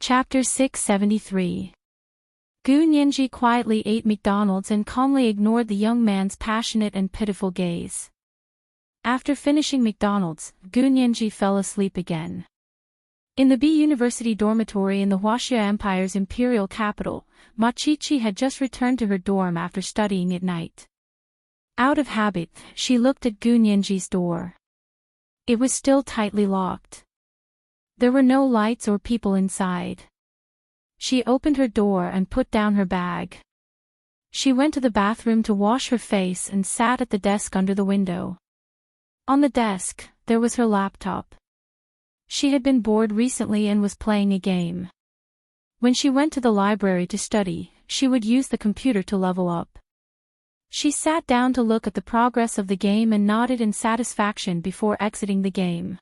Chapter 673. Gu Nianji quietly ate McDonald's and calmly ignored the young man's passionate and pitiful gaze. After finishing McDonald's, Gu Nianji fell asleep again. In the B University dormitory in the Huaxia Empire's imperial capital, Ma Qiqi had just returned to her dorm after studying at night. Out of habit, she looked at Gu Nianji's door. It was still tightly locked. There were no lights or people inside. She opened her door and put down her bag. She went to the bathroom to wash her face and sat at the desk under the window. On the desk, there was her laptop. She had been bored recently and was playing a game. When she went to the library to study, she would use the computer to level up. She sat down to look at the progress of the game and nodded in satisfaction before exiting the game.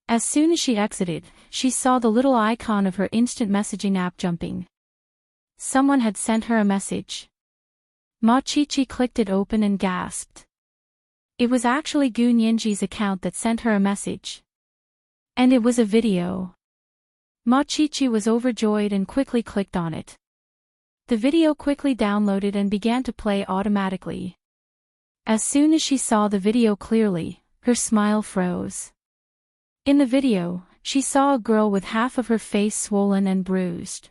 As soon as she exited, she saw the little icon of her instant messaging app jumping. Someone had sent her a message. Ma Qiqi clicked it open and gasped. It was actually Gu Nianji's account that sent her a message. And it was a video. Ma Qiqi was overjoyed and quickly clicked on it. The video quickly downloaded and began to play automatically. As soon as she saw the video clearly, her smile froze. In the video, she saw a girl with half of her face swollen and bruised.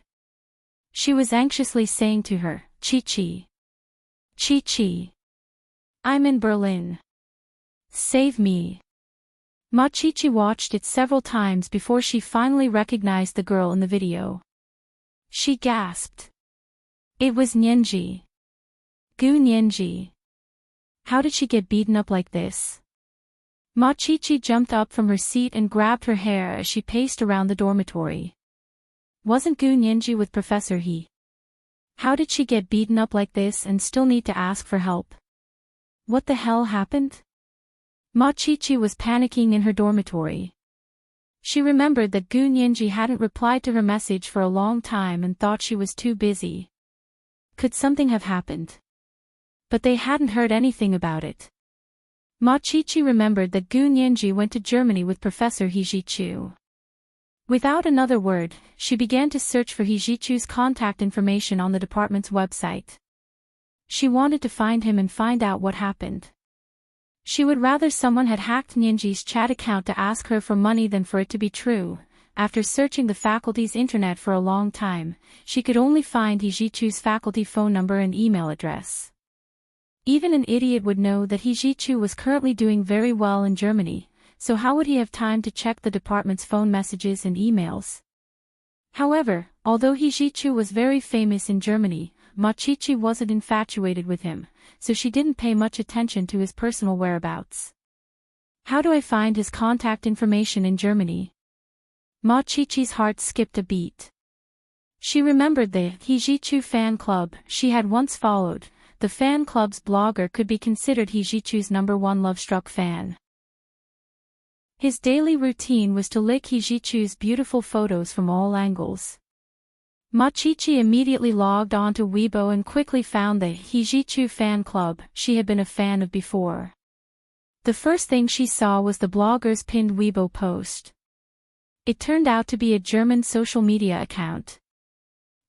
She was anxiously saying to her, "Qiqi. Qiqi. I'm in Berlin. Save me." Ma Qiqi watched it several times before she finally recognized the girl in the video. She gasped. It was Nianji. Gu Nianji. How did she get beaten up like this? Ma Qiqi jumped up from her seat and grabbed her hair as she paced around the dormitory. Wasn't Gu Nianji with Professor He? How did she get beaten up like this and still need to ask for help? What the hell happened? Ma Qiqi was panicking in her dormitory. She remembered that Gu Nianji hadn't replied to her message for a long time and thought she was too busy. Could something have happened? But they hadn't heard anything about it. Ma Qiqi remembered that Gu Nianji went to Germany with Professor He Zhichu. Without another word, she began to search for He Zhichu's contact information on the department's website. She wanted to find him and find out what happened. She would rather someone had hacked Nianji's chat account to ask her for money than for it to be true. After searching the faculty's internet for a long time, she could only find He Zhichu's faculty phone number and email address. Even an idiot would know that He Zhichu was currently doing very well in Germany, so how would he have time to check the department's phone messages and emails? However, although He Zhichu was very famous in Germany, Ma Qiqi wasn't infatuated with him, so she didn't pay much attention to his personal whereabouts. How do I find his contact information in Germany? Ma Qiqi's heart skipped a beat. She remembered the He Zhichu fan club she had once followed. The fan club's blogger could be considered He Zhichu's #1 love-struck fan. His daily routine was to lick He Zhichu's beautiful photos from all angles. Ma Qiqi immediately logged on to Weibo and quickly found the He Zhichu fan club she had been a fan of before. The first thing she saw was the blogger's pinned Weibo post. It turned out to be a German social media account.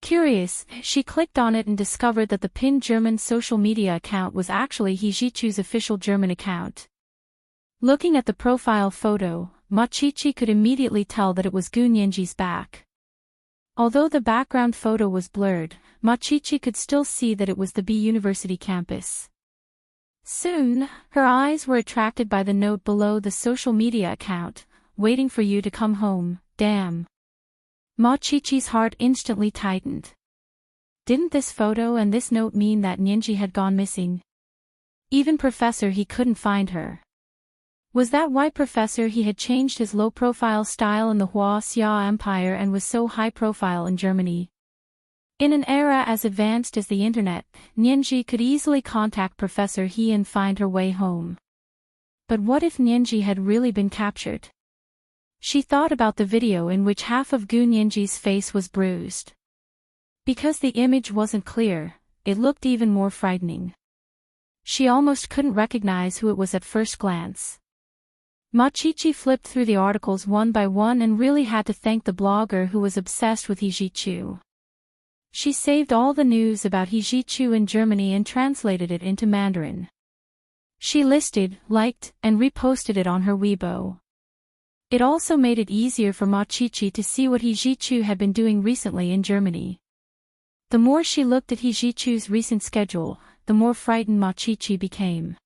Curious, she clicked on it and discovered that the pinned German social media account was actually He Zhichu's official German account. Looking at the profile photo, Ma Qiqi could immediately tell that it was Gu Nianji's back. Although the background photo was blurred, Ma Qiqi could still see that it was the B University campus. Soon, her eyes were attracted by the note below the social media account, "Waiting for you to come home, damn." Ma Qiqi's heart instantly tightened. Didn't this photo and this note mean that Nianji had gone missing? Even Professor He couldn't find her. Was that why Professor He had changed his low-profile style in the Huaxia Empire and was so high-profile in Germany? In an era as advanced as the internet, Nianji could easily contact Professor He and find her way home. But what if Nianji had really been captured? She thought about the video in which half of Gu Nianji's face was bruised. Because the image wasn't clear, it looked even more frightening. She almost couldn't recognize who it was at first glance. Machichi flipped through the articles one by one and really had to thank the blogger who was obsessed with Hijichu. She saved all the news about Hijichu in Germany and translated it into Mandarin. She listed, liked, and reposted it on her Weibo. It also made it easier for Machichi to see what Hijichu had been doing recently in Germany. The more she looked at Hijichu's recent schedule, the more frightened Machichi became.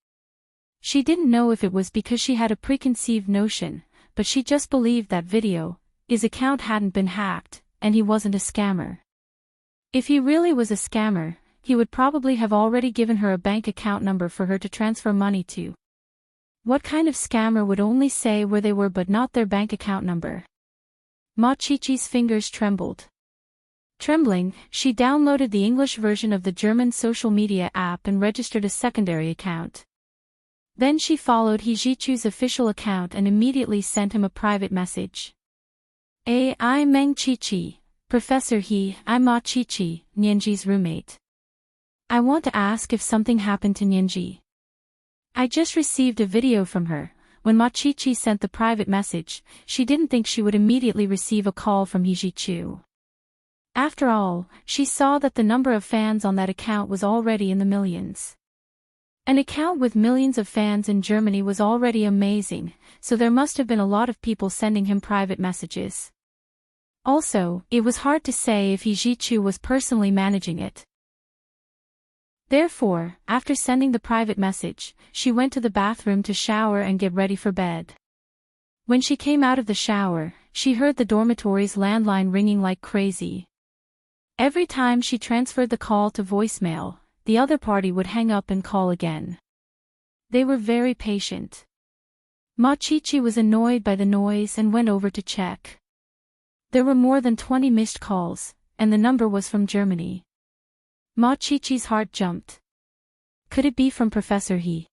She didn't know if it was because she had a preconceived notion, but she just believed that his account hadn't been hacked, and he wasn't a scammer. If he really was a scammer, he would probably have already given her a bank account number for her to transfer money to. What kind of scammer would only say where they were but not their bank account number? Machichi's fingers trembled. Trembling, she downloaded the English version of the German social media app and registered a secondary account. Then she followed Hijichu's official account and immediately sent him a private message. I'm Meng-Chi-Chi, Professor He, I'm Machichi, Nianji's roommate. I want to ask if something happened to Nianji. I just received a video from her. When Machichi sent the private message, she didn't think she would immediately receive a call from Hijichu. After all, she saw that the number of fans on that account was already in the millions. An account with millions of fans in Germany was already amazing, so there must have been a lot of people sending him private messages. Also, it was hard to say if Hijichu was personally managing it. Therefore, after sending the private message, she went to the bathroom to shower and get ready for bed. When she came out of the shower, she heard the dormitory's landline ringing like crazy. Every time she transferred the call to voicemail, the other party would hang up and call again. They were very patient. Machichi was annoyed by the noise and went over to check. There were more than 20 missed calls, and the number was from Germany. Machichi's heart jumped. Could it be from Professor He?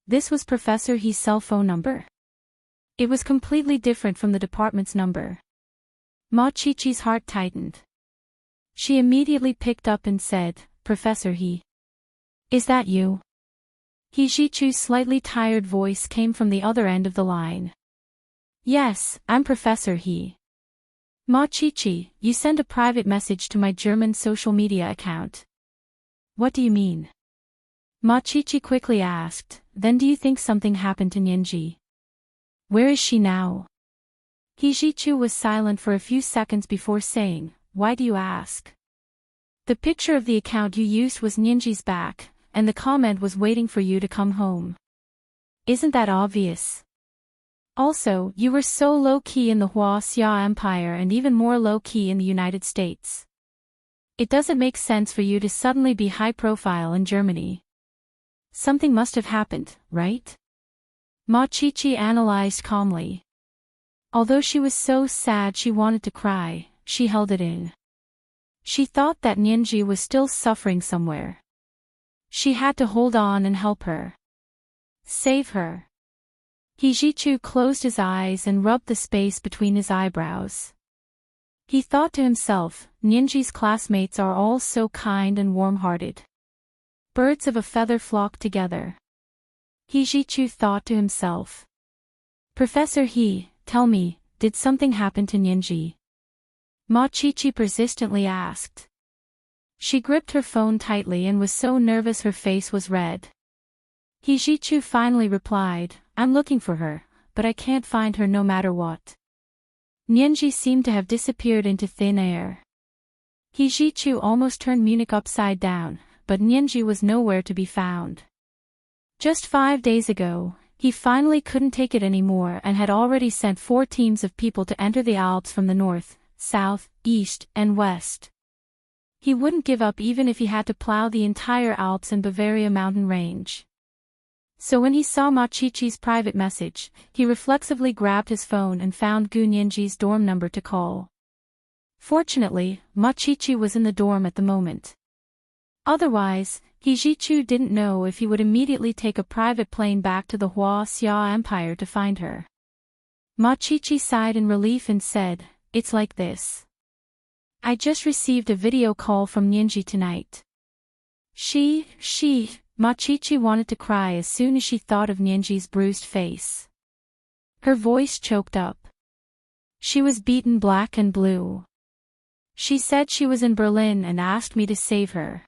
This was Professor He's cell phone number. It was completely different from the department's number. Machichi's heart tightened. She immediately picked up and said, Professor He. Is that you? Hijichu's slightly tired voice came from the other end of the line. Yes, I'm Professor He. Machichi, you sent a private message to my German social media account. What do you mean? Machichi quickly asked, then do you think something happened to Nianji? Where is she now? Hijichu was silent for a few seconds before saying, why do you ask? The picture of the account you used was Nianji's back, and the comment was waiting for you to come home. Isn't that obvious? Also, you were so low-key in the Xia Empire and even more low-key in the United States. It doesn't make sense for you to suddenly be high-profile in Germany. Something must have happened, right? Machichi analyzed calmly. Although she was so sad she wanted to cry, she held it in. She thought that Nianji was still suffering somewhere. She had to hold on and help her. Save her. Hijichu closed his eyes and rubbed the space between his eyebrows. He thought to himself, Nianji's classmates are all so kind and warm-hearted. Birds of a feather flock together. Hijichu thought to himself. Professor He, tell me, did something happen to Nianji? Machichi persistently asked. She gripped her phone tightly and was so nervous her face was red. Hijichu finally replied, I'm looking for her, but I can't find her no matter what. Nianji seemed to have disappeared into thin air. Hijichu almost turned Munich upside down, but Nianji was nowhere to be found. Just 5 days ago, he finally couldn't take it anymore and had already sent 4 teams of people to enter the Alps from the north, south, east, and west. He wouldn't give up even if he had to plow the entire Alps and Bavaria mountain range. So when he saw Machichi's private message, he reflexively grabbed his phone and found Gu Nianji's dorm number to call. Fortunately, Machichi was in the dorm at the moment. Otherwise, Hijichu didn't know if he would immediately take a private plane back to the Xia Empire to find her. Machichi sighed in relief and said, it's like this. I just received a video call from Nianji tonight. Machichi wanted to cry as soon as she thought of Nianji's bruised face. Her voice choked up. She was beaten black and blue. She said she was in Berlin and asked me to save her.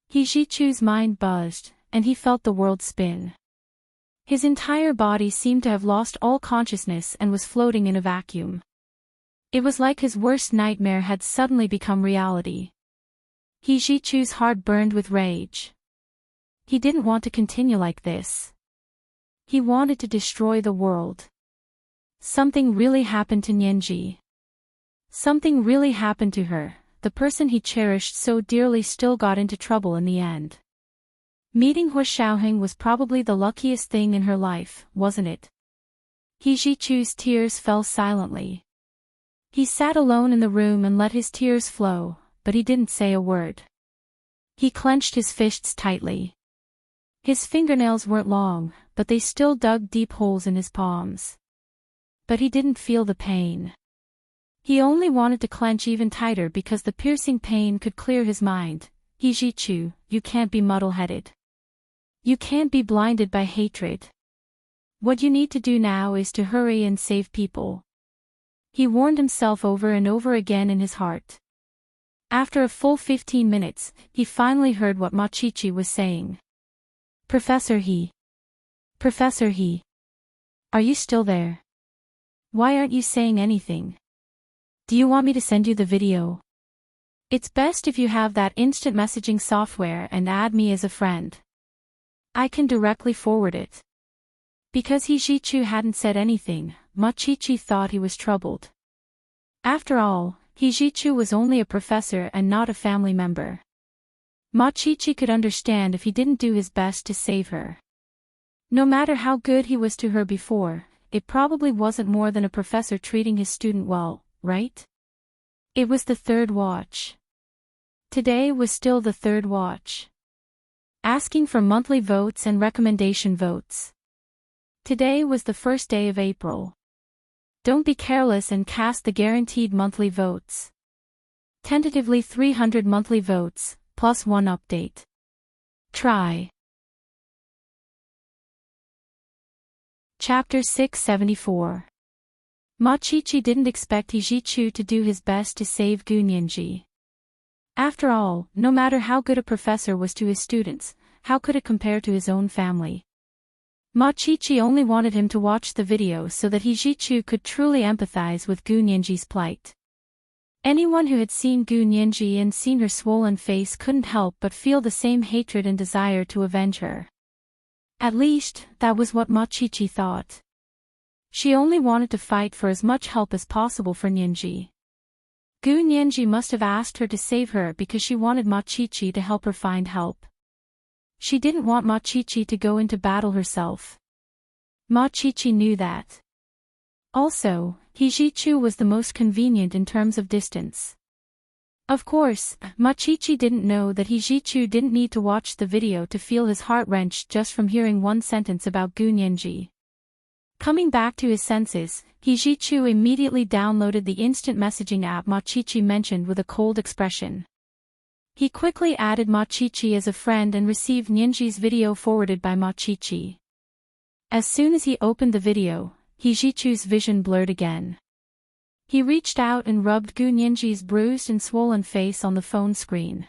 He Jichu's mind buzzed, and he felt the world spin. His entire body seemed to have lost all consciousness and was floating in a vacuum. It was like his worst nightmare had suddenly become reality. He Jichu's heart burned with rage. He didn't want to continue like this. He wanted to destroy the world. Something really happened to Nianji. Something really happened to her. The person he cherished so dearly still got into trouble in the end. Meeting Hu Xiaoheng was probably the luckiest thing in her life, wasn't it? He Jichu's tears fell silently. He sat alone in the room and let his tears flow, but he didn't say a word. He clenched his fists tightly. His fingernails weren't long, but they still dug deep holes in his palms. But he didn't feel the pain. He only wanted to clench even tighter because the piercing pain could clear his mind. He Jichu, you can't be muddle-headed. You can't be blinded by hatred. What you need to do now is to hurry and save people. He warned himself over and over again in his heart. After a full 15 minutes, he finally heard what Ma Qiqi was saying. Professor He. Professor He. Are you still there? Why aren't you saying anything? Do you want me to send you the video? It's best if you have that instant messaging software and add me as a friend. I can directly forward it. Because He Jichu hadn't said anything, Ma Qiqi thought he was troubled. After all, He Jichu was only a professor and not a family member. Ma Qiqi could understand if he didn't do his best to save her. No matter how good he was to her before, it probably wasn't more than a professor treating his student well, right? It was the third watch. Today was still the third watch. Asking for monthly votes and recommendation votes. Today was the first day of April. Don't be careless and cast the guaranteed monthly votes. Tentatively 300 monthly votes, plus 1 update. Try. Chapter 674. Ma Qiqi didn't expect He Jichu to do his best to save Gu Nianji. After all, no matter how good a professor was to his students, how could it compare to his own family? Ma Qiqi only wanted him to watch the video so that He Jichu could truly empathize with Gu Nianji's plight. Anyone who had seen Gu Nianji and seen her swollen face couldn't help but feel the same hatred and desire to avenge her. At least, that was what Ma Qiqi thought. She only wanted to fight for as much help as possible for Nianji. Gu Nianji must have asked her to save her because she wanted Ma Qiqi to help her find help. She didn't want Ma Qiqi to go into battle herself. Ma Qiqi knew that. Also, He Jichu was the most convenient in terms of distance. Of course, Ma Qiqi didn't know that He Jichu didn't need to watch the video to feel his heart wrenched just from hearing one sentence about Gu Nianji. Coming back to his senses, He Jichu immediately downloaded the instant messaging app Ma Qiqi mentioned with a cold expression. He quickly added Ma Qiqi as a friend and received Nianji's video forwarded by Ma Qiqi. As soon as he opened the video, He Jichu's vision blurred again. He reached out and rubbed Gu Nianji's bruised and swollen face on the phone screen.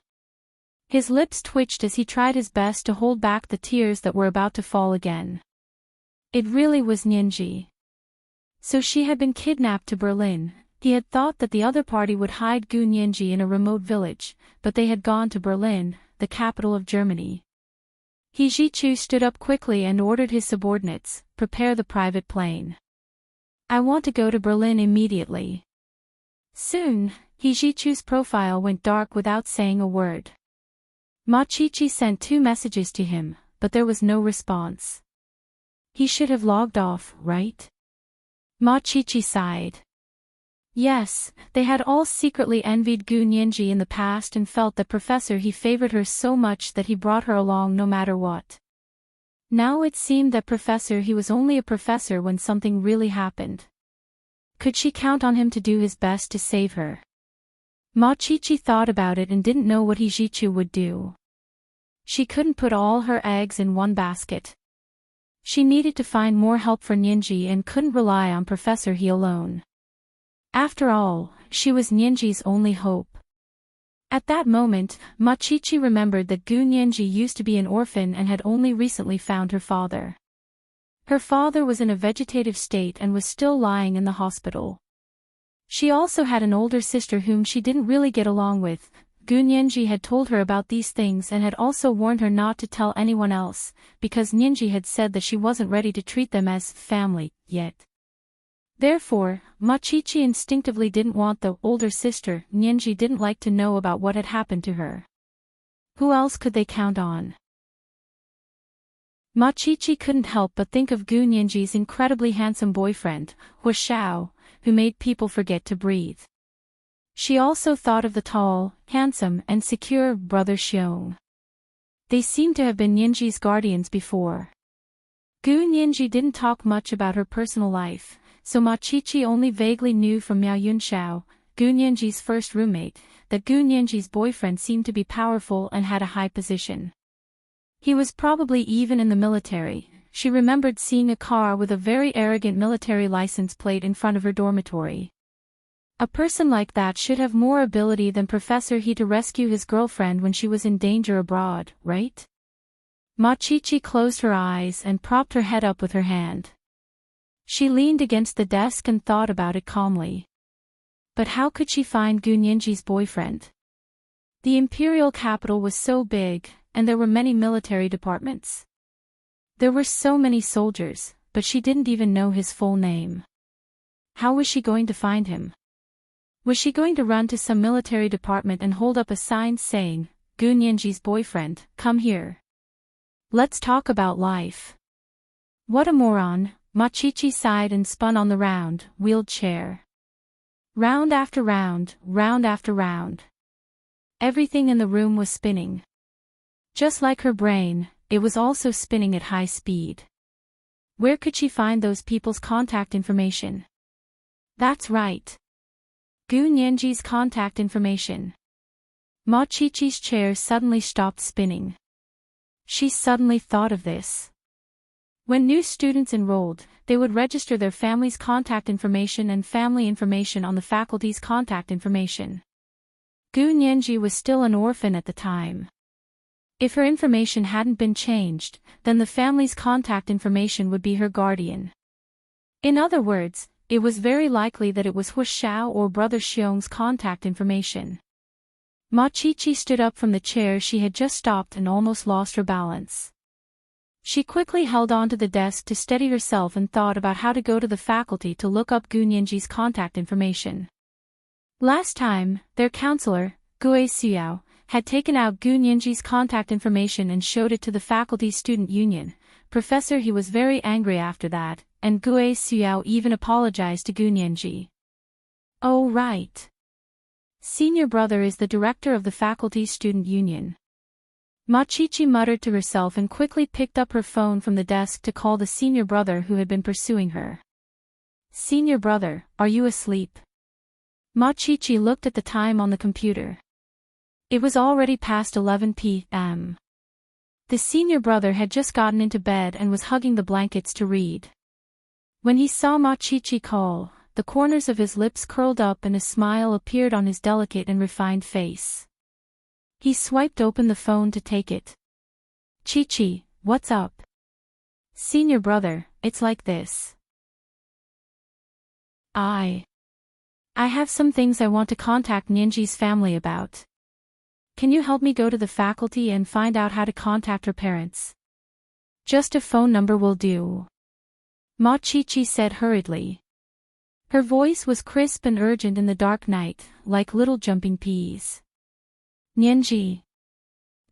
His lips twitched as he tried his best to hold back the tears that were about to fall again. It really was Nianji. So she had been kidnapped to Berlin. He had thought that the other party would hide Gu Nianji in a remote village, but they had gone to Berlin, the capital of Germany. He Jichu stood up quickly and ordered his subordinates, prepare the private plane. I want to go to Berlin immediately. Soon, He Jichu's profile went dark without saying a word. Ma Qiqi sent 2 messages to him, but there was no response. He should have logged off, right? Ma Qiqi sighed. Yes, they had all secretly envied Gu Nianji in the past and felt that Professor He favored her so much that he brought her along no matter what. Now it seemed that Professor He was only a professor when something really happened. Could she count on him to do his best to save her? Ma Qiqi thought about it and didn't know what He Jichu would do. She couldn't put all her eggs in one basket. She needed to find more help for Nyenji and couldn't rely on Professor He alone. After all, she was Nyenji's only hope. At that moment, Machichi remembered that Gu Nyenji used to be an orphan and had only recently found her father. Her father was in a vegetative state and was still lying in the hospital. She also had an older sister whom she didn't really get along with. Gu Nyenji had told her about these things and had also warned her not to tell anyone else, because Nyenji had said that she wasn't ready to treat them as family yet. Therefore, Machichi instinctively didn't want the older sister Nyenji didn't like to know about what had happened to her. Who else could they count on? Machichi couldn't help but think of Gu Nyenji's incredibly handsome boyfriend, Hu Xiao, who made people forget to breathe. She also thought of the tall, handsome, and secure brother Xiong. They seemed to have been Nyenji's guardians before. Gu Nyenji didn't talk much about her personal life, so Machichi only vaguely knew from Miao Yunxiao, Gu Nyenji's first roommate, that Gu Nyenji's boyfriend seemed to be powerful and had a high position. He was probably even in the military. She remembered seeing a car with a very arrogant military license plate in front of her dormitory. A person like that should have more ability than Professor He to rescue his girlfriend when she was in danger abroad, right? Machichi closed her eyes and propped her head up with her hand. She leaned against the desk and thought about it calmly. But how could she find Gu Nyenji's boyfriend? The imperial capital was so big, and there were many military departments. There were so many soldiers, but she didn't even know his full name. How was she going to find him? Was she going to run to some military department and hold up a sign saying, Gu Nyenji's boyfriend, come here. Let's talk about life. What a moron, Machichi sighed and spun on the wheeled chair. Round after round, round after round. Everything in the room was spinning. Just like her brain, it was also spinning at high speed. Where could she find those people's contact information? That's right. Gu Nyenji's contact information. Machichi's chair suddenly stopped spinning. She suddenly thought of this. When new students enrolled, they would register their family's contact information and family information on the faculty's contact information. Gu Nyenji was still an orphan at the time. If her information hadn't been changed, then the family's contact information would be her guardian. In other words, it was very likely that it was Hu Xiao or brother Xiong's contact information. Machichi stood up from the chair she had just stopped and almost lost her balance. She quickly held onto the desk to steady herself and thought about how to go to the faculty to look up Gu Nyenji's contact information. Last time, their counselor, Gue Xiao, had taken out Gu Nyenji's contact information and showed it to the faculty's student union. Professor He was very angry after that, and Gue Xiao even apologized to Gu Nyenji. Oh right. Senior brother is the director of the faculty's student union. Machichi muttered to herself and quickly picked up her phone from the desk to call the senior brother who had been pursuing her. Senior brother, are you asleep? Machichi looked at the time on the computer. It was already past 11 p.m. The senior brother had just gotten into bed and was hugging the blankets to read. When he saw Machichi call, the corners of his lips curled up and a smile appeared on his delicate and refined face. He swiped open the phone to take it. Chichi, what's up? Senior brother, it's like this. I have some things I want to contact Nyenji's family about. Can you help me go to the faculty and find out how to contact her parents? Just a phone number will do. Machichi said hurriedly. Her voice was crisp and urgent in the dark night, like little jumping peas. Nyenji.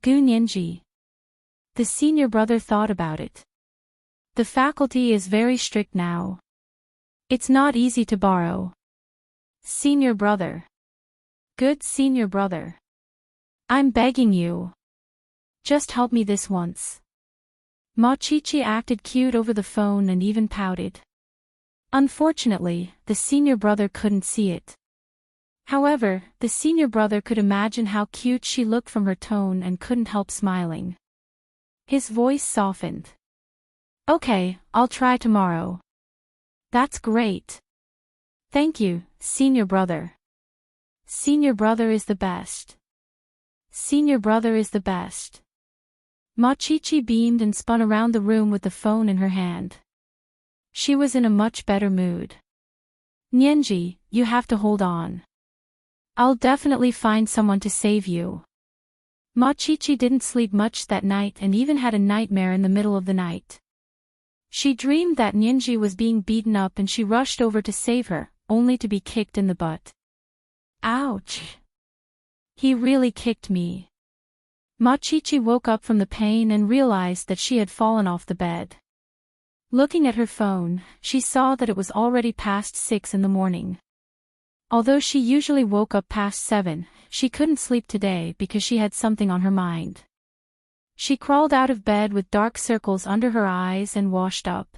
Gu Nyenji. The senior brother thought about it. The faculty is very strict now. It's not easy to borrow. Senior brother. Good senior brother. I'm begging you. Just help me this once. Machichi acted cute over the phone and even pouted. Unfortunately, the senior brother couldn't see it. However, the senior brother could imagine how cute she looked from her tone and couldn't help smiling. His voice softened. Okay, I'll try tomorrow. That's great. Thank you, senior brother. Senior brother is the best. Senior brother is the best. Machichi beamed and spun around the room with the phone in her hand. She was in a much better mood. Nianji, you have to hold on. I'll definitely find someone to save you. Machichi didn't sleep much that night and even had a nightmare in the middle of the night. She dreamed that Nianji was being beaten up and she rushed over to save her, only to be kicked in the butt. Ouch! He really kicked me. Machichi woke up from the pain and realized that she had fallen off the bed. Looking at her phone, she saw that it was already past 6 in the morning. Although she usually woke up past 7, she couldn't sleep today because she had something on her mind. She crawled out of bed with dark circles under her eyes and washed up.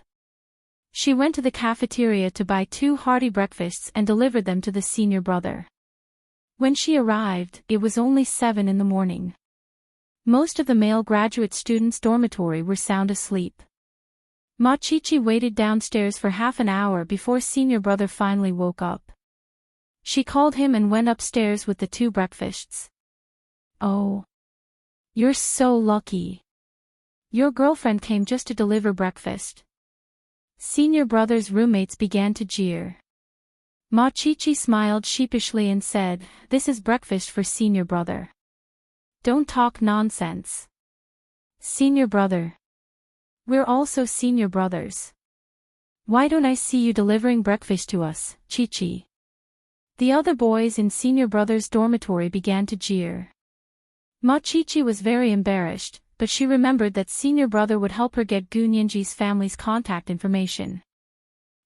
She went to the cafeteria to buy 2 hearty breakfasts and delivered them to the senior brother. When she arrived, it was only 7 in the morning. Most of the male graduate students' dormitory were sound asleep. Machichi waited downstairs for half an hour before senior brother finally woke up. She called him and went upstairs with the 2 breakfasts. Oh. You're so lucky. Your girlfriend came just to deliver breakfast. Senior brother's roommates began to jeer. Machichi smiled sheepishly and said, "This is breakfast for senior brother. Don't talk nonsense. Senior brother. We're also senior brothers. Why don't I see you delivering breakfast to us, Chichi?" The other boys in senior brother's dormitory began to jeer. Machichi was very embarrassed, but she remembered that senior brother would help her get Gu Nianji's family's contact information.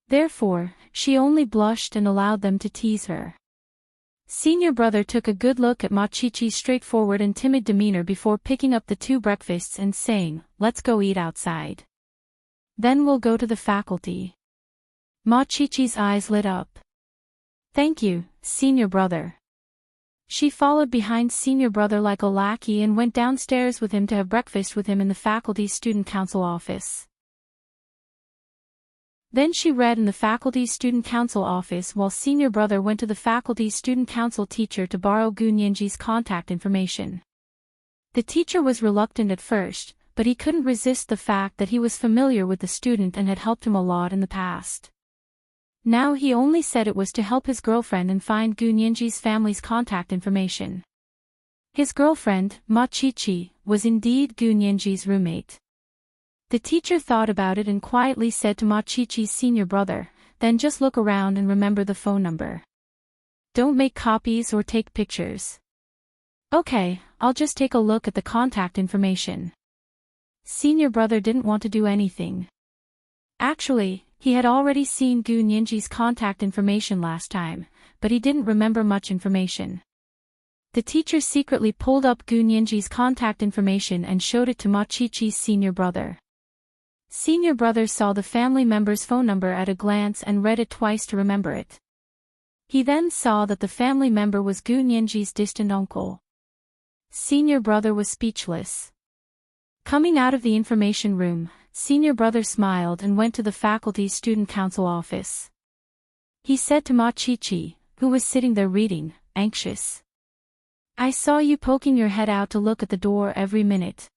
Therefore, she only blushed and allowed them to tease her. Senior brother took a good look at Machichi's straightforward and timid demeanor before picking up the 2 breakfasts and saying, "Let's go eat outside. Then we'll go to the faculty." Machichi's eyes lit up. "Thank you, senior brother." She followed behind senior brother like a lackey and went downstairs with him to have breakfast with him in the faculty student council office. Then she read in the faculty student council office while senior brother went to the faculty student council teacher to borrow Gu Nianji's contact information. The teacher was reluctant at first, but he couldn't resist the fact that he was familiar with the student and had helped him a lot in the past. Now he only said it was to help his girlfriend and find Gu Nianji's family's contact information. His girlfriend, Machichi, was indeed Gu Nianji's roommate. The teacher thought about it and quietly said to Machichi's senior brother, "Then just look around and remember the phone number. Don't make copies or take pictures." "Okay, I'll just take a look at the contact information." Senior brother didn't want to do anything. Actually, he had already seen Gu Nianji's contact information last time, but he didn't remember much information. The teacher secretly pulled up Gu Nianji's contact information and showed it to Machichi's senior brother. Senior brother saw the family member's phone number at a glance and read it twice to remember it. He then saw that the family member was Gu Nianji's distant uncle. Senior brother was speechless. Coming out of the information room, senior brother smiled and went to the faculty student council office. He said to Machichi, who was sitting there reading, anxious, "I saw you poking your head out to look at the door every minute.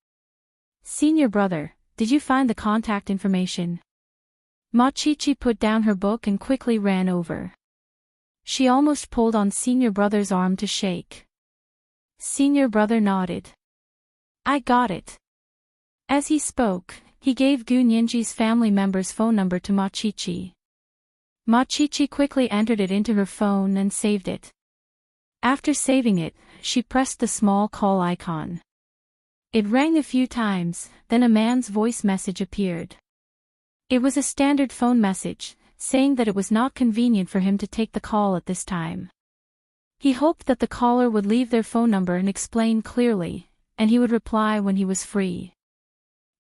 Senior brother, did you find the contact information?" Machichi put down her book and quickly ran over. She almost pulled on senior brother's arm to shake. Senior brother nodded. "I got it." As he spoke, he gave Gu Nianji's family member's phone number to Machichi. Machichi quickly entered it into her phone and saved it. After saving it, she pressed the small call icon. It rang a few times, then a man's voice message appeared. It was a standard phone message, saying that it was not convenient for him to take the call at this time. He hoped that the caller would leave their phone number and explain clearly, and he would reply when he was free.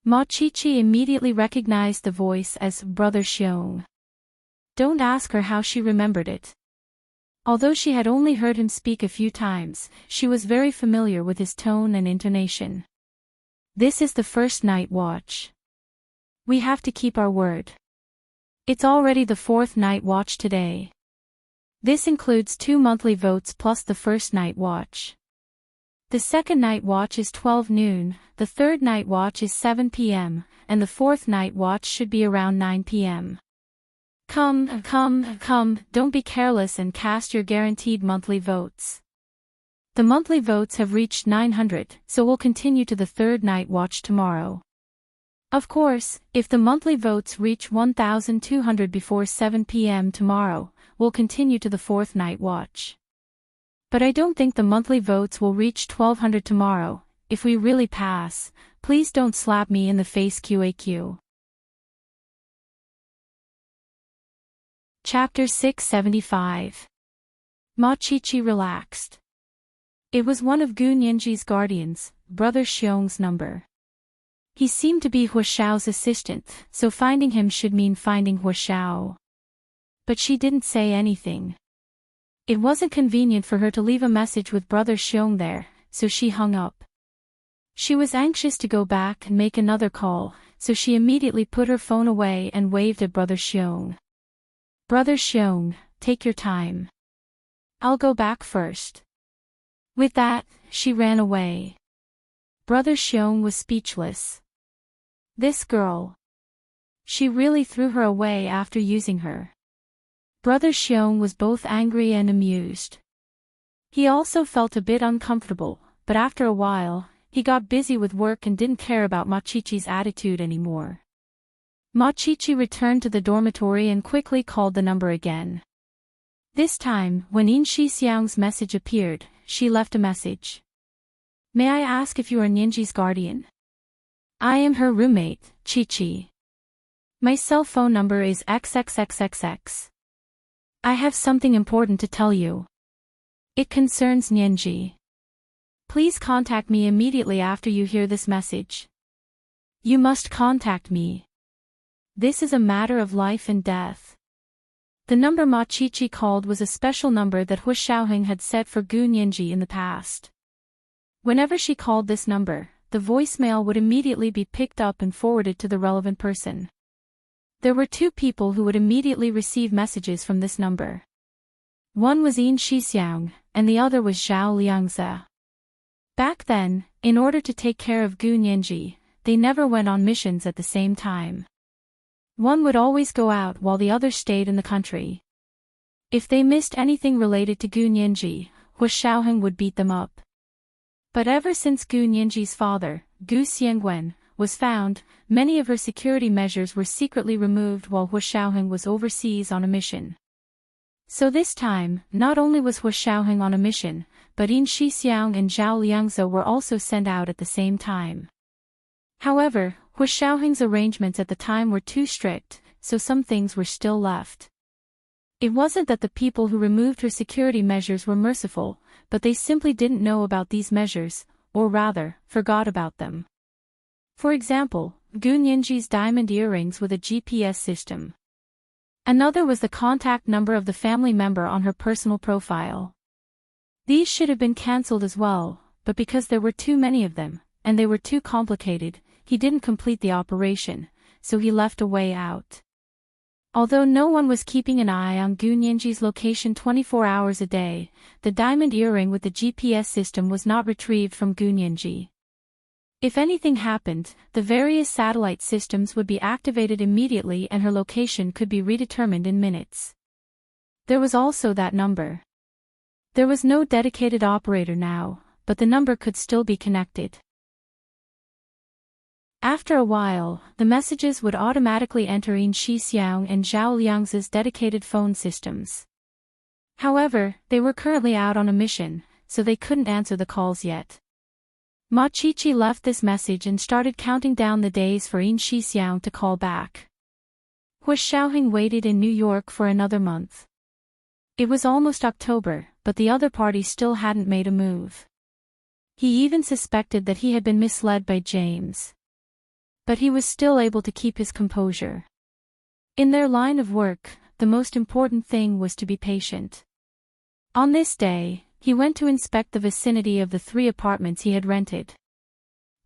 Machichi immediately recognized the voice as Brother Xiong. Don't ask her how she remembered it. Although she had only heard him speak a few times, she was very familiar with his tone and intonation. "This is the first night watch. We have to keep our word. It's already the fourth night watch today. This includes 2 monthly votes plus the first night watch. The second night watch is 12 noon, the third night watch is 7 p.m., and the fourth night watch should be around 9 p.m. Come, don't be careless and cast your guaranteed monthly votes. The monthly votes have reached 900, so we'll continue to the third night watch tomorrow. Of course, if the monthly votes reach 1,200 before 7 p.m. tomorrow, we'll continue to the fourth night watch. But I don't think the monthly votes will reach 1,200 tomorrow. If we really pass, please don't slap me in the face QAQ. Chapter 675. Ma Qiqi relaxed. It was one of Gu Nianji's guardians, Brother Xiong's number. He seemed to be Hua Xiao's assistant, so finding him should mean finding Hua Xiao. But she didn't say anything. It wasn't convenient for her to leave a message with Brother Xiong there, so she hung up. She was anxious to go back and make another call, so she immediately put her phone away and waved at Brother Xiong. Brother Xiong, take your time. I'll go back first. With that, she ran away. Brother Xiong was speechless. This girl. She really threw her away after using her. Brother Xiong was both angry and amused. He also felt a bit uncomfortable, but after a while, he got busy with work and didn't care about Ma Qiqi's attitude anymore. Ma Qiqi returned to the dormitory and quickly called the number again. This time, when Yin Shixiang's message appeared, she left a message. May I ask if you are Nianji's guardian? I am her roommate, Qiqi. My cell phone number is XXXXX. I have something important to tell you. It concerns Nianji. Please contact me immediately after you hear this message. You must contact me. This is a matter of life and death. The number Ma Qiqi called was a special number that Hua Xiaoheng had set for Gu Nianji in the past. Whenever she called this number, the voicemail would immediately be picked up and forwarded to the relevant person. There were 2 people who would immediately receive messages from this number. One was Yin Shixiang, and the other was Zhao Liangze. Back then, in order to take care of Gu Nianji, they never went on missions at the same time. One would always go out while the other stayed in the country. If they missed anything related to Gu Nianji, Hua Xiaoheng would beat them up. But ever since Gu Nianji's father, Gu Xiangwen, was found, many of her security measures were secretly removed while Hua Xiaoheng was overseas on a mission. So this time, not only was Hua Xiaoheng on a mission, but Yin Shixiang and Zhao Liangze were also sent out at the same time. However, Hua Xiaoheng's arrangements at the time were too strict, so some things were still left. It wasn't that the people who removed her security measures were merciful, but they simply didn't know about these measures, or rather, forgot about them. For example, Gu Nianji's diamond earrings with a GPS system. Another was the contact number of the family member on her personal profile. These should have been cancelled as well, but because there were too many of them, and they were too complicated, he didn't complete the operation, so he left a way out. Although no one was keeping an eye on Gu Nianji's location 24 hours a day, the diamond earring with the GPS system was not retrieved from Gu Nianji. If anything happened, the various satellite systems would be activated immediately and her location could be redetermined in minutes. There was also that number. There was no dedicated operator now, but the number could still be connected. After a while, the messages would automatically enter Yin Shixiang and Zhao Liangze's dedicated phone systems. However, they were currently out on a mission, so they couldn't answer the calls yet. Ma Qiqi left this message and started counting down the days for Yin Shixiang to call back. Hua Xiaoheng waited in New York for another month. It was almost October, but the other party still hadn't made a move. He even suspected that he had been misled by James. But he was still able to keep his composure. In their line of work, the most important thing was to be patient. On this day, he went to inspect the vicinity of the 3 apartments he had rented.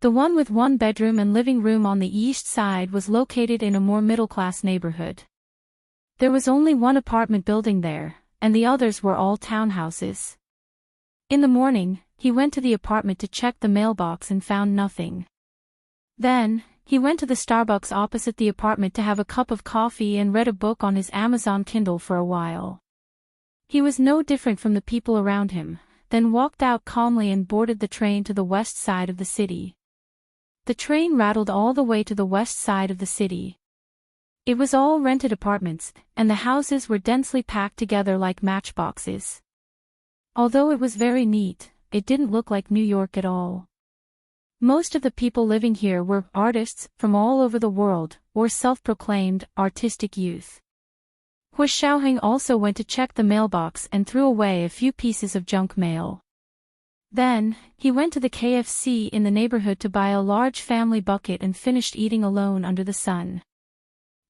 The one with one bedroom and living room on the east side was located in a more middle-class neighborhood. There was only one apartment building there, and the others were all townhouses. In the morning, he went to the apartment to check the mailbox and found nothing. Then, he went to the Starbucks opposite the apartment to have a cup of coffee and read a book on his Amazon Kindle for a while. He was no different from the people around him, then walked out calmly and boarded the train to the west side of the city. The train rattled all the way to the west side of the city. It was all rented apartments, and the houses were densely packed together like matchboxes. Although it was very neat, it didn't look like New York at all. Most of the people living here were artists from all over the world, or self-proclaimed artistic youth. Hu Xiaoheng also went to check the mailbox and threw away a few pieces of junk mail. Then, he went to the KFC in the neighborhood to buy a large family bucket and finished eating alone under the sun.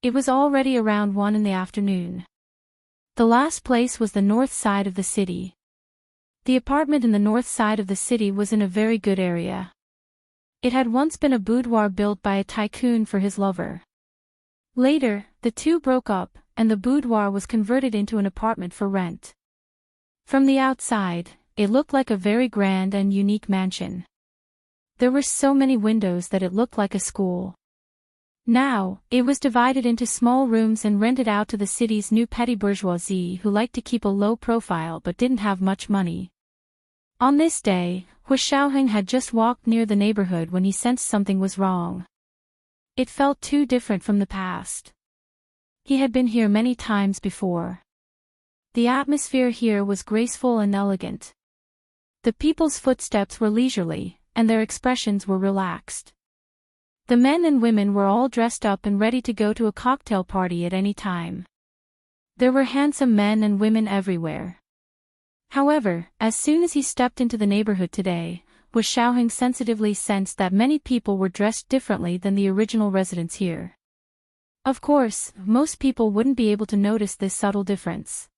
It was already around 1 in the afternoon. The last place was the north side of the city. The apartment in the north side of the city was in a very good area. It had once been a boudoir built by a tycoon for his lover. Later, the two broke up, and the boudoir was converted into an apartment for rent. From the outside, it looked like a very grand and unique mansion. There were so many windows that it looked like a school. Now, it was divided into small rooms and rented out to the city's new petty bourgeoisie who liked to keep a low profile but didn't have much money. On this day, Hu Xiaoheng had just walked near the neighborhood when he sensed something was wrong. It felt too different from the past. He had been here many times before. The atmosphere here was graceful and elegant. The people's footsteps were leisurely, and their expressions were relaxed. The men and women were all dressed up and ready to go to a cocktail party at any time. There were handsome men and women everywhere. However, as soon as he stepped into the neighborhood today, Hu Xiaoheng sensitively sensed that many people were dressed differently than the original residents here. Of course, most people wouldn't be able to notice this subtle difference.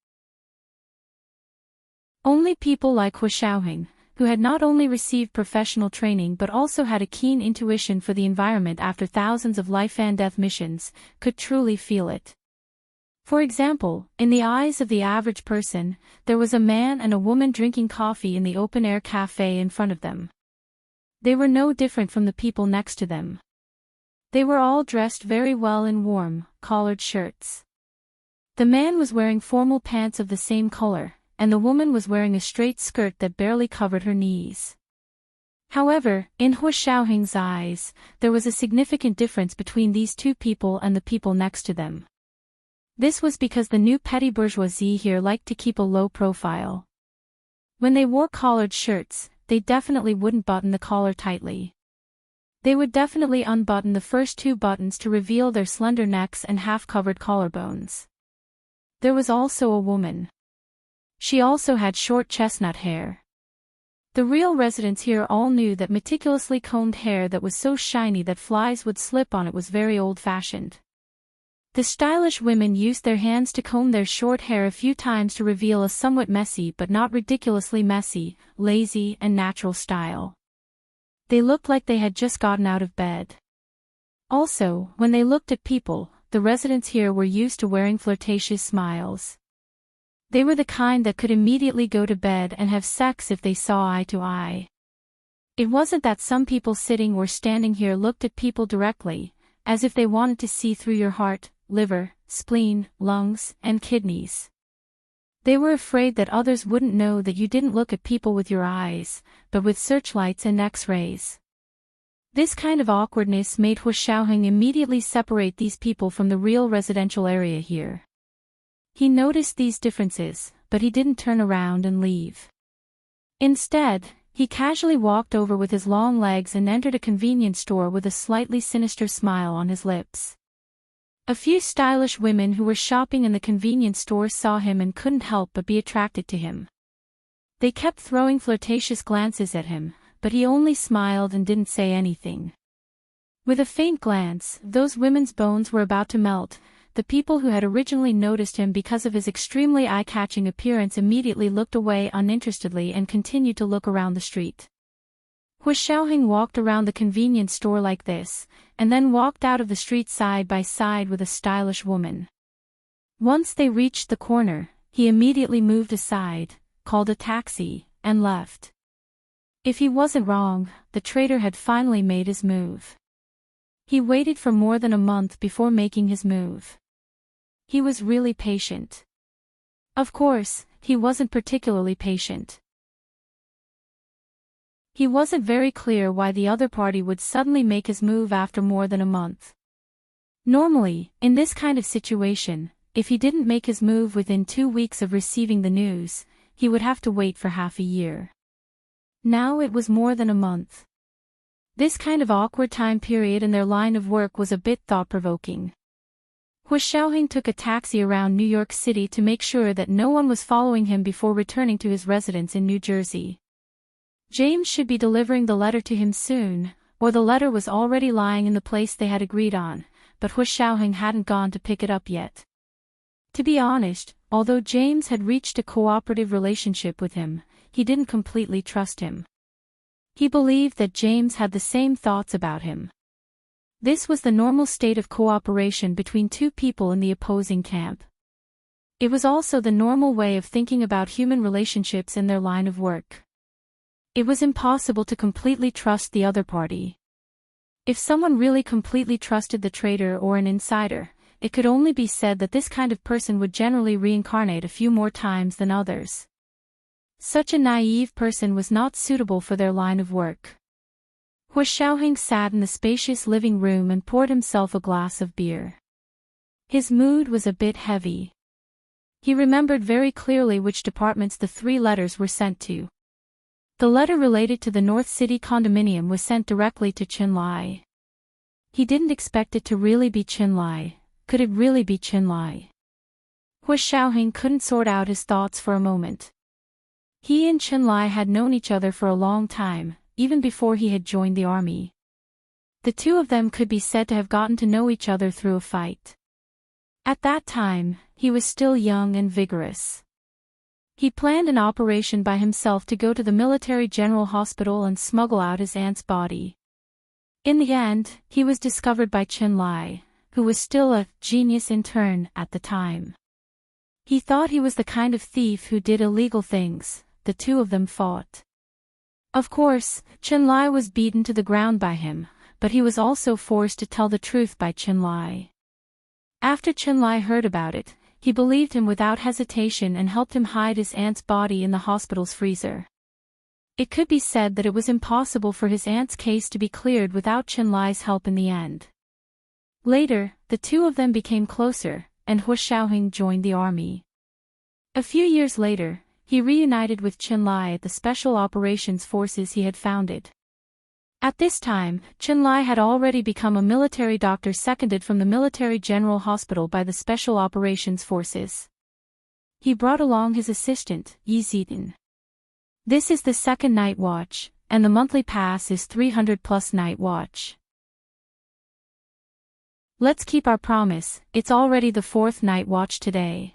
Only people like Hu Xiaoheng, who had not only received professional training but also had a keen intuition for the environment after thousands of life-and-death missions, could truly feel it. For example, in the eyes of the average person, there was a man and a woman drinking coffee in the open-air cafe in front of them. They were no different from the people next to them. They were all dressed very well in warm, collared shirts. The man was wearing formal pants of the same color, and the woman was wearing a straight skirt that barely covered her knees. However, in Hu Xiaoheng's eyes, there was a significant difference between these two people and the people next to them. This was because the new petty bourgeoisie here liked to keep a low profile. When they wore collared shirts, they definitely wouldn't button the collar tightly. They would definitely unbutton the first 2 buttons to reveal their slender necks and half-covered collarbones. There was also a woman. She also had short chestnut hair. The real residents here all knew that meticulously combed hair that was so shiny that flies would slip on it was very old-fashioned. The stylish women used their hands to comb their short hair a few times to reveal a somewhat messy but not ridiculously messy, lazy and natural style. They looked like they had just gotten out of bed. Also, when they looked at people, the residents here were used to wearing flirtatious smiles. They were the kind that could immediately go to bed and have sex if they saw eye to eye. It wasn't that some people sitting or standing here looked at people directly, as if they wanted to see through your heart, liver, spleen, lungs, and kidneys. They were afraid that others wouldn't know that you didn't look at people with your eyes, but with searchlights and X-rays. This kind of awkwardness made Hu Xiaoheng immediately separate these people from the real residential area here. He noticed these differences, but he didn't turn around and leave. Instead, he casually walked over with his long legs and entered a convenience store with a slightly sinister smile on his lips. A few stylish women who were shopping in the convenience store saw him and couldn't help but be attracted to him. They kept throwing flirtatious glances at him, but he only smiled and didn't say anything. With a faint glance, those women's bones were about to melt. The people who had originally noticed him because of his extremely eye-catching appearance immediately looked away uninterestedly and continued to look around the street. Hu Xiaoheng walked around the convenience store like this, and then walked out of the street side by side with a stylish woman. Once they reached the corner, he immediately moved aside, called a taxi, and left. If he wasn't wrong, the traitor had finally made his move. He waited for more than a month before making his move. He was really patient. Of course, he wasn't particularly patient. He wasn't very clear why the other party would suddenly make his move after more than a month. Normally, in this kind of situation, if he didn't make his move within 2 weeks of receiving the news, he would have to wait for half a year. Now it was more than a month. This kind of awkward time period in their line of work was a bit thought-provoking. Hu Xiaoheng took a taxi around New York City to make sure that no one was following him before returning to his residence in New Jersey. James should be delivering the letter to him soon, or the letter was already lying in the place they had agreed on, but Hu Xiaoheng hadn't gone to pick it up yet. To be honest, although James had reached a cooperative relationship with him, he didn't completely trust him. He believed that James had the same thoughts about him. This was the normal state of cooperation between two people in the opposing camp. It was also the normal way of thinking about human relationships in their line of work. It was impossible to completely trust the other party. If someone really completely trusted the traitor or an insider, it could only be said that this kind of person would generally reincarnate a few more times than others. Such a naive person was not suitable for their line of work. Hu Xiaoheng sat in the spacious living room and poured himself a glass of beer. His mood was a bit heavy. He remembered very clearly which departments the 3 letters were sent to. The letter related to the North City condominium was sent directly to Qinlai. He didn't expect it to really be Qinlai. Could it really be Qinlai? Hu Xiaoheng couldn't sort out his thoughts for a moment. He and Qinlai had known each other for a long time, even before he had joined the army. The two of them could be said to have gotten to know each other through a fight. At that time, he was still young and vigorous. He planned an operation by himself to go to the military general hospital and smuggle out his aunt's body. In the end, he was discovered by Qinlai, who was still a genius intern at the time. He thought he was the kind of thief who did illegal things. The two of them fought. Of course, Qinlai was beaten to the ground by him, but he was also forced to tell the truth by Qinlai. After Qinlai heard about it, he believed him without hesitation and helped him hide his aunt's body in the hospital's freezer. It could be said that it was impossible for his aunt's case to be cleared without Qinlai's help in the end. Later, the two of them became closer, and Hu Xiaoheng joined the army. A few years later, he reunited with Qinlai at the Special Operations Forces he had founded. At this time, Qinlai had already become a military doctor seconded from the Military General Hospital by the Special Operations Forces. He brought along his assistant, Yi Zitin. This is the second night watch, and the monthly pass is 300 plus night watch. Let's keep our promise, it's already the 4th night watch today.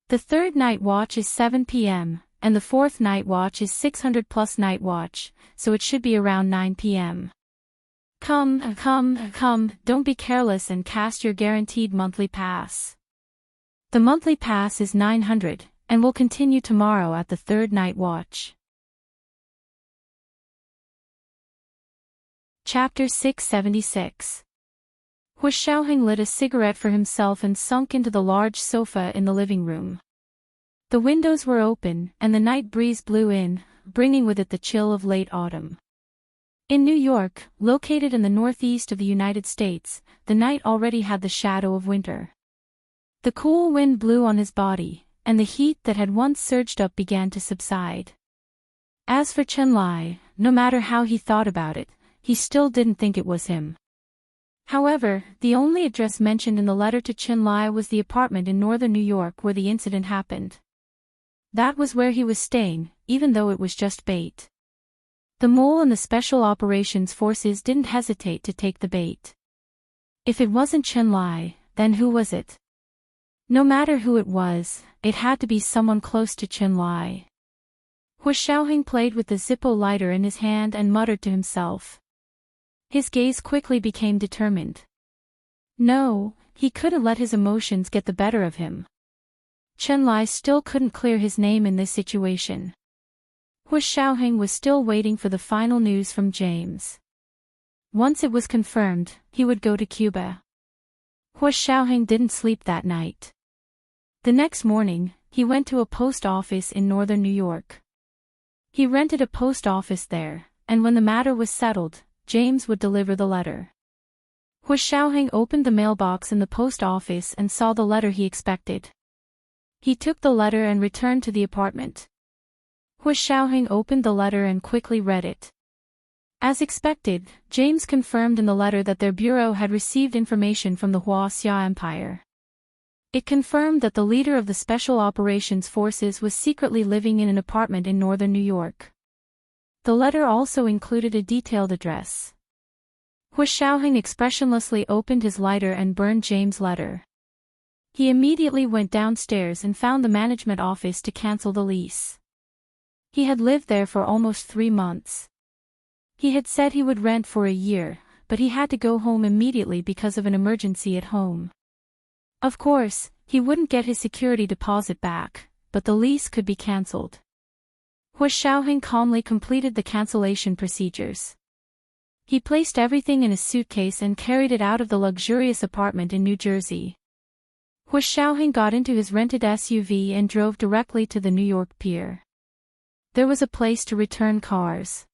The 3rd night watch is 7 p.m., and the 4th night watch is 600 plus night watch, so it should be around 9 p.m. Come, don't be careless and cast your guaranteed monthly pass. The monthly pass is 900, and will continue tomorrow at the 3rd night watch. Chapter 676. Hu Xiaoheng lit a cigarette for himself and sunk into the large sofa in the living room. The windows were open, and the night breeze blew in, bringing with it the chill of late autumn. In New York, located in the northeast of the United States, the night already had the shadow of winter. The cool wind blew on his body, and the heat that had once surged up began to subside. As for Qinlai, no matter how he thought about it, he still didn't think it was him. However, the only address mentioned in the letter to Qinlai was the apartment in northern New York where the incident happened. That was where he was staying, even though it was just bait. The mole and the Special Operations Forces didn't hesitate to take the bait. If it wasn't Qinlai, then who was it? No matter who it was, it had to be someone close to Qinlai. Hu Xiaoheng played with the Zippo lighter in his hand and muttered to himself. His gaze quickly became determined. No, he couldn't let his emotions get the better of him. Chen Lai still couldn't clear his name in this situation. Hu Xiaoheng was still waiting for the final news from James. Once it was confirmed, he would go to Cuba. Hu Xiaoheng didn't sleep that night. The next morning, he went to a post office in northern New York. He rented a post office there, and when the matter was settled, James would deliver the letter. Hu Xiaoheng opened the mailbox in the post office and saw the letter he expected. He took the letter and returned to the apartment. Hu Xiaoheng opened the letter and quickly read it. As expected, James confirmed in the letter that their bureau had received information from the Xia Empire. It confirmed that the leader of the Special Operations Forces was secretly living in an apartment in northern New York. The letter also included a detailed address. Hu Xiaoheng expressionlessly opened his lighter and burned James' letter. He immediately went downstairs and found the management office to cancel the lease. He had lived there for almost 3 months. He had said he would rent for a year, but he had to go home immediately because of an emergency at home. Of course, he wouldn't get his security deposit back, but the lease could be cancelled. Hu Xiaoheng calmly completed the cancellation procedures. He placed everything in a suitcase and carried it out of the luxurious apartment in New Jersey. Hu Xiaoheng got into his rented SUV and drove directly to the New York pier. There was a place to return cars.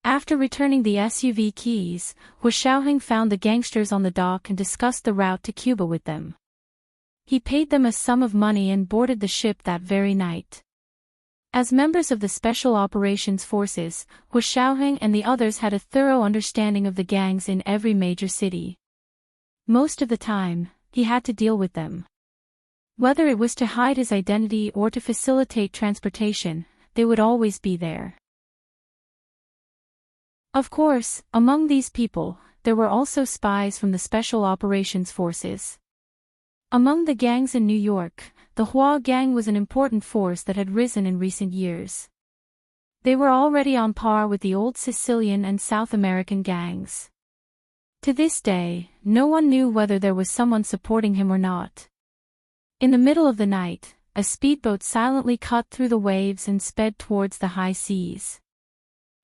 After returning the SUV keys, Hu Xiaoheng found the gangsters on the dock and discussed the route to Cuba with them. He paid them a sum of money and boarded the ship that very night. As members of the Special Operations Forces, Hu Xiaoheng and the others had a thorough understanding of the gangs in every major city. Most of the time, he had to deal with them. Whether it was to hide his identity or to facilitate transportation, they would always be there. Of course, among these people, there were also spies from the Special Operations Forces. Among the gangs in New York, the Hua gang was an important force that had risen in recent years. They were already on par with the old Sicilian and South American gangs. To this day, no one knew whether there was someone supporting him or not. In the middle of the night, a speedboat silently cut through the waves and sped towards the high seas.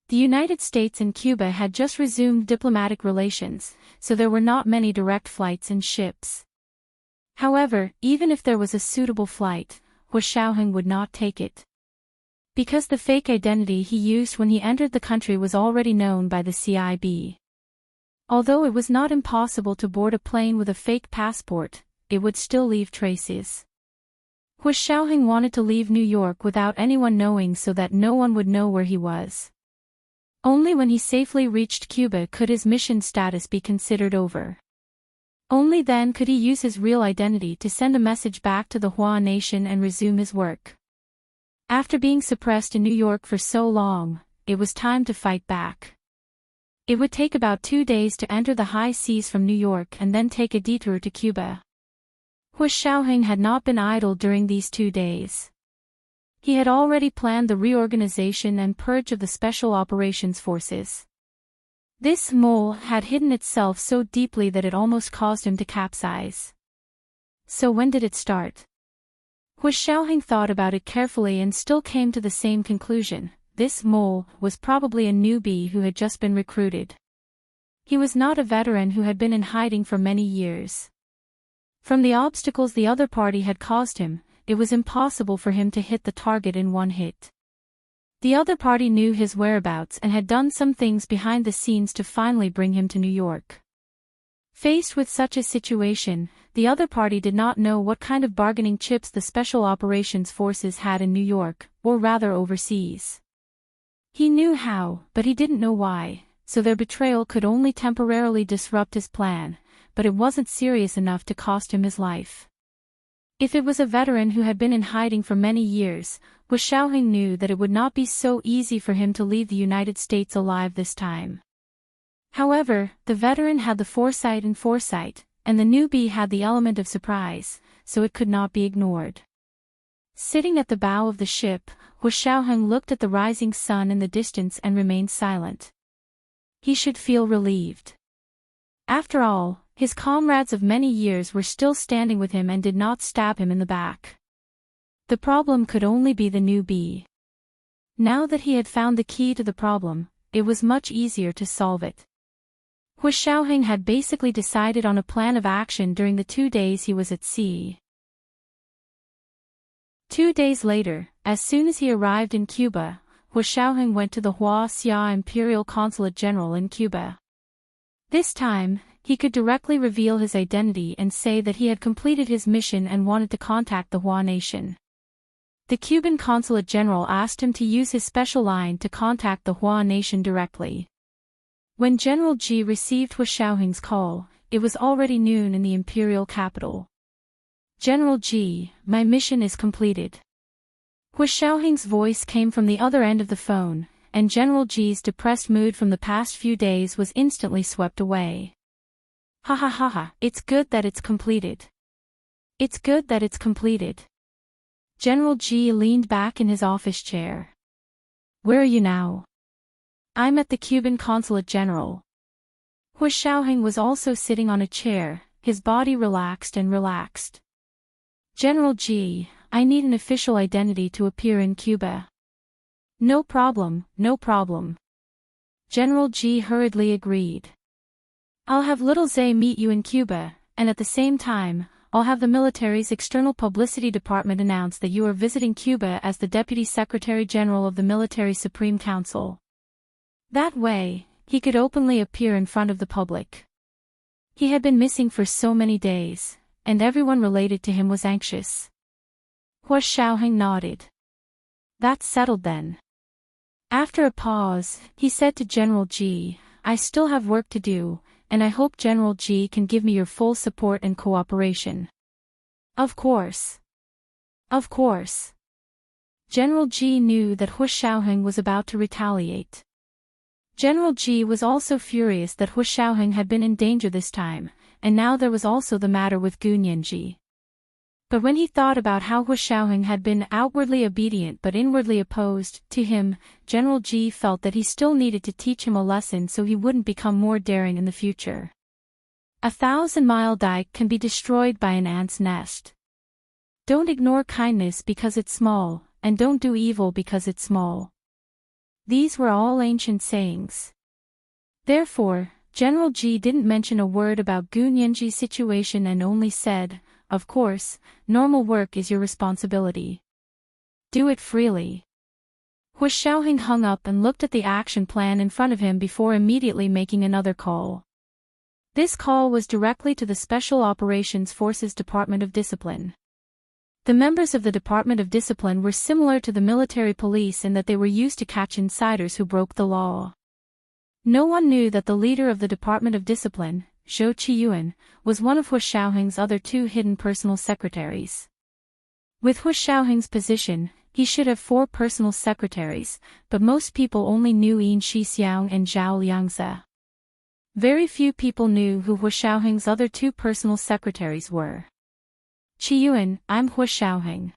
The United States and Cuba had just resumed diplomatic relations, so there were not many direct flights in ships. However, even if there was a suitable flight, Hu Xiaoheng would not take it. Because the fake identity he used when he entered the country was already known by the CIB. Although it was not impossible to board a plane with a fake passport, it would still leave traces. Hu Xiaoheng wanted to leave New York without anyone knowing so that no one would know where he was. Only when he safely reached Cuba could his mission status be considered over. Only then could he use his real identity to send a message back to the Hua nation and resume his work. After being suppressed in New York for so long, it was time to fight back. It would take about 2 days to enter the high seas from New York and then take a detour to Cuba. Hu Xiaoheng had not been idle during these 2 days. He had already planned the reorganization and purge of the Special Operations Forces. This mole had hidden itself so deeply that it almost caused him to capsize. So when did it start? Hu Xiaoheng thought about it carefully and still came to the same conclusion. This mole was probably a newbie who had just been recruited. He was not a veteran who had been in hiding for many years. From the obstacles the other party had caused him, it was impossible for him to hit the target in one hit. The other party knew his whereabouts and had done some things behind the scenes to finally bring him to New York. Faced with such a situation, the other party did not know what kind of bargaining chips the Special Operations Forces had in New York, or rather overseas. He knew how, but he didn't know why, so their betrayal could only temporarily disrupt his plan, but it wasn't serious enough to cost him his life. If it was a veteran who had been in hiding for many years, Hu Xiaoheng knew that it would not be so easy for him to leave the United States alive this time. However, the veteran had the foresight, and the newbie had the element of surprise, so it could not be ignored. Sitting at the bow of the ship, Hu Xiaoheng looked at the rising sun in the distance and remained silent. He should feel relieved. After all, his comrades of many years were still standing with him and did not stab him in the back. The problem could only be the new bee. Now that he had found the key to the problem, it was much easier to solve it. Hu Xiaoheng had basically decided on a plan of action during the 2 days he was at sea. 2 days later, as soon as he arrived in Cuba, Hu Xiaoheng went to the Hua Xia Imperial Consulate General in Cuba. This time, he could directly reveal his identity and say that he had completed his mission and wanted to contact the Hua nation. The Cuban Consulate General asked him to use his special line to contact the Hua nation directly. When General Ji received Hu Xiaoheng's call, it was already noon in the imperial capital. General Ji, my mission is completed. Hu Xiaoheng's voice came from the other end of the phone, and General Ji's depressed mood from the past few days was instantly swept away. Ha ha ha ha, it's good that it's completed. It's good that it's completed. General Ji leaned back in his office chair. Where are you now? I'm at the Cuban Consulate General. Hu Xiaoheng was also sitting on a chair, his body relaxed and relaxed. General Ji, I need an official identity to appear in Cuba. No problem, no problem. General Ji hurriedly agreed. I'll have Little Zay meet you in Cuba, and at the same time, I'll have the military's external publicity department announce that you are visiting Cuba as the Deputy Secretary General of the Military Supreme Council. That way, he could openly appear in front of the public. He had been missing for so many days, and everyone related to him was anxious. Hu Xiaoheng nodded. That's settled then. After a pause, he said to General Ji, I still have work to do, and I hope General Ji can give me your full support and cooperation. Of course. Of course. General Ji knew that Hu Xiaoheng was about to retaliate. General Ji was also furious that Hu Xiaoheng had been in danger this time, and now there was also the matter with Gu Nianji. But when he thought about how Hu Xiaoheng had been outwardly obedient but inwardly opposed to him, General Ji felt that he still needed to teach him a lesson so he wouldn't become more daring in the future. 1,000-mile dike can be destroyed by an ant's nest. Don't ignore kindness because it's small, and don't do evil because it's small. These were all ancient sayings. Therefore, General Ji didn't mention a word about Gu Nianji's situation and only said, of course, normal work is your responsibility. Do it freely. Hu Xiaoheng hung up and looked at the action plan in front of him before immediately making another call. This call was directly to the Special Operations Forces Department of Discipline. The members of the Department of Discipline were similar to the military police in that they were used to catch insiders who broke the law. No one knew that the leader of the Department of Discipline, Zhou Qiyuan, was one of Hu Xiaoheng's other 2 hidden personal secretaries. With Hu Xiaoheng's position, he should have 4 personal secretaries, but most people only knew Yin Shixiang and Zhao Liangze. Very few people knew who Hu Xiaoheng's other 2 personal secretaries were. Qiyuan, I'm Hu Xiaoheng.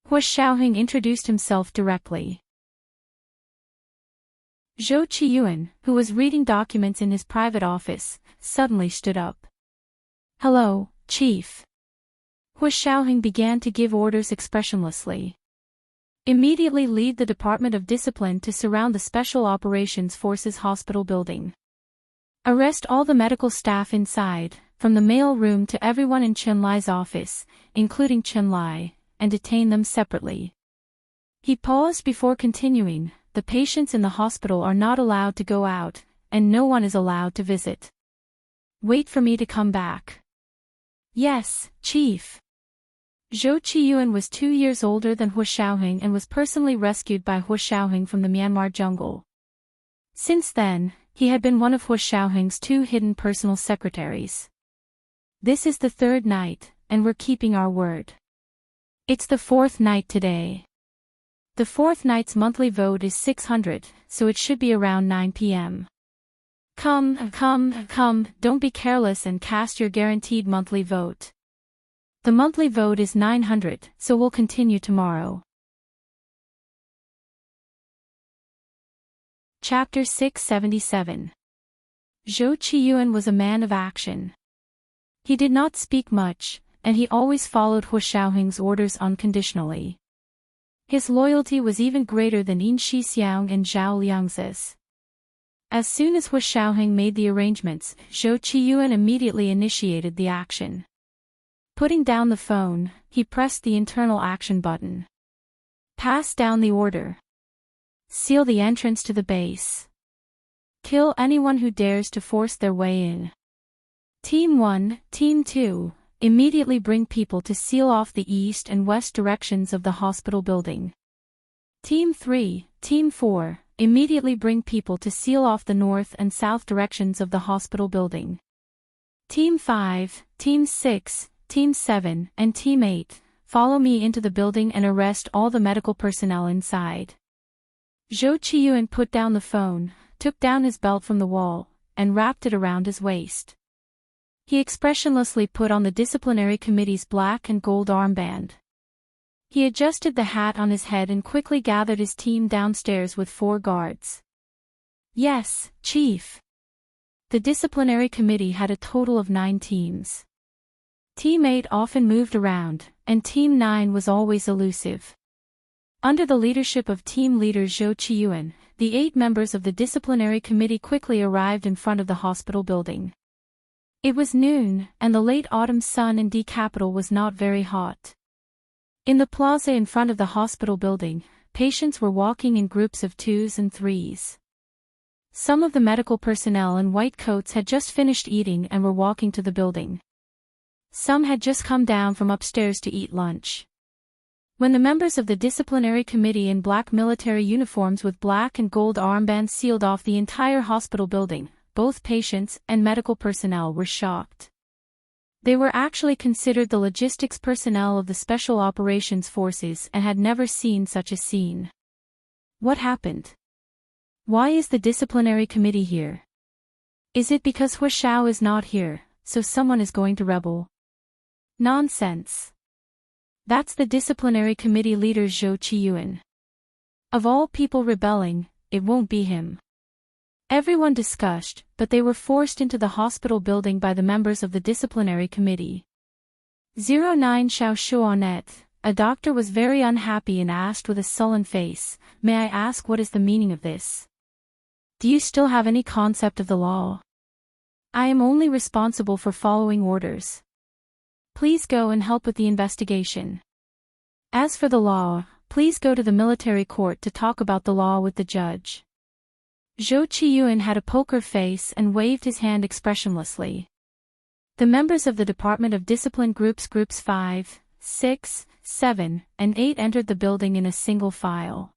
Hu Xiaoheng introduced himself directly. Zhou Qiyuan, who was reading documents in his private office, suddenly stood up. Hello, Chief. Hu Xiaoheng began to give orders expressionlessly. Immediately lead the Department of Discipline to surround the Special Operations Forces hospital building. Arrest all the medical staff inside, from the mail room to everyone in Chen Lai's office, including Chen Lai, and detain them separately. He paused before continuing, the patients in the hospital are not allowed to go out, and no one is allowed to visit. Wait for me to come back. Yes, Chief. Zhou Qiyuan was 2 years older than Hu Xiaoheng and was personally rescued by Hu Xiaoheng from the Myanmar jungle. Since then, he had been one of Hu Xiaoheng's 2 hidden personal secretaries. This is the 3rd night, and we're keeping our word. It's the 4th night today. The 4th night's monthly vote is 600, so it should be around 9 p.m. Come, don't be careless and cast your guaranteed monthly vote. The monthly vote is 900, so we'll continue tomorrow. Chapter 677. Zhou Qiyuan was a man of action. He did not speak much, and he always followed Hu Shaoheng's orders unconditionally. His loyalty was even greater than Yin Shixiang and Zhao Liangzi's. As soon as Hu Shaoheng made the arrangements, Zhou Qiyuan immediately initiated the action. Putting down the phone, he pressed the internal action button. Pass down the order. Seal the entrance to the base. Kill anyone who dares to force their way in. Team 1, Team 2, immediately bring people to seal off the east and west directions of the hospital building. Team 3, Team 4, immediately bring people to seal off the north and south directions of the hospital building. Team 5, Team 6, Team 7, and Team 8, follow me into the building and arrest all the medical personnel inside. Zhou Qiyuan put down the phone, took down his belt from the wall, and wrapped it around his waist. He expressionlessly put on the disciplinary committee's black and gold armband. He adjusted the hat on his head and quickly gathered his team downstairs with 4 guards. Yes, Chief. The disciplinary committee had a total of 9 teams. Team 8 often moved around, and Team 9 was always elusive. Under the leadership of team leader Zhou Qiyuan, the 8 members of the disciplinary committee quickly arrived in front of the hospital building. It was noon, and the late autumn sun in D capital was not very hot. In the plaza in front of the hospital building, patients were walking in groups of 2s and 3s. Some of the medical personnel in white coats had just finished eating and were walking to the building. Some had just come down from upstairs to eat lunch. When the members of the disciplinary committee in black military uniforms with black and gold armbands sealed off the entire hospital building, both patients and medical personnel were shocked. They were actually considered the logistics personnel of the Special Operations Forces and had never seen such a scene. What happened? Why is the disciplinary committee here? Is it because Hu Shao is not here, so someone is going to rebel? Nonsense. That's the disciplinary committee leader Zhou Qiyuan. Of all people rebelling, it won't be him. Everyone discussed, but they were forced into the hospital building by the members of the disciplinary committee. 09 Xiaoshuanet, a doctor was very unhappy and asked with a sullen face, "May I ask what is the meaning of this? Do you still have any concept of the law? I am only responsible for following orders. Please go and help with the investigation. As for the law, please go to the military court to talk about the law with the judge." Zhou Qiyuan had a poker face and waved his hand expressionlessly. The members of the Department of Discipline Groups 5, 6, 7, and 8 entered the building in a single file.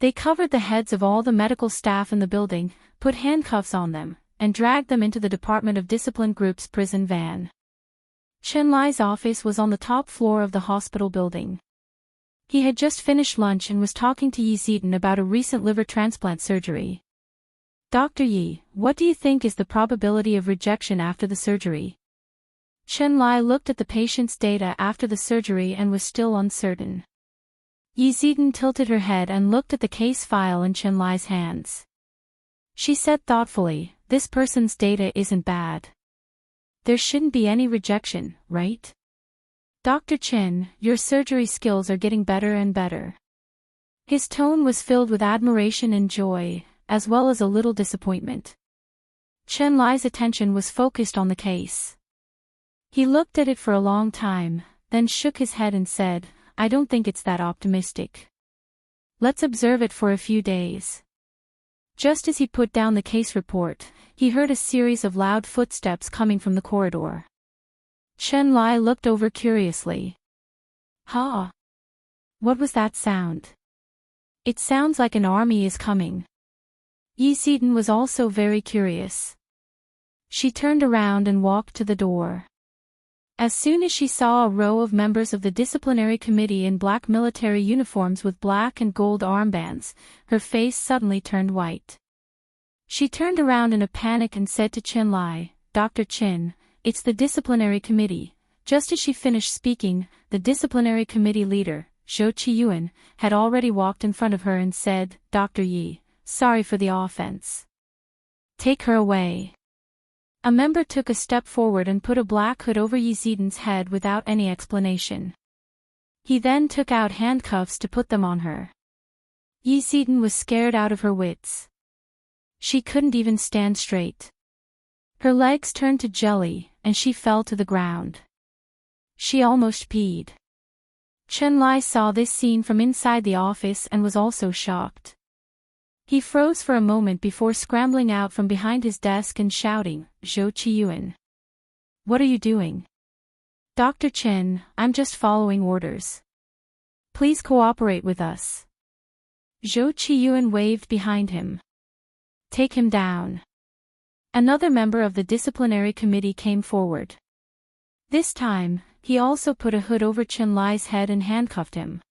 They covered the heads of all the medical staff in the building, put handcuffs on them, and dragged them into the Department of Discipline Group's prison van. Chen Lai's office was on the top floor of the hospital building. He had just finished lunch and was talking to Yi Zitan about a recent liver transplant surgery. "Dr. Yi, what do you think is the probability of rejection after the surgery?" Chen Lai looked at the patient's data after the surgery and was still uncertain. Yi Zitan tilted her head and looked at the case file in Chen Lai's hands. She said thoughtfully, "This person's data isn't bad. There shouldn't be any rejection, right? Dr. Chen, your surgery skills are getting better and better." His tone was filled with admiration and joy, as well as a little disappointment. Chen Lai's attention was focused on the case. He looked at it for a long time, then shook his head and said, "I don't think it's that optimistic. Let's observe it for a few days." Just as he put down the case report, he heard a series of loud footsteps coming from the corridor. Chen Lai looked over curiously. "Ha! What was that sound? It sounds like an army is coming." Yi Zitan was also very curious. She turned around and walked to the door. As soon as she saw a row of members of the disciplinary committee in black military uniforms with black and gold armbands, her face suddenly turned white. She turned around in a panic and said to Chen Lai, "Dr. Chen, it's the disciplinary committee." Just as she finished speaking, the disciplinary committee leader, Zhou Qiyuan, had already walked in front of her and said, "Dr. Yi, sorry for the offense. Take her away." A member took a step forward and put a black hood over Yi Zidan's head without any explanation. He then took out handcuffs to put them on her. Yi Zidan was scared out of her wits. She couldn't even stand straight. Her legs turned to jelly, and she fell to the ground. She almost peed. Chen Lai saw this scene from inside the office and was also shocked. He froze for a moment before scrambling out from behind his desk and shouting, "Zhou Qiyuan. What are you doing?" "Dr. Chen, I'm just following orders. Please cooperate with us." Zhou Qiyuan waved behind him. "Take him down." Another member of the disciplinary committee came forward. This time, he also put a hood over Chen Lai's head and handcuffed him.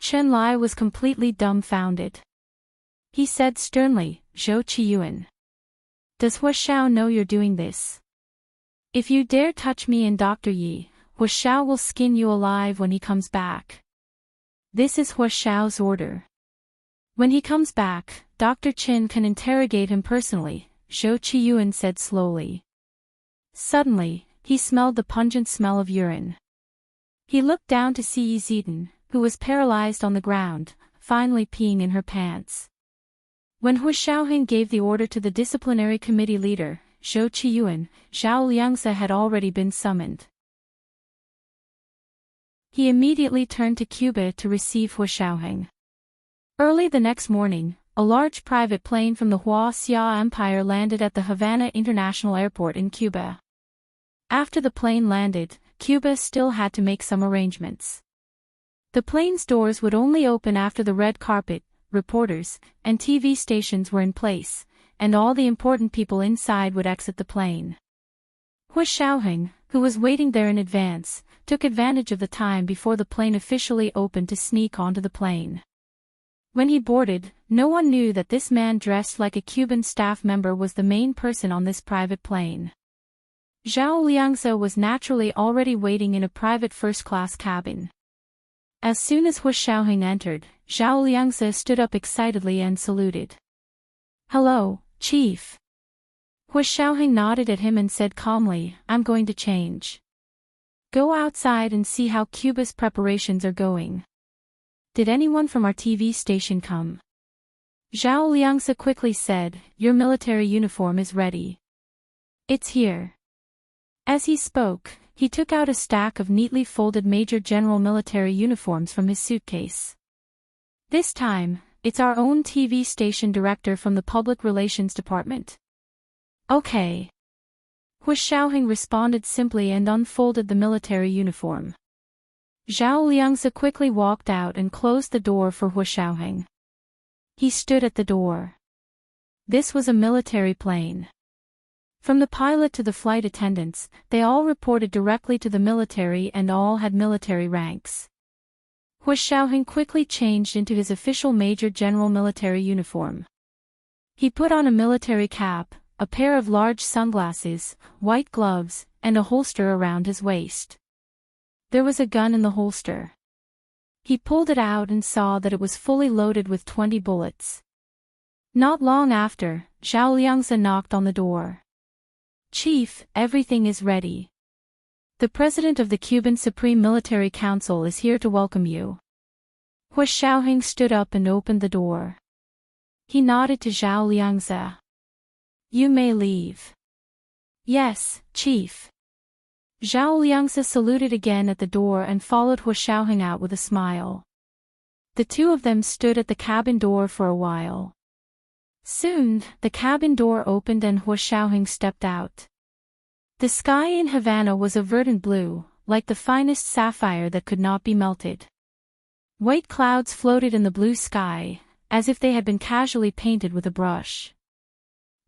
Chen Lai was completely dumbfounded. He said sternly, "Zhou Qiyuan. Does Hua Xiao know you're doing this? If you dare touch me and Dr. Yi, Hua Xiao will skin you alive when he comes back. This is Hua Xiao's order. When he comes back, Dr. Chen can interrogate him personally," Zhou Qiyuan said slowly. Suddenly, he smelled the pungent smell of urine. He looked down to see Yi Zidan, who was paralyzed on the ground, finally peeing in her pants. When Hua Xiaoheng gave the order to the disciplinary committee leader, Zhou Qiyuan, Zhao Liangzi had already been summoned. He immediately turned to Cuba to receive Hua Xiaoheng. Early the next morning, a large private plane from the Hua Xia Empire landed at the Havana International Airport in Cuba. After the plane landed, Cuba still had to make some arrangements. The plane's doors would only open after the red carpet, reporters, and TV stations were in place, and all the important people inside would exit the plane. Hua Xiaoheng, who was waiting there in advance, took advantage of the time before the plane officially opened to sneak onto the plane. When he boarded, no one knew that this man dressed like a Cuban staff member was the main person on this private plane. Zhao Liangzi was naturally already waiting in a private first-class cabin. As soon as Hua Xiaoheng entered, Zhao Liangzi stood up excitedly and saluted. "Hello, Chief." Hua Xiaoheng nodded at him and said calmly, "I'm going to change. Go outside and see how Cuba's preparations are going. Did anyone from our TV station come?" Zhao Liangzi quickly said, "Your military uniform is ready. It's here." As he spoke, he took out a stack of neatly folded Major General military uniforms from his suitcase. "This time, it's our own TV station director from the Public Relations Department." "Okay." Hua Xiaoheng responded simply and unfolded the military uniform. Zhao Liangzi quickly walked out and closed the door for Hua Xiaoheng. He stood at the door. This was a military plane. From the pilot to the flight attendants, they all reported directly to the military and all had military ranks. Hua Xiaoheng quickly changed into his official Major General military uniform. He put on a military cap, a pair of large sunglasses, white gloves, and a holster around his waist. There was a gun in the holster. He pulled it out and saw that it was fully loaded with 20 bullets. Not long after, Zhao Liangzi knocked on the door. "Chief, everything is ready. The President of the Cuban Supreme Military Council is here to welcome you." Hua Xiaoheng stood up and opened the door. He nodded to Zhao Liangzi. "You may leave." "Yes, Chief." Zhao Liangzi saluted again at the door and followed Hua Xiaoheng out with a smile. The two of them stood at the cabin door for a while. Soon, the cabin door opened and Hua Xiaoheng stepped out. The sky in Havana was a verdant blue, like the finest sapphire that could not be melted. White clouds floated in the blue sky, as if they had been casually painted with a brush.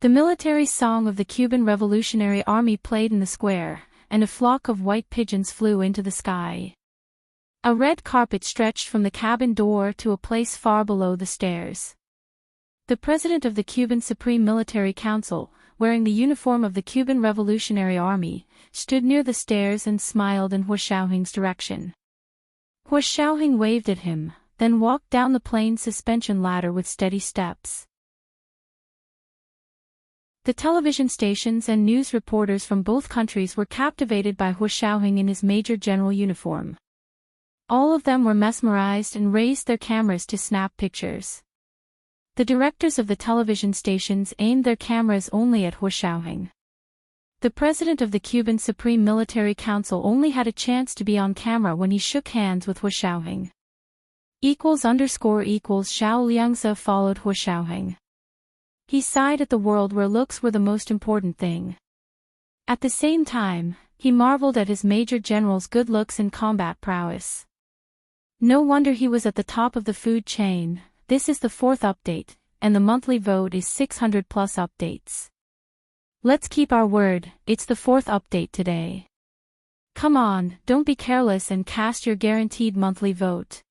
The military song of the Cuban Revolutionary Army played in the square, and a flock of white pigeons flew into the sky. A red carpet stretched from the cabin door to a place far below the stairs. The President of the Cuban Supreme Military Council, wearing the uniform of the Cuban Revolutionary Army, stood near the stairs and smiled in Hua Xiaohing's direction. Hua Xiaohing waved at him, then walked down the plain suspension ladder with steady steps. The television stations and news reporters from both countries were captivated by Hua Xiaohing in his Major General uniform. All of them were mesmerized and raised their cameras to snap pictures. The directors of the television stations aimed their cameras only at Hua Xiaohing. The president of the Cuban Supreme Military Council only had a chance to be on camera when he shook hands with Hua Xiaohing. Xiao Liangzi followed Hua Xiaohing. He sighed at the world where looks were the most important thing. At the same time, he marveled at his Major General's good looks and combat prowess. No wonder he was at the top of the food chain. This is the 4th update, and the monthly vote is 600 plus updates. Let's keep our word, it's the 4th update today. Come on, don't be careless and cast your guaranteed monthly vote.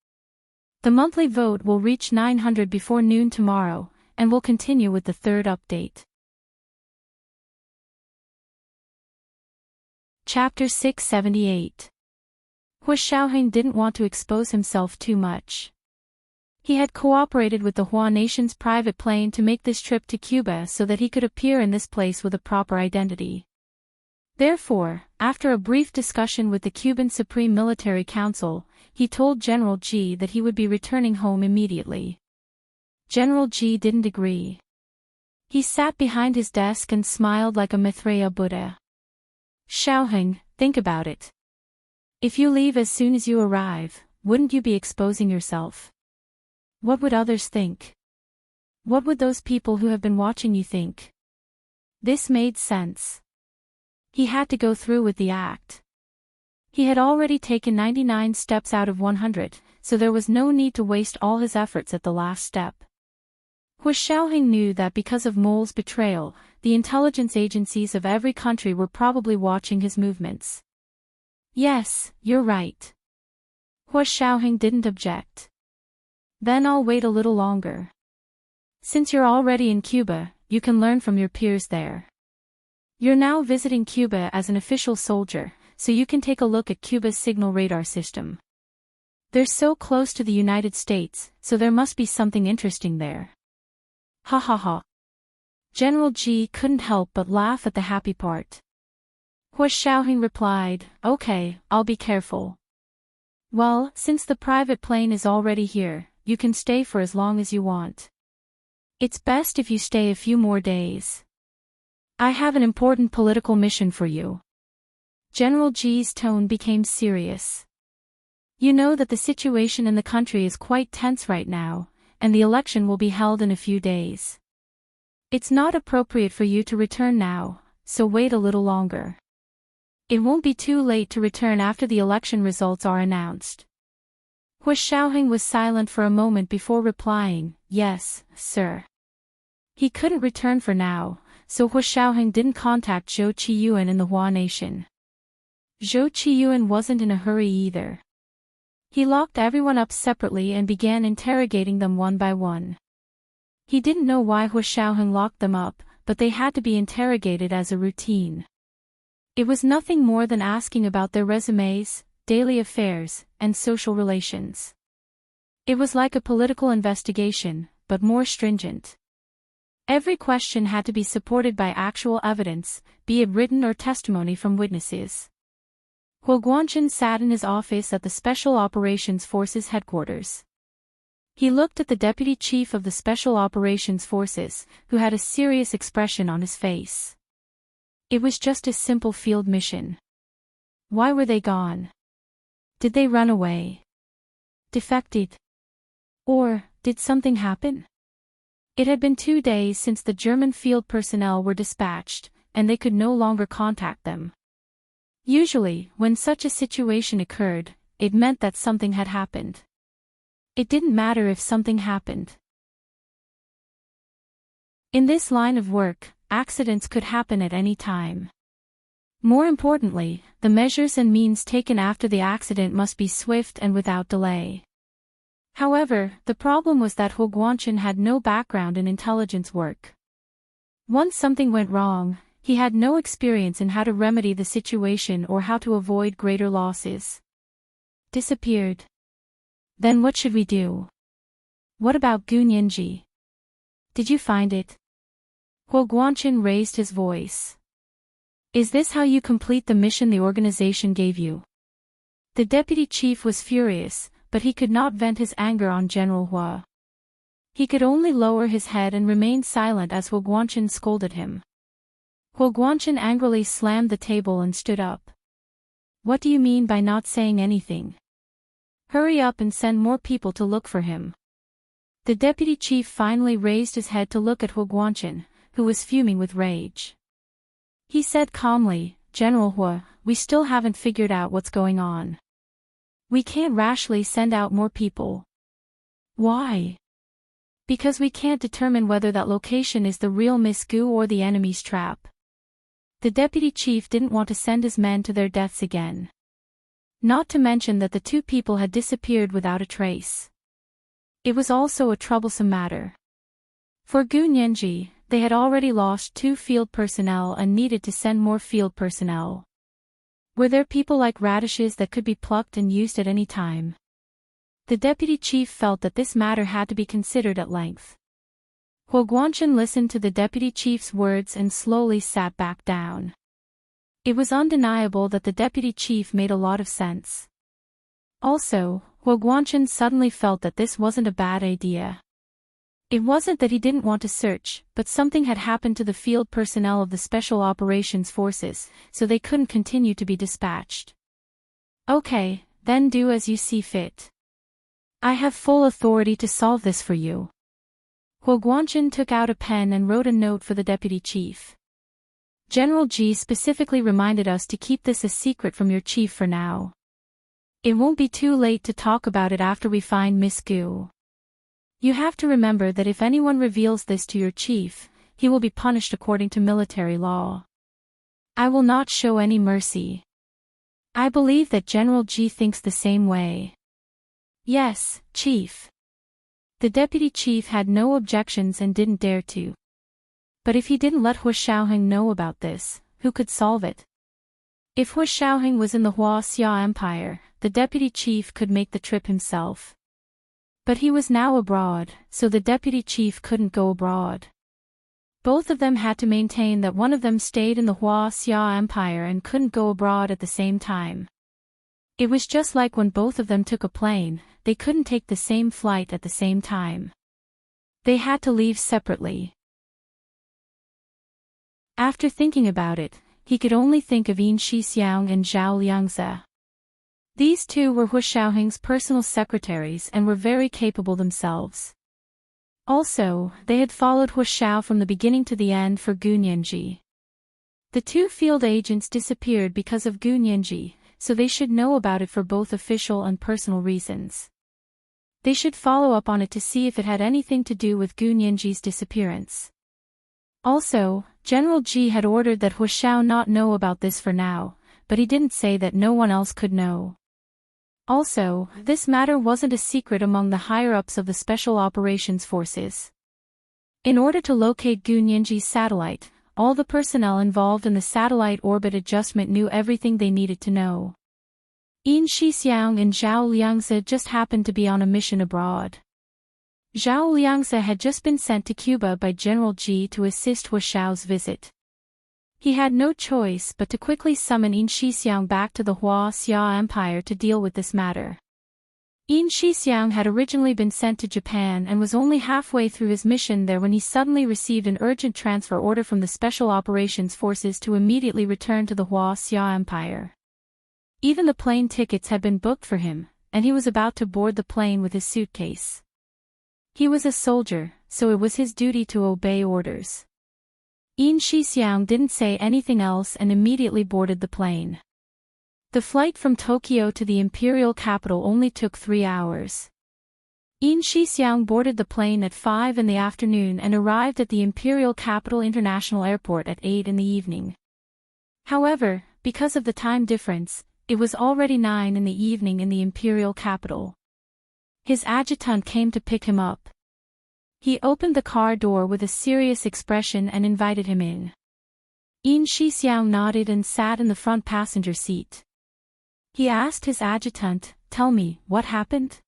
The monthly vote will reach 900 before noon tomorrow, and will continue with the 3rd update. Chapter 678. Hua Xiaohing didn't want to expose himself too much. He had cooperated with the Hua nation's private plane to make this trip to Cuba so that he could appear in this place with a proper identity. Therefore, after a brief discussion with the Cuban Supreme Military Council, he told General Ji that he would be returning home immediately. General Ji didn't agree. He sat behind his desk and smiled like a Maitreya Buddha. Xiaohing, think about it. If you leave as soon as you arrive, wouldn't you be exposing yourself? What would others think? What would those people who have been watching you think? This made sense. He had to go through with the act. He had already taken 99 steps out of 100, so there was no need to waste all his efforts at the last step. Hua Xiaohing knew that because of Mole's betrayal, the intelligence agencies of every country were probably watching his movements. Yes, you're right. Hua Xiaohing didn't object. Then I'll wait a little longer. Since you're already in Cuba, you can learn from your peers there. You're now visiting Cuba as an official soldier, so you can take a look at Cuba's signal radar system. They're so close to the United States, so there must be something interesting there. Ha ha ha. General Ji couldn't help but laugh at the happy part. Hua Xiaohing replied, okay, I'll be careful. Well, since the private plane is already here, you can stay for as long as you want. It's best if you stay a few more days. I have an important political mission for you. General Ji's tone became serious. You know that the situation in the country is quite tense right now, and the election will be held in a few days. It's not appropriate for you to return now, so wait a little longer. It won't be too late to return after the election results are announced. Hua Xiaohing was silent for a moment before replying, yes, sir. He couldn't return for now, so Hua Xiaohing didn't contact Zhou Qiyuan in the Hua nation. Zhou Qiyuan wasn't in a hurry either. He locked everyone up separately and began interrogating them one by one. He didn't know why Hua Xiaohing locked them up, but they had to be interrogated as a routine. It was nothing more than asking about their resumes, daily affairs, and social relations. It was like a political investigation, but more stringent. Every question had to be supported by actual evidence, be it written or testimony from witnesses. Huo Guangchen sat in his office at the Special Operations Forces headquarters. He looked at the deputy chief of the Special Operations Forces, who had a serious expression on his face. It was just a simple field mission. Why were they gone? Did they run away? Defected? Or, did something happen? It had been 2 days since the German field personnel were dispatched, and they could no longer contact them. Usually, when such a situation occurred, it meant that something had happened. It didn't matter if something happened. In this line of work, accidents could happen at any time. More importantly, the measures and means taken after the accident must be swift and without delay. However, the problem was that Huo Guangchen had no background in intelligence work. Once something went wrong, he had no experience in how to remedy the situation or how to avoid greater losses. Disappeared. Then what should we do? What about Gu Nianji? Did you find it? Huo Guanchen raised his voice. Is this how you complete the mission the organization gave you? The deputy chief was furious, but he could not vent his anger on General Hua. He could only lower his head and remain silent as Huo Guanchen scolded him. Huo Guanchen angrily slammed the table and stood up. What do you mean by not saying anything? Hurry up and send more people to look for him. The deputy chief finally raised his head to look at Huo Guanchen, who was fuming with rage. He said calmly, General Hua, we still haven't figured out what's going on. We can't rashly send out more people. Why? Because we can't determine whether that location is the real Miss Gu or the enemy's trap. The deputy chief didn't want to send his men to their deaths again. Not to mention that the two people had disappeared without a trace. It was also a troublesome matter. For Gu Nianji, they had already lost 2 field personnel and needed to send more field personnel. Were there people like radishes that could be plucked and used at any time? The deputy chief felt that this matter had to be considered at length. Huo Guanchen listened to the deputy chief's words and slowly sat back down. It was undeniable that the deputy chief made a lot of sense. Also, Huo Guanchen suddenly felt that this wasn't a bad idea. It wasn't that he didn't want to search, but something had happened to the field personnel of the Special Operations Forces, so they couldn't continue to be dispatched. Okay, then do as you see fit. I have full authority to solve this for you. Huo Guanchen took out a pen and wrote a note for the deputy chief. General Ji specifically reminded us to keep this a secret from your chief for now. It won't be too late to talk about it after we find Miss Gu. You have to remember that if anyone reveals this to your chief, he will be punished according to military law. I will not show any mercy. I believe that General Ji thinks the same way. Yes, Chief. The deputy chief had no objections and didn't dare to. But if he didn't let Hua Xiaoheng know about this, who could solve it? If Hua Xiaoheng was in the Hua Xia Empire, the deputy chief could make the trip himself. But he was now abroad, so the deputy chief couldn't go abroad. Both of them had to maintain that one of them stayed in the Hua Xia Empire and couldn't go abroad at the same time. It was just like when both of them took a plane, they couldn't take the same flight at the same time. They had to leave separately. After thinking about it, he could only think of Yin Shixiang and Zhao Liangze. These two were Hua Xiaoheng's personal secretaries and were very capable themselves. Also, they had followed Hua Xiao from the beginning to the end for Gu Nianji. The 2 field agents disappeared because of Gu Nianji, so they should know about it for both official and personal reasons. They should follow up on it to see if it had anything to do with Gu Nianji's disappearance. Also, General Ji had ordered that Hua Xiao not know about this for now, but he didn't say that no one else could know. Also, this matter wasn't a secret among the higher-ups of the Special Operations Forces. In order to locate Gu Nianji's satellite, all the personnel involved in the satellite orbit adjustment knew everything they needed to know. Yin Shixiang and Zhao Liangze just happened to be on a mission abroad. Zhao Liangze had just been sent to Cuba by General Ji to assist Hua Xiao's visit. He had no choice but to quickly summon Yin Shixiang back to the Hua Xia Empire to deal with this matter. Yin Shixiang had originally been sent to Japan and was only halfway through his mission there when he suddenly received an urgent transfer order from the Special Operations Forces to immediately return to the Hua Xia Empire. Even the plane tickets had been booked for him, and he was about to board the plane with his suitcase. He was a soldier, so it was his duty to obey orders. Yin Shixiang didn't say anything else and immediately boarded the plane. The flight from Tokyo to the imperial capital only took 3 hours. Yin Shixiang boarded the plane at 5 in the afternoon and arrived at the imperial capital international airport at 8 in the evening. However, because of the time difference, it was already 9 in the evening in the imperial capital. His adjutant came to pick him up. He opened the car door with a serious expression and invited him in. Yin Shixiang nodded and sat in the front passenger seat. He asked his adjutant, "Tell me, what happened?"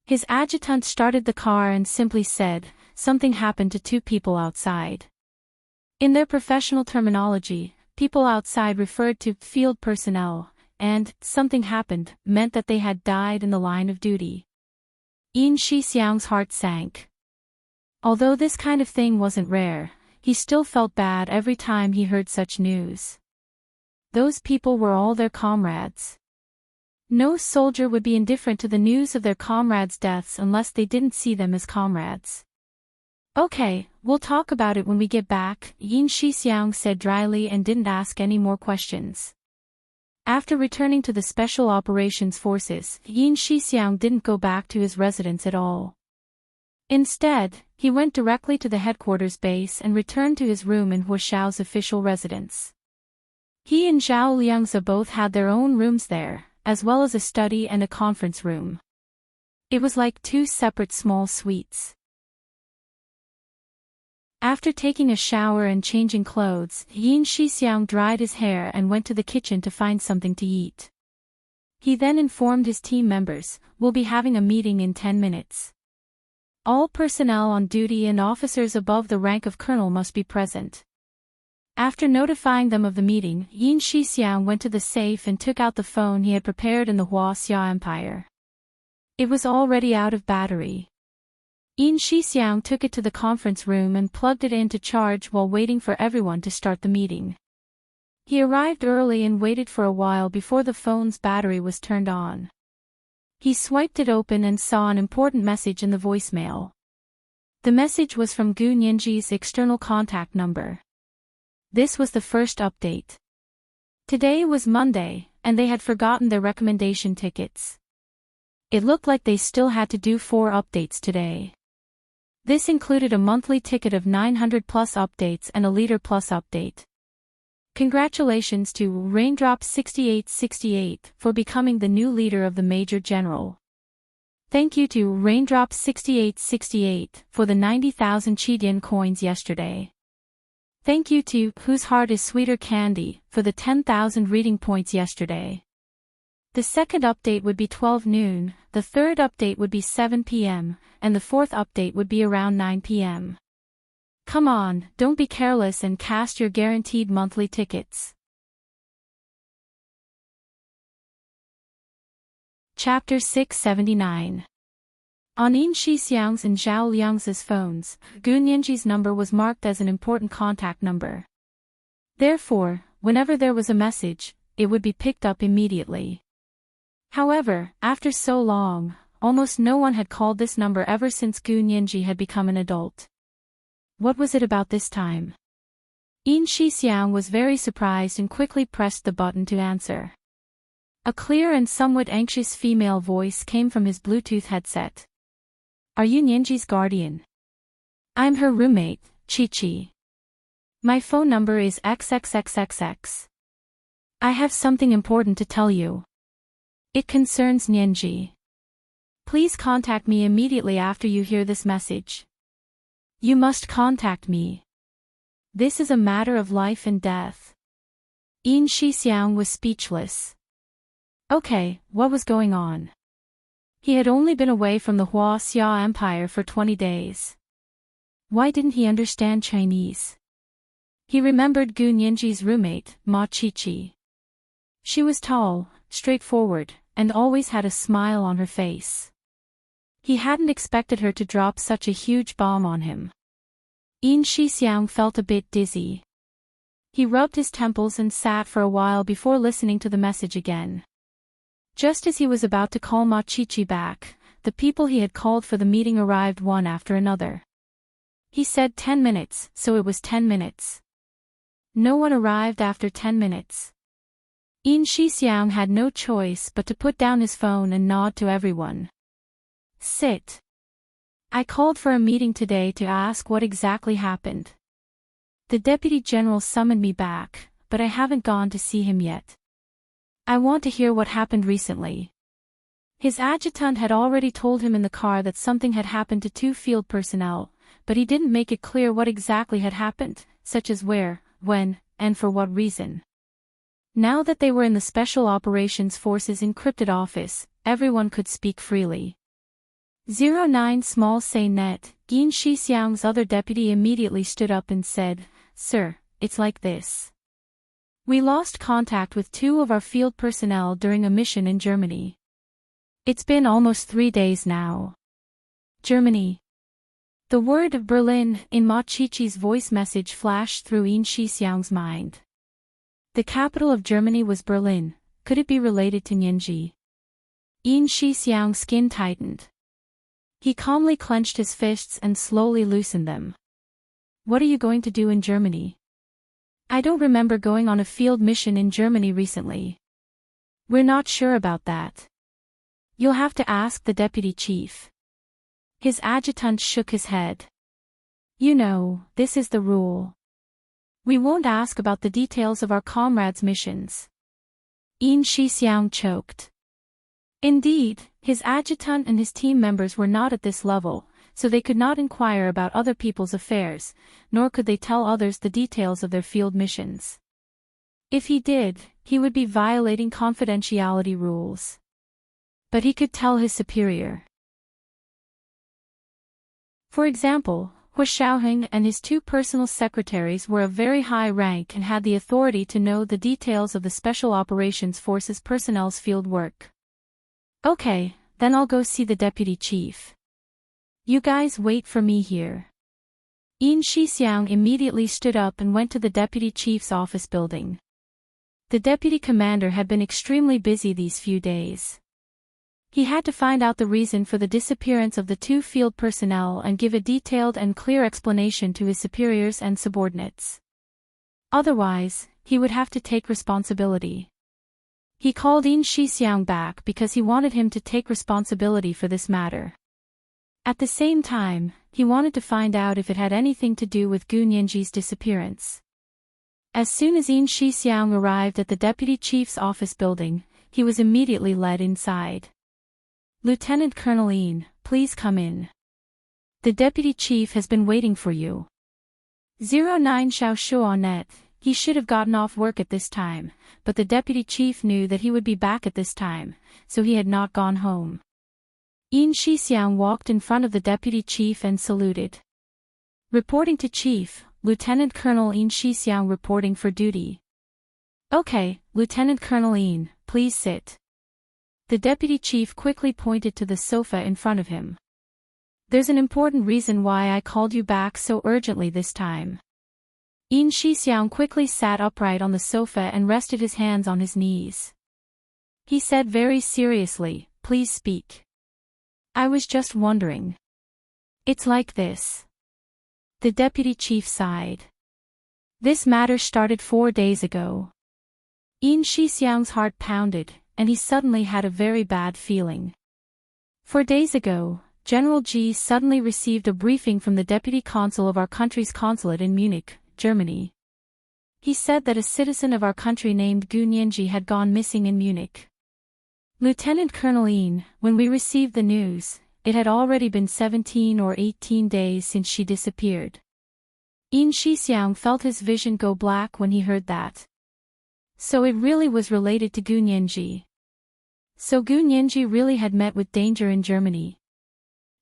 His adjutant started the car and simply said, "Something happened to two people outside." In their professional terminology, people outside referred to field personnel, and "something happened" meant that they had died in the line of duty. Yin Shixiang's heart sank. Although this kind of thing wasn't rare, he still felt bad every time he heard such news. Those people were all their comrades. No soldier would be indifferent to the news of their comrades' deaths unless they didn't see them as comrades. "Okay, we'll talk about it when we get back," Yin Shixiang said dryly and didn't ask any more questions. After returning to the Special Operations Forces, Yin Shixiang didn't go back to his residence at all. Instead, he went directly to the headquarters base and returned to his room in Huashao's official residence. He and Zhao Liangzi both had their own rooms there, as well as a study and a conference room. It was like two separate small suites. After taking a shower and changing clothes, Yin Shixiang dried his hair and went to the kitchen to find something to eat. He then informed his team members, "We'll be having a meeting in 10 minutes. All personnel on duty and officers above the rank of colonel must be present." After notifying them of the meeting, Yin Shixiang went to the safe and took out the phone he had prepared in the Huaxia Empire. It was already out of battery. Yin Shixiang took it to the conference room and plugged it in to charge while waiting for everyone to start the meeting. He arrived early and waited for a while before the phone's battery was turned on. He swiped it open and saw an important message in the voicemail. The message was from Gu Nianji's external contact number. This was the first update. Today was Monday, and they had forgotten their recommendation tickets. It looked like they still had to do 4 updates today. This included a monthly ticket of 900 plus updates and a leader plus update. Congratulations to Raindrop 6868 for becoming the new leader of the Major General. Thank you to Raindrop 6868 for the 90,000 Qidian coins yesterday. Thank you to Whose Heart is Sweeter Candy for the 10,000 reading points yesterday. The second update would be 12 noon, the third update would be 7 p.m., and the fourth update would be around 9 p.m. Come on, don't be careless and cast your guaranteed monthly tickets. Chapter 679. On Yin Shixiang's and Zhao Liangzi's phones, Gu Nianji's number was marked as an important contact number. Therefore, whenever there was a message, it would be picked up immediately. However, after so long, almost no one had called this number ever since Gu Nianji had become an adult. What was it about this time? Yin Shixiang was very surprised and quickly pressed the button to answer. A clear and somewhat anxious female voice came from his Bluetooth headset. "Are you Nianji's guardian?" "I'm her roommate, Chi-Chi. My phone number is XXXXX. I have something important to tell you. It concerns Nianji. Please contact me immediately after you hear this message. You must contact me. This is a matter of life and death." Yin Shixiang was speechless. Okay, what was going on? He had only been away from the Huaxia Empire for 20 days. Why didn't he understand Chinese? He remembered Gu Nianji's roommate, Ma Chi-Chi. She was tall, straightforward, and always had a smile on her face. He hadn't expected her to drop such a huge bomb on him. Yin Shixiang felt a bit dizzy. He rubbed his temples and sat for a while before listening to the message again. Just as he was about to call Ma Chi-Chi back, the people he had called for the meeting arrived one after another. He said 10 minutes, so it was 10 minutes. No one arrived after 10 minutes. Yin Shixiang had no choice but to put down his phone and nod to everyone. Sit. I called for a meeting today to ask what exactly happened. The Deputy General summoned me back, but I haven't gone to see him yet. I want to hear what happened recently. His adjutant had already told him in the car that something had happened to two field personnel, but he didn't make it clear what exactly had happened, such as where, when, and for what reason. Now that they were in the Special Operations Force's encrypted office, everyone could speak freely. 09 Small Say Net, Yin Shixiang's other deputy immediately stood up and said, "Sir, it's like this. We lost contact with two of our field personnel during a mission in Germany. It's been almost 3 days now." Germany. The word of Berlin in Ma Qiqi's voice message flashed through Yin Shixiang's mind. The capital of Germany was Berlin. Could it be related to Nianji? Yin Shixiang's skin tightened. He calmly clenched his fists and slowly loosened them. "What are you going to do in Germany?" "I don't remember going on a field mission in Germany recently. We're not sure about that. You'll have to ask the deputy chief." His adjutant shook his head. "You know, this is the rule. We won't ask about the details of our comrades' missions." Yin Shixiang choked. Indeed, his adjutant and his team members were not at this level, so they could not inquire about other people's affairs, nor could they tell others the details of their field missions. If he did, he would be violating confidentiality rules. But he could tell his superior. For example, Hua Xiaoheng and his two personal secretaries were of very high rank and had the authority to know the details of the Special Operations Force's personnel's field work. "Okay, then I'll go see the deputy chief. You guys wait for me here." Yin Shixiang immediately stood up and went to the deputy chief's office building. The deputy commander had been extremely busy these few days. He had to find out the reason for the disappearance of the two field personnel and give a detailed and clear explanation to his superiors and subordinates. Otherwise, he would have to take responsibility. He called Yin Shixiang back because he wanted him to take responsibility for this matter. At the same time, he wanted to find out if it had anything to do with Gu Nianji's disappearance. As soon as Yin Shixiang arrived at the deputy chief's office building, he was immediately led inside. "Lieutenant Colonel Yin, please come in. The deputy chief has been waiting for you." 09 Xiao Shuanet. He should have gotten off work at this time, but the deputy chief knew that he would be back at this time, so he had not gone home. Yin Shixiang walked in front of the deputy chief and saluted. "Reporting to Chief, Lieutenant Colonel Yin Shixiang reporting for duty." "Okay, Lieutenant Colonel Yin, please sit." The deputy chief quickly pointed to the sofa in front of him. "There's an important reason why I called you back so urgently this time." Yin Shixiang quickly sat upright on the sofa and rested his hands on his knees. He said very seriously, "Please speak." "I was just wondering." "It's like this." The deputy chief sighed. "This matter started 4 days ago." Yin Shixiang's heart pounded, and he suddenly had a very bad feeling. 4 days ago, General G suddenly received a briefing from the deputy consul of our country's consulate in Munich, Germany. He said that a citizen of our country named Gu Nianji had gone missing in Munich. "Lieutenant Colonel Yin, when we received the news, it had already been 17 or 18 days since she disappeared." Yin Shixiang felt his vision go black when he heard that. So it really was related to Gu Nianji. So Gu Nianji really had met with danger in Germany.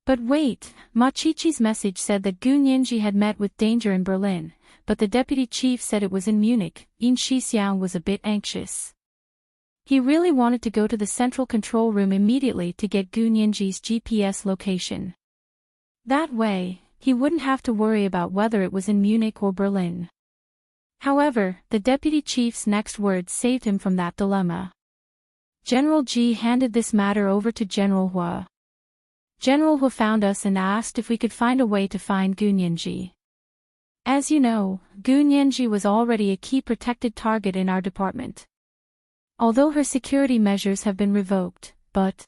But wait, Ma Qiqi's message said that Gu Nianji had met with danger in Berlin, but the deputy chief said it was in Munich. Yin Shixiang was a bit anxious. He really wanted to go to the central control room immediately to get Gu Nianji's GPS location. That way, he wouldn't have to worry about whether it was in Munich or Berlin. However, the deputy chief's next words saved him from that dilemma. General G handed this matter over to General Hua. General Hua found us and asked if we could find a way to find Gu Nianji. As you know, Gu Nianji was already a key protected target in our department. Although her security measures have been revoked, but...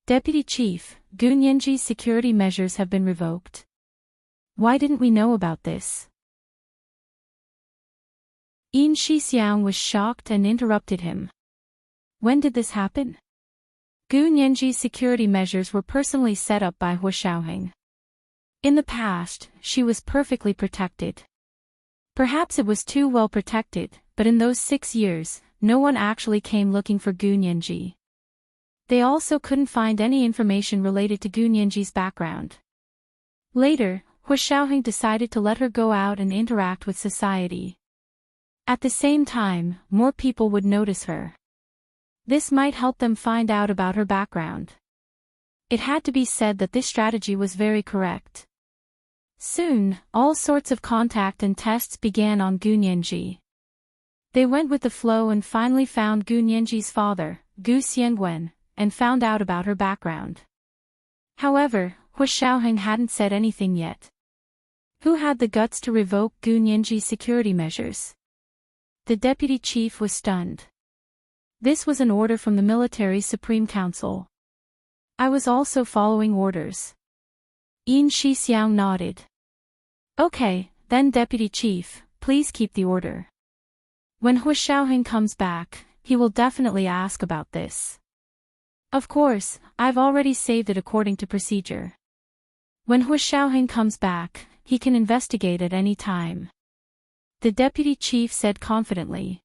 Deputy Chief, Gu Nianji's security measures have been revoked. Why didn't we know about this? Yin Shixiang was shocked and interrupted him. When did this happen? Gu Nianji's security measures were personally set up by Hu Xiaoheng. In the past, she was perfectly protected. Perhaps it was too well protected, but in those 6 years, no one actually came looking for Gu Nianji. They also couldn't find any information related to Gu Nianji's background. Later, Hu Xiaoheng decided to let her go out and interact with society. At the same time, more people would notice her. This might help them find out about her background. It had to be said that this strategy was very correct. Soon, all sorts of contact and tests began on Gu Nianji. They went with the flow and finally found Gu Nianji's father, Gu Xianwen, and found out about her background. However, Hu Xiaoheng hadn't said anything yet. Who had the guts to revoke Gu Nianji's security measures? The deputy chief was stunned. This was an order from the military supreme council. I was also following orders. Yin Shixiang nodded. Okay, then deputy chief, please keep the order. When Hu Xiaoheng comes back, he will definitely ask about this. Of course, I've already saved it according to procedure. When Hu Xiaoheng comes back, he can investigate at any time. The deputy chief said confidently.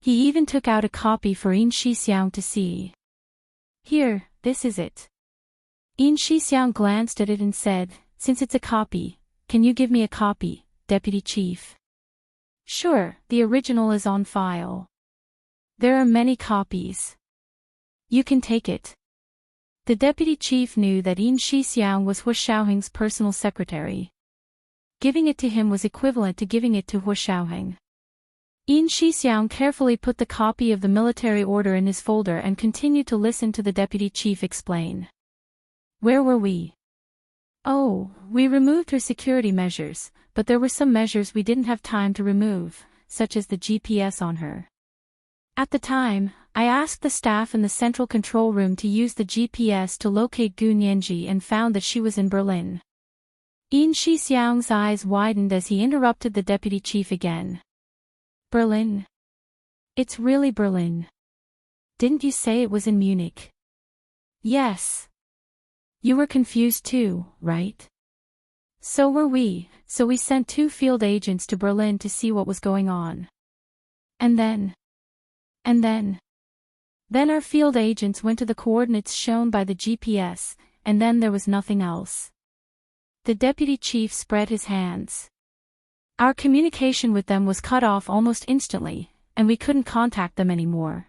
He even took out a copy for Yin Shixiang to see. Here, this is it. Yin Shixiang glanced at it and said, since it's a copy, can you give me a copy, deputy chief? Sure, the original is on file. There are many copies. You can take it. The deputy chief knew that Yin Shixiang was Hu Xiaoheng's personal secretary. Giving it to him was equivalent to giving it to Hu Xiaoheng. Yin Shixiang carefully put the copy of the military order in his folder and continued to listen to the deputy chief explain. Where were we? Oh, we removed her security measures, but there were some measures we didn't have time to remove, such as the GPS on her. At the time, I asked the staff in the central control room to use the GPS to locate Gu Nianji and found that she was in Berlin. Yin Shixiang's eyes widened as he interrupted the deputy chief again. Berlin? It's really Berlin. Didn't you say it was in Munich? Yes. You were confused too, right? So were we, so we sent 2 field agents to Berlin to see what was going on. And then our field agents went to the coordinates shown by the GPS, and then there was nothing else. The deputy chief spread his hands. Our communication with them was cut off almost instantly, and we couldn't contact them anymore.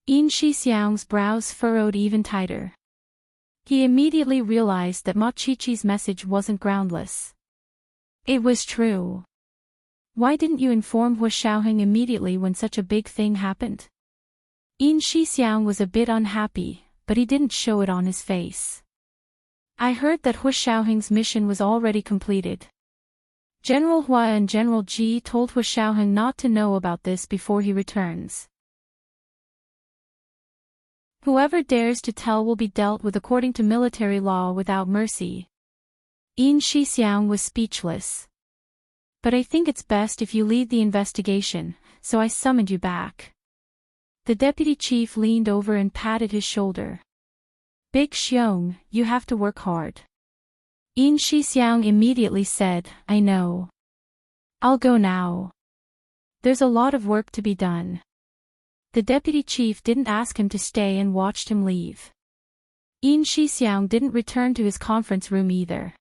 Yin Shixiang's brows furrowed even tighter. He immediately realized that Ma Qiqi's message wasn't groundless. It was true. Why didn't you inform Hu Xiaoheng immediately when such a big thing happened? Yin Shixiang was a bit unhappy, but he didn't show it on his face. I heard that Hu Xiaoheng's mission was already completed. General Hua and General Ji told Hu Xiaoheng not to know about this before he returns. Whoever dares to tell will be dealt with according to military law without mercy. Yin Shixiang was speechless. But I think it's best if you lead the investigation, so I summoned you back. The deputy chief leaned over and patted his shoulder. Big Xiong, you have to work hard. Yin Shixiang immediately said, I know. I'll go now. There's a lot of work to be done. The deputy chief didn't ask him to stay and watched him leave. Yin Shixiang didn't return to his conference room either.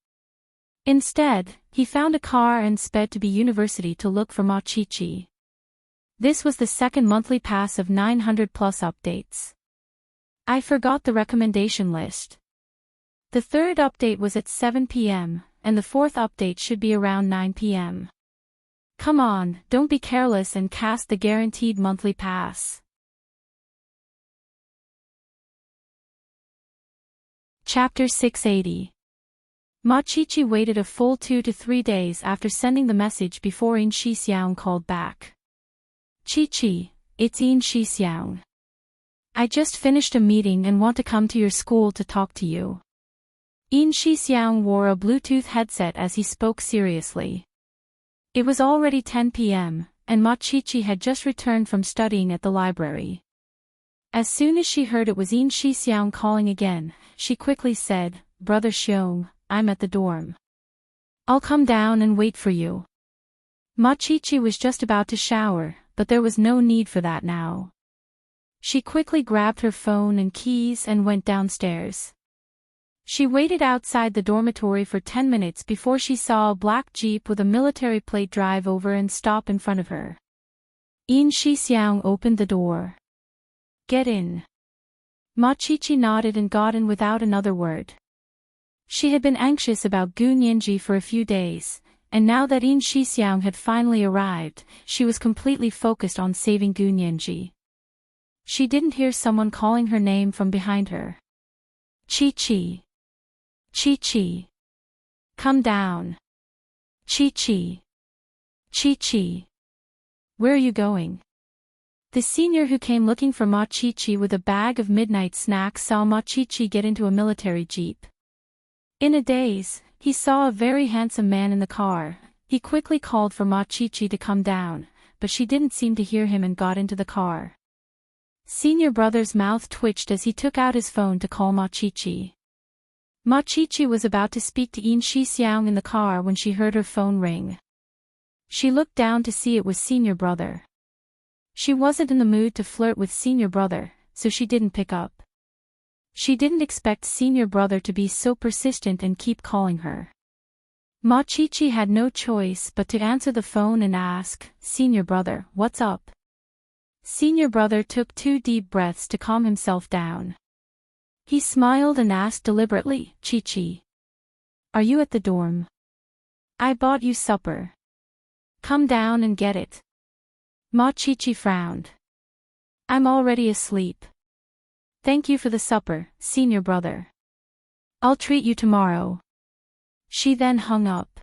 Instead, he found a car and sped to the university to look for Ma Qiqi. This was the second monthly pass of 900 plus updates. I forgot the recommendation list. The third update was at 7 p.m., and the fourth update should be around 9 p.m. Come on, don't be careless and cast the guaranteed monthly pass. Chapter 680. Ma Qiqi waited a full 2 to 3 days after sending the message before Yin Shixiang called back. Qiqi, it's Yin Shixiang. I just finished a meeting and want to come to your school to talk to you. Yin Shixiang wore a Bluetooth headset as he spoke seriously. It was already 10 p.m., and Ma Qiqi had just returned from studying at the library. As soon as she heard it was Yin Shixiang calling again, she quickly said, "Brother Xiong, I'm at the dorm. I'll come down and wait for you." Ma Qiqi was just about to shower, but there was no need for that now. She quickly grabbed her phone and keys and went downstairs. She waited outside the dormitory for 10 minutes before she saw a black jeep with a military plate drive over and stop in front of her. Yin Shixiang opened the door. "Get in." Ma Qiqi nodded and got in without another word. She had been anxious about Gu Nianji for a few days, and now that Yin Shixiang had finally arrived, she was completely focused on saving Gu Nianji. She didn't hear someone calling her name from behind her. "Qiqi. Qiqi. Come down. Qiqi. Qiqi. Where are you going?" The senior who came looking for Ma Qiqi with a bag of midnight snacks saw Ma Qiqi get into a military jeep. In a daze, he saw a very handsome man in the car. He quickly called for Ma Qiqi to come down, but she didn't seem to hear him and got into the car. Senior brother's mouth twitched as he took out his phone to call Ma Qiqi. Ma Qiqi was about to speak to Yin Shixiang in the car when she heard her phone ring. She looked down to see it was senior brother. She wasn't in the mood to flirt with senior brother, so she didn't pick up. She didn't expect senior brother to be so persistent and keep calling her. Ma Qiqi had no choice but to answer the phone and ask, "Senior brother, what's up?" Senior brother took 2 deep breaths to calm himself down. He smiled and asked deliberately, "Qiqi, are you at the dorm? I bought you supper. Come down and get it." Ma Qiqi frowned. "I'm already asleep. Thank you for the supper, senior brother. I'll treat you tomorrow." She then hung up.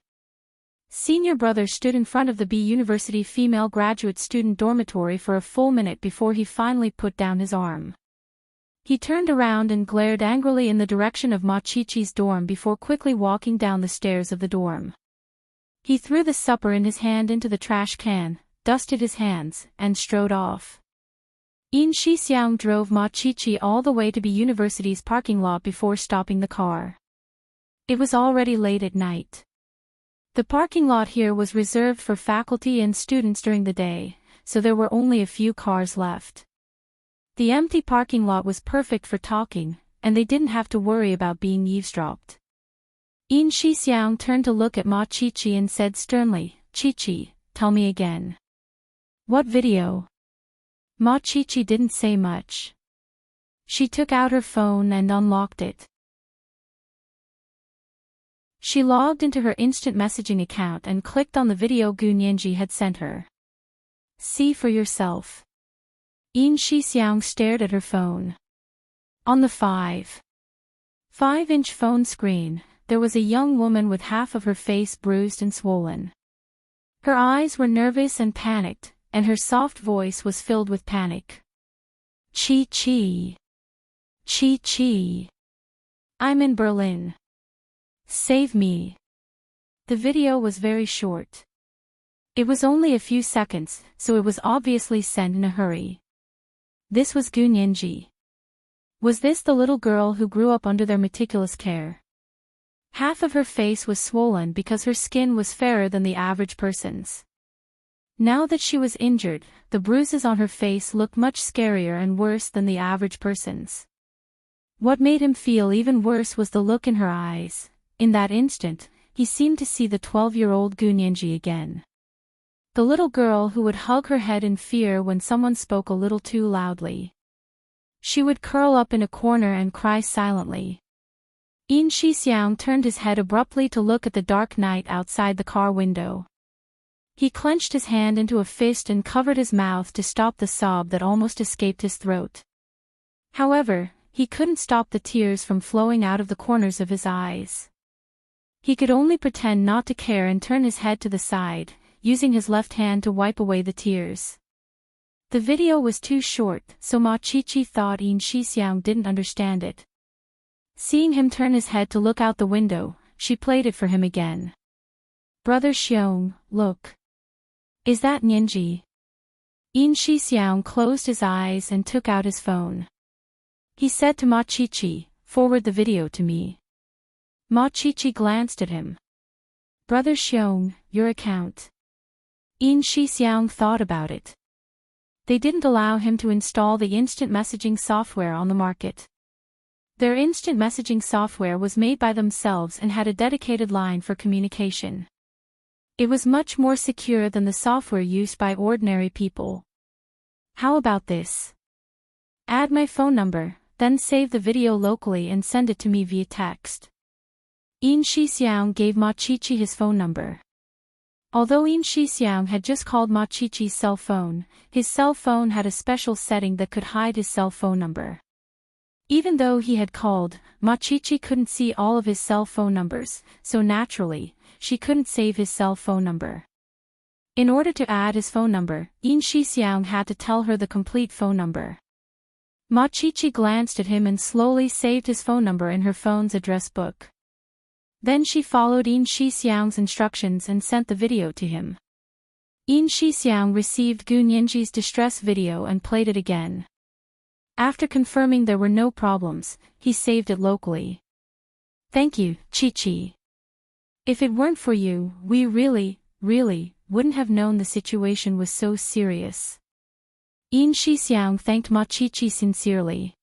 Senior brother stood in front of the B University female graduate student dormitory for a full minute before he finally put down his arm. He turned around and glared angrily in the direction of Ma Qiqi's dorm before quickly walking down the stairs of the dorm. He threw the supper in his hand into the trash can, dusted his hands, and strode off. Yin Shixiang drove Ma Qiqi all the way to B University's parking lot before stopping the car. It was already late at night. The parking lot here was reserved for faculty and students during the day, so there were only a few cars left. The empty parking lot was perfect for talking, and they didn't have to worry about being eavesdropped. Yin Shixiang turned to look at Ma Qiqi and said sternly, "Qiqi, tell me again. What video?" Ma Qiqi didn't say much. She took out her phone and unlocked it. She logged into her instant messaging account and clicked on the video Gu Nianji had sent her. "See for yourself." Yin Shixiang stared at her phone. On the 5.5-inch phone screen, there was a young woman with half of her face bruised and swollen. Her eyes were nervous and panicked, and her soft voice was filled with panic. "Qiqi. Qiqi. I'm in Berlin. Save me." The video was very short. It was only a few seconds, so it was obviously sent in a hurry. This was Gu Nianji. Was this the little girl who grew up under their meticulous care? Half of her face was swollen because her skin was fairer than the average person's. Now that she was injured, the bruises on her face looked much scarier and worse than the average person's. What made him feel even worse was the look in her eyes. In that instant, he seemed to see the 12-year-old Gu Nianji again. The little girl who would hug her head in fear when someone spoke a little too loudly. She would curl up in a corner and cry silently. Yin Shixiang turned his head abruptly to look at the dark night outside the car window. He clenched his hand into a fist and covered his mouth to stop the sob that almost escaped his throat. However, he couldn't stop the tears from flowing out of the corners of his eyes. He could only pretend not to care and turn his head to the side, using his left hand to wipe away the tears. The video was too short, so Ma Qiqi thought Yin Shixiang didn't understand it. Seeing him turn his head to look out the window, she played it for him again. "Brother Xiong, look. Is that Nianji?" Yin Shixiang closed his eyes and took out his phone. He said to Ma Qiqi, "Forward the video to me." Ma Qiqi glanced at him. "Brother Xiong, your account." Yin Shixiang thought about it. They didn't allow him to install the instant messaging software on the market. Their instant messaging software was made by themselves and had a dedicated line for communication. It was much more secure than the software used by ordinary people. "How about this? Add my phone number, then save the video locally and send it to me via text." Yin Shixiang gave Ma Qiqi his phone number. Although Yin Shixiang had just called Ma Qiqi's cell phone, his cell phone had a special setting that could hide his cell phone number. Even though he had called, Ma Qiqi couldn't see all of his cell phone numbers, so naturally, she couldn't save his cell phone number. In order to add his phone number, Yin Shixiang had to tell her the complete phone number. Ma Qiqi glanced at him and slowly saved his phone number in her phone's address book. Then she followed Yin Shixiang's instructions and sent the video to him. Yin Shixiang received Gu Nianji's distress video and played it again. After confirming there were no problems, he saved it locally. "Thank you, Qiqi. If it weren't for you, we really wouldn't have known the situation was so serious." Yin Shixiang thanked Ma Qiqi sincerely.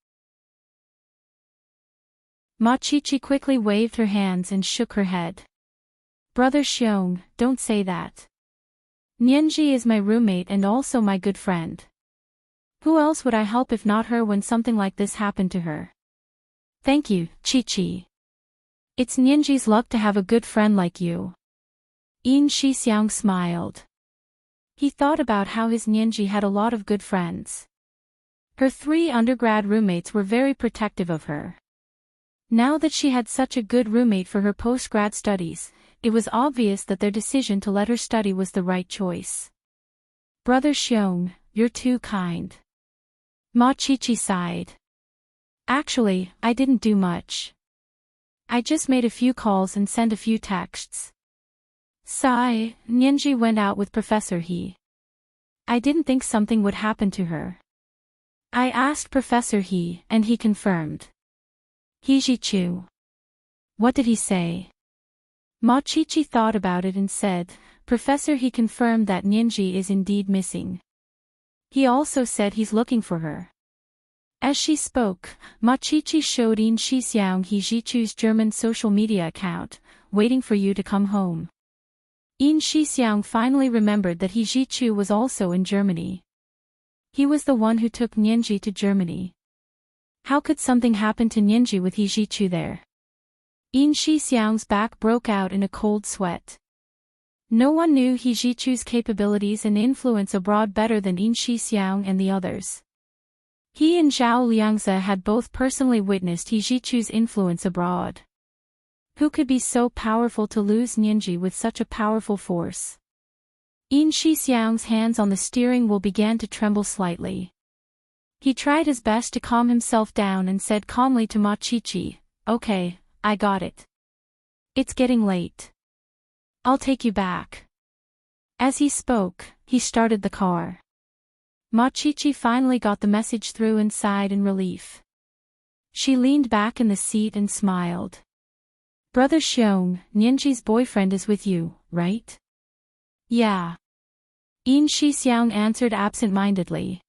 Ma Qiqi quickly waved her hands and shook her head. "Brother Xiong, don't say that. Nianji is my roommate and also my good friend. Who else would I help if not her when something like this happened to her?" "Thank you, Qiqi. It's Nianji's luck to have a good friend like you." Yin Shixiang smiled. He thought about how his Nianji had a lot of good friends. Her 3 undergrad roommates were very protective of her. Now that she had such a good roommate for her post-grad studies, it was obvious that their decision to let her study was the right choice. "Brother Xiong, you're too kind." Ma Qiqi sighed. "Actually, I didn't do much. I just made a few calls and sent a few texts." Sigh, Nianji went out with Professor He. I didn't think something would happen to her. I asked Professor He, and he confirmed. He Jichu. What did he say? Ma Qiqi thought about it and said, Professor He confirmed that Nianji is indeed missing. He also said he's looking for her. As she spoke, Ma Qiqi showed Yin Shixiang He Jichu's German social media account, waiting for you to come home. Yin Shixiang finally remembered that He Jichu was also in Germany. He was the one who took Nianji to Germany. How could something happen to Nianji with He Jichu there? Yin Shixiang's back broke out in a cold sweat. No one knew He Jichu's capabilities and influence abroad better than Yin Shixiang and the others. He and Zhao Liangze had both personally witnessed He Jichu's influence abroad. Who could be so powerful to lose Nianji with such a powerful force? Yin Shixiang's hands on the steering wheel began to tremble slightly. He tried his best to calm himself down and said calmly to Ma Qiqi, Okay, I got it. It's getting late. I'll take you back. As he spoke, he started the car. Ma Qiqi finally got the message through and sighed in relief. She leaned back in the seat and smiled. Brother Xiong, Nianji's boyfriend is with you, right? Yeah. Yin Shixiang answered absent-mindedly.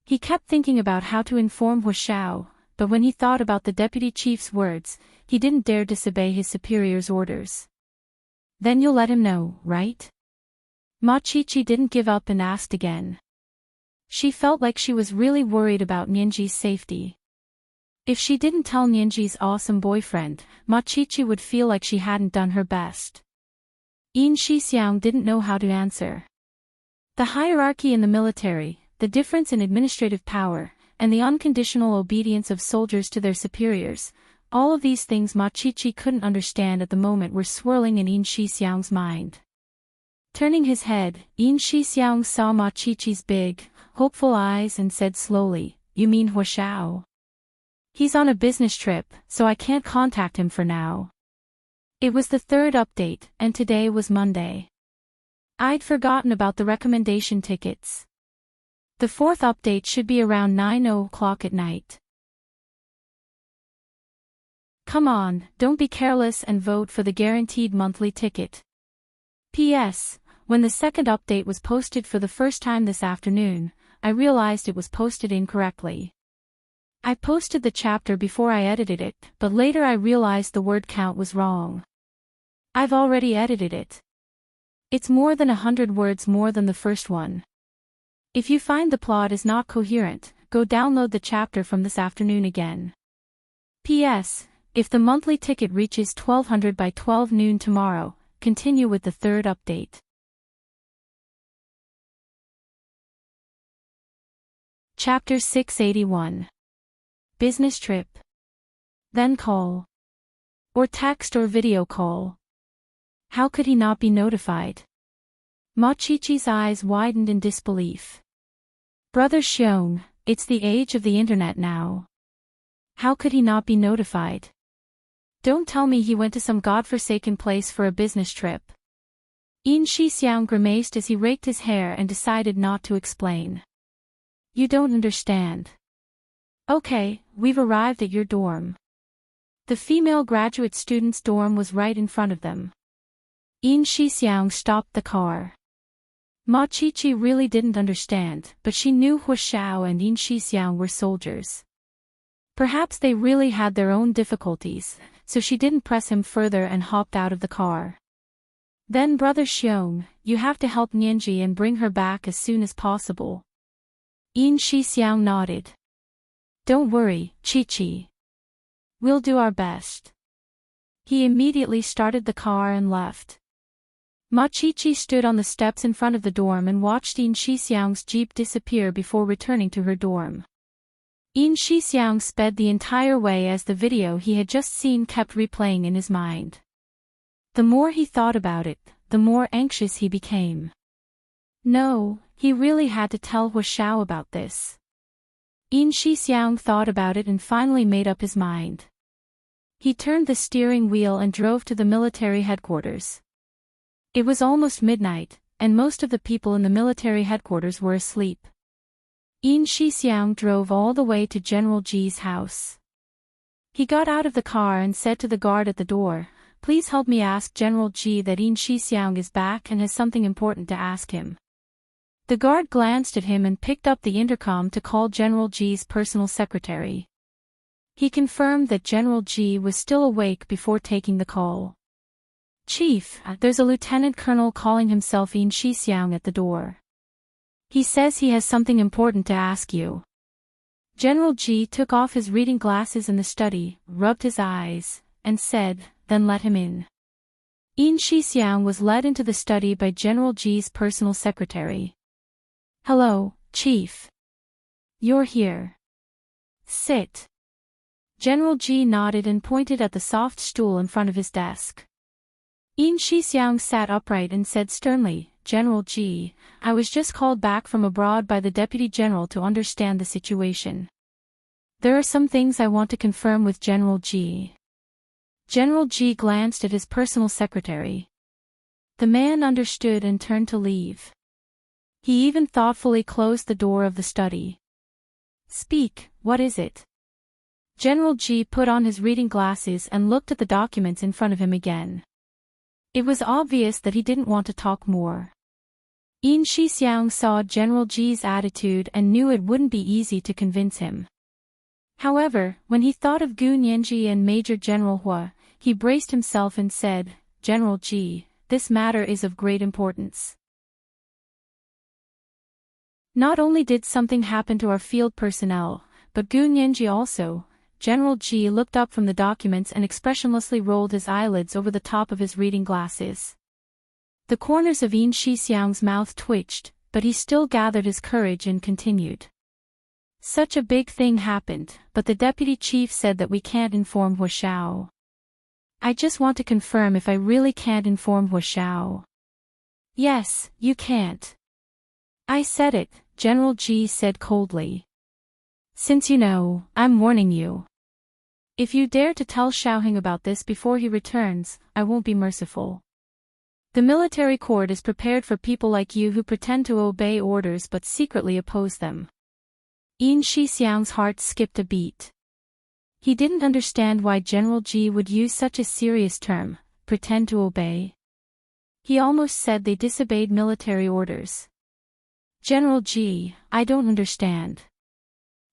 He kept thinking about how to inform Huashao, but when he thought about the deputy chief's words, he didn't dare disobey his superior's orders. Then you'll let him know, right? Ma Qiqi didn't give up and asked again. She felt like she was really worried about Nianji's safety. If she didn't tell Nianji's awesome boyfriend, Ma Qiqi would feel like she hadn't done her best. Yin Shixiang didn't know how to answer. The hierarchy in the military, the difference in administrative power, and the unconditional obedience of soldiers to their superiors, all of these things Ma Qiqi couldn't understand at the moment were swirling in Yin Shixiang's mind. Turning his head, Yin Shixiang saw Ma Qiqi's big, hopeful eyes and said slowly, You mean Huashao? He's on a business trip, so I can't contact him for now. It was the 3rd update, and today was Monday. I'd forgotten about the recommendation tickets. The fourth update should be around 9 o'clock at night. Come on, don't be careless and vote for the guaranteed monthly ticket. P.S. When the second update was posted for the first time this afternoon, I realized it was posted incorrectly. I posted the chapter before I edited it, but later I realized the word count was wrong. I've already edited it. It's more than 100 words more than the first one. If you find the plot is not coherent, go download the chapter from this afternoon again. P.S. If the monthly ticket reaches 1200 by 12 noon tomorrow, continue with the third update. Chapter 681. Business trip. Then call. Or text or video call. How could he not be notified? Ma Chi-Chi's eyes widened in disbelief. Brother Xiong, it's the age of the internet now. How could he not be notified? Don't tell me he went to some godforsaken place for a business trip. Yin Shixiang grimaced as he raked his hair and decided not to explain. You don't understand. Okay, we've arrived at your dorm. The female graduate student's dorm was right in front of them. Yin Shixiang stopped the car. Ma Chi-Chi really didn't understand, but she knew Hu Xiao and Yin Shixiang were soldiers. Perhaps they really had their own difficulties, so she didn't press him further and hopped out of the car. Then Brother Xiong, you have to help Nianji and bring her back as soon as possible. Yin Shixiang nodded. Don't worry, Chi-Chi. We'll do our best. He immediately started the car and left. Ma Chi-Chi stood on the steps in front of the dorm and watched Yin Shixiang's jeep disappear before returning to her dorm. Yin Shixiang sped the entire way as the video he had just seen kept replaying in his mind. The more he thought about it, the more anxious he became. No, he really had to tell Hu Xiao about this. Yin Shixiang thought about it and finally made up his mind. He turned the steering wheel and drove to the military headquarters. It was almost midnight, and most of the people in the military headquarters were asleep. Yin Shixiang drove all the way to General Ji's house. He got out of the car and said to the guard at the door, "Please help me ask General Ji that Yin Shixiang is back and has something important to ask him." The guard glanced at him and picked up the intercom to call General Ji's personal secretary. He confirmed that General Ji was still awake before taking the call. "Chief, there's a lieutenant colonel calling himself Yin Shixiang at the door. He says he has something important to ask you." General Ji took off his reading glasses in the study, rubbed his eyes, and said, "Then let him in." Yin Shixiang was led into the study by General Ji's personal secretary. "Hello, Chief. You're here. Sit." General Ji nodded and pointed at the soft stool in front of his desk. Yin Shixiang sat upright and said sternly, "General Ji, I was just called back from abroad by the Deputy General to understand the situation. There are some things I want to confirm with General Ji." General Ji glanced at his personal secretary. The man understood and turned to leave. He even thoughtfully closed the door of the study. "Speak, what is it?" General Ji put on his reading glasses and looked at the documents in front of him again. It was obvious that he didn't want to talk more. Yin Shixiang saw General Ji's attitude and knew it wouldn't be easy to convince him. However, when he thought of Gu Nianji and Major General Hua, he braced himself and said, "General Ji, this matter is of great importance. Not only did something happen to our field personnel, but Gu Nianji also." General Ji looked up from the documents and expressionlessly rolled his eyelids over the top of his reading glasses. The corners of Yin Shixiang's mouth twitched, but he still gathered his courage and continued. "Such a big thing happened, but the deputy chief said that we can't inform Hu Xiao. I just want to confirm if I really can't inform Hu Xiao." "Yes, you can't." "I said it," General Ji said coldly. "Since you know, I'm warning you. If you dare to tell Xiaoheng about this before he returns, I won't be merciful." The military court is prepared for people like you who pretend to obey orders but secretly oppose them. Yin Shixiang's heart skipped a beat. He didn't understand why General Ji would use such a serious term, pretend to obey. He almost said they disobeyed military orders. General Ji, I don't understand.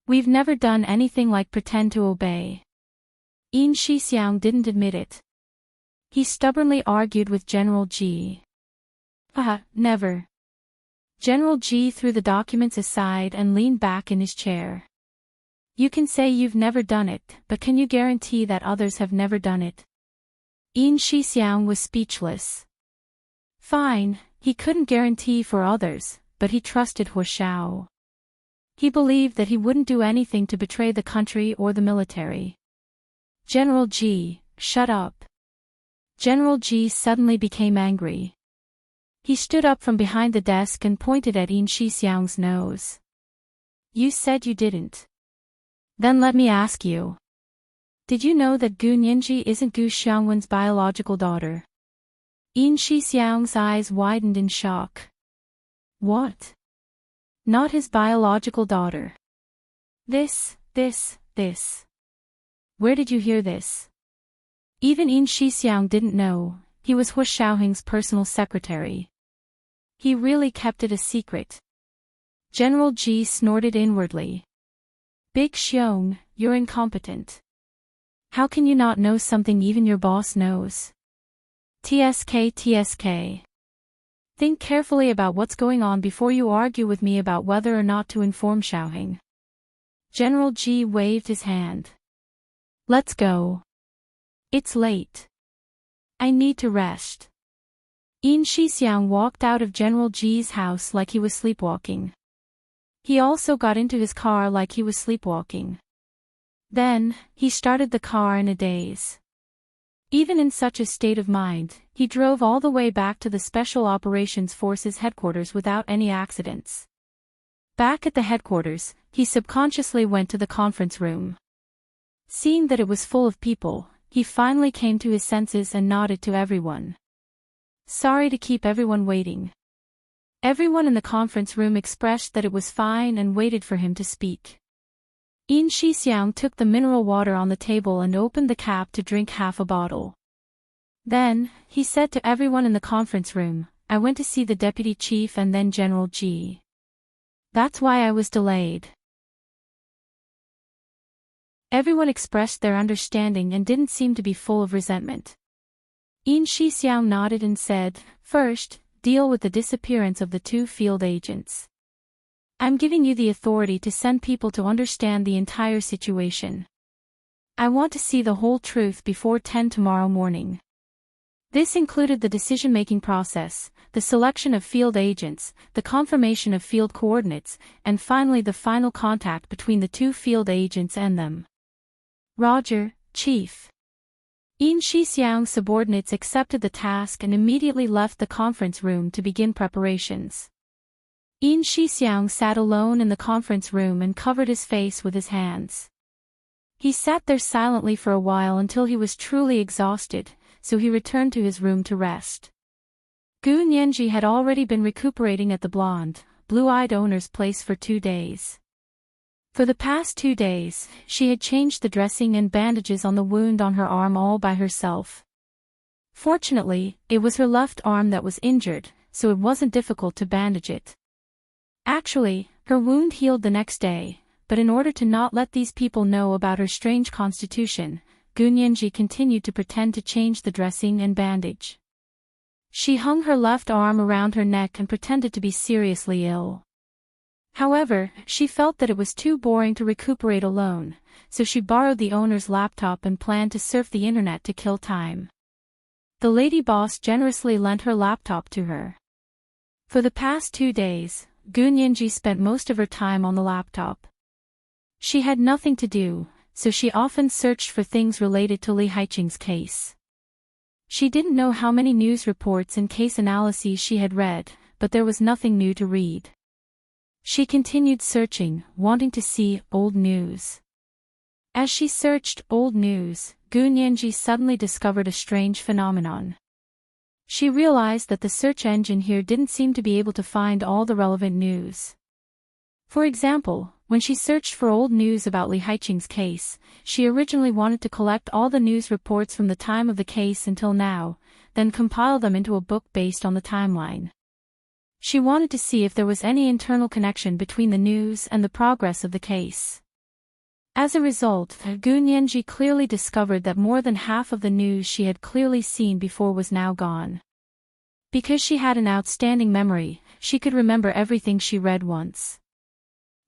We've never done anything like pretend to obey. Yin Shixiang didn't admit it. He stubbornly argued with General Ji. Never. General Ji threw the documents aside and leaned back in his chair. You can say you've never done it, but can you guarantee that others have never done it? Yin Shixiang was speechless. Fine, he couldn't guarantee for others, but he trusted Hu Shao. He believed that he wouldn't do anything to betray the country or the military. General Ji, shut up. General Ji suddenly became angry. He stood up from behind the desk and pointed at Yin Shixiang's nose. You said you didn't. Then let me ask you. Did you know that Gu Nianji isn't Gu Xiangwen's biological daughter? Yin Shixiang's eyes widened in shock. What? Not his biological daughter. This. Where did you hear this? Even Yin Shixiang didn't know, he was Hu Shaoheng's personal secretary. He really kept it a secret. General Ji snorted inwardly. Big Xiong, you're incompetent. How can you not know something even your boss knows? TSK. Think carefully about what's going on before you argue with me about whether or not to inform Xiaoheng. General Ji waved his hand. Let's go. It's late. I need to rest. Yin Shixiang walked out of General Ji's house like he was sleepwalking. He also got into his car like he was sleepwalking. Then, he started the car in a daze. Even in such a state of mind, he drove all the way back to the Special Operations Forces headquarters without any accidents. Back at the headquarters, he subconsciously went to the conference room. Seeing that it was full of people, he finally came to his senses and nodded to everyone. Sorry to keep everyone waiting. Everyone in the conference room expressed that it was fine and waited for him to speak. Yin Shixiang took the mineral water on the table and opened the cap to drink half a bottle. Then, he said to everyone in the conference room, I went to see the deputy chief and then General Ji. That's why I was delayed. Everyone expressed their understanding and didn't seem to be full of resentment. Yin Shixiang nodded and said, First, deal with the disappearance of the 2 field agents. I'm giving you the authority to send people to understand the entire situation. I want to see the whole truth before 10 tomorrow morning. This included the decision-making process, the selection of field agents, the confirmation of field coordinates, and finally the final contact between the 2 field agents and them. Roger, Chief. Yin Shixiang's subordinates accepted the task and immediately left the conference room to begin preparations. Yin Shixiang sat alone in the conference room and covered his face with his hands. He sat there silently for a while until he was truly exhausted, so he returned to his room to rest. Gu Nianji had already been recuperating at the blonde, blue-eyed owner's place for 2 days. For the past 2 days, she had changed the dressing and bandages on the wound on her arm all by herself. Fortunately, it was her left arm that was injured, so it wasn't difficult to bandage it. Actually, her wound healed the next day, but in order to not let these people know about her strange constitution, Gu Nianji continued to pretend to change the dressing and bandage. She hung her left arm around her neck and pretended to be seriously ill. However, she felt that it was too boring to recuperate alone, so she borrowed the owner's laptop and planned to surf the internet to kill time. The lady boss generously lent her laptop to her. For the past 2 days, Gu Nianji spent most of her time on the laptop. She had nothing to do, so she often searched for things related to Li Haiqing's case. She didn't know how many news reports and case analyses she had read, but there was nothing new to read. She continued searching, wanting to see old news. As she searched old news, Gu Nianji suddenly discovered a strange phenomenon. She realized that the search engine here didn't seem to be able to find all the relevant news. For example, when she searched for old news about Li Haiqing's case, she originally wanted to collect all the news reports from the time of the case until now, then compile them into a book based on the timeline. She wanted to see if there was any internal connection between the news and the progress of the case. As a result, Gu Nianji clearly discovered that more than half of the news she had clearly seen before was now gone. Because she had an outstanding memory, she could remember everything she read once.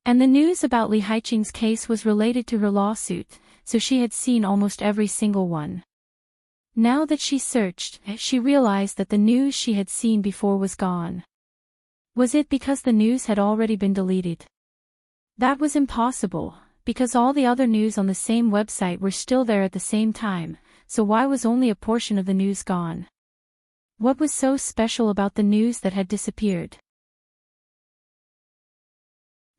And the news about Li Haiqing's case was related to her lawsuit, so she had seen almost every single one. Now that she searched, she realized that the news she had seen before was gone. Was it because the news had already been deleted? That was impossible, because all the other news on the same website were still there at the same time, so why was only a portion of the news gone? What was so special about the news that had disappeared?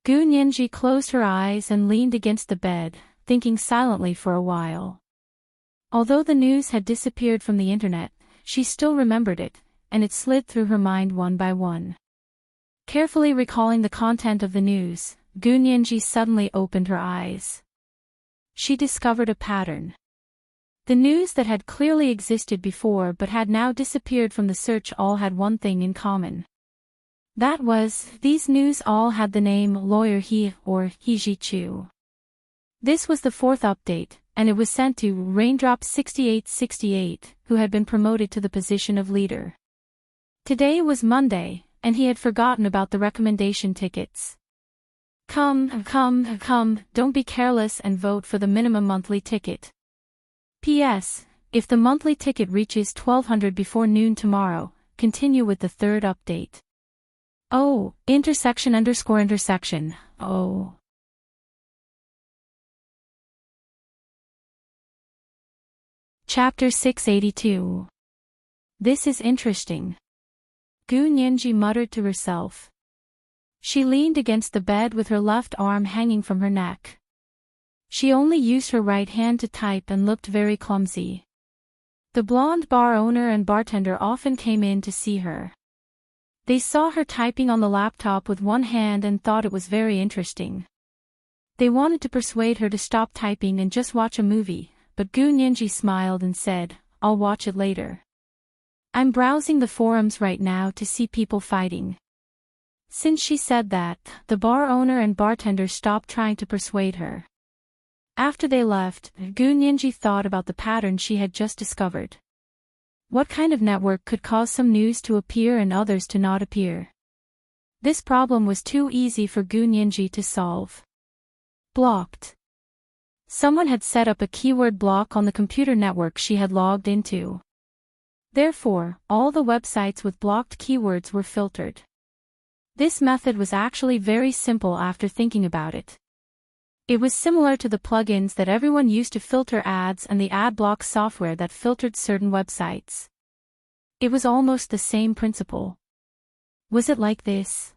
Gu Nianji closed her eyes and leaned against the bed, thinking silently for a while. Although the news had disappeared from the internet, she still remembered it, and it slid through her mind one by one. Carefully recalling the content of the news, Gu Nianji suddenly opened her eyes. She discovered a pattern. The news that had clearly existed before but had now disappeared from the search all had one thing in common. That was, these news all had the name Lawyer He or He Zhichu. This was the fourth update, and it was sent to Raindrop 6868, who had been promoted to the position of leader. Today was Monday, and he had forgotten about the recommendation tickets. Come, don't be careless and vote for the minimum monthly ticket. P.S. If the monthly ticket reaches 1200 before noon tomorrow, continue with the third update. Oh, intersection. Oh. Chapter 682. This is interesting. Gu Nianji muttered to herself. She leaned against the bed with her left arm hanging from her neck. She only used her right hand to type and looked very clumsy. The blonde bar owner and bartender often came in to see her. They saw her typing on the laptop with one hand and thought it was very interesting. They wanted to persuade her to stop typing and just watch a movie, but Gu Nianji smiled and said, "I'll watch it later. I'm browsing the forums right now to see people fighting." Since she said that, the bar owner and bartender stopped trying to persuade her. After they left, Gu Nianji thought about the pattern she had just discovered. What kind of network could cause some news to appear and others to not appear? This problem was too easy for Gu Nianji to solve. Blocked. Someone had set up a keyword block on the computer network she had logged into. Therefore, all the websites with blocked keywords were filtered. This method was actually very simple after thinking about it. It was similar to the plugins that everyone used to filter ads and the ad block software that filtered certain websites. It was almost the same principle. Was it like this?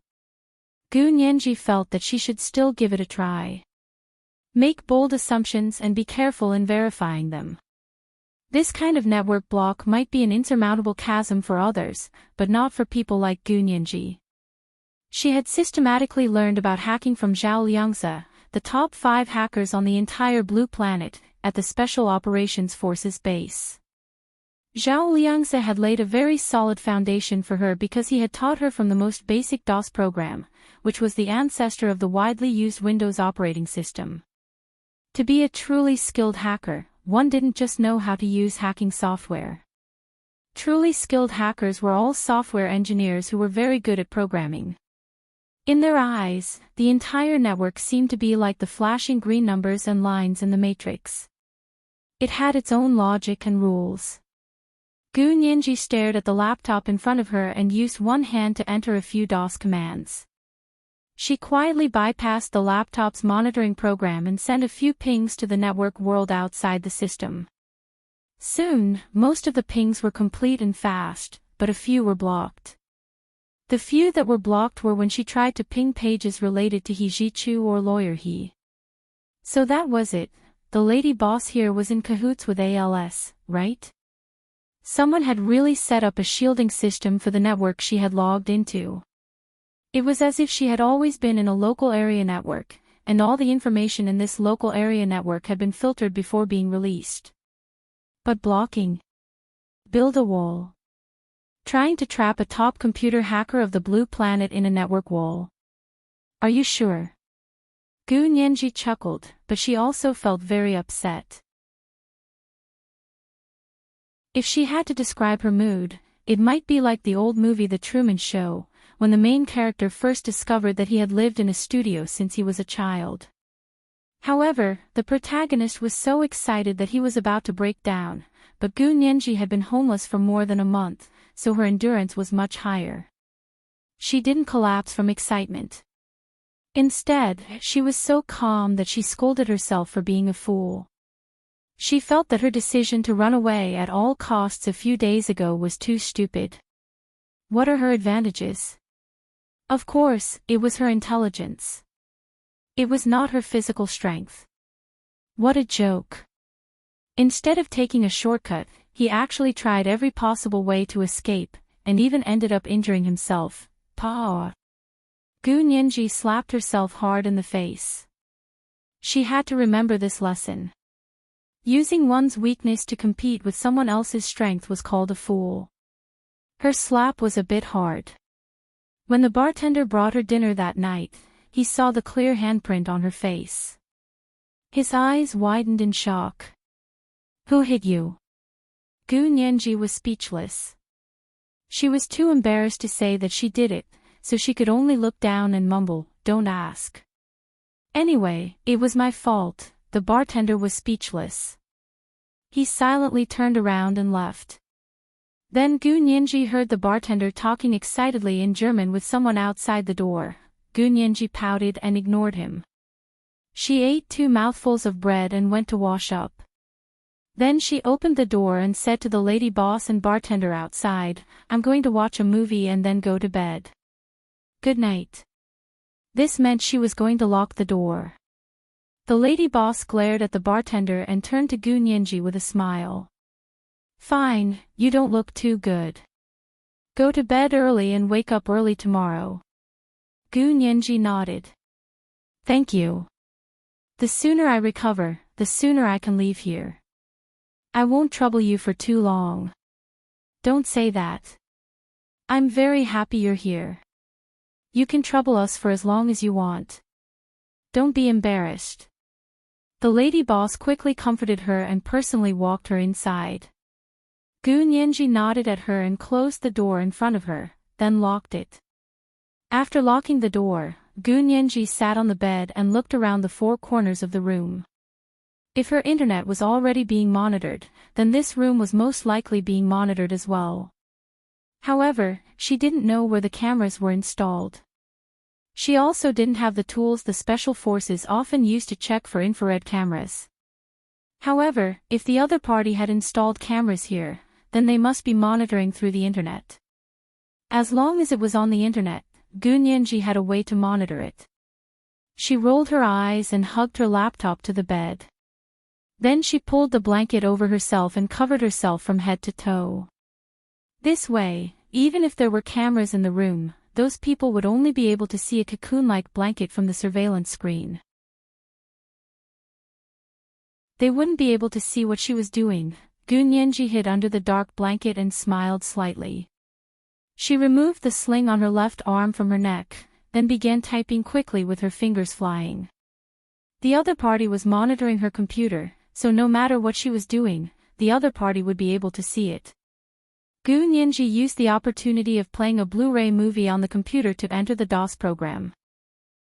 Gu Nianji felt that she should still give it a try. Make bold assumptions and be careful in verifying them. This kind of network block might be an insurmountable chasm for others, but not for people like Gu Nianji. She had systematically learned about hacking from Zhao Liangzi, the top 5 hackers on the entire Blue Planet, at the Special Operations Forces base. Zhao Liangzi had laid a very solid foundation for her because he had taught her from the most basic DOS program, which was the ancestor of the widely used Windows operating system. To be a truly skilled hacker, one didn't just know how to use hacking software. Truly skilled hackers were all software engineers who were very good at programming. In their eyes, the entire network seemed to be like the flashing green numbers and lines in the matrix. It had its own logic and rules. Gu Nianji stared at the laptop in front of her and used one hand to enter a few DOS commands. She quietly bypassed the laptop's monitoring program and sent a few pings to the network world outside the system. Soon, most of the pings were complete and fast, but a few were blocked. The few that were blocked were when she tried to ping pages related to He Zhichu or Lawyer He. So that was it, the lady boss here was in cahoots with ALS, right? Someone had really set up a shielding system for the network she had logged into. It was as if she had always been in a local area network, and all the information in this local area network had been filtered before being released. But blocking. Build a wall. Trying to trap a top computer hacker of the Blue Planet in a network wall. Are you sure? Gu Nianji chuckled, but she also felt very upset. If she had to describe her mood, it might be like the old movie The Truman Show, when the main character first discovered that he had lived in a studio since he was a child. However, the protagonist was so excited that he was about to break down, but Gu Nianji had been homeless for more than a month, so her endurance was much higher. She didn't collapse from excitement. Instead, she was so calm that she scolded herself for being a fool. She felt that her decision to run away at all costs a few days ago was too stupid. What are her advantages? Of course, it was her intelligence. It was not her physical strength. What a joke. Instead of taking a shortcut, he actually tried every possible way to escape, and even ended up injuring himself. Pah! Gu Nianji slapped herself hard in the face. She had to remember this lesson. Using one's weakness to compete with someone else's strength was called a fool. Her slap was a bit hard. When the bartender brought her dinner that night, he saw the clear handprint on her face. His eyes widened in shock. Who hit you? Gu Nianji was speechless. She was too embarrassed to say that she did it, so she could only look down and mumble, "Don't ask." Anyway, it was my fault. The bartender was speechless. He silently turned around and left. Then Gu Nianji heard the bartender talking excitedly in German with someone outside the door. Gu Nianji pouted and ignored him. She ate 2 mouthfuls of bread and went to wash up. Then she opened the door and said to the lady boss and bartender outside, "I'm going to watch a movie and then go to bed. Good night." This meant she was going to lock the door. The lady boss glared at the bartender and turned to Gu Nianji with a smile. "Fine, you don't look too good. Go to bed early and wake up early tomorrow." Gu Nianji nodded. "Thank you. The sooner I recover, the sooner I can leave here. I won't trouble you for too long." "Don't say that. I'm very happy you're here. You can trouble us for as long as you want. Don't be embarrassed." The lady boss quickly comforted her and personally walked her inside. Gu Nianji nodded at her and closed the door in front of her, then locked it. After locking the door, Gu Nianji sat on the bed and looked around the 4 corners of the room. If her internet was already being monitored, then this room was most likely being monitored as well. However, she didn't know where the cameras were installed. She also didn't have the tools the special forces often use to check for infrared cameras. However, if the other party had installed cameras here, then they must be monitoring through the internet. As long as it was on the internet, Gu Nianji had a way to monitor it. She rolled her eyes and hugged her laptop to the bed. Then she pulled the blanket over herself and covered herself from head to toe. This way, even if there were cameras in the room, those people would only be able to see a cocoon-like blanket from the surveillance screen. They wouldn't be able to see what she was doing. Gu Nianji hid under the dark blanket and smiled slightly. She removed the sling on her left arm from her neck, then began typing quickly with her fingers flying. The other party was monitoring her computer, so no matter what she was doing, the other party would be able to see it. Gu Nianji used the opportunity of playing a Blu-ray movie on the computer to enter the DOS program.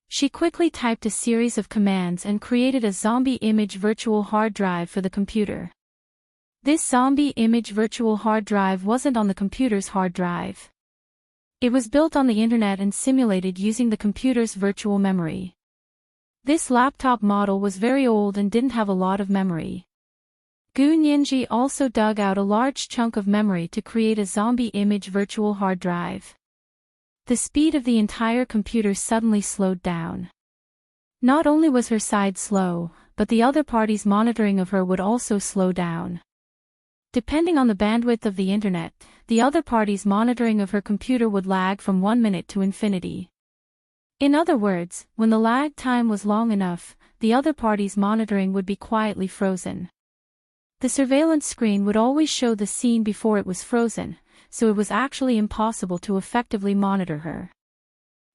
She quickly typed a series of commands and created a zombie image virtual hard drive for the computer. This zombie image virtual hard drive wasn't on the computer's hard drive. It was built on the internet and simulated using the computer's virtual memory. This laptop model was very old and didn't have a lot of memory. Gu Nianji also dug out a large chunk of memory to create a zombie image virtual hard drive. The speed of the entire computer suddenly slowed down. Not only was her side slow, but the other party's monitoring of her would also slow down. Depending on the bandwidth of the internet, the other party's monitoring of her computer would lag from 1 minute to infinity. In other words, when the lag time was long enough, the other party's monitoring would be quietly frozen. The surveillance screen would always show the scene before it was frozen, so it was actually impossible to effectively monitor her.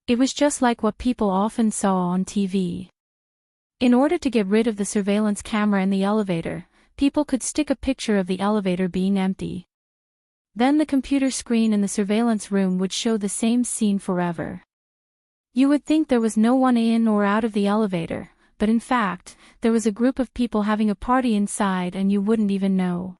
It was just like what people often saw on TV. In order to get rid of the surveillance camera in the elevator, people could stick a picture of the elevator being empty. Then the computer screen in the surveillance room would show the same scene forever. You would think there was no one in or out of the elevator, but in fact, there was a group of people having a party inside and you wouldn't even know.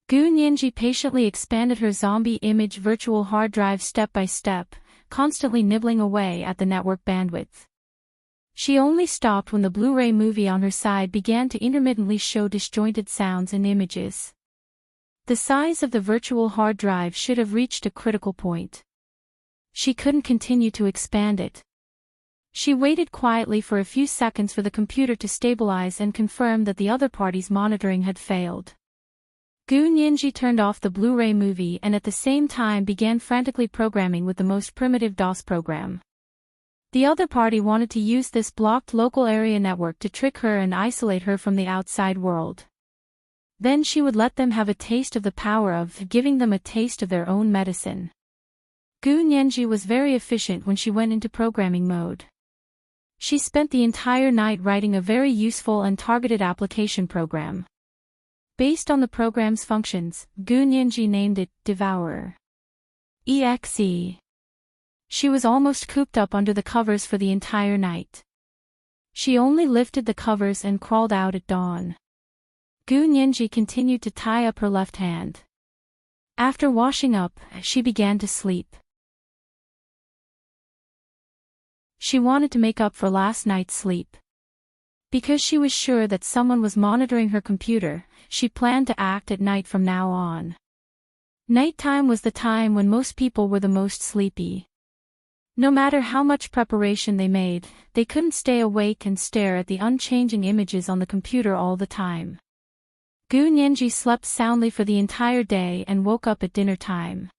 Gu Nianji patiently expanded her zombie image virtual hard drive step by step, constantly nibbling away at the network bandwidth. She only stopped when the Blu-ray movie on her side began to intermittently show disjointed sounds and images. The size of the virtual hard drive should have reached a critical point. She couldn't continue to expand it. She waited quietly for a few seconds for the computer to stabilize and confirm that the other party's monitoring had failed. Gu Nianji turned off the Blu-ray movie and at the same time began frantically programming with the most primitive DOS program. The other party wanted to use this blocked local area network to trick her and isolate her from the outside world. Then she would let them have a taste of the power of giving them a taste of their own medicine. Gu Nianji was very efficient when she went into programming mode. She spent the entire night writing a very useful and targeted application program. Based on the program's functions, Gu Nianji named it Devourer. EXE. She was almost cooped up under the covers for the entire night. She only lifted the covers and crawled out at dawn. Gu Nianji continued to tie up her left hand. After washing up, she began to sleep. She wanted to make up for last night's sleep. Because she was sure that someone was monitoring her computer, she planned to act at night from now on. Nighttime was the time when most people were the most sleepy. No matter how much preparation they made, they couldn't stay awake and stare at the unchanging images on the computer all the time. Gu Nianji slept soundly for the entire day and woke up at dinner time.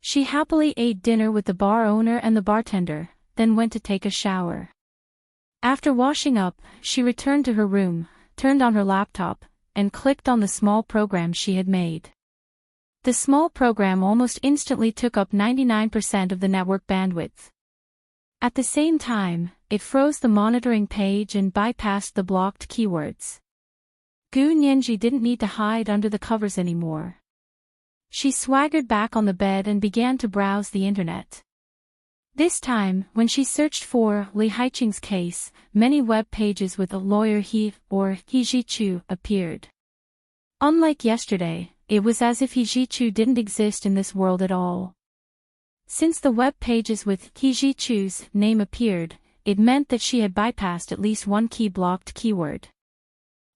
She happily ate dinner with the bar owner and the bartender, then went to take a shower. After washing up, she returned to her room, turned on her laptop, and clicked on the small program she had made. The small program almost instantly took up 99% of the network bandwidth. At the same time, it froze the monitoring page and bypassed the blocked keywords. Gu Nianji didn't need to hide under the covers anymore. She swaggered back on the bed and began to browse the internet. This time, when she searched for Li Haiqing's case, many web pages with a lawyer he or He Zhichu appeared. Unlike yesterday, it was as if He Zhichu didn't exist in this world at all. Since the web pages with He Zhichu's name appeared, it meant that she had bypassed at least one key-blocked keyword.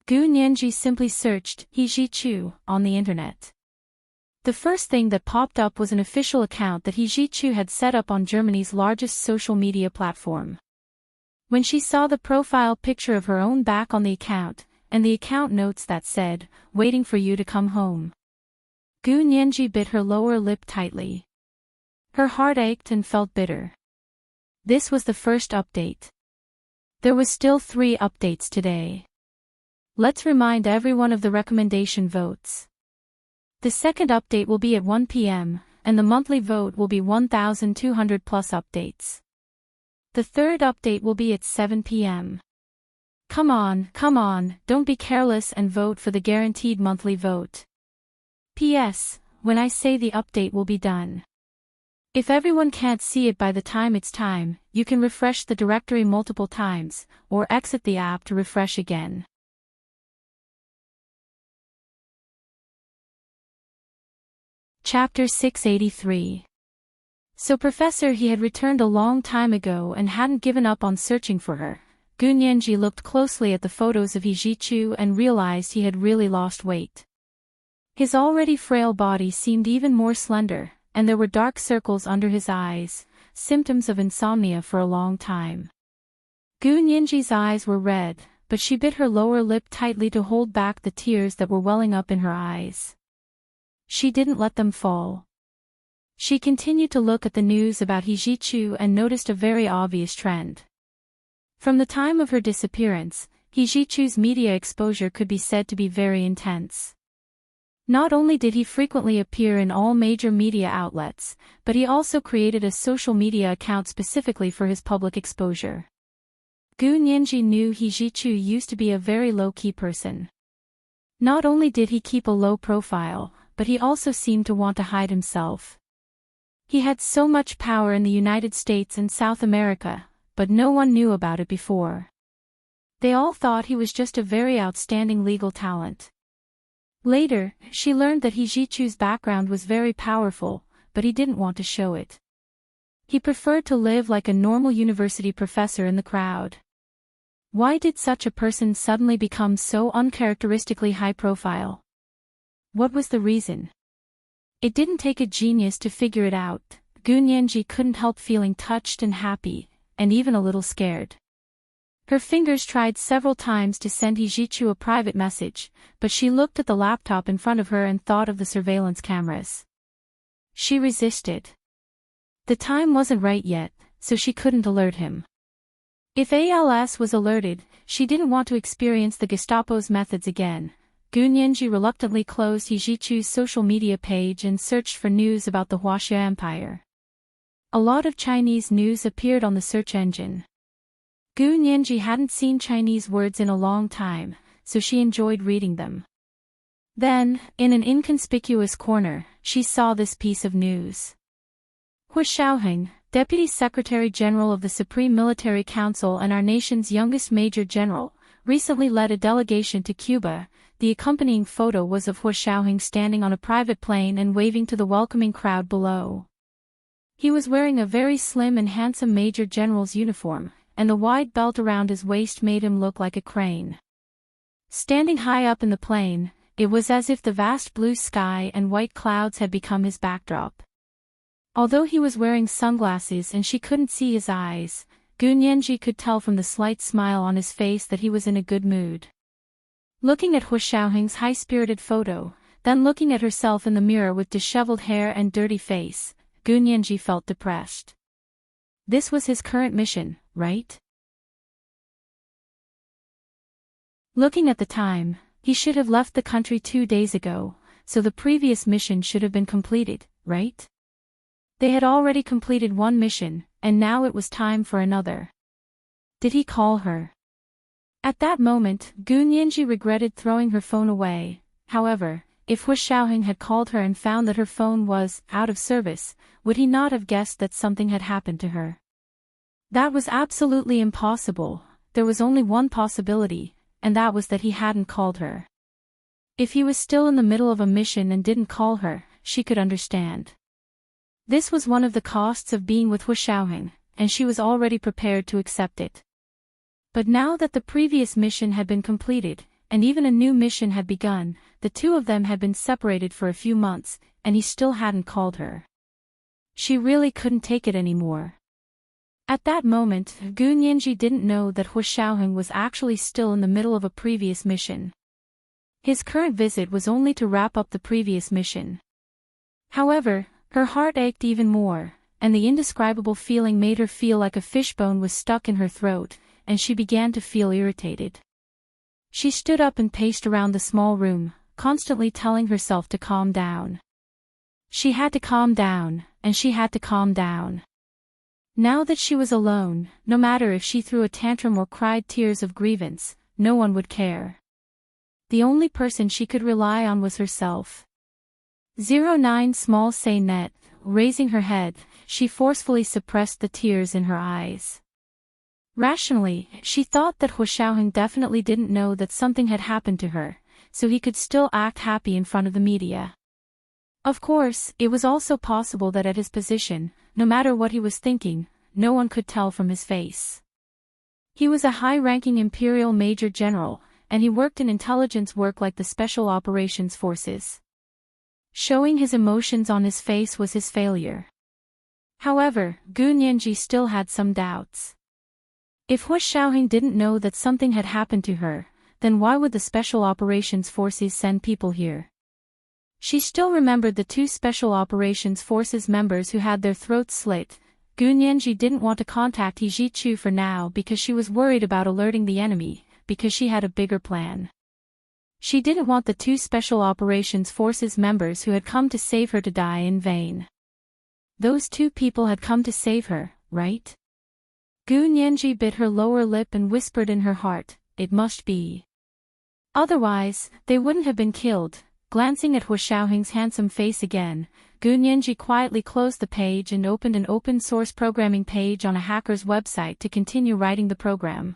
Gu Nianji simply searched He Zhichu on the internet. The first thing that popped up was an official account that He Zhichu had set up on Germany's largest social media platform. When she saw the profile picture of her own back on the account, and the account notes that said, "Waiting for you to come home," Gu Nianji bit her lower lip tightly. Her heart ached and felt bitter. This was the first update. There was still 3 updates today. Let's remind everyone of the recommendation votes. The second update will be at 1 p.m., and the monthly vote will be 1,200 plus updates. The third update will be at 7 p.m. Come on, don't be careless and vote for the guaranteed monthly vote. P.S. When I say the update will be done. If everyone can't see it by the time it's time, you can refresh the directory multiple times, or exit the app to refresh again. Chapter 683. So Professor He had returned a long time ago and hadn't given up on searching for her. Gu Nianji looked closely at the photos of He Zhichu and realized he had really lost weight. His already frail body seemed even more slender, and there were dark circles under his eyes, symptoms of insomnia for a long time. Gu Nianji's eyes were red, but she bit her lower lip tightly to hold back the tears that were welling up in her eyes. She didn't let them fall. She continued to look at the news about He Jichu and noticed a very obvious trend. From the time of her disappearance, He Jichu's media exposure could be said to be very intense. Not only did he frequently appear in all major media outlets, but he also created a social media account specifically for his public exposure. Gu Nianji knew He Jichu used to be a very low-key person. Not only did he keep a low profile, but he also seemed to want to hide himself. He had so much power in the United States and South America, but no one knew about it before. They all thought he was just a very outstanding legal talent. Later, she learned that He Jichu's background was very powerful, but he didn't want to show it. He preferred to live like a normal university professor in the crowd. Why did such a person suddenly become so uncharacteristically high profile? What was the reason? It didn't take a genius to figure it out. Gu Nianji couldn't help feeling touched and happy, and even a little scared. Her fingers tried several times to send He Jichu a private message, but she looked at the laptop in front of her and thought of the surveillance cameras. She resisted. The time wasn't right yet, so she couldn't alert him. If ALS was alerted, she didn't want to experience the Gestapo's methods again. Gu Nianji reluctantly closed He Jichu's social media page and searched for news about the Huaxia Empire. A lot of Chinese news appeared on the search engine. Gu Nianji hadn't seen Chinese words in a long time, so she enjoyed reading them. Then, in an inconspicuous corner, she saw this piece of news. Hu Xiaoheng, Deputy Secretary General of the Supreme Military Council and our nation's youngest Major General, recently led a delegation to Cuba. The accompanying photo was of Hu Xiaoheng standing on a private plane and waving to the welcoming crowd below. He was wearing a very slim and handsome Major General's uniform, and the wide belt around his waist made him look like a crane. Standing high up in the plane, it was as if the vast blue sky and white clouds had become his backdrop. Although he was wearing sunglasses and she couldn't see his eyes, Gu Nianji could tell from the slight smile on his face that he was in a good mood. Looking at Hu Xiaoheng's high-spirited photo, then looking at herself in the mirror with disheveled hair and dirty face, Gu Nianji felt depressed. This was his current mission, right? Looking at the time, he should have left the country 2 days ago, so the previous mission should have been completed, right? They had already completed one mission, and now it was time for another. Did he call her? At that moment, Gu Nianji regretted throwing her phone away. However, if Hu Xiaoheng had called her and found that her phone was out of service, would he not have guessed that something had happened to her? That was absolutely impossible. There was only one possibility, and that was that he hadn't called her. If he was still in the middle of a mission and didn't call her, she could understand. This was one of the costs of being with Hu Xiaoheng, and she was already prepared to accept it. But now that the previous mission had been completed, and even a new mission had begun, the two of them had been separated for a few months, and he still hadn't called her. She really couldn't take it anymore. At that moment, Gu Nianji didn't know that Hu Xiaoheng was actually still in the middle of a previous mission. His current visit was only to wrap up the previous mission. However, her heart ached even more, and the indescribable feeling made her feel like a fishbone was stuck in her throat, and she began to feel irritated. She stood up and paced around the small room, constantly telling herself to calm down. She had to calm down, and she had to calm down. Now that she was alone, no matter if she threw a tantrum or cried tears of grievance, no one would care. The only person she could rely on was herself. 09 Small Say Net, raising her head, she forcefully suppressed the tears in her eyes. Rationally, she thought that Hu Xiaoheng definitely didn't know that something had happened to her, so he could still act happy in front of the media. Of course, it was also possible that at his position, no matter what he was thinking, no one could tell from his face. He was a high-ranking imperial major general, and he worked in intelligence work like the Special Operations Forces. Showing his emotions on his face was his failure. However, Gu Nianji still had some doubts. If Hu Xiaoheng didn't know that something had happened to her, then why would the Special Operations Forces send people here? She still remembered the 2 Special Operations Forces members who had their throats slit. Gu Nianji didn't want to contact He Zhichu for now because she was worried about alerting the enemy, because she had a bigger plan. She didn't want the 2 Special Operations Forces members who had come to save her to die in vain. Those 2 people had come to save her, right? Gu Nianji bit her lower lip and whispered in her heart, it must be. Otherwise, they wouldn't have been killed. Glancing at Hu Xiaoheng's handsome face again, Gu Nianji quietly closed the page and opened an open-source programming page on a hacker's website to continue writing the program.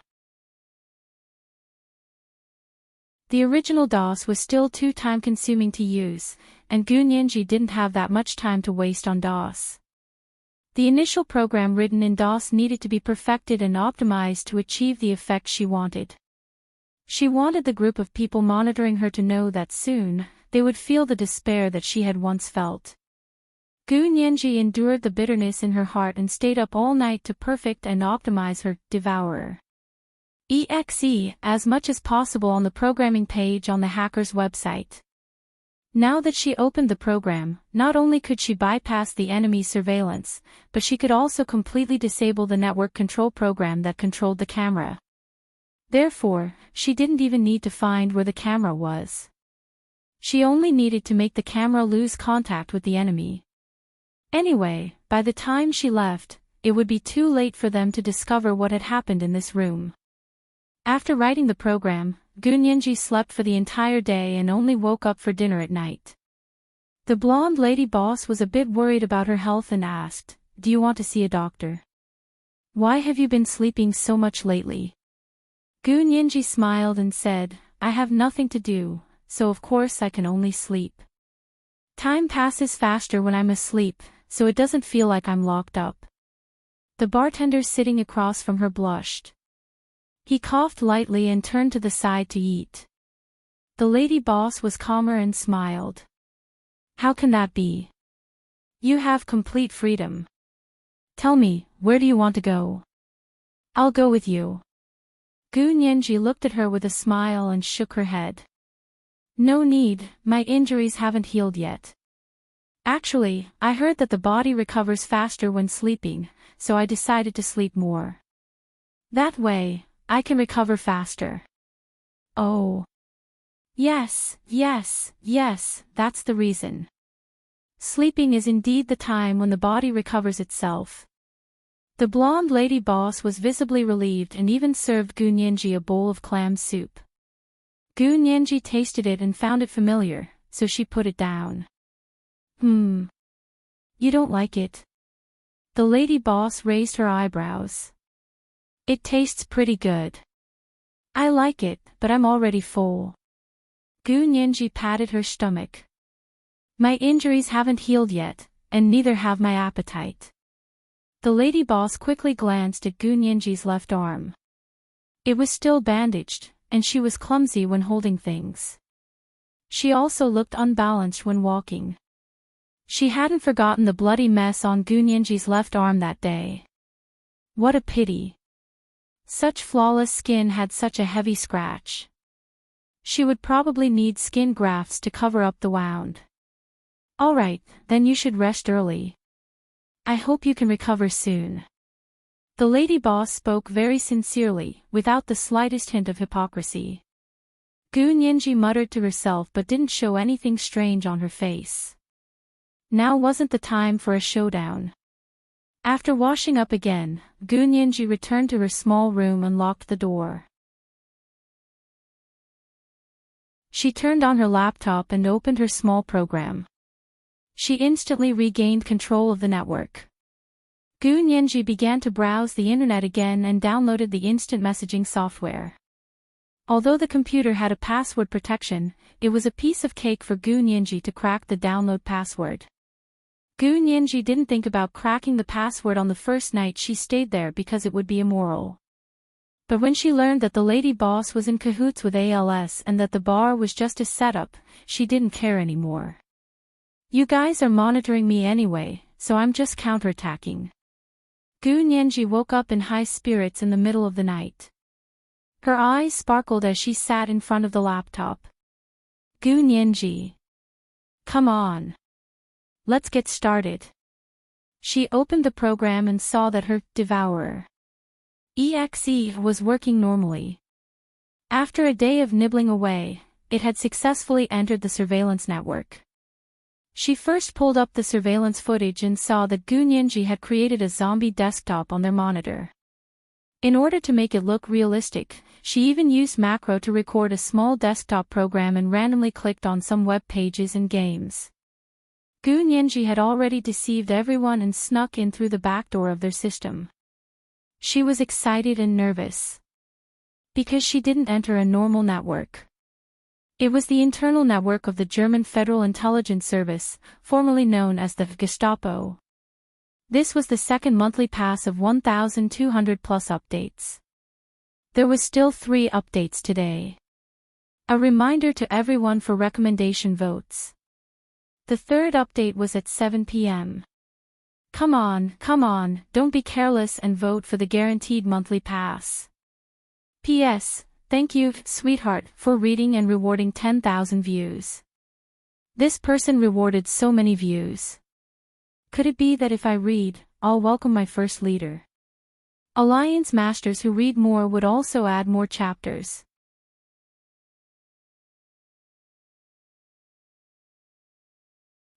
The original DOS was still too time-consuming to use, and Gu Nianji didn't have that much time to waste on DOS. The initial program written in DOS needed to be perfected and optimized to achieve the effect she wanted. She wanted the group of people monitoring her to know that soon, they would feel the despair that she had once felt. Gu Nianji endured the bitterness in her heart and stayed up all night to perfect and optimize her devourer. EXE as much as possible on the programming page on the hacker's website. Now that she opened the program, not only could she bypass the enemy's surveillance, but she could also completely disable the network control program that controlled the camera. Therefore, she didn't even need to find where the camera was. She only needed to make the camera lose contact with the enemy. Anyway, by the time she left, it would be too late for them to discover what had happened in this room. After writing the program, Gu Nianji slept for the entire day and only woke up for dinner at night. The blonde lady boss was a bit worried about her health and asked, "Do you want to see a doctor? Why have you been sleeping so much lately?" Gu Nianji smiled and said, "I have nothing to do, so of course I can only sleep. Time passes faster when I'm asleep, so it doesn't feel like I'm locked up." The bartender sitting across from her blushed. He coughed lightly and turned to the side to eat. The lady boss was calmer and smiled. "How can that be? You have complete freedom. Tell me, where do you want to go? I'll go with you." Gu Nianji looked at her with a smile and shook her head. "No need, my injuries haven't healed yet. Actually, I heard that the body recovers faster when sleeping, so I decided to sleep more. That way, I can recover faster." "Oh. Yes, that's the reason. Sleeping is indeed the time when the body recovers itself." The blonde lady boss was visibly relieved and even served Gu Nianji a bowl of clam soup. Gu Nianji tasted it and found it familiar, so she put it down. You don't like it?" The lady boss raised her eyebrows. "It tastes pretty good. I like it, but I'm already full." Gu Nianji patted her stomach. "My injuries haven't healed yet, and neither have my appetite." The lady boss quickly glanced at Gu Nianji's left arm. It was still bandaged, and she was clumsy when holding things. She also looked unbalanced when walking. She hadn't forgotten the bloody mess on Gu Nianji's left arm that day. What a pity. Such flawless skin had such a heavy scratch. She would probably need skin grafts to cover up the wound. "Alright, then you should rest early. I hope you can recover soon." The lady boss spoke very sincerely, without the slightest hint of hypocrisy. Gu Nianji muttered to herself but didn't show anything strange on her face. Now wasn't the time for a showdown. After washing up again, Gu Nianji returned to her small room and locked the door. She turned on her laptop and opened her small program. She instantly regained control of the network. Gu Nianji began to browse the internet again and downloaded the instant messaging software. Although the computer had a password protection, it was a piece of cake for Gu Nianji to crack the download password. Gu Nianji didn't think about cracking the password on the first night she stayed there because it would be immoral. But when she learned that the lady boss was in cahoots with ALS and that the bar was just a setup, she didn't care anymore. "You guys are monitoring me anyway, so I'm just counterattacking. Gu Nianji woke up in high spirits in the middle of the night. Her eyes sparkled as she sat in front of the laptop. Gu Nianji. Come on. Let's get started. She opened the program and saw that her Devourer EXE was working normally. After a day of nibbling away, it had successfully entered the surveillance network. She first pulled up the surveillance footage and saw that Gu Nianji had created a zombie desktop on their monitor. In order to make it look realistic, she even used macro to record a small desktop program and randomly clicked on some web pages and games. Gu Nianji had already deceived everyone and snuck in through the back door of their system. She was excited and nervous. Because she didn't enter a normal network. It was the internal network of the German Federal Intelligence Service, formerly known as the Gestapo. This was the second monthly pass of 1,200 plus updates. There was still 3 updates today. A reminder to everyone for recommendation votes. The third update was at 7 p.m. Come on, don't be careless and vote for the guaranteed monthly pass. P.S. Thank you, sweetheart, for reading and rewarding 10,000 views. This person rewarded so many views. Could it be that if I read, I'll welcome my first leader? Alliance masters who read more would also add more chapters.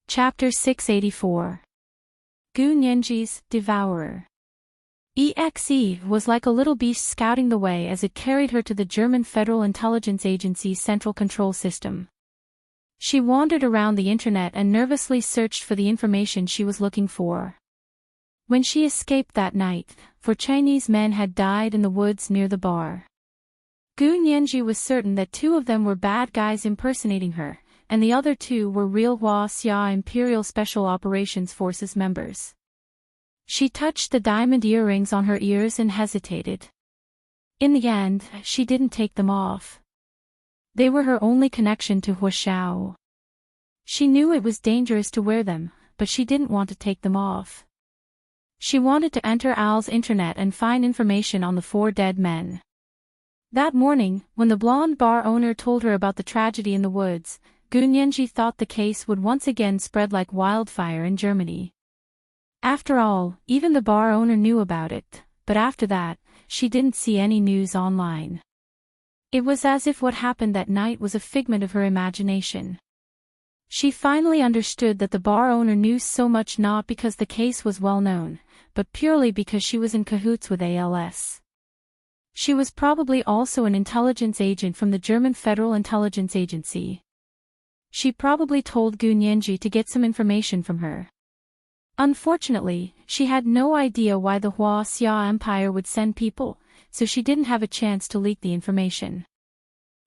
Chapter 684. Gu Nianji's Devourer EXE was like a little beast scouting the way as it carried her to the German Federal Intelligence Agency's central control system. She wandered around the internet and nervously searched for the information she was looking for. When she escaped that night, 4 Chinese men had died in the woods near the bar. Gu Nianji was certain that 2 of them were bad guys impersonating her, and the other 2 were real Xia Imperial Special Operations Forces members. She touched the diamond earrings on her ears and hesitated. In the end, she didn't take them off. They were her only connection to Huashao. She knew it was dangerous to wear them, but she didn't want to take them off. She wanted to enter Al's internet and find information on the 4 dead men. That morning, when the blonde bar owner told her about the tragedy in the woods, Gu Nianji thought the case would once again spread like wildfire in Germany. After all, even the bar owner knew about it, but after that, she didn't see any news online. It was as if what happened that night was a figment of her imagination. She finally understood that the bar owner knew so much not because the case was well known, but purely because she was in cahoots with ALS. She was probably also an intelligence agent from the German Federal Intelligence Agency. She probably told Gu Nianji to get some information from her. Unfortunately, she had no idea why the Xia Empire would send people, so she didn't have a chance to leak the information.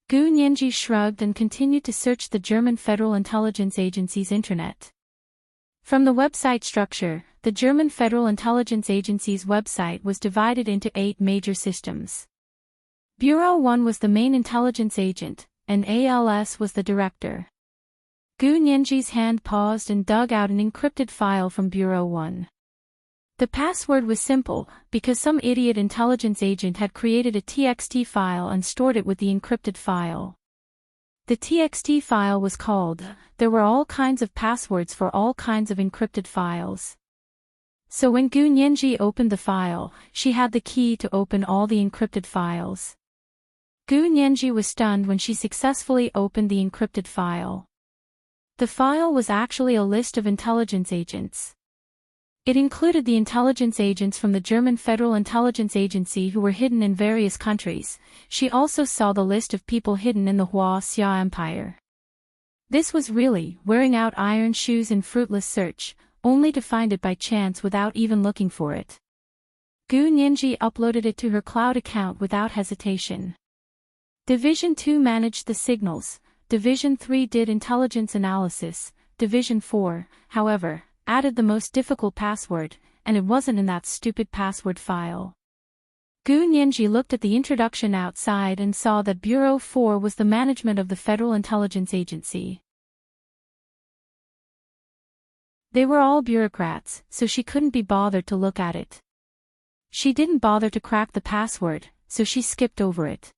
Gu Nianji shrugged and continued to search the German Federal Intelligence Agency's internet. From the website structure, the German Federal Intelligence Agency's website was divided into 8 major systems. Bureau 1 was the main intelligence agent, and ALS was the director. Gu Nianji's hand paused and dug out an encrypted file from Bureau 1. The password was simple, because some idiot intelligence agent had created a TXT file and stored it with the encrypted file. The TXT file was called. There were all kinds of passwords for all kinds of encrypted files. So when Gu Nianji opened the file, she had the key to open all the encrypted files. Gu Nianji was stunned when she successfully opened the encrypted file. The file was actually a list of intelligence agents. It included the intelligence agents from the German Federal Intelligence Agency who were hidden in various countries. She also saw the list of people hidden in the Xia Empire. This was really wearing out iron shoes in fruitless search, only to find it by chance without even looking for it. Gu Nianji uploaded it to her cloud account without hesitation. Division 2 managed the signals. Division 3 did intelligence analysis, Division 4, however, added the most difficult password, and it wasn't in that stupid password file. Gu Nianji looked at the introduction outside and saw that Bureau 4 was the management of the Federal Intelligence Agency. They were all bureaucrats, so she couldn't be bothered to look at it. She didn't bother to crack the password, so she skipped over it.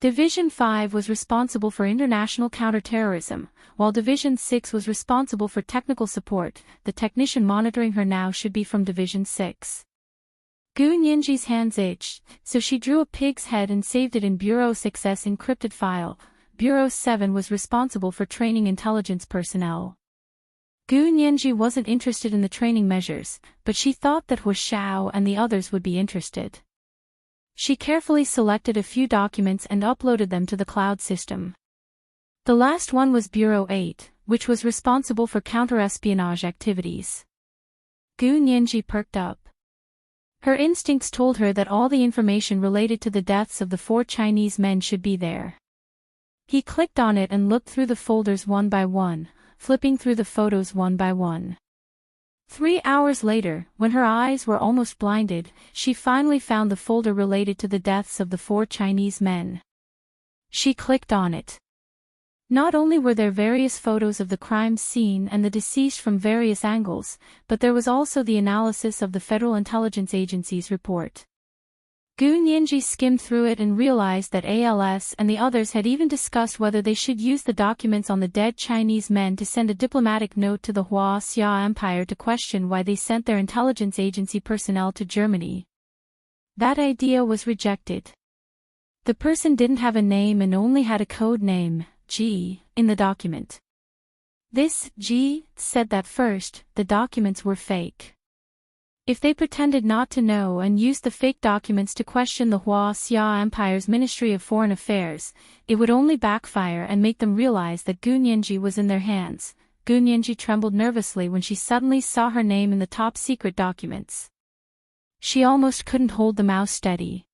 Division 5 was responsible for international counterterrorism, while Division 6 was responsible for technical support. The technician monitoring her now should be from Division 6. Gu Nianji's hands itched, so she drew a pig's head and saved it in Bureau 6's encrypted file. Bureau 7 was responsible for training intelligence personnel. Gu Nianji wasn't interested in the training measures, but she thought that Hu Xiao and the others would be interested. She carefully selected a few documents and uploaded them to the cloud system. The last one was Bureau 8, which was responsible for counter-espionage activities. Gu Nianji perked up. Her instincts told her that all the information related to the deaths of the 4 Chinese men should be there. He clicked on it and looked through the folders one by one, flipping through the photos one by one. 3 hours later, when her eyes were almost blinded, she finally found the folder related to the deaths of the 4 Chinese men. She clicked on it. Not only were there various photos of the crime scene and the deceased from various angles, but there was also the analysis of the Federal Intelligence Agency's report. Gu Nianji skimmed through it and realized that ALS and the others had even discussed whether they should use the documents on the dead Chinese men to send a diplomatic note to the Hua Xia Empire to question why they sent their intelligence agency personnel to Germany. That idea was rejected. The person didn't have a name and only had a code name, G, in the document. This G said that first, the documents were fake. If they pretended not to know and used the fake documents to question the Hua Xia Empire's Ministry of Foreign Affairs, it would only backfire and make them realize that Gu Nianji was in their hands. Gu Nianji trembled nervously when she suddenly saw her name in the top secret documents. She almost couldn't hold the mouse steady.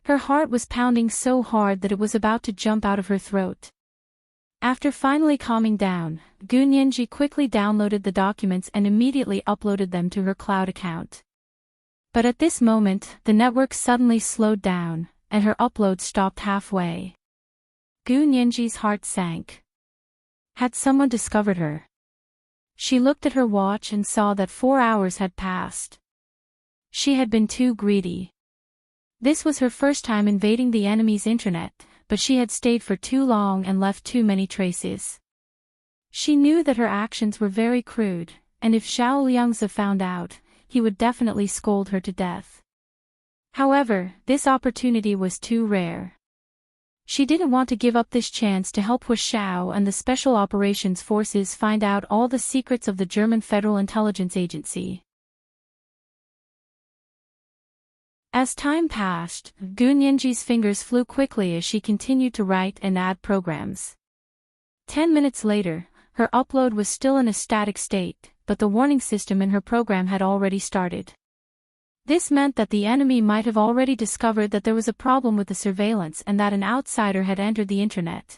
Her heart was pounding so hard that it was about to jump out of her throat. After finally calming down, Gu Nianji quickly downloaded the documents and immediately uploaded them to her cloud account. But at this moment, the network suddenly slowed down, and her upload stopped halfway. Gu Nianji's heart sank. Had someone discovered her? She looked at her watch and saw that 4 hours had passed. She had been too greedy. This was her first time invading the enemy's internet, but she had stayed for too long and left too many traces. She knew that her actions were very crude, and if Xiao Liangzi found out, he would definitely scold her to death. However, this opportunity was too rare. She didn't want to give up this chance to help Hu Xiao and the Special Operations Forces find out all the secrets of the German Federal Intelligence Agency. As time passed, Gu Nianji's fingers flew quickly as she continued to write and add programs. 10 minutes later, her upload was still in a static state, but the warning system in her program had already started. This meant that the enemy might have already discovered that there was a problem with the surveillance and that an outsider had entered the internet.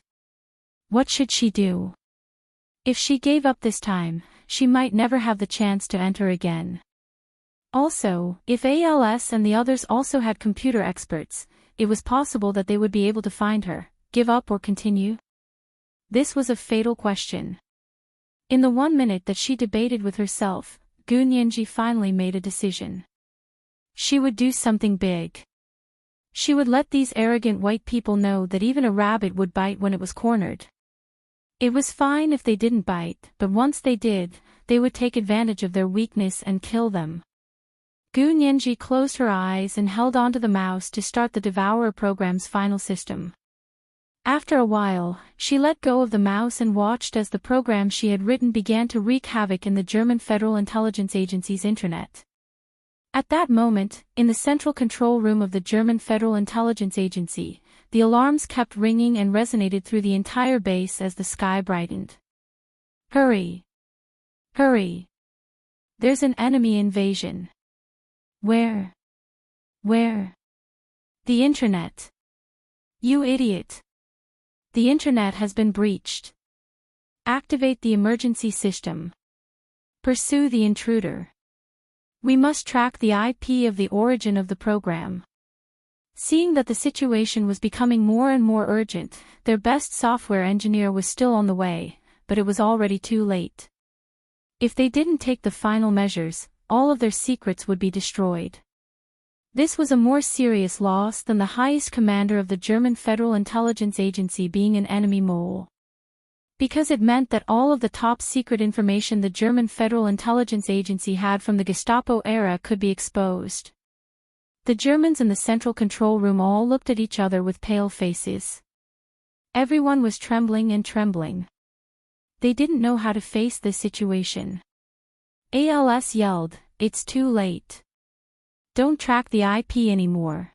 What should she do? If she gave up this time, she might never have the chance to enter again. Also, if ALS and the others also had computer experts, it was possible that they would be able to find her. Give up or continue? This was a fatal question. In the 1 minute that she debated with herself, Gu Nianji finally made a decision. She would do something big. She would let these arrogant white people know that even a rabbit would bite when it was cornered. It was fine if they didn't bite, but once they did, they would take advantage of their weakness and kill them. Gu Nianji closed her eyes and held onto the mouse to start the Devourer program's final system. After a while, she let go of the mouse and watched as the program she had written began to wreak havoc in the German Federal Intelligence Agency's internet. At that moment, in the central control room of the German Federal Intelligence Agency, the alarms kept ringing and resonated through the entire base as the sky brightened. Hurry! Hurry! There's an enemy invasion. Where? Where? The internet. You idiot. The internet has been breached. Activate the emergency system. Pursue the intruder. We must track the IP of the origin of the program. Seeing that the situation was becoming more and more urgent, their best software engineer was still on the way, but it was already too late. If they didn't take the final measures, all of their secrets would be destroyed. This was a more serious loss than the highest commander of the German Federal Intelligence Agency being an enemy mole. Because it meant that all of the top-secret information the German Federal Intelligence Agency had from the Gestapo era could be exposed. The Germans in the central control room all looked at each other with pale faces. Everyone was trembling and trembling. They didn't know how to face this situation. ALS yelled, "It's too late. Don't track the IP anymore.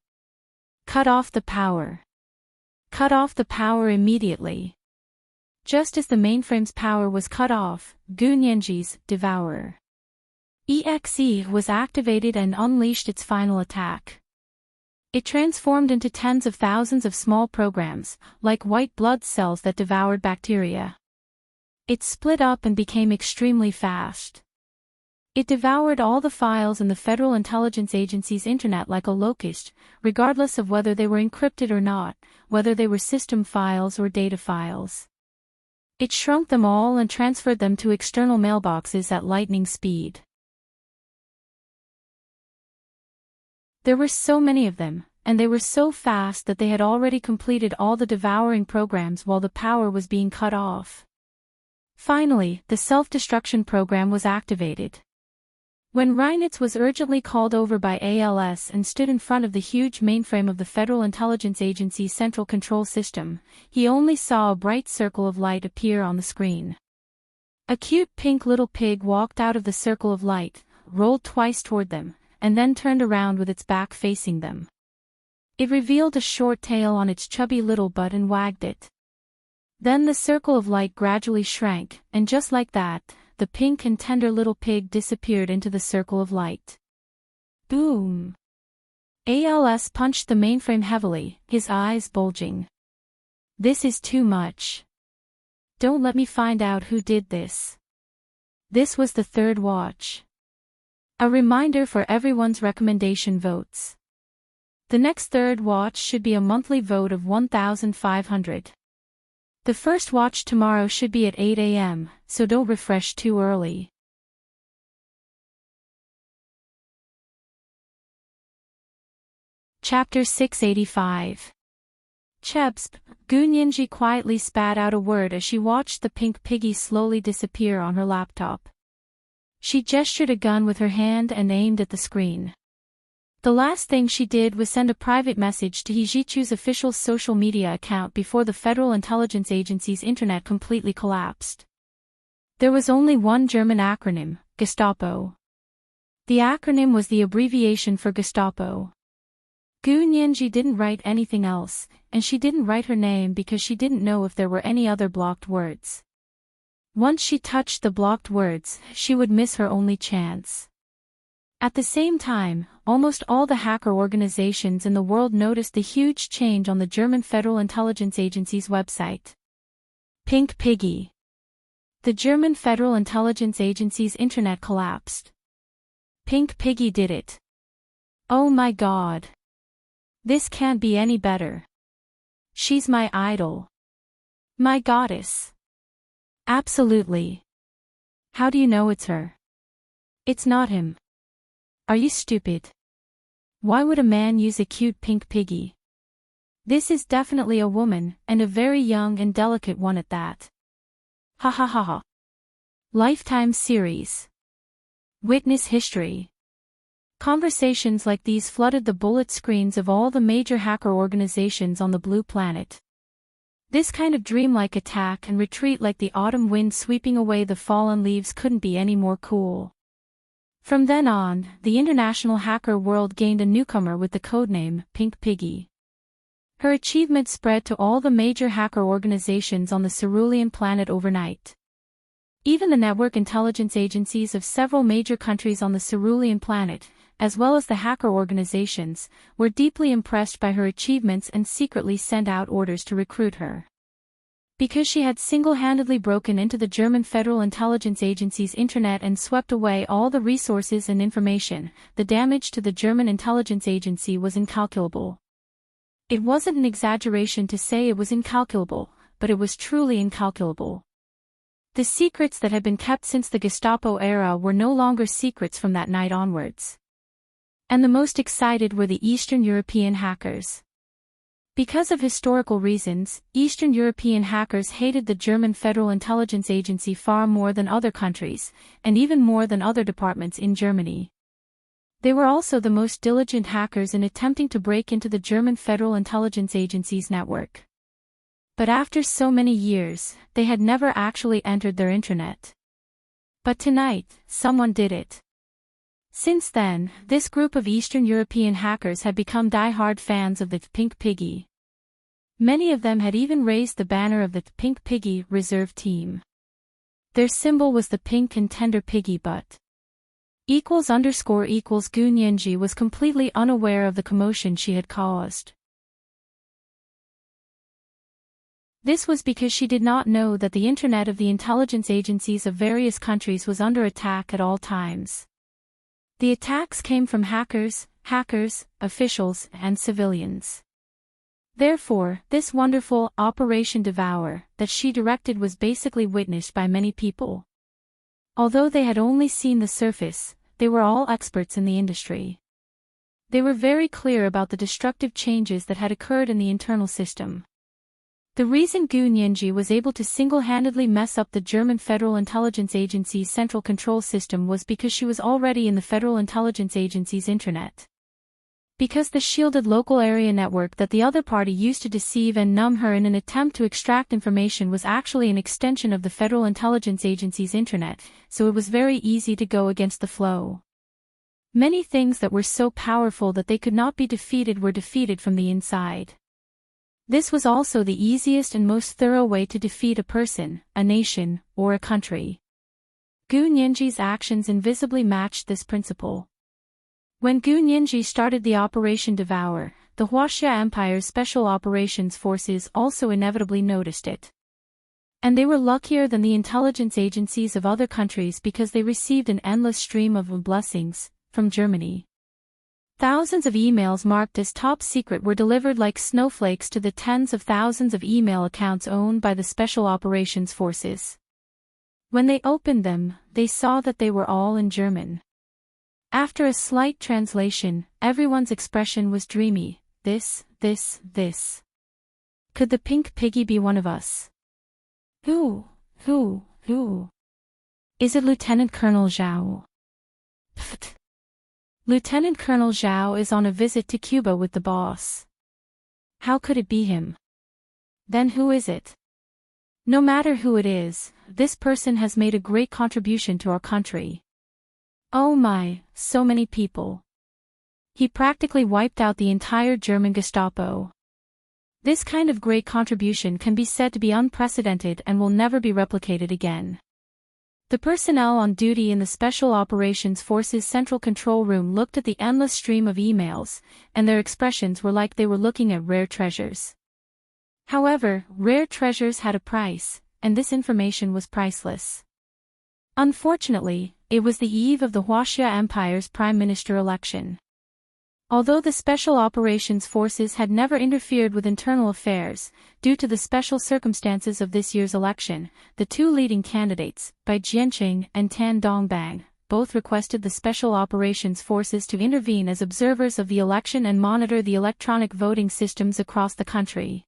Cut off the power. Cut off the power immediately." Just as the mainframe's power was cut off, Gunyangji's Devourer EXE was activated and unleashed its final attack. It transformed into tens of thousands of small programs, like white blood cells that devoured bacteria. It split up and became extremely fast. It devoured all the files in the Federal Intelligence Agency's internet like a locust, regardless of whether they were encrypted or not, whether they were system files or data files. It shrunk them all and transferred them to external mailboxes at lightning speed. There were so many of them, and they were so fast that they had already completed all the devouring programs while the power was being cut off. Finally, the self-destruction program was activated. When Reinitz was urgently called over by ALS and stood in front of the huge mainframe of the Federal Intelligence Agency's central control system, he only saw a bright circle of light appear on the screen. A cute pink little pig walked out of the circle of light, rolled twice toward them, and then turned around with its back facing them. It revealed a short tail on its chubby little butt and wagged it. Then the circle of light gradually shrank, and just like that, the pink and tender little pig disappeared into the circle of light. Boom! ALS punched the mainframe heavily, his eyes bulging. "This is too much. Don't let me find out who did this." This was the third watch. A reminder for everyone's recommendation votes. The next third watch should be a monthly vote of 1,500. The first watch tomorrow should be at 8 a.m., so don't refresh too early. Chapter 685. Chebsp, Gunyangji quietly spat out a word as she watched the pink piggy slowly disappear on her laptop. She gestured a gun with her hand and aimed at the screen. The last thing she did was send a private message to Hijichu's official social media account before the Federal Intelligence Agency's internet completely collapsed. There was only one German acronym, Gestapo. The acronym was the abbreviation for Gestapo. Gunyangji didn't write anything else, and she didn't write her name because she didn't know if there were any other blocked words. Once she touched the blocked words, she would miss her only chance. At the same time, almost all the hacker organizations in the world noticed the huge change on the German Federal Intelligence Agency's website. Pink Piggy. The German Federal Intelligence Agency's internet collapsed. Pink Piggy did it. Oh my God. This can't be any better. She's my idol. My goddess. Absolutely. How do you know it's her? It's not him. Are you stupid? Why would a man use a cute pink piggy? This is definitely a woman, and a very young and delicate one at that. Ha ha ha ha. Lifetime series. Witness history. Conversations like these flooded the bullet screens of all the major hacker organizations on the blue planet. This kind of dreamlike attack and retreat like the autumn wind sweeping away the fallen leaves couldn't be any more cool. From then on, the international hacker world gained a newcomer with the codename Pink Piggy. Her achievement spread to all the major hacker organizations on the cerulean planet overnight. Even the network intelligence agencies of several major countries on the cerulean planet, as well as the hacker organizations, were deeply impressed by her achievements and secretly sent out orders to recruit her. Because she had single-handedly broken into the German Federal Intelligence Agency's internet and swept away all the resources and information, the damage to the German intelligence agency was incalculable. It wasn't an exaggeration to say it was incalculable, but it was truly incalculable. The secrets that had been kept since the Gestapo era were no longer secrets from that night onwards. And the most excited were the Eastern European hackers. Because of historical reasons, Eastern European hackers hated the German Federal Intelligence Agency far more than other countries, and even more than other departments in Germany. They were also the most diligent hackers in attempting to break into the German Federal Intelligence Agency's network. But after so many years, they had never actually entered their intranet. But tonight, someone did it. Since then, this group of Eastern European hackers had become die-hard fans of the Pink Piggy. Many of them had even raised the banner of the Pink Piggy reserve team. Their symbol was the pink and tender piggy butt. == Gu Nianji was completely unaware of the commotion she had caused. This was because she did not know that the intranet of the intelligence agencies of various countries was under attack at all times. The attacks came from hackers, officials, and civilians. Therefore, this wonderful Operation Devour that she directed was basically witnessed by many people. Although they had only seen the surface, they were all experts in the industry. They were very clear about the destructive changes that had occurred in the internal system. The reason Gu Nianji was able to single-handedly mess up the German Federal Intelligence Agency's central control system was because she was already in the Federal Intelligence Agency's intranet. Because the shielded local area network that the other party used to deceive and numb her in an attempt to extract information was actually an extension of the Federal Intelligence Agency's intranet, so it was very easy to go against the flow. Many things that were so powerful that they could not be defeated were defeated from the inside. This was also the easiest and most thorough way to defeat a person, a nation, or a country. Gu Nianji's actions invisibly matched this principle. When Gu Nianji started the Operation Devour, the Huaxia Empire's Special Operations Forces also inevitably noticed it. And they were luckier than the intelligence agencies of other countries because they received an endless stream of blessings from Germany. Thousands of emails marked as top secret were delivered like snowflakes to the tens of thousands of email accounts owned by the Special Operations Forces. When they opened them, they saw that they were all in German. After a slight translation, everyone's expression was dreamy. This. Could the Pink Piggy be one of us? Who? Is it Lieutenant Colonel Zhao? Pfft. Lieutenant Colonel Zhao is on a visit to Cuba with the boss. How could it be him? Then who is it? No matter who it is, this person has made a great contribution to our country. Oh my, so many people. He practically wiped out the entire German Gestapo. This kind of great contribution can be said to be unprecedented and will never be replicated again. The personnel on duty in the Special Operations Forces Central Control Room looked at the endless stream of emails, and their expressions were like they were looking at rare treasures. However, rare treasures had a price, and this information was priceless. Unfortunately, it was the eve of the Huaxia Empire's Prime Minister election. Although the Special Operations Forces had never interfered with internal affairs, due to the special circumstances of this year's election, the two leading candidates, Bai Jianqing and Tan Dongbang, both requested the Special Operations Forces to intervene as observers of the election and monitor the electronic voting systems across the country.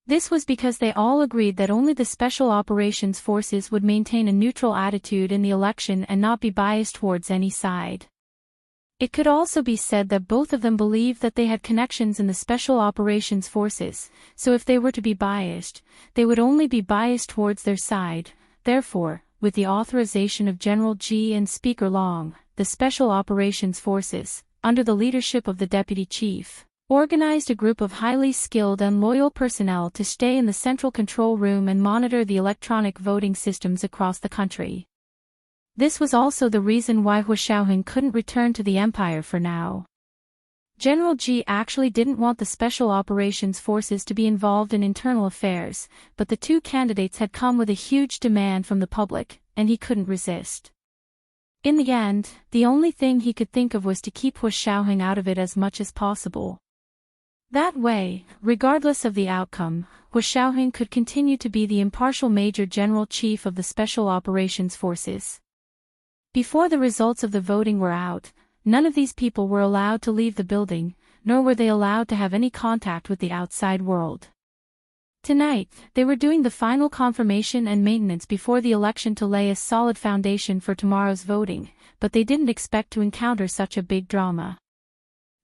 This was because they all agreed that only the Special Operations Forces would maintain a neutral attitude in the election and not be biased towards any side. It could also be said that both of them believed that they had connections in the Special Operations Forces, so if they were to be biased, they would only be biased towards their side. Therefore, with the authorization of General Ji and Speaker Long, the Special Operations Forces, under the leadership of the Deputy Chief, organized a group of highly skilled and loyal personnel to stay in the Central Control Room and monitor the electronic voting systems across the country. This was also the reason why Hu Xiaoheng couldn't return to the Empire for now. General Ji actually didn't want the Special Operations Forces to be involved in internal affairs, but the two candidates had come with a huge demand from the public, and he couldn't resist. In the end, the only thing he could think of was to keep Hu Xiaoheng out of it as much as possible. That way, regardless of the outcome, Hu Xiaoheng could continue to be the impartial Major General Chief of the Special Operations Forces. Before the results of the voting were out, none of these people were allowed to leave the building, nor were they allowed to have any contact with the outside world. Tonight, they were doing the final confirmation and maintenance before the election to lay a solid foundation for tomorrow's voting, but they didn't expect to encounter such a big drama.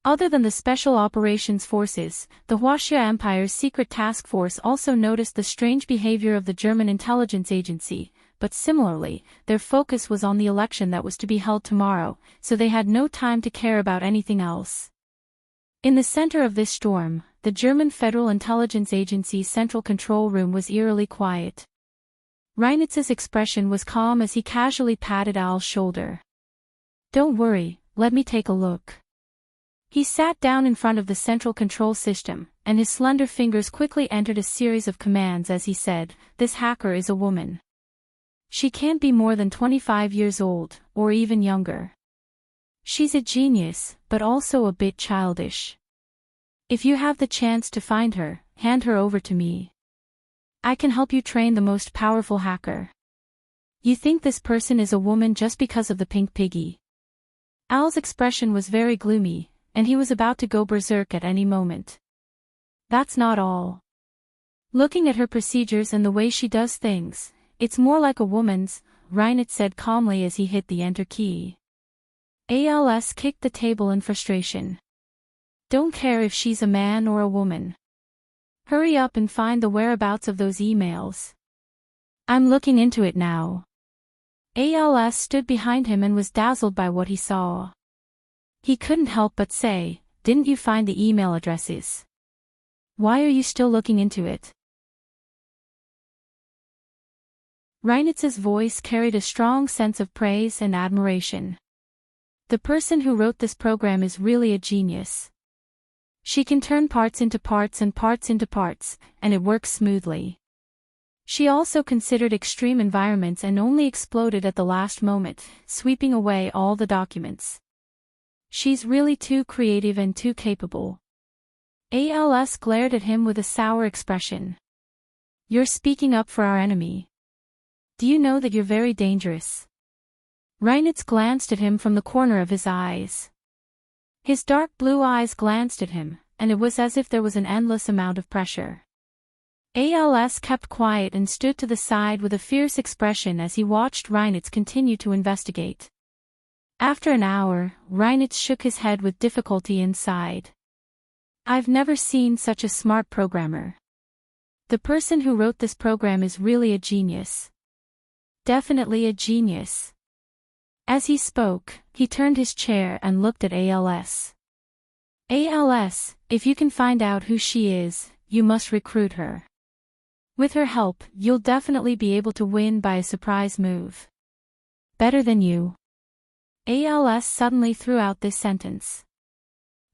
Other than the Special Operations Forces, the Huaxia Empire's secret task force also noticed the strange behavior of the German intelligence agency, but similarly, their focus was on the election that was to be held tomorrow, so they had no time to care about anything else. In the center of this storm, the German Federal Intelligence Agency's central control room was eerily quiet. Reinitz's expression was calm as he casually patted Al's shoulder. "Don't worry, let me take a look." He sat down in front of the central control system, and his slender fingers quickly entered a series of commands as he said, "This hacker is a woman. She can't be more than 25 years old, or even younger. She's a genius, but also a bit childish. If you have the chance to find her, hand her over to me. I can help you train the most powerful hacker." "You think this person is a woman just because of the pink piggy?" Al's expression was very gloomy, and he was about to go berserk at any moment. "That's not all. Looking at her procedures and the way she does things, it's more like a woman's," Reinitz said calmly as he hit the enter key. Als kicked the table in frustration. "Don't care if she's a man or a woman. Hurry up and find the whereabouts of those emails. I'm looking into it now." Als stood behind him and was dazzled by what he saw. He couldn't help but say, "Didn't you find the email addresses? Why are you still looking into it?" Reinitz's voice carried a strong sense of praise and admiration. "The person who wrote this program is really a genius. She can turn parts into parts and parts into parts, and it works smoothly. She also considered extreme environments and only exploded at the last moment, sweeping away all the documents. She's really too creative and too capable." Als glared at him with a sour expression. "You're speaking up for our enemy. Do you know that you're very dangerous?" Reinitz glanced at him from the corner of his eyes. His dark blue eyes glanced at him, and it was as if there was an endless amount of pressure. Als kept quiet and stood to the side with a fierce expression as he watched Reinitz continue to investigate. After an hour, Reinitz shook his head with difficulty and sighed. "I've never seen such a smart programmer. The person who wrote this program is really a genius. Definitely a genius." As he spoke, he turned his chair and looked at Als. "Als, if you can find out who she is, you must recruit her. With her help, you'll definitely be able to win by a surprise move. Better than you." Als suddenly threw out this sentence.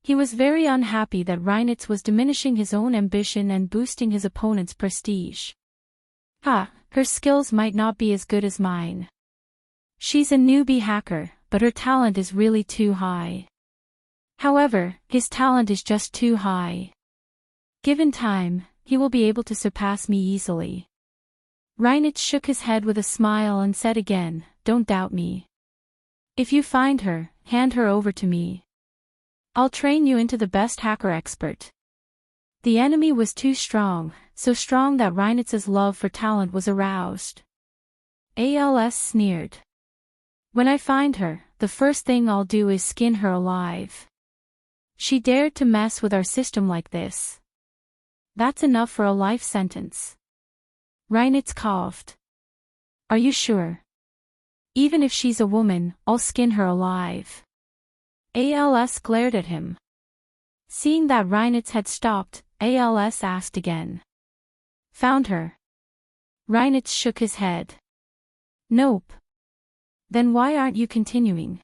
He was very unhappy that Reinitz was diminishing his own ambition and boosting his opponent's prestige. Her skills might not be as good as mine. She's a newbie hacker, but her talent is really too high. However, his talent is just too high. Given time, he will be able to surpass me easily." Reinitz shook his head with a smile and said again, "Don't doubt me. If you find her, hand her over to me. I'll train you into the best hacker expert." The enemy was too strong, so strong that Reinitz's love for talent was aroused. Als sneered. "When I find her, the first thing I'll do is skin her alive. She dared to mess with our system like this. That's enough for a life sentence." Reinitz coughed. "Are you sure? Even if she's a woman, I'll skin her alive." Als glared at him. Seeing that Reinitz had stopped, Als asked again. "Found her?" Reinitz shook his head. "Nope." "Then why aren't you continuing?"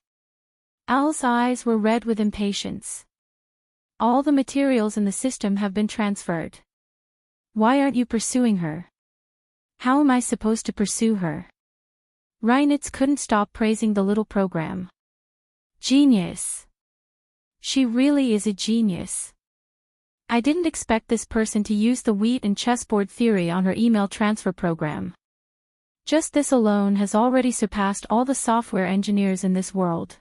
Al's eyes were red with impatience. "All the materials in the system have been transferred. Why aren't you pursuing her?" "How am I supposed to pursue her?" Reinitz couldn't stop praising the little program. "Genius. She really is a genius. I didn't expect this person to use the wheat and chessboard theory on her email transfer program. Just this alone has already surpassed all the software engineers in this world.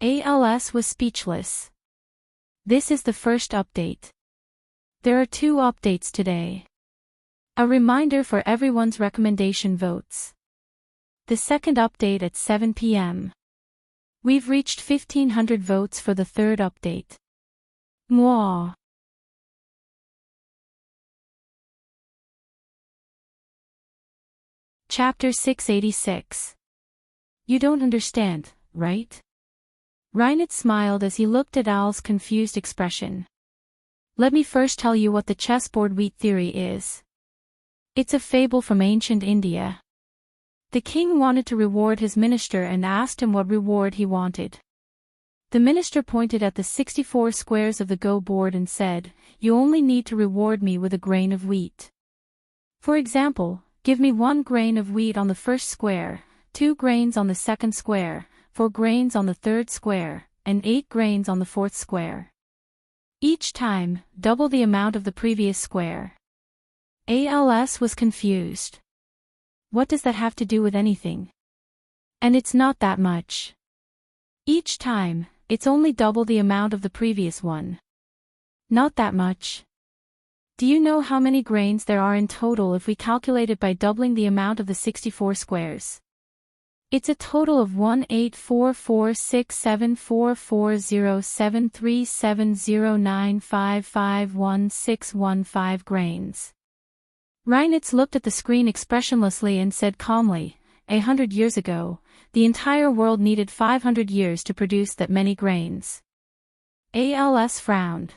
ALS was speechless. This is the first update. There are 2 updates today. A reminder for everyone's recommendation votes. The second update at 7 p.m. We've reached 1,500 votes for the third update. Mwah. Chapter 686. You don't understand, right? Reinert smiled as he looked at Owl's confused expression. Let me first tell you what the chessboard wheat theory is. It's a fable from ancient India. The king wanted to reward his minister and asked him what reward he wanted. The minister pointed at the 64 squares of the Go board and said, "You only need to reward me with a grain of wheat. For example, give me 1 grain of wheat on the first square, 2 grains on the second square, 4 grains on the third square, and 8 grains on the fourth square. Each time, double the amount of the previous square." ALS was confused. What does that have to do with anything? And it's not that much. Each time, it's only double the amount of the previous one. Not that much. Do you know how many grains there are in total if we calculate it by doubling the amount of the 64 squares? It's a total of 184467440737095511615 grains. Reinert looked at the screen expressionlessly and said calmly, 100 years ago, the entire world needed 500 years to produce that many grains. ALS frowned.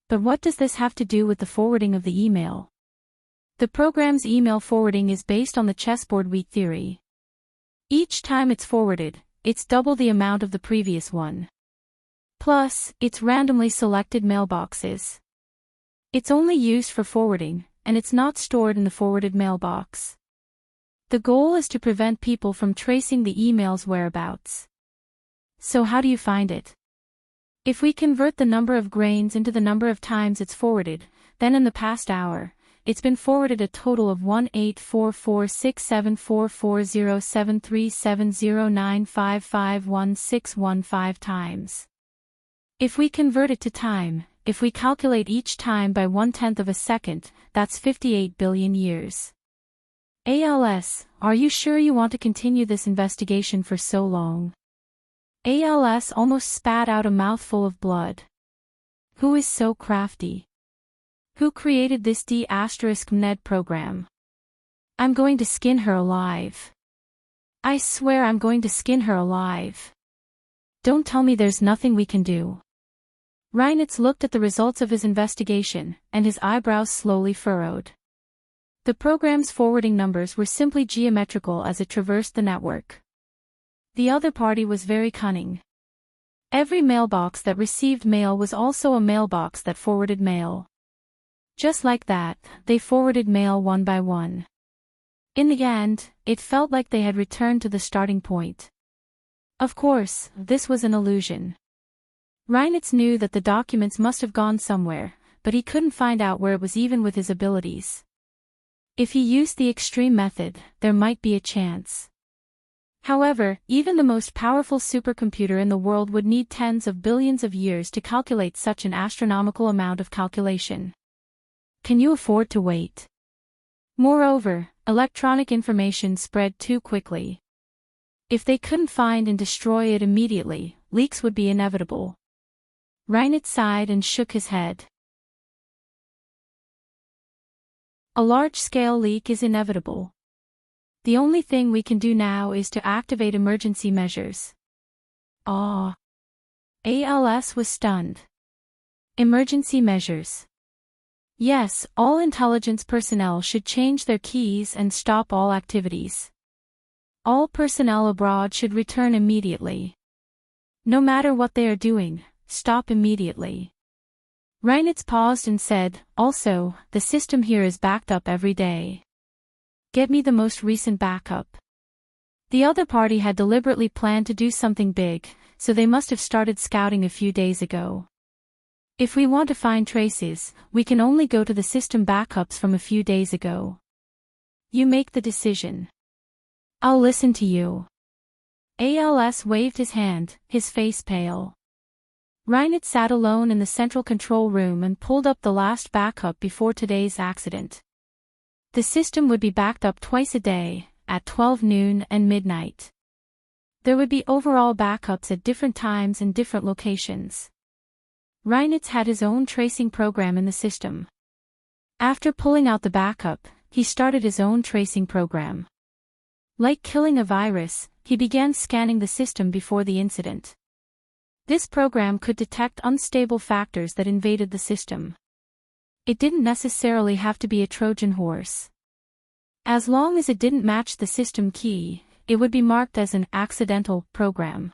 But what does this have to do with the forwarding of the email? The program's email forwarding is based on the chessboard wheat theory. Each time it's forwarded, it's double the amount of the previous one. Plus, it's randomly selected mailboxes. It's only used for forwarding, and it's not stored in the forwarded mailbox. The goal is to prevent people from tracing the email's whereabouts. So how do you find it? If we convert the number of grains into the number of times it's forwarded, then in the past hour, it's been forwarded a total of 184467440737095511615 times. If we convert it to time, if we calculate each time by 1/10 of a second, that's 58 billion years. ALS, are you sure you want to continue this investigation for so long? ALS almost spat out a mouthful of blood. Who is so crafty? Who created this D***ned program? I'm going to skin her alive. I swear I'm going to skin her alive. Don't tell me there's nothing we can do. Reinert looked at the results of his investigation, and his eyebrows slowly furrowed. The program's forwarding numbers were simply geometrical as it traversed the network. The other party was very cunning. Every mailbox that received mail was also a mailbox that forwarded mail. Just like that, they forwarded mail one by one. In the end, it felt like they had returned to the starting point. Of course, this was an illusion. Reinert knew that the documents must have gone somewhere, but he couldn't find out where it was even with his abilities. If he used the extreme method, there might be a chance. However, even the most powerful supercomputer in the world would need tens of billions of years to calculate such an astronomical amount of calculation. Can you afford to wait? Moreover, electronic information spread too quickly. If they couldn't find and destroy it immediately, leaks would be inevitable. Reinert sighed and shook his head. A large-scale leak is inevitable. The only thing we can do now is to activate emergency measures. ALS was stunned. Emergency measures. Yes, all intelligence personnel should change their keys and stop all activities. All personnel abroad should return immediately. No matter what they are doing, stop immediately. Reinert paused and said, also, the system here is backed up every day. Get me the most recent backup. The other party had deliberately planned to do something big, so they must have started scouting a few days ago. If we want to find traces, we can only go to the system backups from a few days ago. You make the decision. I'll listen to you. ALS waved his hand, his face pale. Reinert sat alone in the central control room and pulled up the last backup before today's accident. The system would be backed up twice a day, at 12 noon and midnight. There would be overall backups at different times and different locations. Reinert had his own tracing program in the system. After pulling out the backup, he started his own tracing program. Like killing a virus, he began scanning the system before the incident. This program could detect unstable factors that invaded the system. It didn't necessarily have to be a Trojan horse. As long as it didn't match the system key, it would be marked as an accidental program.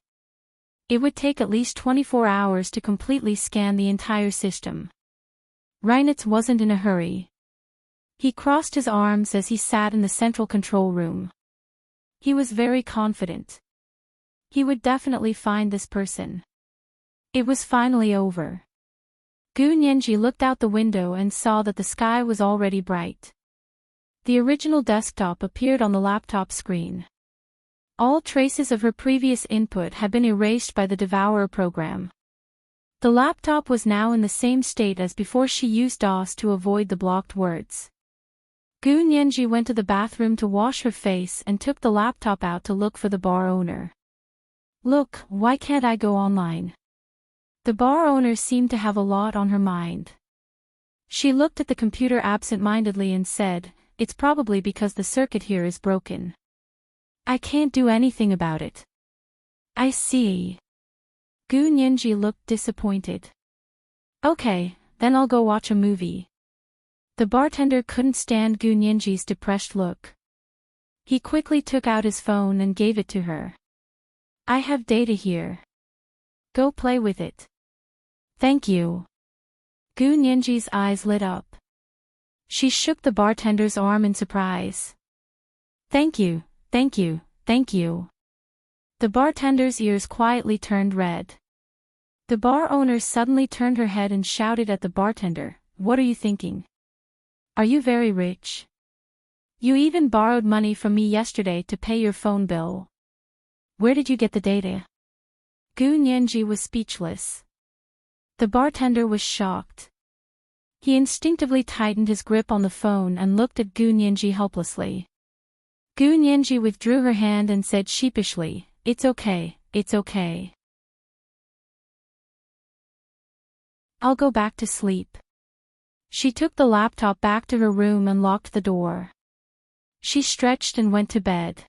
It would take at least 24 hours to completely scan the entire system. Reinert wasn't in a hurry. He crossed his arms as he sat in the central control room. He was very confident. He would definitely find this person. It was finally over. Gu Nianji looked out the window and saw that the sky was already bright. The original desktop appeared on the laptop screen. All traces of her previous input had been erased by the Devourer program. The laptop was now in the same state as before she used DOS to avoid the blocked words. Gu Nianji went to the bathroom to wash her face and took the laptop out to look for the bar owner. Look, why can't I go online? The bar owner seemed to have a lot on her mind. She looked at the computer absent-mindedly and said, "It's probably because the circuit here is broken. I can't do anything about it." I see. Gu Nianji looked disappointed. Okay, then I'll go watch a movie. The bartender couldn't stand Gu Nianji's depressed look. He quickly took out his phone and gave it to her. I have data here. Go play with it. Thank you. Gu Nianji's eyes lit up. She shook the bartender's arm in surprise. Thank you, thank you, thank you. The bartender's ears quietly turned red. The bar owner suddenly turned her head and shouted at the bartender, "What are you thinking? Are you very rich? You even borrowed money from me yesterday to pay your phone bill. Where did you get the data?" Gu Nianji was speechless. The bartender was shocked. He instinctively tightened his grip on the phone and looked at Gu Nianji helplessly. Gu Nianji withdrew her hand and said sheepishly, "It's okay, it's okay. I'll go back to sleep." She took the laptop back to her room and locked the door. She stretched and went to bed.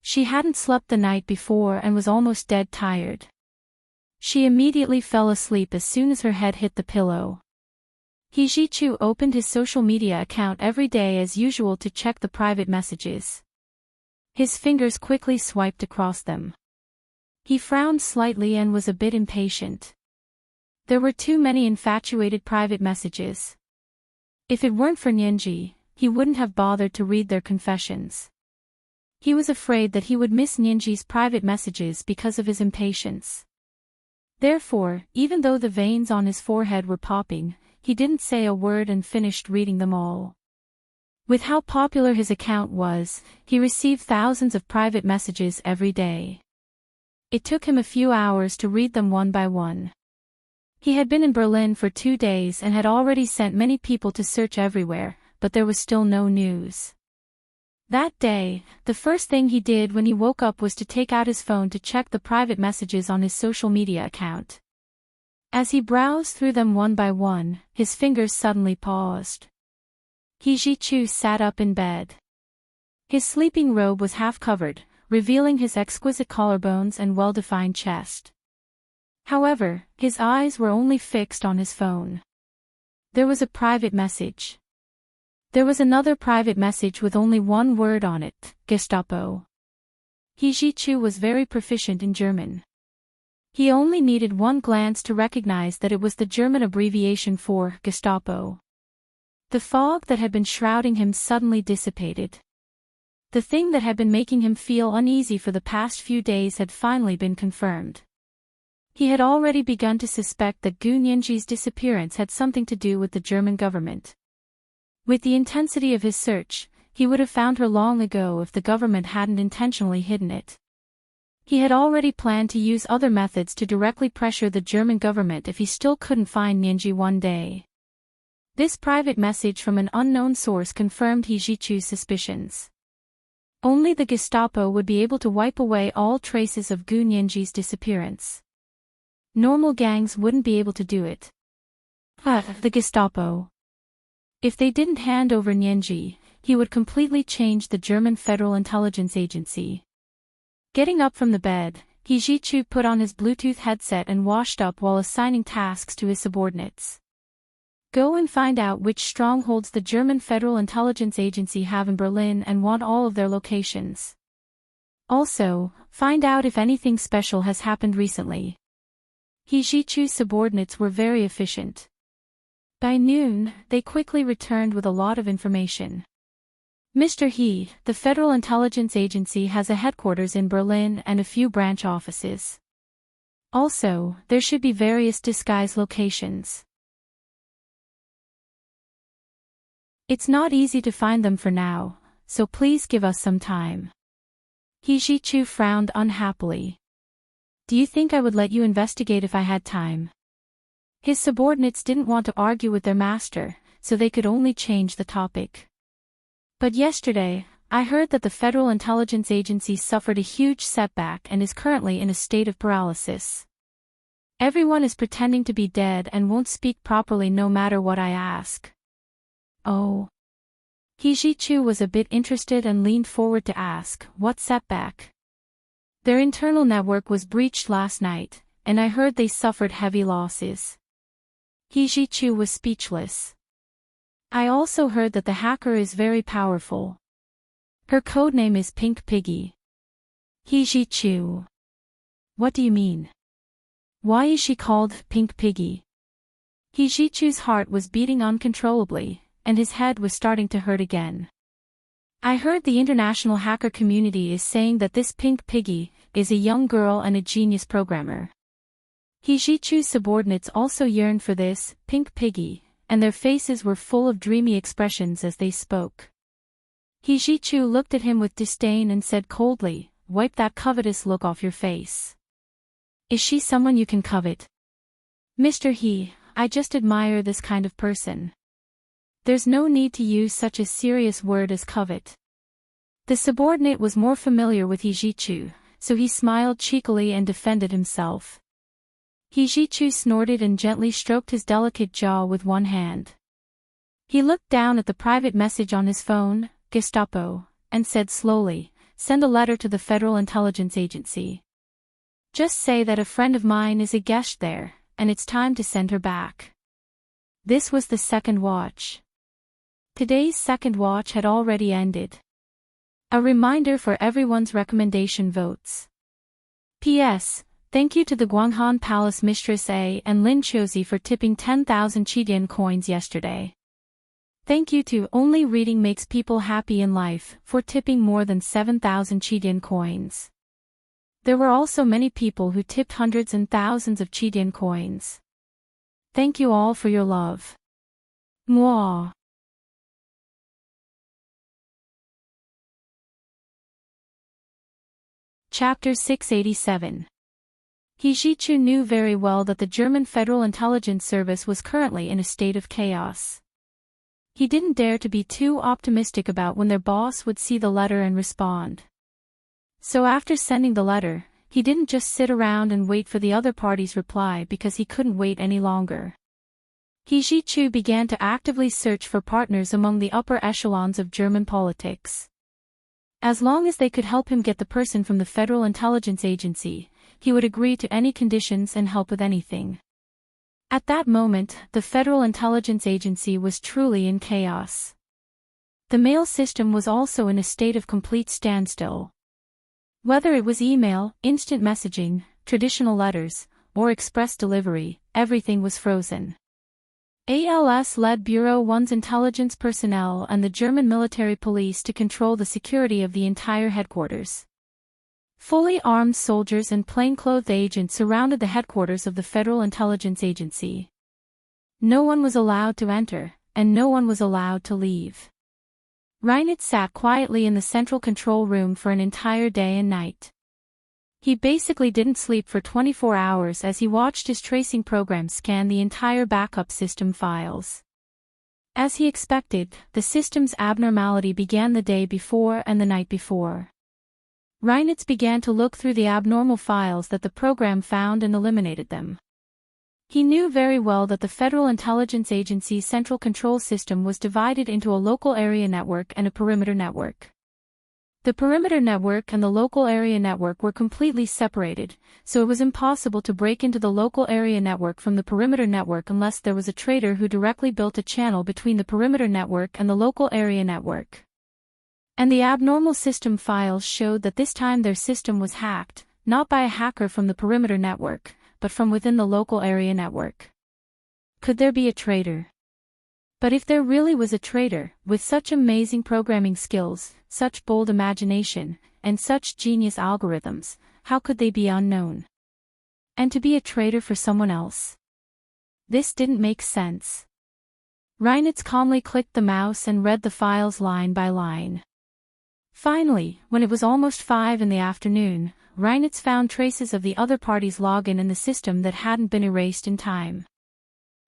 She hadn't slept the night before and was almost dead tired. She immediately fell asleep as soon as her head hit the pillow. He Jichu opened his social media account every day as usual to check the private messages. His fingers quickly swiped across them. He frowned slightly and was a bit impatient. There were too many infatuated private messages. If it weren't for Nianji, he wouldn't have bothered to read their confessions. He was afraid that he would miss Nianji's private messages because of his impatience. Therefore, even though the veins on his forehead were popping, he didn't say a word and finished reading them all. With how popular his account was, he received thousands of private messages every day. It took him a few hours to read them one by one. He had been in Berlin for 2 days and had already sent many people to search everywhere, but there was still no news. That day, the first thing he did when he woke up was to take out his phone to check the private messages on his social media account. As he browsed through them one by one, his fingers suddenly paused. He Jichu sat up in bed. His sleeping robe was half covered, revealing his exquisite collarbones and well-defined chest. However, his eyes were only fixed on his phone. There was a private message. There was another private message with only one word on it, Gestapo. He Jichu was very proficient in German. He only needed one glance to recognize that it was the German abbreviation for Gestapo. The fog that had been shrouding him suddenly dissipated. The thing that had been making him feel uneasy for the past few days had finally been confirmed. He had already begun to suspect that Gu Nianji's disappearance had something to do with the German government. With the intensity of his search, he would have found her long ago if the government hadn't intentionally hidden it. He had already planned to use other methods to directly pressure the German government if he still couldn't find Nianji one day. This private message from an unknown source confirmed He Jichu's suspicions. Only the Gestapo would be able to wipe away all traces of Gu Nianji's disappearance. Normal gangs wouldn't be able to do it. The Gestapo. If they didn't hand over Nianji, he would completely change the German Federal Intelligence Agency. Getting up from the bed, He Jichu put on his Bluetooth headset and washed up while assigning tasks to his subordinates. Go and find out which strongholds the German Federal Intelligence Agency have in Berlin and want all of their locations. Also, find out if anything special has happened recently. He Jichu's subordinates were very efficient. By noon, they quickly returned with a lot of information. Mr. He, the Federal Intelligence Agency has a headquarters in Berlin and a few branch offices. Also, there should be various disguise locations. It's not easy to find them for now, so please give us some time. He Jichu frowned unhappily. Do you think I would let you investigate if I had time? His subordinates didn't want to argue with their master, so they could only change the topic. But yesterday, I heard that the Federal Intelligence Agency suffered a huge setback and is currently in a state of paralysis. Everyone is pretending to be dead and won't speak properly no matter what I ask. Oh. He Jichu was a bit interested and leaned forward to ask, what setback? Their internal network was breached last night, and I heard they suffered heavy losses. He Jichu was speechless. I also heard that the hacker is very powerful. Her codename is Pink Piggy. He Jichu. What do you mean? Why is she called Pink Piggy? He Jichu's heart was beating uncontrollably, and his head was starting to hurt again. I heard the international hacker community is saying that this Pink Piggy is a young girl and a genius programmer. He Jichu's subordinates also yearned for this Pink Piggy, and their faces were full of dreamy expressions as they spoke. He Jichu looked at him with disdain and said coldly, wipe that covetous look off your face. Is she someone you can covet? Mr. He, I just admire this kind of person. There's no need to use such a serious word as covet. The subordinate was more familiar with He Jichu, so he smiled cheekily and defended himself. He Jichu snorted and gently stroked his delicate jaw with one hand. He looked down at the private message on his phone, Gestapo, and said slowly, send a letter to the Federal Intelligence Agency. Just say that a friend of mine is a guest there, and it's time to send her back. This was the second watch. Today's second watch had already ended. A reminder for everyone's recommendation votes. P.S. Thank you to the Guanghan Palace Mistress A and Lin Chozi for tipping 10,000 Qidian coins yesterday. Thank you to Only Reading Makes People Happy in Life for tipping more than 7,000 Qidian coins. There were also many people who tipped hundreds and thousands of Qidian coins. Thank you all for your love. Mwah. Chapter 687. He Jichu knew very well that the German Federal Intelligence Service was currently in a state of chaos. He didn't dare to be too optimistic about when their boss would see the letter and respond. So after sending the letter, he didn't just sit around and wait for the other party's reply because he couldn't wait any longer. He Jichu began to actively search for partners among the upper echelons of German politics. As long as they could help him get the person from the Federal Intelligence Agency, he would agree to any conditions and help with anything. At that moment, the Federal Intelligence Agency was truly in chaos. The mail system was also in a state of complete standstill. Whether it was email, instant messaging, traditional letters, or express delivery, everything was frozen. ALS led Bureau 1's intelligence personnel and the German military police to control the security of the entire headquarters. Fully armed soldiers and plainclothed agents surrounded the headquarters of the Federal Intelligence Agency. No one was allowed to enter, and no one was allowed to leave. Reinitz sat quietly in the central control room for an entire day and night. He basically didn't sleep for 24 hours as he watched his tracing program scan the entire backup system files. As he expected, the system's abnormality began the day before and the night before. Reinitz began to look through the abnormal files that the program found and eliminated them. He knew very well that the Federal Intelligence Agency's central control system was divided into a local area network and a perimeter network. The perimeter network and the local area network were completely separated, so it was impossible to break into the local area network from the perimeter network unless there was a traitor who directly built a channel between the perimeter network and the local area network. And the abnormal system files showed that this time their system was hacked, not by a hacker from the perimeter network, but from within the local area network. Could there be a traitor? But if there really was a traitor, with such amazing programming skills, such bold imagination, and such genius algorithms, how could they be unknown? And to be a traitor for someone else? This didn't make sense. Reinitz calmly clicked the mouse and read the files line by line. Finally, when it was almost 5 in the afternoon, Reinitz found traces of the other party's login in the system that hadn't been erased in time.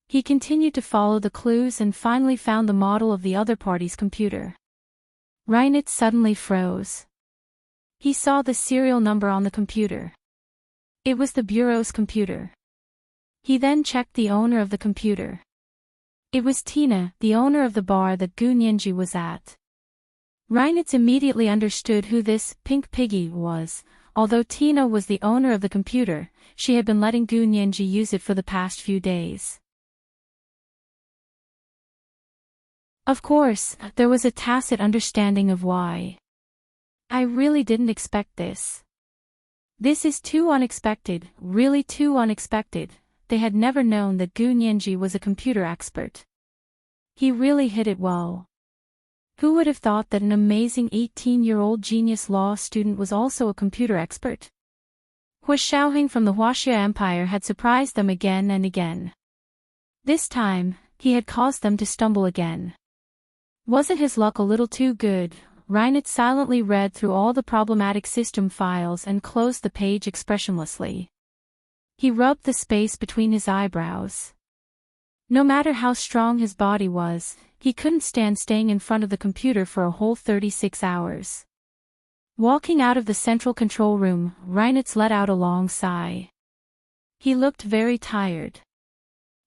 He continued to follow the clues and finally found the model of the other party's computer. Reinitz suddenly froze. He saw the serial number on the computer. It was the Bureau's computer. He then checked the owner of the computer. It was Tina, the owner of the bar that Gu Nianji was at. Reinitz immediately understood who this pink piggy was. Although Tina was the owner of the computer, she had been letting Gu Nianji use it for the past few days. Of course, there was a tacit understanding of why. I really didn't expect this. This is too unexpected, really too unexpected. They had never known that Gu Nianji was a computer expert. He really hid it well. Who would have thought that an amazing 18-year-old genius law student was also a computer expert? Hua Xiaoheng from the Huaxia Empire had surprised them again and again. This time, he had caused them to stumble again. Wasn't his luck a little too good? Reinitz silently read through all the problematic system files and closed the page expressionlessly. He rubbed the space between his eyebrows. No matter how strong his body was, he couldn't stand staying in front of the computer for a whole 36 hours. Walking out of the central control room, Reinitz let out a long sigh. He looked very tired.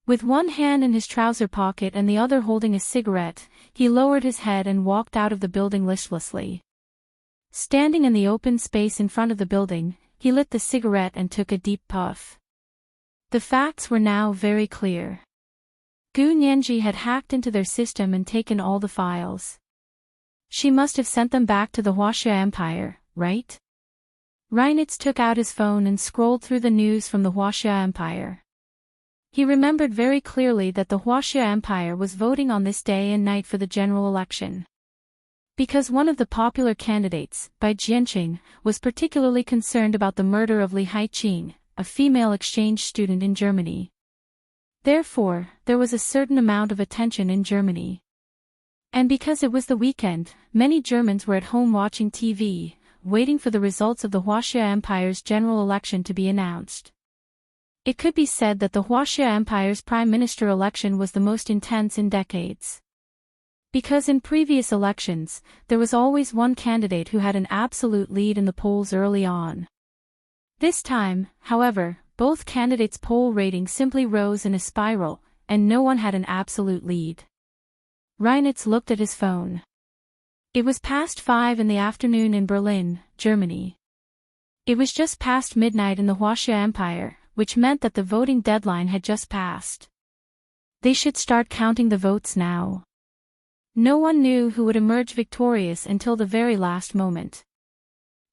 With one hand in his trouser pocket and the other holding a cigarette, he lowered his head and walked out of the building listlessly. Standing in the open space in front of the building, he lit the cigarette and took a deep puff. The facts were now very clear. Gu Nianji had hacked into their system and taken all the files. She must have sent them back to the Huaxia Empire, right? Reinitz took out his phone and scrolled through the news from the Huaxia Empire. He remembered very clearly that the Huaxia Empire was voting on this day and night for the general election. Because one of the popular candidates, Bai Jianqing, was particularly concerned about the murder of Li Haiqing, a female exchange student in Germany. Therefore, there was a certain amount of attention in Germany. And because it was the weekend, many Germans were at home watching TV, waiting for the results of the Huaxia Empire's general election to be announced. It could be said that the Huaxia Empire's prime minister election was the most intense in decades. Because in previous elections, there was always one candidate who had an absolute lead in the polls early on. This time, however, both candidates' poll ratings simply rose in a spiral, and no one had an absolute lead. Reinitz looked at his phone. It was past 5 in the afternoon in Berlin, Germany. It was just past midnight in the Huaxia Empire, which meant that the voting deadline had just passed. They should start counting the votes now. No one knew who would emerge victorious until the very last moment.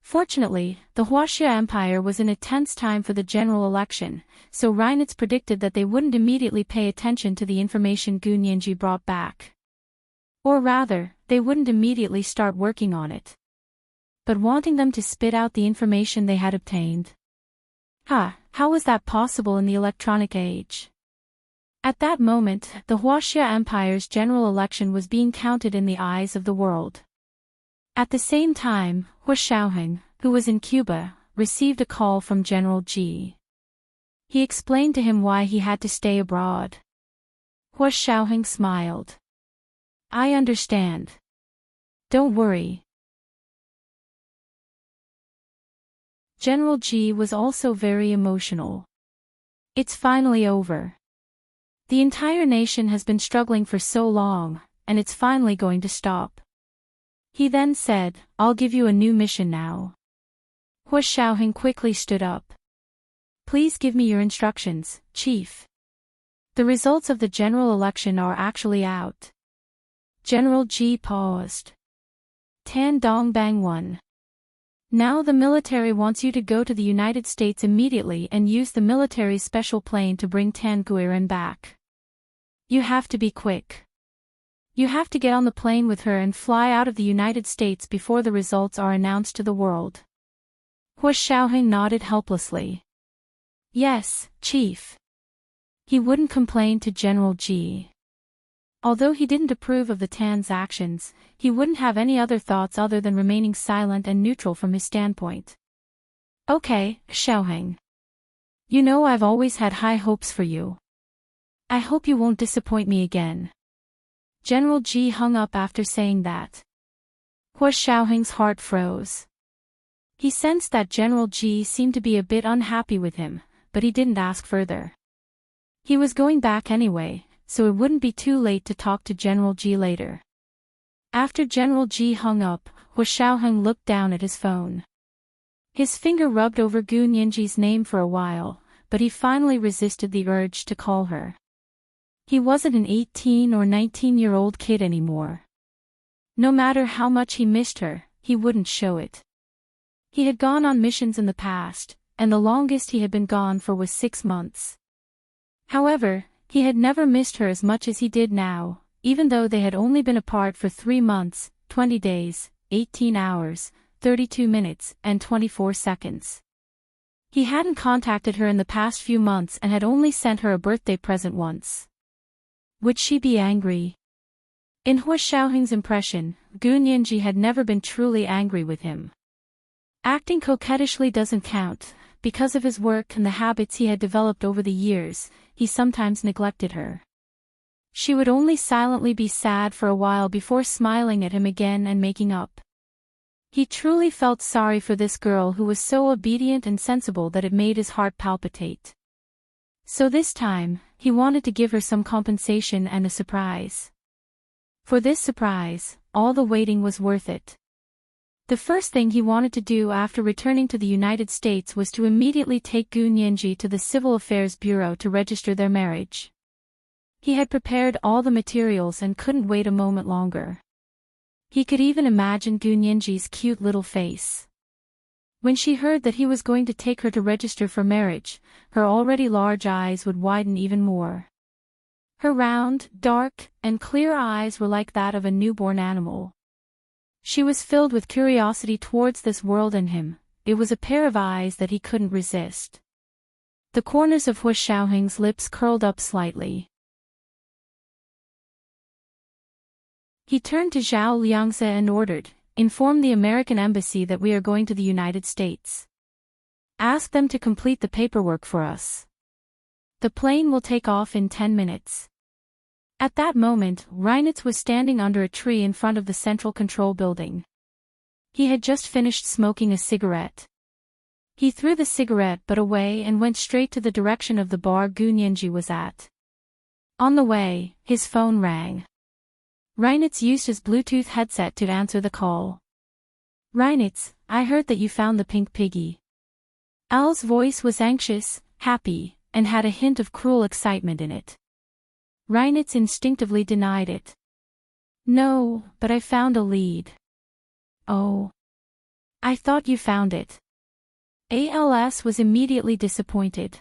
Fortunately, the Huaxia Empire was in a tense time for the general election, so Reinitz predicted that they wouldn't immediately pay attention to the information Gu Nianji brought back. Or rather, they wouldn't immediately start working on it. But wanting them to spit out the information they had obtained. How was that possible in the electronic age? At that moment, the Huaxia Empire's general election was being counted in the eyes of the world. At the same time, Hu Xiaoheng, who was in Cuba, received a call from General Ji. He explained to him why he had to stay abroad. Hu Xiaoheng smiled. I understand. Don't worry. General Ji was also very emotional. It's finally over. The entire nation has been struggling for so long, and it's finally going to stop. He then said, I'll give you a new mission now. Hu Xiaoheng quickly stood up. Please give me your instructions, Chief. The results of the general election are actually out. General Ji paused. Tan Dongbang won. Now the military wants you to go to the United States immediately and use the military's special plane to bring Tan Guiren back. You have to be quick. You have to get on the plane with her and fly out of the United States before the results are announced to the world. Hu Xiaoheng nodded helplessly. Yes, Chief. He wouldn't complain to General Ji. Although he didn't approve of the Tan's actions, he wouldn't have any other thoughts other than remaining silent and neutral from his standpoint. Okay, Xiaoheng. You know I've always had high hopes for you. I hope you won't disappoint me again. General Ji hung up after saying that. Hu Xiaoheng's heart froze. He sensed that General Ji seemed to be a bit unhappy with him, but he didn't ask further. He was going back anyway, so it wouldn't be too late to talk to General Ji later. After General Ji hung up, Hu Xiaoheng looked down at his phone. His finger rubbed over Gu Nianji's name for a while, but he finally resisted the urge to call her. He wasn't an 18 or 19-year-old kid anymore. No matter how much he missed her, he wouldn't show it. He had gone on missions in the past, and the longest he had been gone for was 6 months. However, he had never missed her as much as he did now, even though they had only been apart for 3 months, 20 days, 18 hours, 32 minutes, and 24 seconds. He hadn't contacted her in the past few months and had only sent her a birthday present once. Would she be angry? In Hu Xiaoheng's impression, Gu Nianji had never been truly angry with him. Acting coquettishly doesn't count. Because of his work and the habits he had developed over the years, he sometimes neglected her. She would only silently be sad for a while before smiling at him again and making up. He truly felt sorry for this girl who was so obedient and sensible that it made his heart palpitate. So this time, he wanted to give her some compensation and a surprise. For this surprise, all the waiting was worth it. The first thing he wanted to do after returning to the United States was to immediately take Gu Nianji to the Civil Affairs Bureau to register their marriage. He had prepared all the materials and couldn't wait a moment longer. He could even imagine Gu Nianji's cute little face. When she heard that he was going to take her to register for marriage, her already large eyes would widen even more. Her round, dark, and clear eyes were like that of a newborn animal. She was filled with curiosity towards this world and him. It was a pair of eyes that he couldn't resist. The corners of Hu Xiaoheng's lips curled up slightly. He turned to Zhao Liangze and ordered, "Inform the American embassy that we are going to the United States. Ask them to complete the paperwork for us. The plane will take off in 10 minutes. At that moment, Reinitz was standing under a tree in front of the Central Control Building. He had just finished smoking a cigarette. He threw the cigarette butt away and went straight to the direction of the bar Gu Nianji was at. On the way, his phone rang. Reinitz used his Bluetooth headset to answer the call. "Reinitz, I heard that you found the pink piggy." Al's voice was anxious, happy, and had a hint of cruel excitement in it. Reinitz instinctively denied it. "No, but I found a lead." "Oh. I thought you found it." ALS was immediately disappointed.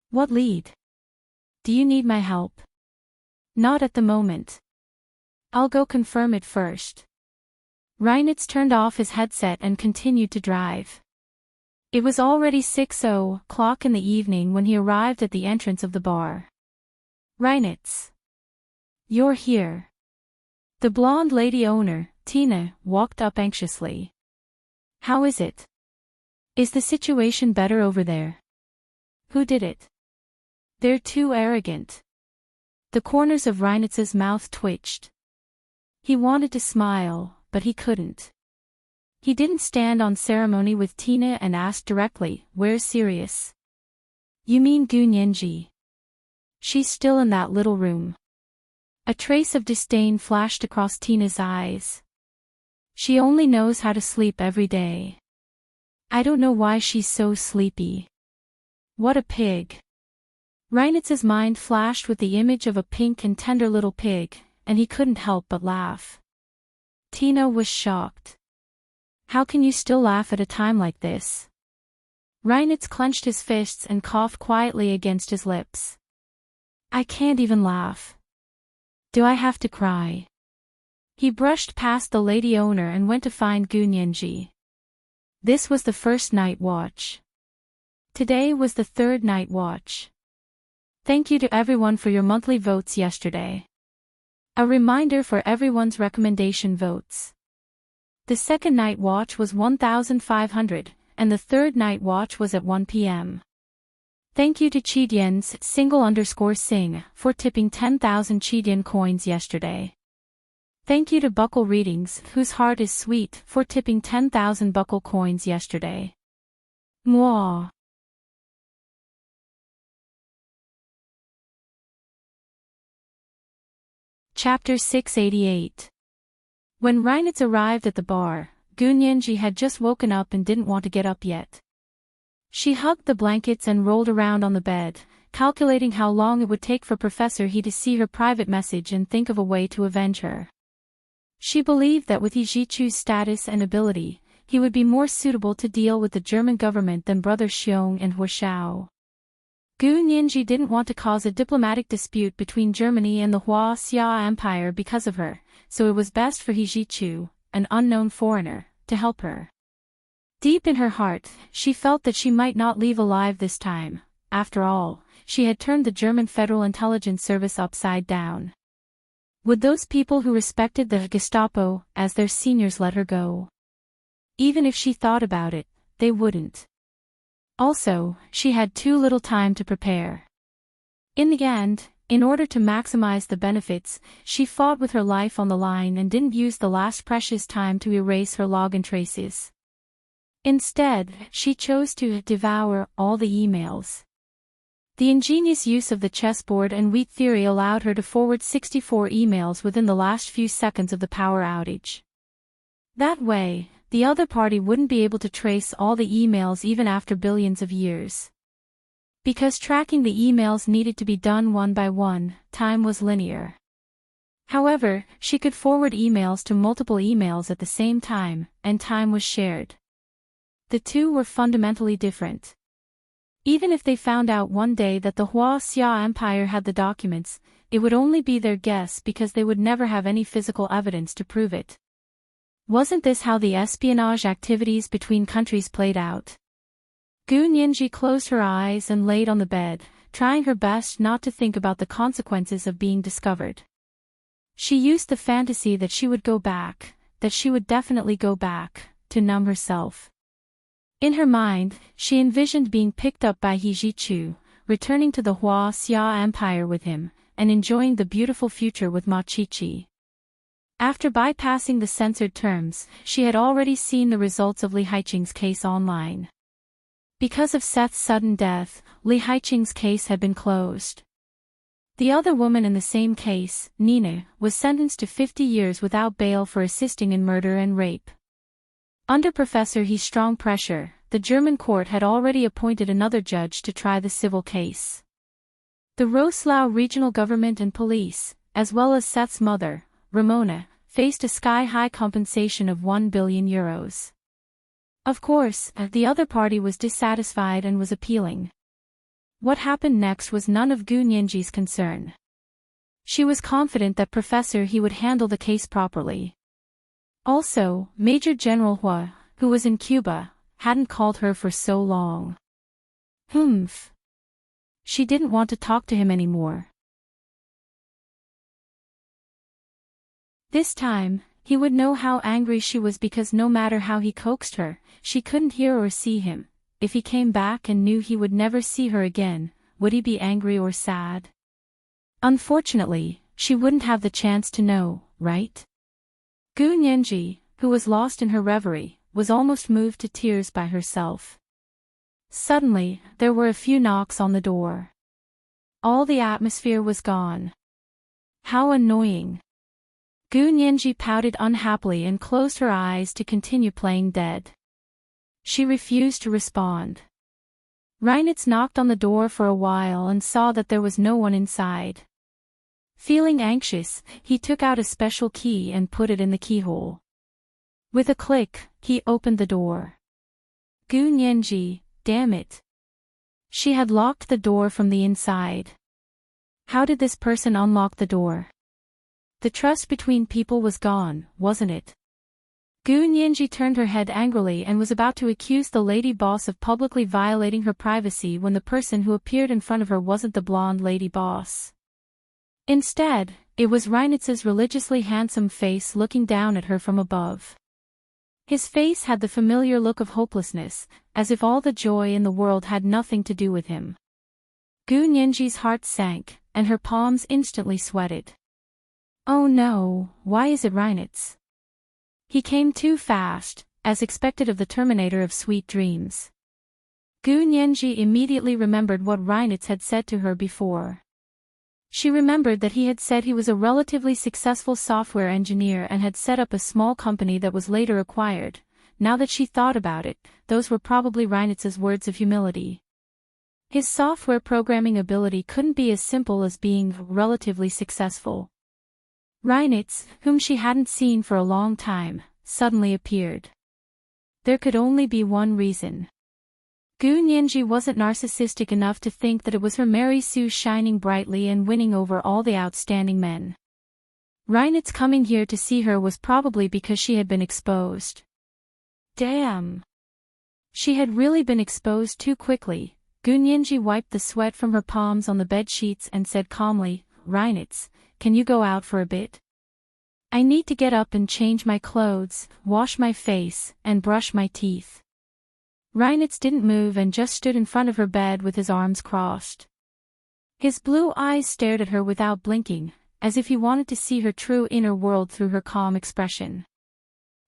"What lead? Do you need my help?" "Not at the moment. I'll go confirm it first." Reinitz turned off his headset and continued to drive. It was already 6:00 in the evening when he arrived at the entrance of the bar. "Reinitz. You're here." The blonde lady owner, Tina, walked up anxiously. How is it? Is the situation better over there? Who did it? They're too arrogant. The corners of Reinitz's mouth twitched. He wanted to smile, but he couldn't. He didn't stand on ceremony with Tina and asked directly, "Where's Sirius?" "You mean Gu Nianji? She's still in that little room." A trace of disdain flashed across Tina's eyes. "She only knows how to sleep every day. I don't know why she's so sleepy. What a pig." Reinitz's mind flashed with the image of a pink and tender little pig, and he couldn't help but laugh. Tina was shocked. "How can you still laugh at a time like this?" Reinitz clenched his fists and coughed quietly against his lips. "I can't even laugh. Do I have to cry?" He brushed past the lady owner and went to find Gu Nianji. This was the first night watch. Today was the third night watch. Thank you to everyone for your monthly votes yesterday. A reminder for everyone's recommendation votes. The second night watch was 1,500, and the third night watch was at 1 p.m. Thank you to Chidian's _Sing for tipping 10,000 Chidian coins yesterday. Thank you to Buckle Readings, whose heart is sweet, for tipping 10,000 buckle coins yesterday. Mwah. Chapter 688. When Reinitz arrived at the bar, Gu Nianji had just woken up and didn't want to get up yet. She hugged the blankets and rolled around on the bed, calculating how long it would take for Professor He to see her private message and think of a way to avenge her. She believed that with He Jichu's status and ability, he would be more suitable to deal with the German government than Brother Xiong and Huashao. Gu Nianji didn't want to cause a diplomatic dispute between Germany and the Xia Empire because of her, so it was best for He Jichu, an unknown foreigner, to help her. Deep in her heart, she felt that she might not leave alive this time. After all, she had turned the German Federal Intelligence Service upside down. Would those people who respected the Gestapo as their seniors let her go? Even if she thought about it, they wouldn't. Also, she had too little time to prepare. In the end, in order to maximize the benefits, she fought with her life on the line and didn't use the last precious time to erase her login traces. Instead, she chose to devour all the emails. The ingenious use of the chessboard and wheat theory allowed her to forward 64 emails within the last few seconds of the power outage. That way, the other party wouldn't be able to trace all the emails even after billions of years. Because tracking the emails needed to be done one by one, time was linear. However, she could forward emails to multiple emails at the same time, and time was shared. The two were fundamentally different. Even if they found out one day that the Xia Empire had the documents, it would only be their guess because they would never have any physical evidence to prove it. Wasn't this how the espionage activities between countries played out? Gu Nianji closed her eyes and laid on the bed, trying her best not to think about the consequences of being discovered. She used the fantasy that she would go back, that she would definitely go back, to numb herself. In her mind, she envisioned being picked up by He Jichu, returning to the Xia Empire with him, and enjoying the beautiful future with Ma Qiqi. After bypassing the censored terms, she had already seen the results of Li Haiqing's case online. Because of Seth's sudden death, Li Haiqing's case had been closed. The other woman in the same case, Nina, was sentenced to 50 years without bail for assisting in murder and rape. Under Professor He's strong pressure, the German court had already appointed another judge to try the civil case. The Roslaw regional government and police, as well as Seth's mother, Ramona, faced a sky-high compensation of 1 billion euros. Of course, the other party was dissatisfied and was appealing. What happened next was none of Gu Nianji's concern. She was confident that Professor He would handle the case properly. Also, Major General Hua, who was in Cuba, hadn't called her for so long. Humph. She didn't want to talk to him anymore. This time, he would know how angry she was because no matter how he coaxed her, she couldn't hear or see him. If he came back and knew he would never see her again, would he be angry or sad? Unfortunately, she wouldn't have the chance to know, right? Gu Nianji, who was lost in her reverie, was almost moved to tears by herself. Suddenly, there were a few knocks on the door. All the atmosphere was gone. How annoying. Gu Nianji pouted unhappily and closed her eyes to continue playing dead. She refused to respond. Reinitz knocked on the door for a while and saw that there was no one inside. Feeling anxious, he took out a special key and put it in the keyhole. With a click, he opened the door. Gu Nianji, damn it. She had locked the door from the inside. How did this person unlock the door? The trust between people was gone, wasn't it? Gu Nianji turned her head angrily and was about to accuse the lady boss of publicly violating her privacy when the person who appeared in front of her wasn't the blonde lady boss. Instead, it was Reinitz's religiously handsome face looking down at her from above. His face had the familiar look of hopelessness, as if all the joy in the world had nothing to do with him. Gu Nianji's heart sank, and her palms instantly sweated. Oh no, why is it Reinitz? He came too fast, as expected of the Terminator of Sweet Dreams. Gu Nianji immediately remembered what Reinitz had said to her before. She remembered that he had said he was a relatively successful software engineer and had set up a small company that was later acquired. Now that she thought about it, those were probably Reinitz's words of humility. His software programming ability couldn't be as simple as being relatively successful. Reinitz, whom she hadn't seen for a long time, suddenly appeared. There could only be one reason. Gu Nianji wasn't narcissistic enough to think that it was her Mary Sue shining brightly and winning over all the outstanding men. Reinitz coming here to see her was probably because she had been exposed. Damn! She had really been exposed too quickly. Gu Nianji wiped the sweat from her palms on the bed sheets and said calmly, Reinitz, can you go out for a bit? I need to get up and change my clothes, wash my face, and brush my teeth. Reinitz didn't move and just stood in front of her bed with his arms crossed. His blue eyes stared at her without blinking, as if he wanted to see her true inner world through her calm expression.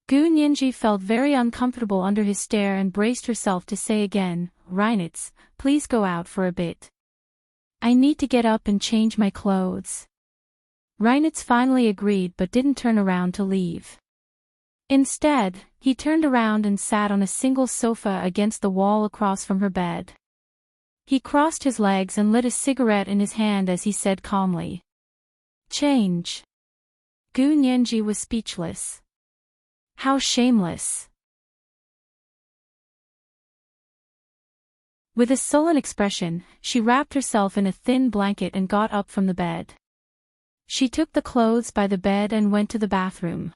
Gu Nianji felt very uncomfortable under his stare and braced herself to say again, Reinitz, please go out for a bit. I need to get up and change my clothes. Reinitz finally agreed but didn't turn around to leave. Instead, he turned around and sat on a single sofa against the wall across from her bed. He crossed his legs and lit a cigarette in his hand as he said calmly, Change. Gu Nianji was speechless. How shameless. With a sullen expression, she wrapped herself in a thin blanket and got up from the bed. She took the clothes by the bed and went to the bathroom.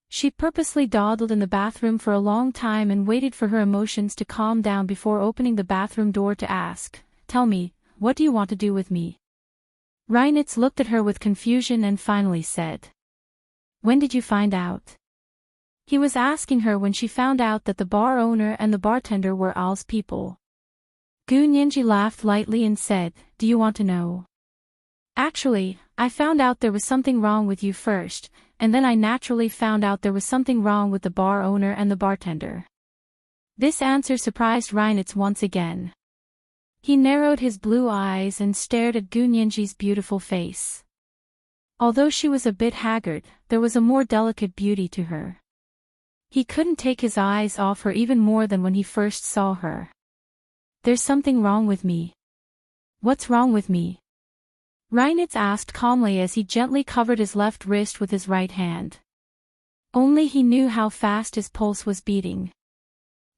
She purposely dawdled in the bathroom for a long time and waited for her emotions to calm down before opening the bathroom door to ask, Tell me, what do you want to do with me? Reinitz looked at her with confusion and finally said, When did you find out? He was asking her when she found out that the bar owner and the bartender were Al's people. Gu Nianji laughed lightly and said, Do you want to know? Actually, I found out there was something wrong with you first, and then I naturally found out there was something wrong with the bar owner and the bartender. This answer surprised Reinitz once again. He narrowed his blue eyes and stared at Gu Nianji's beautiful face. Although she was a bit haggard, there was a more delicate beauty to her. He couldn't take his eyes off her even more than when he first saw her. There's something wrong with me. What's wrong with me? Reinitz asked calmly as he gently covered his left wrist with his right hand. Only he knew how fast his pulse was beating.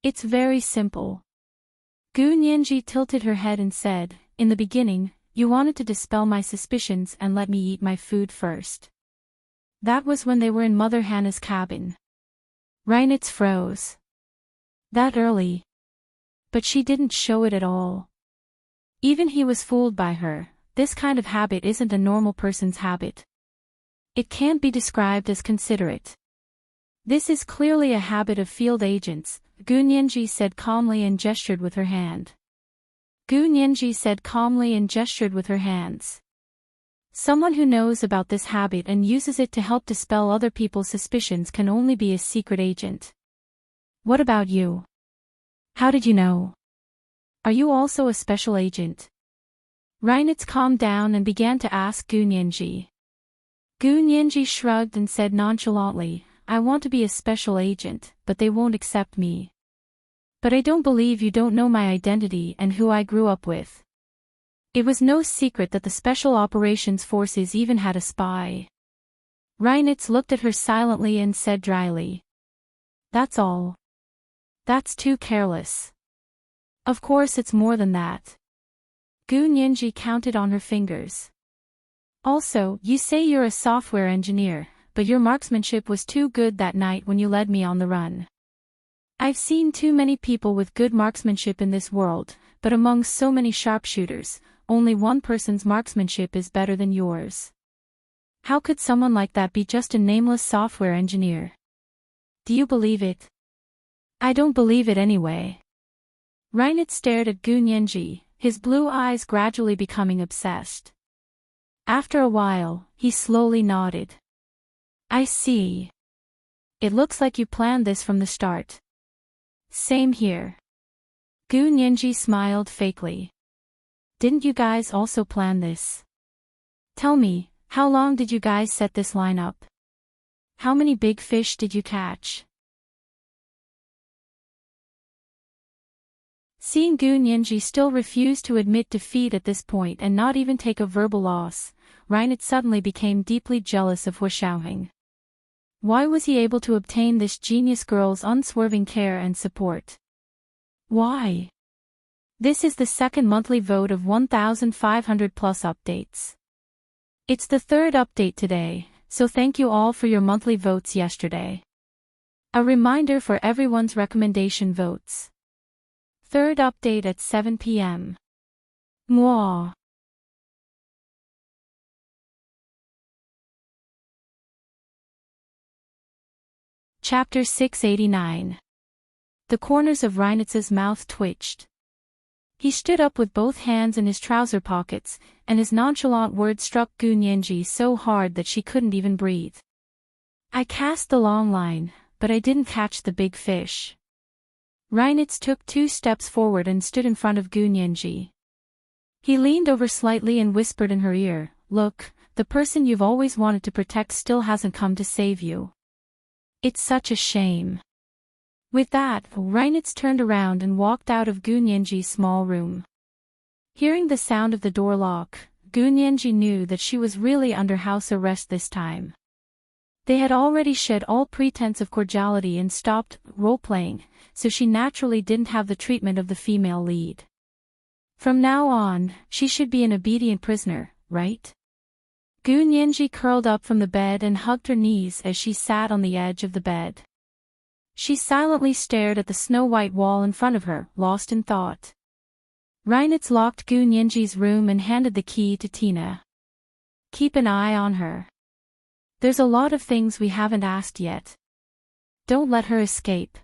It's very simple. Gu Nianji tilted her head and said, In the beginning, you wanted to dispel my suspicions and let me eat my food first. That was when they were in Mother Hannah's cabin. Reinitz froze. That early. But she didn't show it at all. Even he was fooled by her. This kind of habit isn't a normal person's habit. It can't be described as considerate. This is clearly a habit of field agents, Gu Nianji said calmly and gestured with her hand. Gu Nianji said calmly and gestured with her hands. Someone who knows about this habit and uses it to help dispel other people's suspicions can only be a secret agent. What about you? How did you know? Are you also a special agent? Reinitz calmed down and began to ask Gu Nianji. Gu Nianji shrugged and said nonchalantly, I want to be a special agent, but they won't accept me. But I don't believe you don't know my identity and who I grew up with. It was no secret that the Special Operations Forces even had a spy. Reinitz looked at her silently and said dryly. That's all. That's too careless. Of course it's more than that. Gu Nianji counted on her fingers. Also, you say you're a software engineer, but your marksmanship was too good that night when you led me on the run. I've seen too many people with good marksmanship in this world, but among so many sharpshooters, only one person's marksmanship is better than yours. How could someone like that be just a nameless software engineer? Do you believe it? I don't believe it anyway. Reinitz stared at Gu Nianji, his blue eyes gradually becoming obsessed. After a while, he slowly nodded. I see. It looks like you planned this from the start. Same here. Gu Nianji smiled fakely. Didn't you guys also plan this? Tell me, how long did you guys set this line up? How many big fish did you catch? Seeing Gu Nianji still refuse to admit defeat at this point and not even take a verbal loss, Reinitz suddenly became deeply jealous of Hu Xiaoheng. Why was he able to obtain this genius girl's unswerving care and support? Why? This is the second monthly vote of 1,500 plus updates. It's the third update today, so thank you all for your monthly votes yesterday. A reminder for everyone's recommendation votes. Third update at 7 p.m. Mwah. Chapter 689. The corners of Reinitz's mouth twitched. He stood up with both hands in his trouser pockets, and his nonchalant words struck Gu Nianji so hard that she couldn't even breathe. I cast the long line, but I didn't catch the big fish. Reinitz took 2 steps forward and stood in front of Gu Nianji. He leaned over slightly and whispered in her ear, Look, the person you've always wanted to protect still hasn't come to save you. It's such a shame. With that, Reinitz turned around and walked out of Gu Nianji's small room. Hearing the sound of the door lock, Gu Nianji knew that she was really under house arrest this time. They had already shed all pretense of cordiality and stopped role-playing, so she naturally didn't have the treatment of the female lead. From now on, she should be an obedient prisoner, right? Gu Nianji curled up from the bed and hugged her knees as she sat on the edge of the bed. She silently stared at the snow-white wall in front of her, lost in thought. Reinitz locked Gu Nianji's room and handed the key to Tina. Keep an eye on her. There's a lot of things we haven't asked yet. Don't let her escape.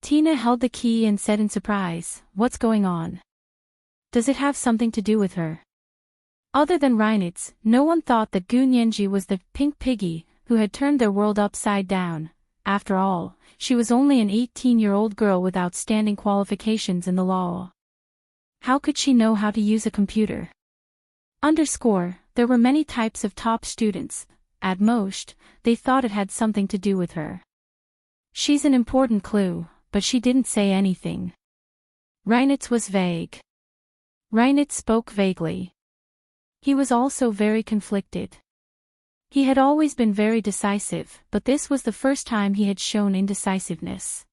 Tina held the key and said in surprise, What's going on? Does it have something to do with her? Other than Reinitz, no one thought that Gu Nianji was the pink piggy who had turned their world upside down. After all, she was only an 18-year-old girl with outstanding qualifications in the law. How could she know how to use a computer? There were many types of top students. At most, they thought it had something to do with her. She's an important clue, but she didn't say anything. Reinitz was vague. Reinitz spoke vaguely. He was also very conflicted. He had always been very decisive, but this was the first time he had shown indecisiveness.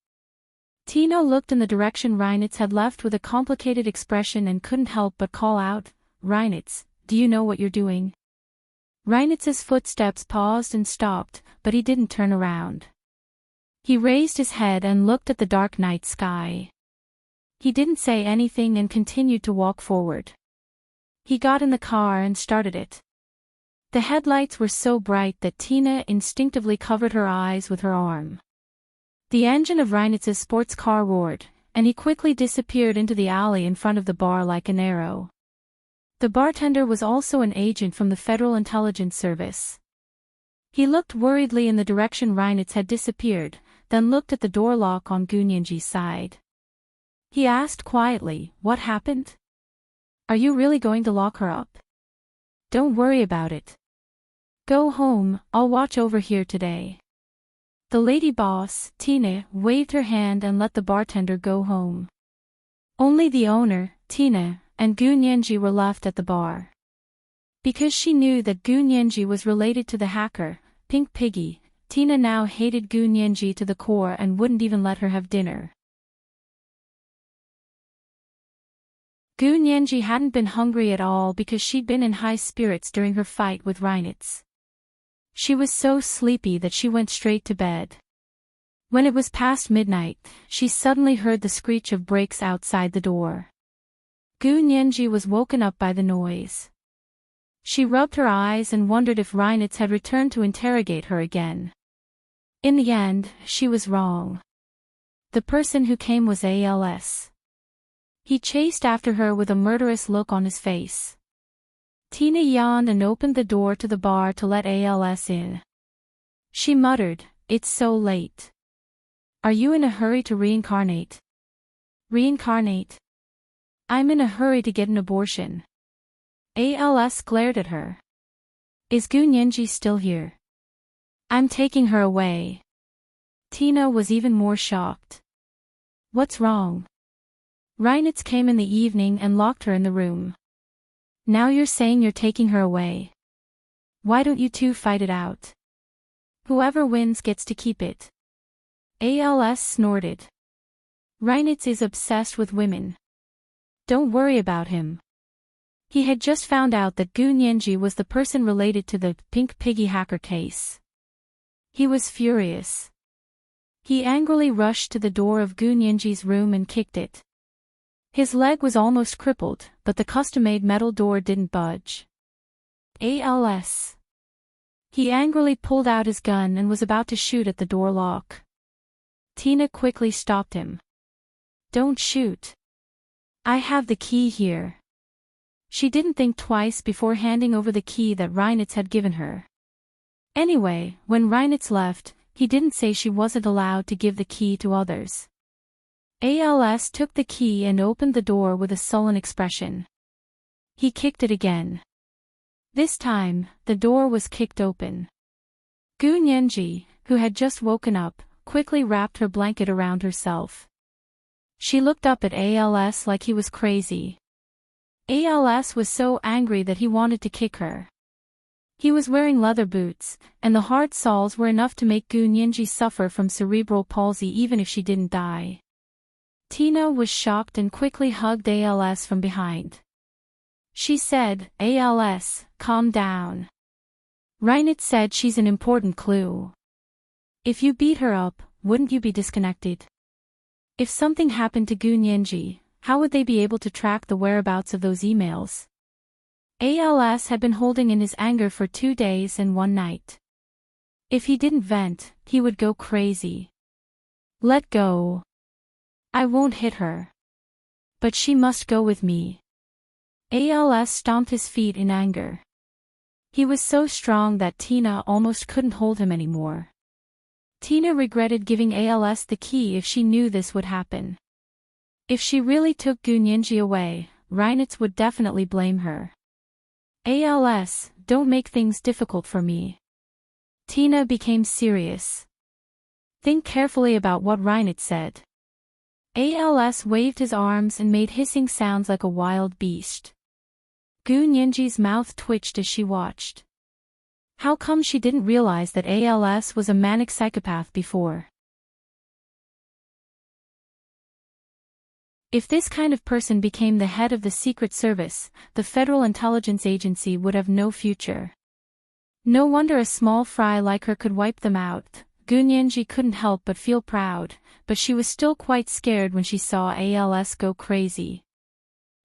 Tino looked in the direction Reinitz had left with a complicated expression and couldn't help but call out, Reinitz, do you know what you're doing? Reinitz's footsteps paused and stopped, but he didn't turn around. He raised his head and looked at the dark night sky. He didn't say anything and continued to walk forward. He got in the car and started it. The headlights were so bright that Tina instinctively covered her eyes with her arm. The engine of Reinitz's sports car roared, and he quickly disappeared into the alley in front of the bar like an arrow. The bartender was also an agent from the Federal Intelligence Service. He looked worriedly in the direction Reinitz had disappeared, then looked at the door lock on Gunyanji's side. He asked quietly, "What happened? Are you really going to lock her up? Don't worry about it. Go home, I'll watch over here today." The lady boss, Tina, waved her hand and let the bartender go home. Only the owner, Tina, and Gunyanji were left at the bar. Because she knew that Gunyanji was related to the hacker, Pink Piggy, Tina now hated Gunyanji to the core and wouldn't even let her have dinner. Gunyanji hadn't been hungry at all because she'd been in high spirits during her fight with Reinitz. She was so sleepy that she went straight to bed. When it was past midnight, she suddenly heard the screech of brakes outside the door. Gunyanji was woken up by the noise. She rubbed her eyes and wondered if Reinitz had returned to interrogate her again. In the end, she was wrong. The person who came was ALS. He chased after her with a murderous look on his face. Tina yawned and opened the door to the bar to let ALS in. She muttered, "It's so late. Are you in a hurry to reincarnate?" "Reincarnate? I'm in a hurry to get an abortion." ALS glared at her. "Is Gunyanji still here?" "I'm taking her away." Tina was even more shocked. "What's wrong?" "Reinitz came in the evening and locked her in the room. Now you're saying you're taking her away. Why don't you two fight it out? Whoever wins gets to keep it." ALS snorted. "Reinitz is obsessed with women. Don't worry about him." He had just found out that Gunyanji was the person related to the Pink Piggy hacker case. He was furious. He angrily rushed to the door of Gunyanji's room and kicked it. His leg was almost crippled, but the custom-made metal door didn't budge. ALS. He angrily pulled out his gun and was about to shoot at the door lock. Tina quickly stopped him. "Don't shoot. I have the key here." She didn't think twice before handing over the key that Reinitz had given her. Anyway, when Reinitz left, he didn't say she wasn't allowed to give the key to others. ALS took the key and opened the door with a sullen expression. He kicked it again. This time, the door was kicked open. Gunyanji, who had just woken up, quickly wrapped her blanket around herself. She looked up at ALS like he was crazy. ALS was so angry that he wanted to kick her. He was wearing leather boots, and the hard soles were enough to make Gunyanji suffer from cerebral palsy even if she didn't die. Tina was shocked and quickly hugged ALS from behind. She said, "ALS, calm down. Reinitz said she's an important clue. If you beat her up, wouldn't you be disconnected? If something happened to Gunyanji, how would they be able to track the whereabouts of those emails?" ALS had been holding in his anger for 2 days and 1 night. If he didn't vent, he would go crazy. "Let go. I won't hit her. But she must go with me." ALS stomped his feet in anger. He was so strong that Tina almost couldn't hold him anymore. Tina regretted giving ALS the key if she knew this would happen. If she really took Gunyanji away, Reinitz would definitely blame her. "ALS, don't make things difficult for me." Tina became serious. "Think carefully about what Reinitz said." ALS waved his arms and made hissing sounds like a wild beast. Gunyanji's mouth twitched as she watched. How come she didn't realize that ALS was a manic psychopath before? If this kind of person became the head of the Secret Service, the Federal Intelligence Agency would have no future. No wonder a small fry like her could wipe them out. Gunyanji couldn't help but feel proud, but she was still quite scared when she saw ALS go crazy.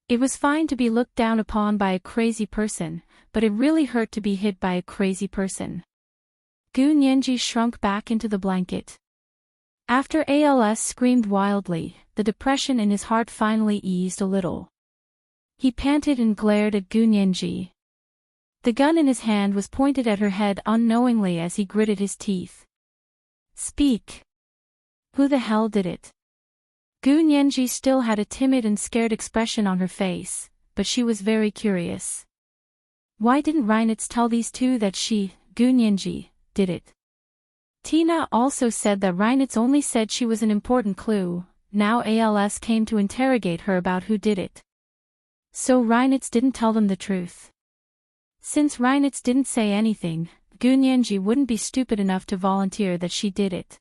It was fine to be looked down upon by a crazy person, but it really hurt to be hit by a crazy person. Gu Nianji shrunk back into the blanket. After ALS screamed wildly, the depression in his heart finally eased a little. He panted and glared at Gu Nianji. The gun in his hand was pointed at her head unknowingly as he gritted his teeth. Speak. Who the hell did it? Gu Nianji still had a timid and scared expression on her face, but she was very curious. Why didn't Reinitz tell these two that she, Gu Nianji, did it? Tina also said that Reinitz only said she was an important clue. Now ALS came to interrogate her about who did it. So Reinitz didn't tell them the truth. Since Reinitz didn't say anything, Gu Nianji wouldn't be stupid enough to volunteer that she did it.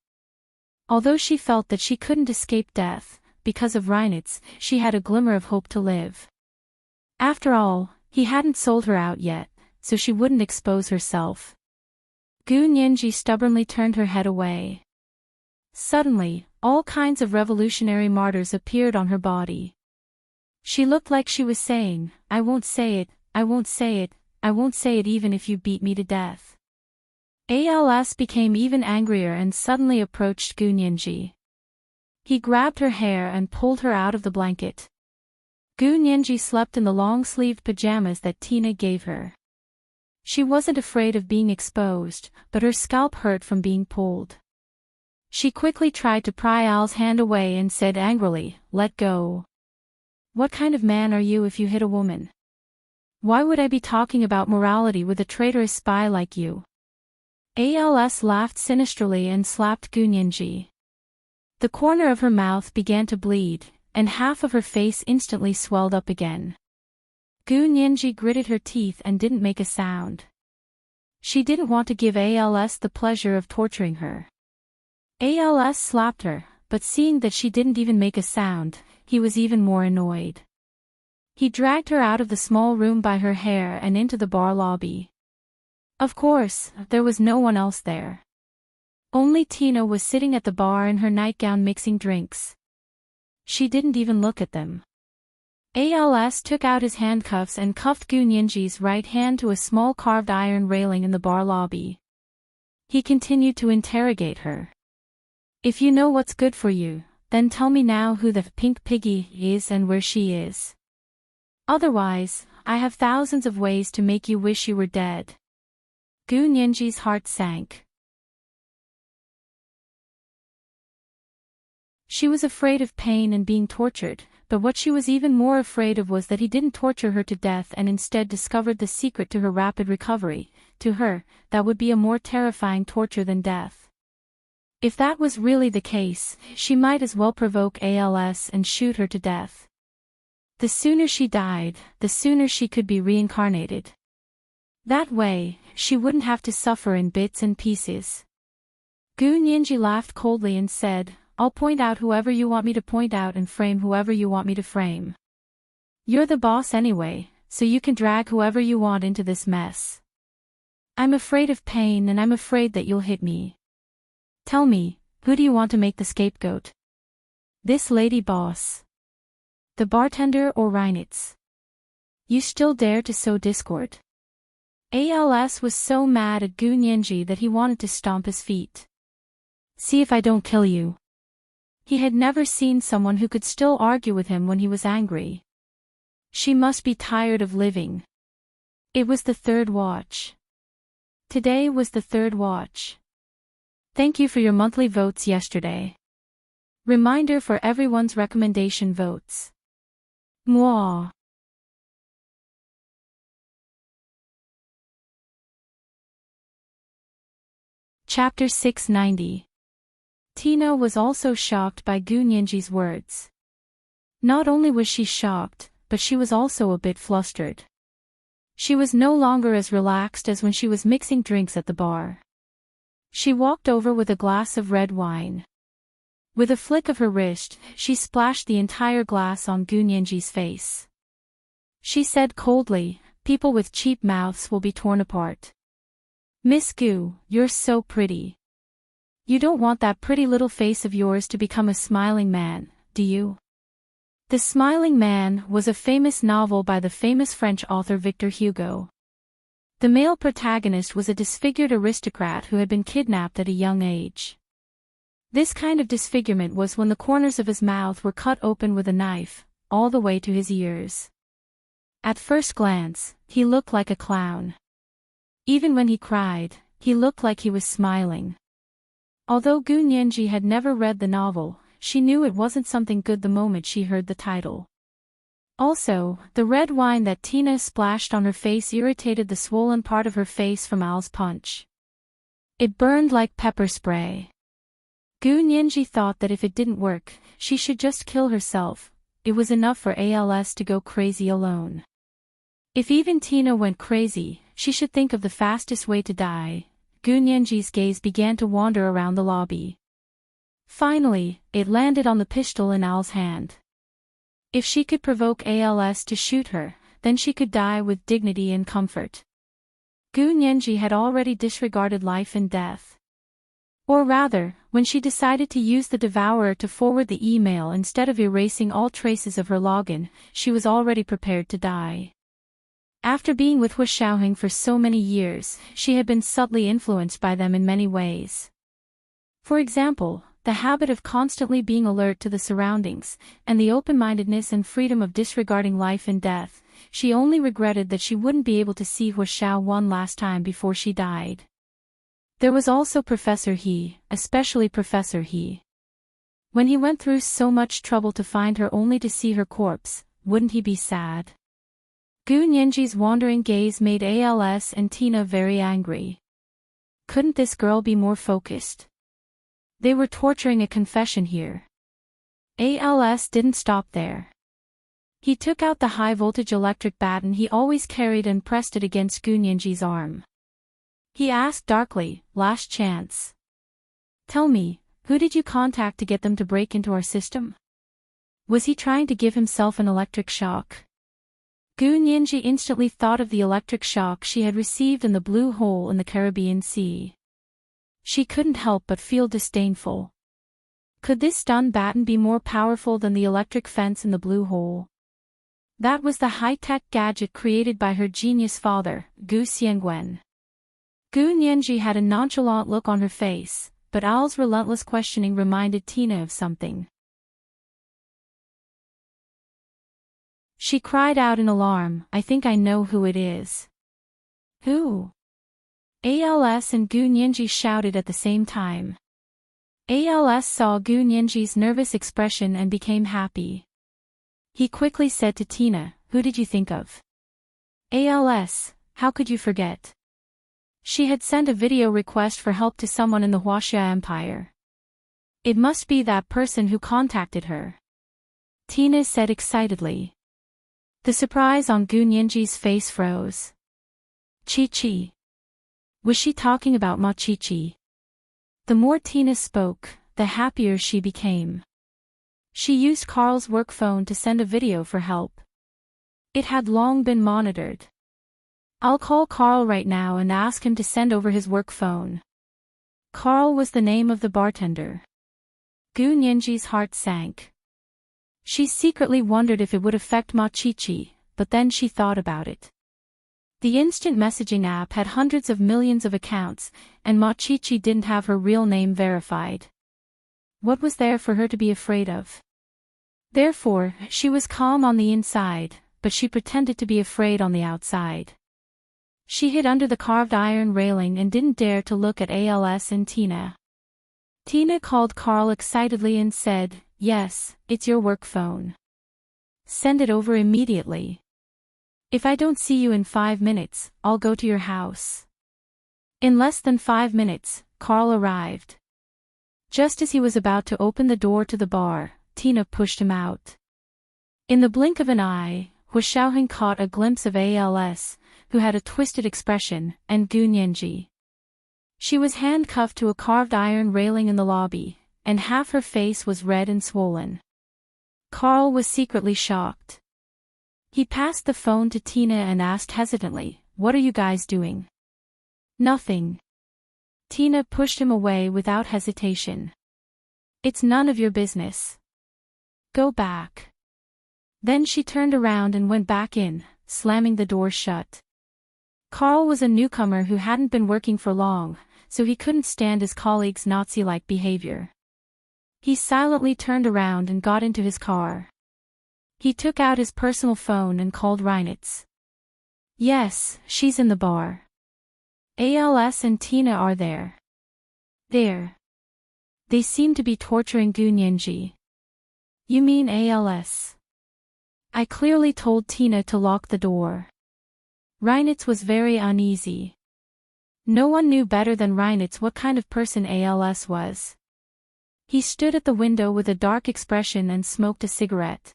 Although she felt that she couldn't escape death, because of Reinitz, she had a glimmer of hope to live. After all, he hadn't sold her out yet, so she wouldn't expose herself. Gu Nianji stubbornly turned her head away. Suddenly, all kinds of revolutionary martyrs appeared on her body. She looked like she was saying, I won't say it, I won't say it, I won't say it even if you beat me to death. ALS became even angrier and suddenly approached Gu Nianji. He grabbed her hair and pulled her out of the blanket. Gu Nianji slept in the long-sleeved pajamas that Tina gave her. She wasn't afraid of being exposed, but her scalp hurt from being pulled. She quickly tried to pry Al's hand away and said angrily, "Let go. What kind of man are you if you hit a woman? Why would I be talking about morality with a traitorous spy like you?" ALS laughed sinisterly and slapped Gu Nianji. The corner of her mouth began to bleed, and half of her face instantly swelled up again. Gu Nianji gritted her teeth and didn't make a sound. She didn't want to give ALS the pleasure of torturing her. ALS slapped her, but seeing that she didn't even make a sound, he was even more annoyed. He dragged her out of the small room by her hair and into the bar lobby. Of course, there was no one else there. Only Tina was sitting at the bar in her nightgown mixing drinks. She didn't even look at them. ALS took out his handcuffs and cuffed Gu Nianji's right hand to a small carved iron railing in the bar lobby. He continued to interrogate her. If you know what's good for you, then tell me now who the pink piggy is and where she is. Otherwise, I have thousands of ways to make you wish you were dead. Gu Nianji's heart sank. She was afraid of pain and being tortured, but what she was even more afraid of was that he didn't torture her to death and instead discovered the secret to her rapid recovery. To her, that would be a more terrifying torture than death. If that was really the case, she might as well provoke ALS and shoot her to death. The sooner she died, the sooner she could be reincarnated. That way, she wouldn't have to suffer in bits and pieces. Gu Nianji laughed coldly and said, I'll point out whoever you want me to point out and frame whoever you want me to frame. You're the boss anyway, so you can drag whoever you want into this mess. I'm afraid of pain and I'm afraid that you'll hit me. Tell me, who do you want to make the scapegoat? This lady boss? The bartender or Reinitz? You still dare to sow discord? ALS was so mad at Gu Nianji that he wanted to stomp his feet. See if I don't kill you. He had never seen someone who could still argue with him when he was angry. She must be tired of living. It was the third watch. Today was the third watch. Thank you for your monthly votes yesterday. Reminder for everyone's recommendation votes. Mwah. Chapter 690. Tina was also shocked by Gu Nianji's words. Not only was she shocked, but she was also a bit flustered. She was no longer as relaxed as when she was mixing drinks at the bar. She walked over with a glass of red wine. With a flick of her wrist, she splashed the entire glass on Gu Nianji's face. She said coldly, people with cheap mouths will be torn apart. Miss Gu, you're so pretty. You don't want that pretty little face of yours to become a smiling man, do you? The Smiling Man was a famous novel by the famous French author Victor Hugo. The male protagonist was a disfigured aristocrat who had been kidnapped at a young age. This kind of disfigurement was when the corners of his mouth were cut open with a knife, all the way to his ears. At first glance, he looked like a clown. Even when he cried, he looked like he was smiling. Although Gu Nianji had never read the novel, she knew it wasn't something good the moment she heard the title. Also, the red wine that Tina splashed on her face irritated the swollen part of her face from Al's punch. It burned like pepper spray. Gu Nianji thought that if it didn't work, she should just kill herself. It was enough for ALS to go crazy alone. If even Tina went crazy, she should think of the fastest way to die. Gu Nianji's gaze began to wander around the lobby. Finally, it landed on the pistol in Al's hand. If she could provoke ALS to shoot her, then she could die with dignity and comfort. Gu Nianji had already disregarded life and death. Or rather, when she decided to use the Devourer to forward the email instead of erasing all traces of her login, she was already prepared to die. After being with Hu Xiaoheng for so many years, she had been subtly influenced by them in many ways. For example, the habit of constantly being alert to the surroundings, and the open-mindedness and freedom of disregarding life and death. She only regretted that she wouldn't be able to see Hu Xiao one last time before she died. There was also Professor He, especially Professor He. When he went through so much trouble to find her only to see her corpse, wouldn't he be sad? Gu Nianji's wandering gaze made ALS and Tina very angry. Couldn't this girl be more focused? They were torturing a confession here. ALS didn't stop there. He took out the high-voltage electric baton he always carried and pressed it against Gu Nianji's arm. He asked darkly, "Last chance. Tell me, who did you contact to get them to break into our system? Was he trying to give himself an electric shock?" Gu Nianji instantly thought of the electric shock she had received in the blue hole in the Caribbean Sea. She couldn't help but feel disdainful. Could this stun baton be more powerful than the electric fence in the blue hole? That was the high-tech gadget created by her genius father, Gu Xiangwen. Gu Nianji had a nonchalant look on her face, but Al's relentless questioning reminded Tina of something. She cried out in alarm, "I think I know who it is." "Who?" ALS and Gu Nianji shouted at the same time. ALS saw Gu Nianji's nervous expression and became happy. He quickly said to Tina, "Who did you think of?" ALS, how could you forget? She had sent a video request for help to someone in the Huaxia Empire. It must be that person who contacted her. Tina said excitedly. The surprise on Gu Nianji's face froze. Chi-Chi. Was she talking about Ma Chi-Chi? The more Tina spoke, the happier she became. She used Carl's work phone to send a video for help. It had long been monitored. I'll call Carl right now and ask him to send over his work phone. Carl was the name of the bartender. Gu Nianji's heart sank. She secretly wondered if it would affect Ma Chi-Chi, but then she thought about it. The instant messaging app had hundreds of millions of accounts, and Ma Chi-Chi didn't have her real name verified. What was there for her to be afraid of? Therefore, she was calm on the inside, but she pretended to be afraid on the outside. She hid under the carved iron railing and didn't dare to look at ALS and Tina. Tina called Carl excitedly and said, "Yes, it's your work phone. Send it over immediately. If I don't see you in 5 minutes, I'll go to your house." In less than 5 minutes, Carl arrived. Just as he was about to open the door to the bar, Tina pushed him out. In the blink of an eye, Hu Xiaoheng caught a glimpse of ALS, who had a twisted expression, and Gu Nianji. She was handcuffed to a carved iron railing in the lobby, and half her face was red and swollen. Carl was secretly shocked. He passed the phone to Tina and asked hesitantly, "What are you guys doing?" "Nothing." Tina pushed him away without hesitation. "It's none of your business. Go back." Then she turned around and went back in, slamming the door shut. Carl was a newcomer who hadn't been working for long, so he couldn't stand his colleagues' Nazi-like behavior. He silently turned around and got into his car. He took out his personal phone and called Reinitz. Yes, she's in the bar. ALS and Tina are there. There. They seem to be torturing Gunyenji. You mean ALS? I clearly told Tina to lock the door. Reinitz was very uneasy. No one knew better than Reinitz what kind of person ALS was. He stood at the window with a dark expression and smoked a cigarette.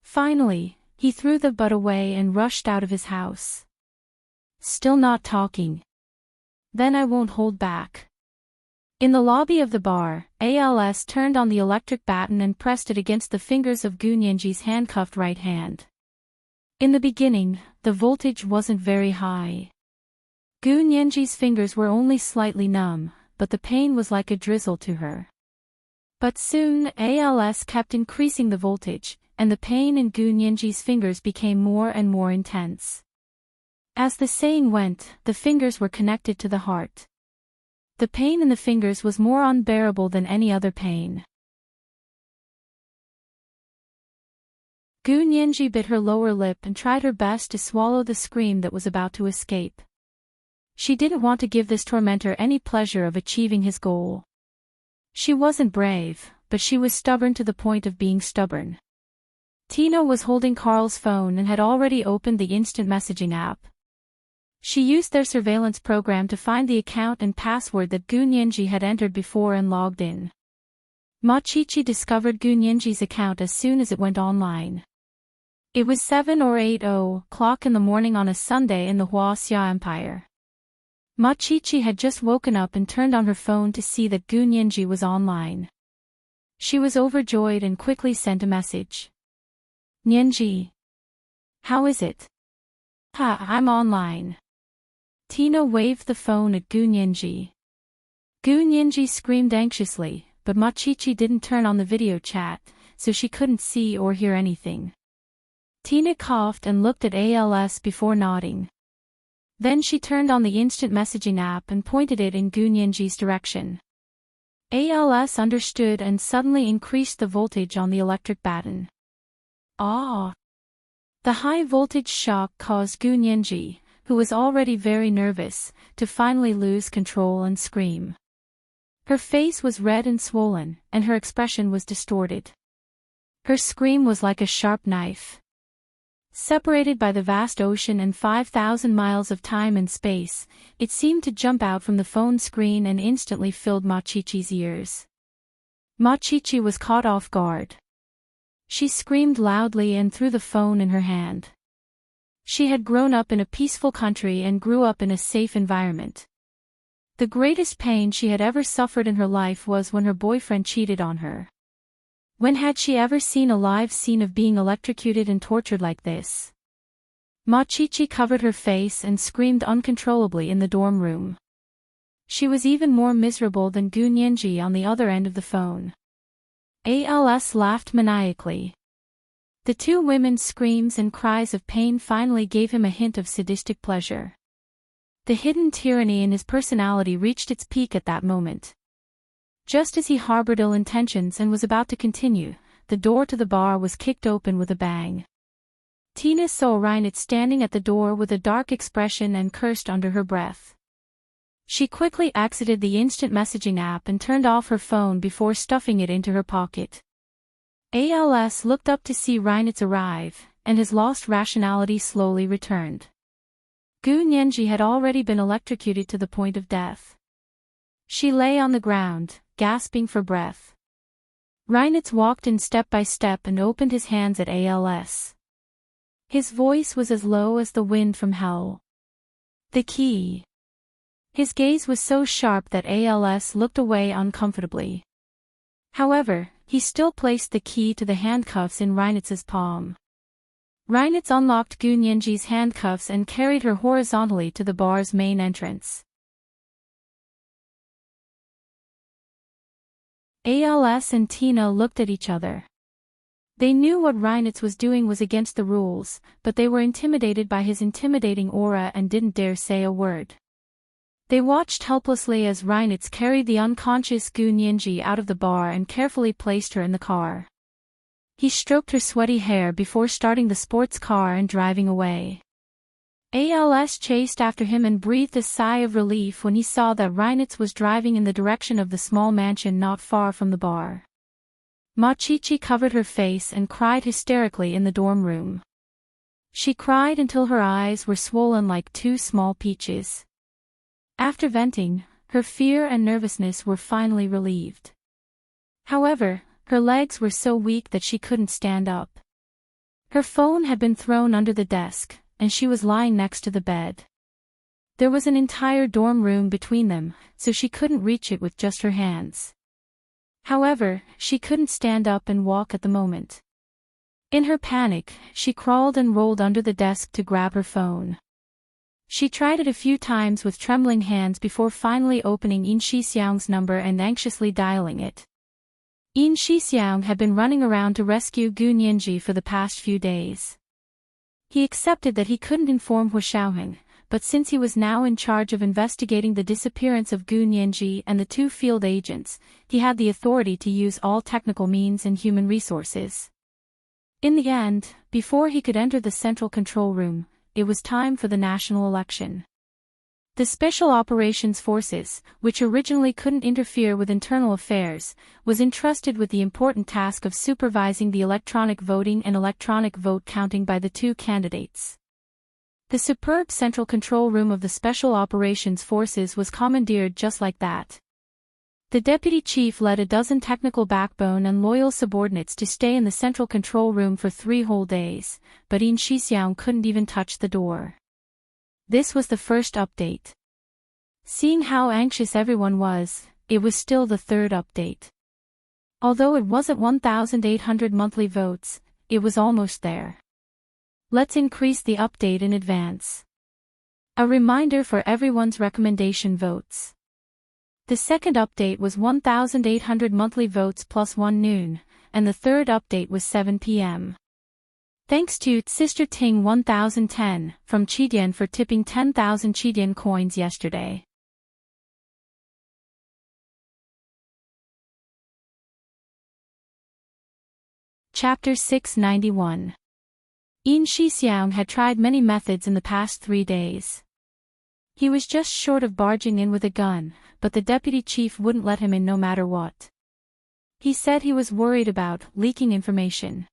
Finally, he threw the butt away and rushed out of his house. Still not talking. Then I won't hold back. In the lobby of the bar, ALS turned on the electric baton and pressed it against the fingers of Gunyenji's handcuffed right hand. In the beginning, the voltage wasn't very high. Gunyenji's fingers were only slightly numb, but the pain was like a drizzle to her. But soon, ALS kept increasing the voltage, and the pain in Gunyenji's fingers became more and more intense. As the saying went, the fingers were connected to the heart. The pain in the fingers was more unbearable than any other pain. Gunyenji bit her lower lip and tried her best to swallow the scream that was about to escape. She didn't want to give this tormentor any pleasure of achieving his goal. She wasn't brave, but she was stubborn to the point of being stubborn. Tina was holding Carl's phone and had already opened the instant messaging app. She used their surveillance program to find the account and password that Gunyenji had entered before and logged in. Machichi discovered Gunyenji's account as soon as it went online. It was 7 or 8 o'clock in the morning on a Sunday in the Huaxia Empire. Machichi had just woken up and turned on her phone to see that Gunyenji was online. She was overjoyed and quickly sent a message. Nyenji. How is it? I'm online. Tina waved the phone at Gunyenji. Gunyenji screamed anxiously, but Machichi didn't turn on the video chat, so she couldn't see or hear anything. Tina coughed and looked at ALS before nodding. Then she turned on the instant messaging app and pointed it in Gunyenji's direction. ALS understood and suddenly increased the voltage on the electric baton. Ah! The high voltage shock caused Gunyenji, who was already very nervous, to finally lose control and scream. Her face was red and swollen, and her expression was distorted. Her scream was like a sharp knife. Separated by the vast ocean and 5,000 miles of time and space, it seemed to jump out from the phone screen and instantly filled Machichi's ears. Machichi was caught off guard. She screamed loudly and threw the phone in her hand. She had grown up in a peaceful country and grew up in a safe environment. The greatest pain she had ever suffered in her life was when her boyfriend cheated on her. When had she ever seen a live scene of being electrocuted and tortured like this? Machichi covered her face and screamed uncontrollably in the dorm room. She was even more miserable than Gunyenji on the other end of the phone. ALS laughed maniacally. The two women's screams and cries of pain finally gave him a hint of sadistic pleasure. The hidden tyranny in his personality reached its peak at that moment. Just as he harbored ill intentions and was about to continue, the door to the bar was kicked open with a bang. Tina saw Reinitz standing at the door with a dark expression and cursed under her breath. She quickly exited the instant messaging app and turned off her phone before stuffing it into her pocket. ALS looked up to see Reinitz arrive, and his lost rationality slowly returned. Gunyenji had already been electrocuted to the point of death. She lay on the ground, gasping for breath. Reinitz walked in step by step and opened his hands at ALS. His voice was as low as the wind from hell. The key. His gaze was so sharp that ALS looked away uncomfortably. However, he still placed the key to the handcuffs in Reinitz's palm. Reinitz unlocked Gunyenji's handcuffs and carried her horizontally to the bar's main entrance. ALS and Tina looked at each other. They knew what Reinitz was doing was against the rules, but they were intimidated by his intimidating aura and didn't dare say a word. They watched helplessly as Reinitz carried the unconscious Gu Nianji out of the bar and carefully placed her in the car. He stroked her sweaty hair before starting the sports car and driving away. ALS chased after him and breathed a sigh of relief when he saw that Reinitz was driving in the direction of the small mansion not far from the bar. Ma Chichi covered her face and cried hysterically in the dorm room. She cried until her eyes were swollen like two small peaches. After venting, her fear and nervousness were finally relieved. However, her legs were so weak that she couldn't stand up. Her phone had been thrown under the desk, and she was lying next to the bed. There was an entire dorm room between them, so she couldn't reach it with just her hands. However, she couldn't stand up and walk at the moment. In her panic, she crawled and rolled under the desk to grab her phone. She tried it a few times with trembling hands before finally opening Yin Shixiang's number and anxiously dialing it. Yin Shixiang had been running around to rescue Gu Nianji for the past few days. He accepted that he couldn't inform Hu Xiaoheng, but since he was now in charge of investigating the disappearance of Gu Nianji and the two field agents, he had the authority to use all technical means and human resources. In the end, before he could enter the central control room, it was time for the national election. The Special Operations Forces, which originally couldn't interfere with internal affairs, was entrusted with the important task of supervising the electronic voting and electronic vote counting by the two candidates. The superb central control room of the Special Operations Forces was commandeered just like that. The deputy chief led a dozen technical backbone and loyal subordinates to stay in the central control room for 3 whole days, but Yin Shixiang couldn't even touch the door. This was the first update. Seeing how anxious everyone was, it was still the third update. Although it wasn't 1,800 monthly votes, it was almost there. Let's increase the update in advance. A reminder for everyone's recommendation votes. The second update was 1,800 monthly votes plus 1 noon, and the third update was 7 p.m. Thanks to Sister Ting 1010 from Qidian for tipping 10,000 Qidian coins yesterday. Chapter 691. Yin Shixiang had tried many methods in the past 3 days. He was just short of barging in with a gun, but the deputy chief wouldn't let him in no matter what. He said he was worried about leaking information.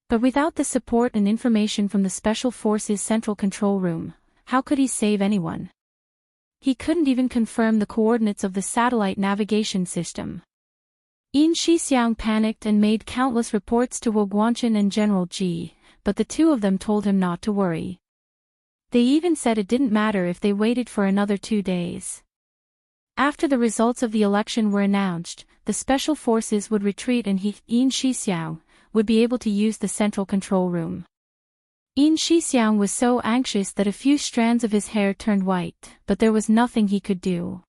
But without the support and information from the Special Forces Central Control Room, how could he save anyone? He couldn't even confirm the coordinates of the satellite navigation system. Yin Shixiang panicked and made countless reports to Wu Guanchen and General Ji, but the two of them told him not to worry. They even said it didn't matter if they waited for another 2 days. After the results of the election were announced, the Special Forces would retreat and Yin Shixiang would be able to use the central control room. Yin Shixiang was so anxious that a few strands of his hair turned white, but there was nothing he could do.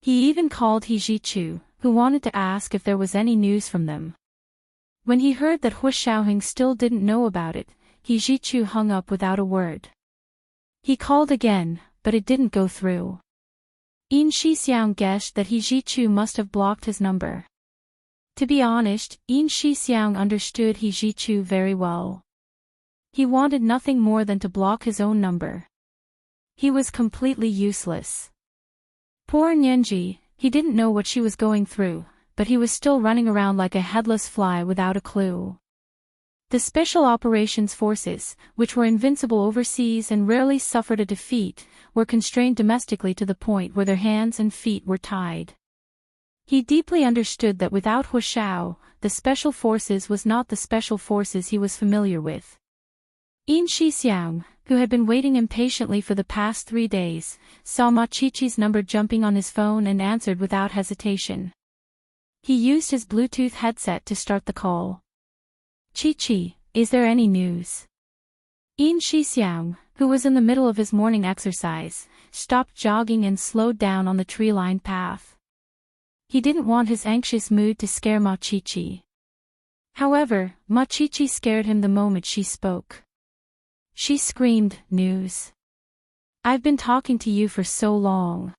He even called He Zhichu, who wanted to ask if there was any news from them. When he heard that Hu Xiaoheng still didn't know about it, He Zhichu hung up without a word. He called again, but it didn't go through. Yin Shixiang guessed that He Zhichu must have blocked his number. To be honest, Yin Shixiang understood He Zhichu very well. He wanted nothing more than to block his own number. He was completely useless. Poor Nianji, he didn't know what she was going through, but he was still running around like a headless fly without a clue. The Special Operations Forces, which were invincible overseas and rarely suffered a defeat, were constrained domestically to the point where their hands and feet were tied. He deeply understood that without Hu Xiao, the Special Forces was not the Special Forces he was familiar with. Yin Shixiang, who had been waiting impatiently for the past 3 days, saw Ma Chichi's number jumping on his phone and answered without hesitation. He used his Bluetooth headset to start the call. Chi-Chi, is there any news? Yin Shixiang, who was in the middle of his morning exercise, stopped jogging and slowed down on the tree-lined path. He didn't want his anxious mood to scare Ma Chi-Chi. However, Machichi scared him the moment she spoke. She screamed, "News. I've been talking to you for so long.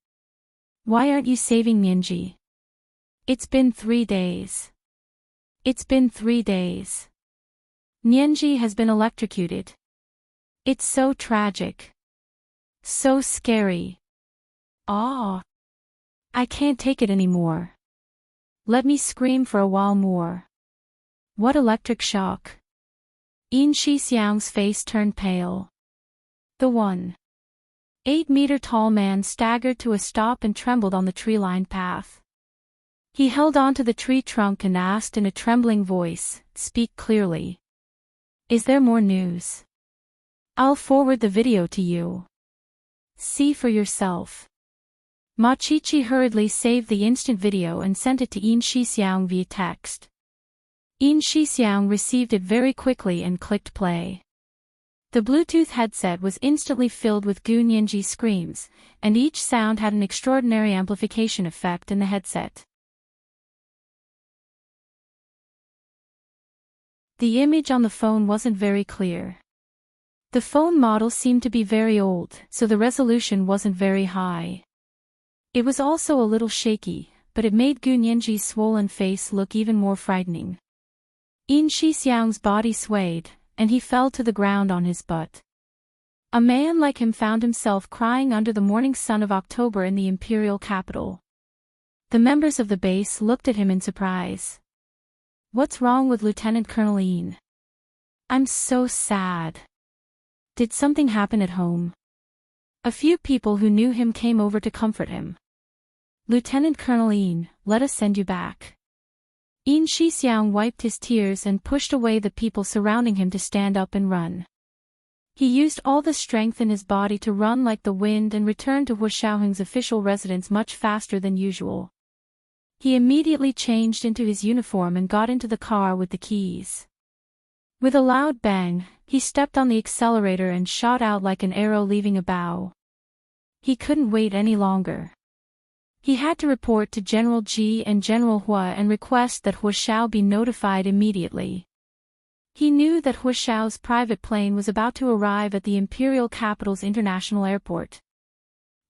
Why aren't you saving Nianji? It's been 3 days. It's been 3 days. Nianji has been electrocuted. It's so tragic. So scary. Ah. I can't take it anymore. Let me scream for a while more." What electric shock? Yin Shixiang's face turned pale. The 1.8-meter-tall man staggered to a stop and trembled on the tree-lined path. He held onto the tree trunk and asked in a trembling voice, "Speak clearly. Is there more news? I'll forward the video to you. See for yourself." Machichi hurriedly saved the instant video and sent it to Yin Shixiang via text. Yin Shixiang received it very quickly and clicked play. The Bluetooth headset was instantly filled with Gu Nianji's screams, and each sound had an extraordinary amplification effect in the headset. The image on the phone wasn't very clear. The phone model seemed to be very old, so the resolution wasn't very high. It was also a little shaky, but it made Gu Nianji's swollen face look even more frightening. Yin Shixiang's body swayed, and he fell to the ground on his butt. A man like him found himself crying under the morning sun of October in the imperial capital. The members of the base looked at him in surprise. "What's wrong with Lieutenant Colonel Yin? I'm so sad. Did something happen at home?" A few people who knew him came over to comfort him. "Lieutenant Colonel Yin, let us send you back." Yin Shixiang wiped his tears and pushed away the people surrounding him to stand up and run. He used all the strength in his body to run like the wind and returned to Hu Xiaoheng's official residence much faster than usual. He immediately changed into his uniform and got into the car with the keys. With a loud bang, he stepped on the accelerator and shot out like an arrow leaving a bow. He couldn't wait any longer. He had to report to General Ji and General Hua and request that Hu Xiao be notified immediately. He knew that Hu Xiao's private plane was about to arrive at the imperial capital's international airport.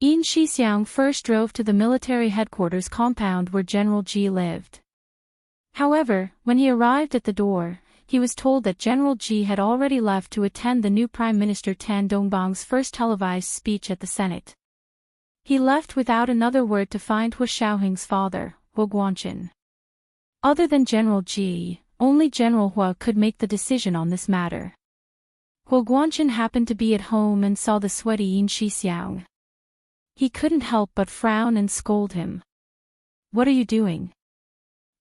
Yin Shixiang first drove to the military headquarters compound where General Ji lived. However, when he arrived at the door, he was told that General Ji had already left to attend the new Prime Minister Tan Dongbang's first televised speech at the Senate. He left without another word to find Hu Xiaoheng's father, Hu Guanqin. Other than General Ji, only General Hua could make the decision on this matter. Hu Guanqin happened to be at home and saw the sweaty Yin Shixiang. He couldn't help but frown and scold him. "What are you doing?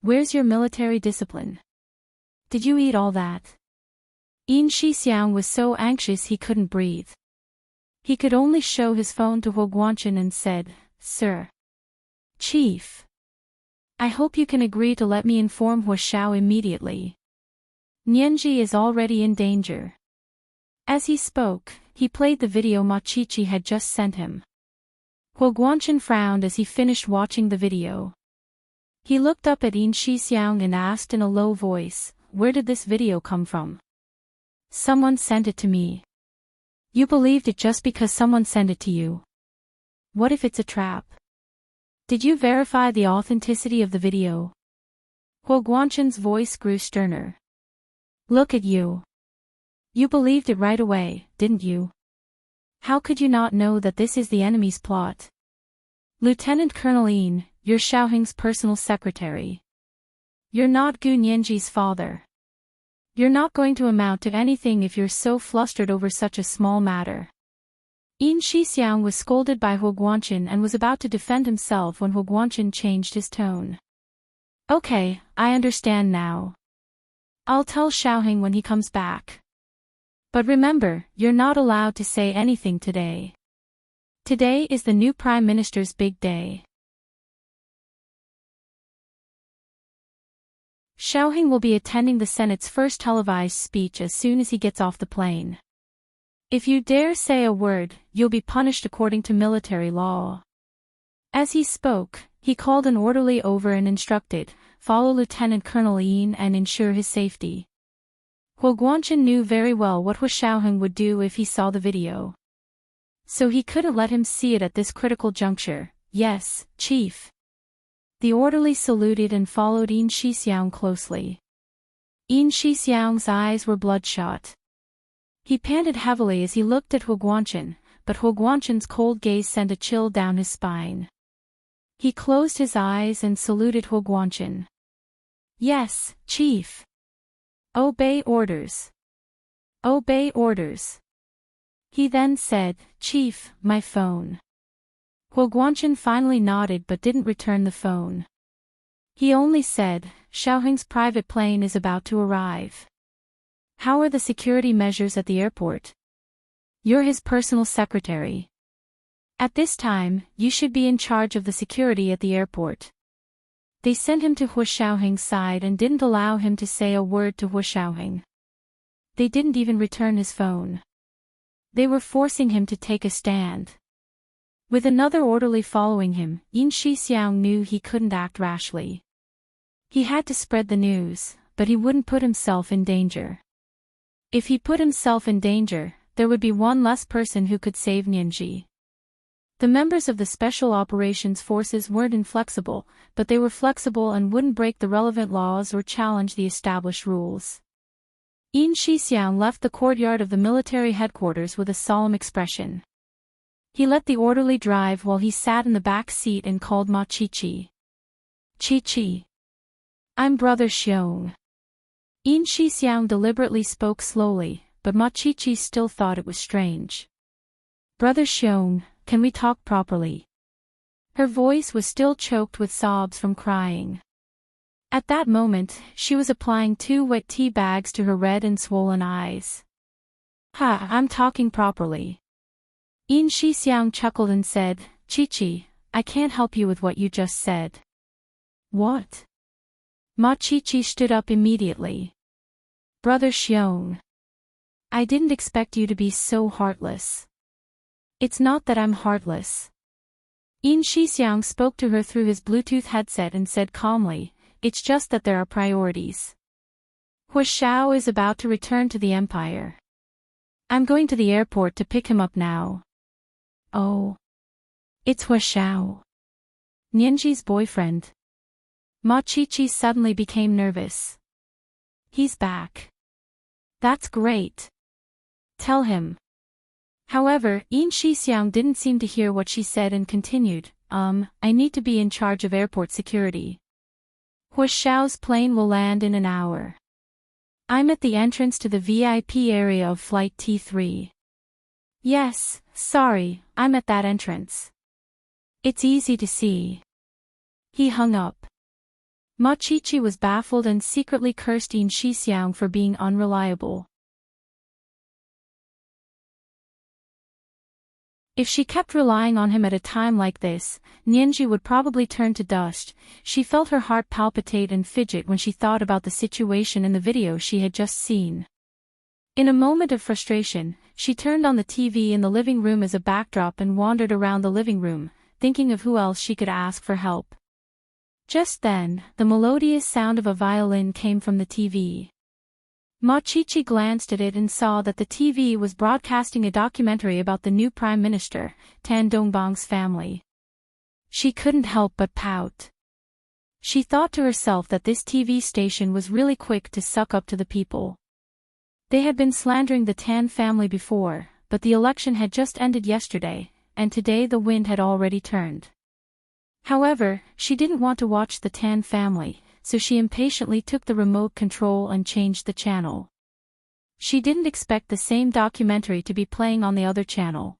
Where's your military discipline? Did you eat all that?" Yin Shixiang was so anxious he couldn't breathe. He could only show his phone to Hu Guanqin and said, "Sir. Chief. I hope you can agree to let me inform Hu Xiao immediately. Nianji is already in danger." As he spoke, he played the video Machichi had just sent him. Hu Guanqin frowned as he finished watching the video. He looked up at Yin Shixiang and asked in a low voice, "Where did this video come from?" "Someone sent it to me." "You believed it just because someone sent it to you. What if it's a trap? Did you verify the authenticity of the video?" Hu Guanqin's voice grew sterner. "Look at you. You believed it right away, didn't you? How could you not know that this is the enemy's plot? Lieutenant Colonel Yin, you're Xiaoheng's personal secretary. You're not Gu Nianji's father. You're not going to amount to anything if you're so flustered over such a small matter." Yin Shixiang was scolded by Hu Guanqin and was about to defend himself when Hu Guanqin changed his tone. "Okay, I understand now. I'll tell Xiaoheng when he comes back. But remember, you're not allowed to say anything today. Today is the new Prime Minister's big day. Xiaoheng will be attending the Senate's first televised speech as soon as he gets off the plane. If you dare say a word, you'll be punished according to military law." As he spoke, he called an orderly over and instructed, follow Lieutenant Colonel Yin and ensure his safety. Huo Guanchen knew very well what Hu Xiaoheng would do if he saw the video. So he couldn't let him see it at this critical juncture. Yes, Chief. The orderly saluted and followed Yin Shixiang closely. Yin Shixiang's eyes were bloodshot. He panted heavily as he looked at Huo Guanchen, but Huo Guanchen's cold gaze sent a chill down his spine. He closed his eyes and saluted Huo Guanchen. Yes, Chief. Obey orders. Obey orders. He then said, Chief, my phone. Huo Guanchen finally nodded but didn't return the phone. He only said, Xiaoheng's private plane is about to arrive. How are the security measures at the airport? You're his personal secretary. At this time, you should be in charge of the security at the airport. They sent him to Hu Xiaoheng's side and didn't allow him to say a word to Hu Xiaoheng. They didn't even return his phone. They were forcing him to take a stand. With another orderly following him, Yin Shixiang knew he couldn't act rashly. He had to spread the news, but he wouldn't put himself in danger. If he put himself in danger, there would be one less person who could save Nianji. The members of the Special Operations Forces weren't inflexible, but they were flexible and wouldn't break the relevant laws or challenge the established rules. Yin Shixiang left the courtyard of the military headquarters with a solemn expression. He let the orderly drive while he sat in the back seat and called Ma Chi-Chi. Chi-Chi. I'm Brother Xiong. Yin Shixiang deliberately spoke slowly, but Ma Chi-Chi still thought it was strange. Brother Xiong, can we talk properly? Her voice was still choked with sobs from crying. At that moment, she was applying 2 wet tea bags to her red and swollen eyes. Ha, I'm talking properly. Yin Shixiang chuckled and said, Chi-Chi, I can't help you with what you just said. What? Ma Chi-Chi stood up immediately. Brother Xiong. I didn't expect you to be so heartless. It's not that I'm heartless. Yin Shixiang spoke to her through his Bluetooth headset and said calmly, it's just that there are priorities. Hu Xiao is about to return to the Empire. I'm going to the airport to pick him up now. Oh. It's Hu Xiao. Nianji's boyfriend. Ma Chi-Chi suddenly became nervous. He's back. That's great. Tell him. However, Yin Shixiang didn't seem to hear what she said and continued, I need to be in charge of airport security. Hu Xiao's plane will land in an hour. I'm at the entrance to the VIP area of Flight T3. Yes, sorry, I'm at that entrance. It's easy to see. He hung up. Ma Chi-Chi was baffled and secretly cursed Yin Shixiang for being unreliable. If she kept relying on him at a time like this, Nianji would probably turn to dust. She felt her heart palpitate and fidget when she thought about the situation in the video she had just seen. In a moment of frustration, she turned on the TV in the living room as a backdrop and wandered around the living room, thinking of who else she could ask for help. Just then, the melodious sound of a violin came from the TV. Ma Chi-Chi glanced at it and saw that the TV was broadcasting a documentary about the new Prime Minister, Tan Dongbang's family. She couldn't help but pout. She thought to herself that this TV station was really quick to suck up to the people. They had been slandering the Tan family before, but the election had just ended yesterday, and today the wind had already turned. However, she didn't want to watch the Tan family, so she impatiently took the remote control and changed the channel. She didn't expect the same documentary to be playing on the other channel.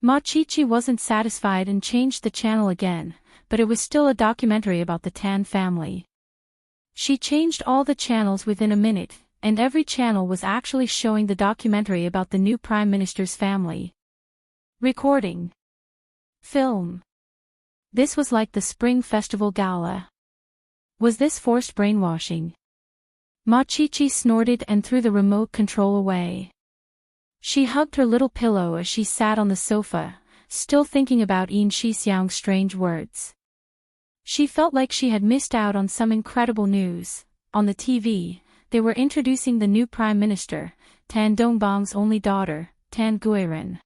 Ma Chi-Chi wasn't satisfied and changed the channel again, but it was still a documentary about the Tan family. She changed all the channels within a minute, and every channel was actually showing the documentary about the new Prime Minister's family. Recording. Film. This was like the Spring Festival Gala. Was this forced brainwashing? Ma Chi-Chi snorted and threw the remote control away. She hugged her little pillow as she sat on the sofa, still thinking about Yin Shixiang's strange words. She felt like she had missed out on some incredible news. On the TV, they were introducing the new Prime Minister, Tan Dongbang's only daughter, Tan Guiran.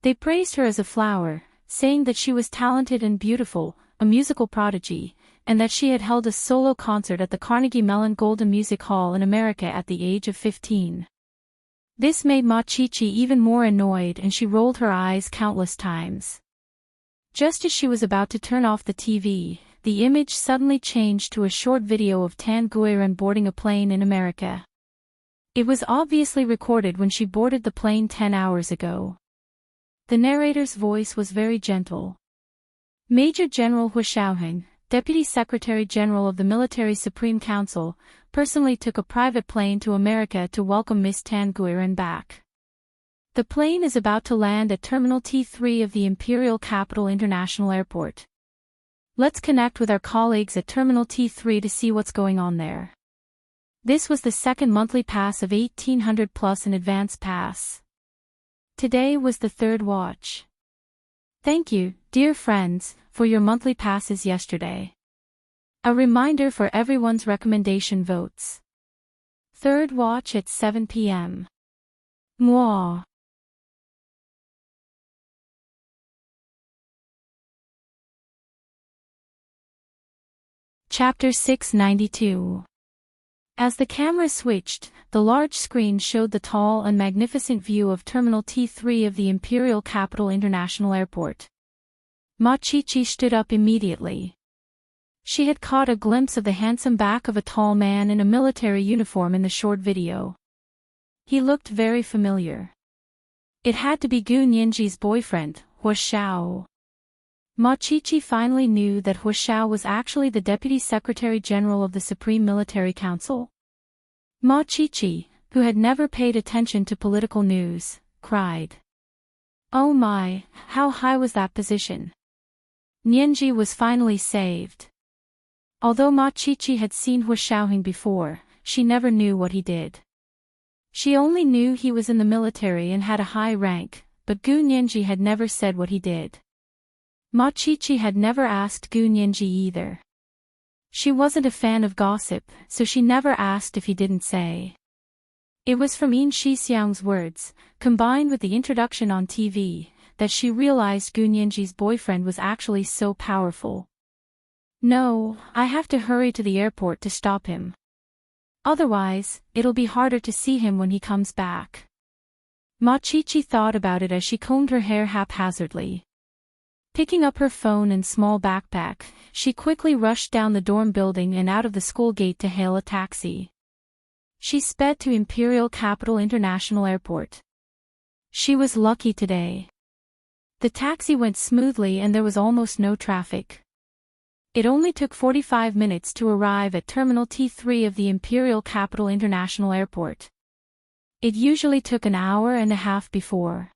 They praised her as a flower, saying that she was talented and beautiful, a musical prodigy, and that she had held a solo concert at the Carnegie Mellon Golden Music Hall in America at the age of 15. This made Ma Chi-chi even more annoyed, and she rolled her eyes countless times. Just as she was about to turn off the TV, the image suddenly changed to a short video of Tan Guiran boarding a plane in America. It was obviously recorded when she boarded the plane 10 hours ago. The narrator's voice was very gentle. Major General Hu Xiaoheng, Deputy Secretary General of the Military Supreme Council, personally took a private plane to America to welcome Miss Tan Guiran back. The plane is about to land at Terminal T3 of the Imperial Capital International Airport. Let's connect with our colleagues at Terminal T3 to see what's going on there. This was the second monthly pass of 1800 plus an advance pass. Today was the third watch. Thank you, dear friends, for your monthly passes yesterday. A reminder for everyone's recommendation votes. Third watch at 7 p.m. Mwah. Chapter 692. As the camera switched, the large screen showed the tall and magnificent view of Terminal T3 of the Imperial Capital International Airport. Ma Chi-chi stood up immediately. She had caught a glimpse of the handsome back of a tall man in a military uniform in the short video. He looked very familiar. It had to be Gu Nianji's boyfriend, Hu Xiao. Ma Chi-chi finally knew that Hu Xiao was actually the Deputy Secretary General of the Supreme Military Council. Ma Chi-chi, who had never paid attention to political news, cried. Oh my, how high was that position? Nianji was finally saved. Although Ma Chi-chi had seen Hu Xiaoheng before, she never knew what he did. She only knew he was in the military and had a high rank, but Gu Nianji had never said what he did. Ma Chi-chi had never asked Gu Nianji either. She wasn't a fan of gossip, so she never asked if he didn't say. It was from Yin Shixiang's words, combined with the introduction on TV, that she realized Gu Nianji's boyfriend was actually so powerful. No, I have to hurry to the airport to stop him. Otherwise, it'll be harder to see him when he comes back. Ma Chi-chi thought about it as she combed her hair haphazardly. Picking up her phone and small backpack, she quickly rushed down the dorm building and out of the school gate to hail a taxi. She sped to Imperial Capital International Airport. She was lucky today. The taxi went smoothly and there was almost no traffic. It only took 45 minutes to arrive at Terminal T3 of the Imperial Capital International Airport. It usually took an hour and a half before.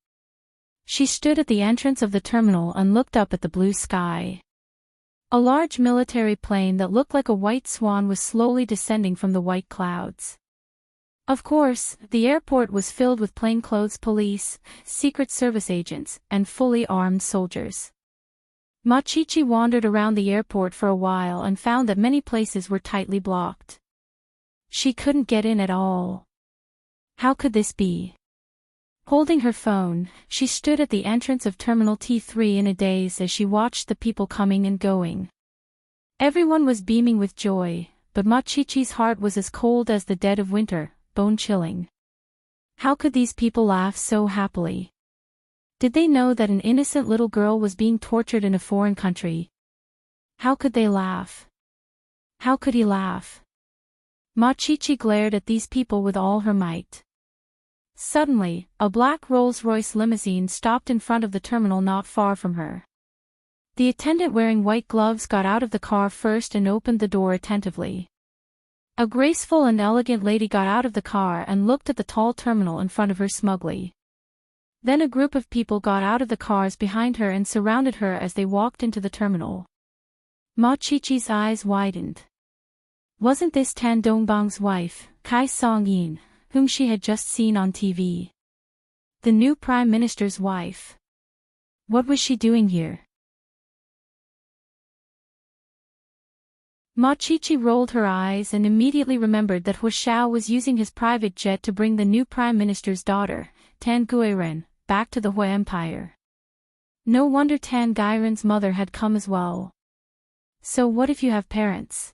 She stood at the entrance of the terminal and looked up at the blue sky. A large military plane that looked like a white swan was slowly descending from the white clouds. Of course, the airport was filled with plainclothes police, Secret Service agents, and fully armed soldiers. Ma Chi-chi wandered around the airport for a while and found that many places were tightly blocked. She couldn't get in at all. How could this be? Holding her phone, she stood at the entrance of Terminal T3 in a daze as she watched the people coming and going. Everyone was beaming with joy, but Ma Chi-chi's heart was as cold as the dead of winter, bone-chilling. How could these people laugh so happily? Did they know that an innocent little girl was being tortured in a foreign country? How could they laugh? How could he laugh? Ma Chi-chi glared at these people with all her might. Suddenly, a black Rolls-Royce limousine stopped in front of the terminal not far from her. The attendant wearing white gloves got out of the car first and opened the door attentively. A graceful and elegant lady got out of the car and looked at the tall terminal in front of her smugly. Then a group of people got out of the cars behind her and surrounded her as they walked into the terminal. Ma Chi-chi's eyes widened. Wasn't this Tan Dongbang's wife, Kai Song-yin, whom she had just seen on TV? The new Prime Minister's wife. What was she doing here? Ma Chichi rolled her eyes and immediately remembered that Hu Xiao was using his private jet to bring the new Prime Minister's daughter, Tan Guiren, back to the Hui Empire. No wonder Tan Guiren's mother had come as well. So what if you have parents?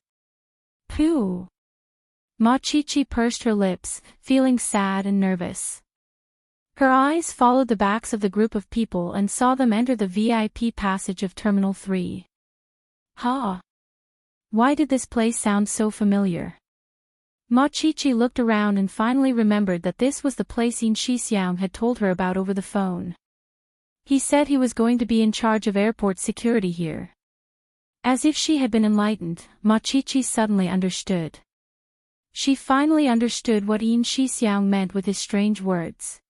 Pooh. Ma Chichi pursed her lips, feeling sad and nervous. Her eyes followed the backs of the group of people and saw them enter the VIP passage of Terminal 3. Ha! Why did this place sound so familiar? Ma Chichi looked around and finally remembered that this was the place Yin Shixiang had told her about over the phone. He said he was going to be in charge of airport security here. As if she had been enlightened, Ma Chichi suddenly understood. She finally understood what Yin Shixiang meant with his strange words.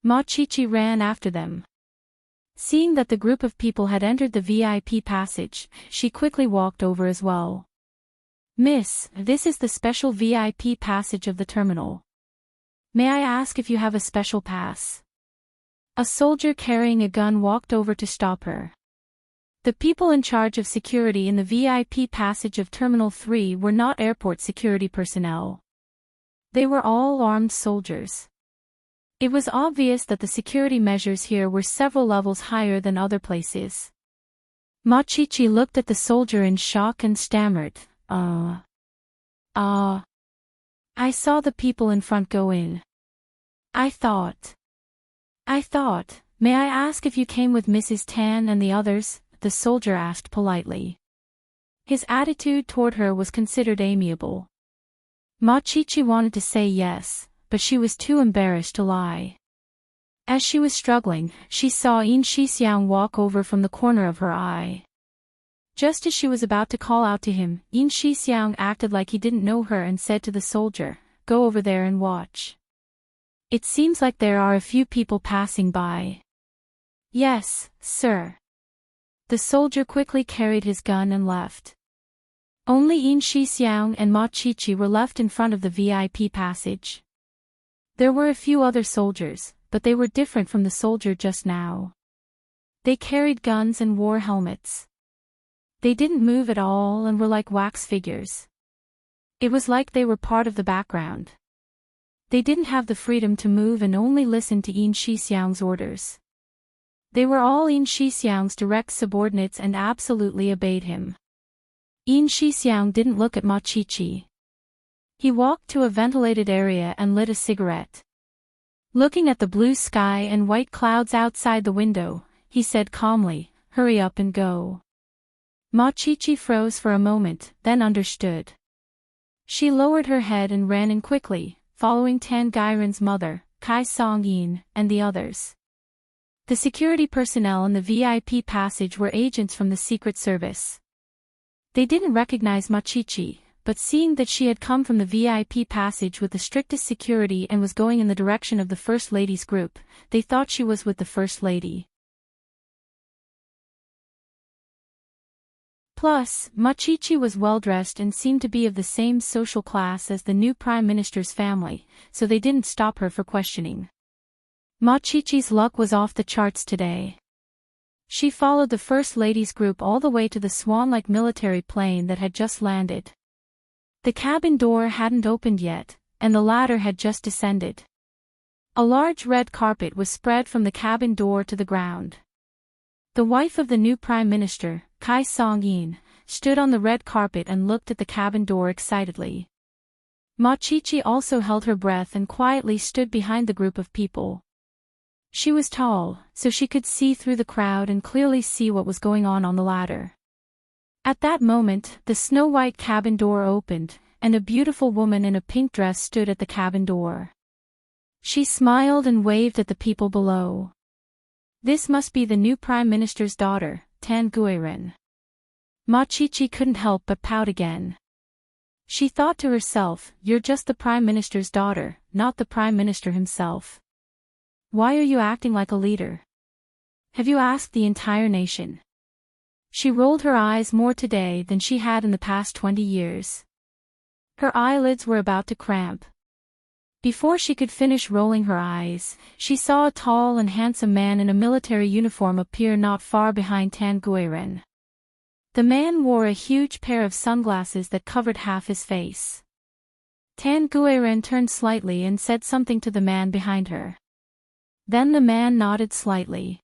Ma Chichi ran after them. Seeing that the group of people had entered the VIP passage, she quickly walked over as well. Miss, this is the special VIP passage of the terminal. May I ask if you have a special pass? A soldier carrying a gun walked over to stop her. The people in charge of security in the VIP passage of Terminal 3 were not airport security personnel. They were all armed soldiers. It was obvious that the security measures here were several levels higher than other places. Ma Chichi looked at the soldier in shock and stammered, I saw the people in front go in. I thought, may I ask if you came with Mrs. Tan and the others? The soldier asked politely. His attitude toward her was considered amiable. Ma Chichi wanted to say yes, but she was too embarrassed to lie. As she was struggling, she saw Yin Shixiang walk over from the corner of her eye. Just as she was about to call out to him, Yin Shixiang acted like he didn't know her and said to the soldier, "Go over there and watch. It seems like there are a few people passing by." "Yes, sir." The soldier quickly carried his gun and left. Only Yin Shixiang and Ma Chichi were left in front of the VIP passage. There were a few other soldiers, but they were different from the soldier just now. They carried guns and wore helmets. They didn't move at all and were like wax figures. It was like they were part of the background. They didn't have the freedom to move and only listened to Yin Shixiang's orders. They were all Yin Shixiang's direct subordinates and absolutely obeyed him. Yin Shixiang didn't look at Ma Chichi. He walked to a ventilated area and lit a cigarette. Looking at the blue sky and white clouds outside the window, he said calmly, "Hurry up and go." Ma Chichi froze for a moment, then understood. She lowered her head and ran in quickly, following Tan Guiren's mother, Kai Song-yin, and the others. The security personnel in the VIP passage were agents from the Secret Service. They didn't recognize Ma Chichi, but seeing that she had come from the VIP passage with the strictest security and was going in the direction of the First Lady's group, they thought she was with the First Lady. Plus, Ma Chichi was well-dressed and seemed to be of the same social class as the new Prime Minister's family, so they didn't stop her for questioning. Ma Chichi's luck was off the charts today. She followed the First Lady's group all the way to the swan-like military plane that had just landed. The cabin door hadn't opened yet, and the ladder had just descended. A large red carpet was spread from the cabin door to the ground. The wife of the new Prime Minister, Kai Song-yin, stood on the red carpet and looked at the cabin door excitedly. Ma Chichi also held her breath and quietly stood behind the group of people. She was tall, so she could see through the crowd and clearly see what was going on the ladder. At that moment, the snow-white cabin door opened, and a beautiful woman in a pink dress stood at the cabin door. She smiled and waved at the people below. This must be the new Prime Minister's daughter, Tan Guiren. Ma Chichi couldn't help but pout again. She thought to herself, "You're just the Prime Minister's daughter, not the Prime Minister himself. Why are you acting like a leader? Have you asked the entire nation?" She rolled her eyes more today than she had in the past 20 years. Her eyelids were about to cramp. Before she could finish rolling her eyes, she saw a tall and handsome man in a military uniform appear not far behind Tan Guiren. The man wore a huge pair of sunglasses that covered half his face. Tan Guiren turned slightly and said something to the man behind her. Then the man nodded slightly.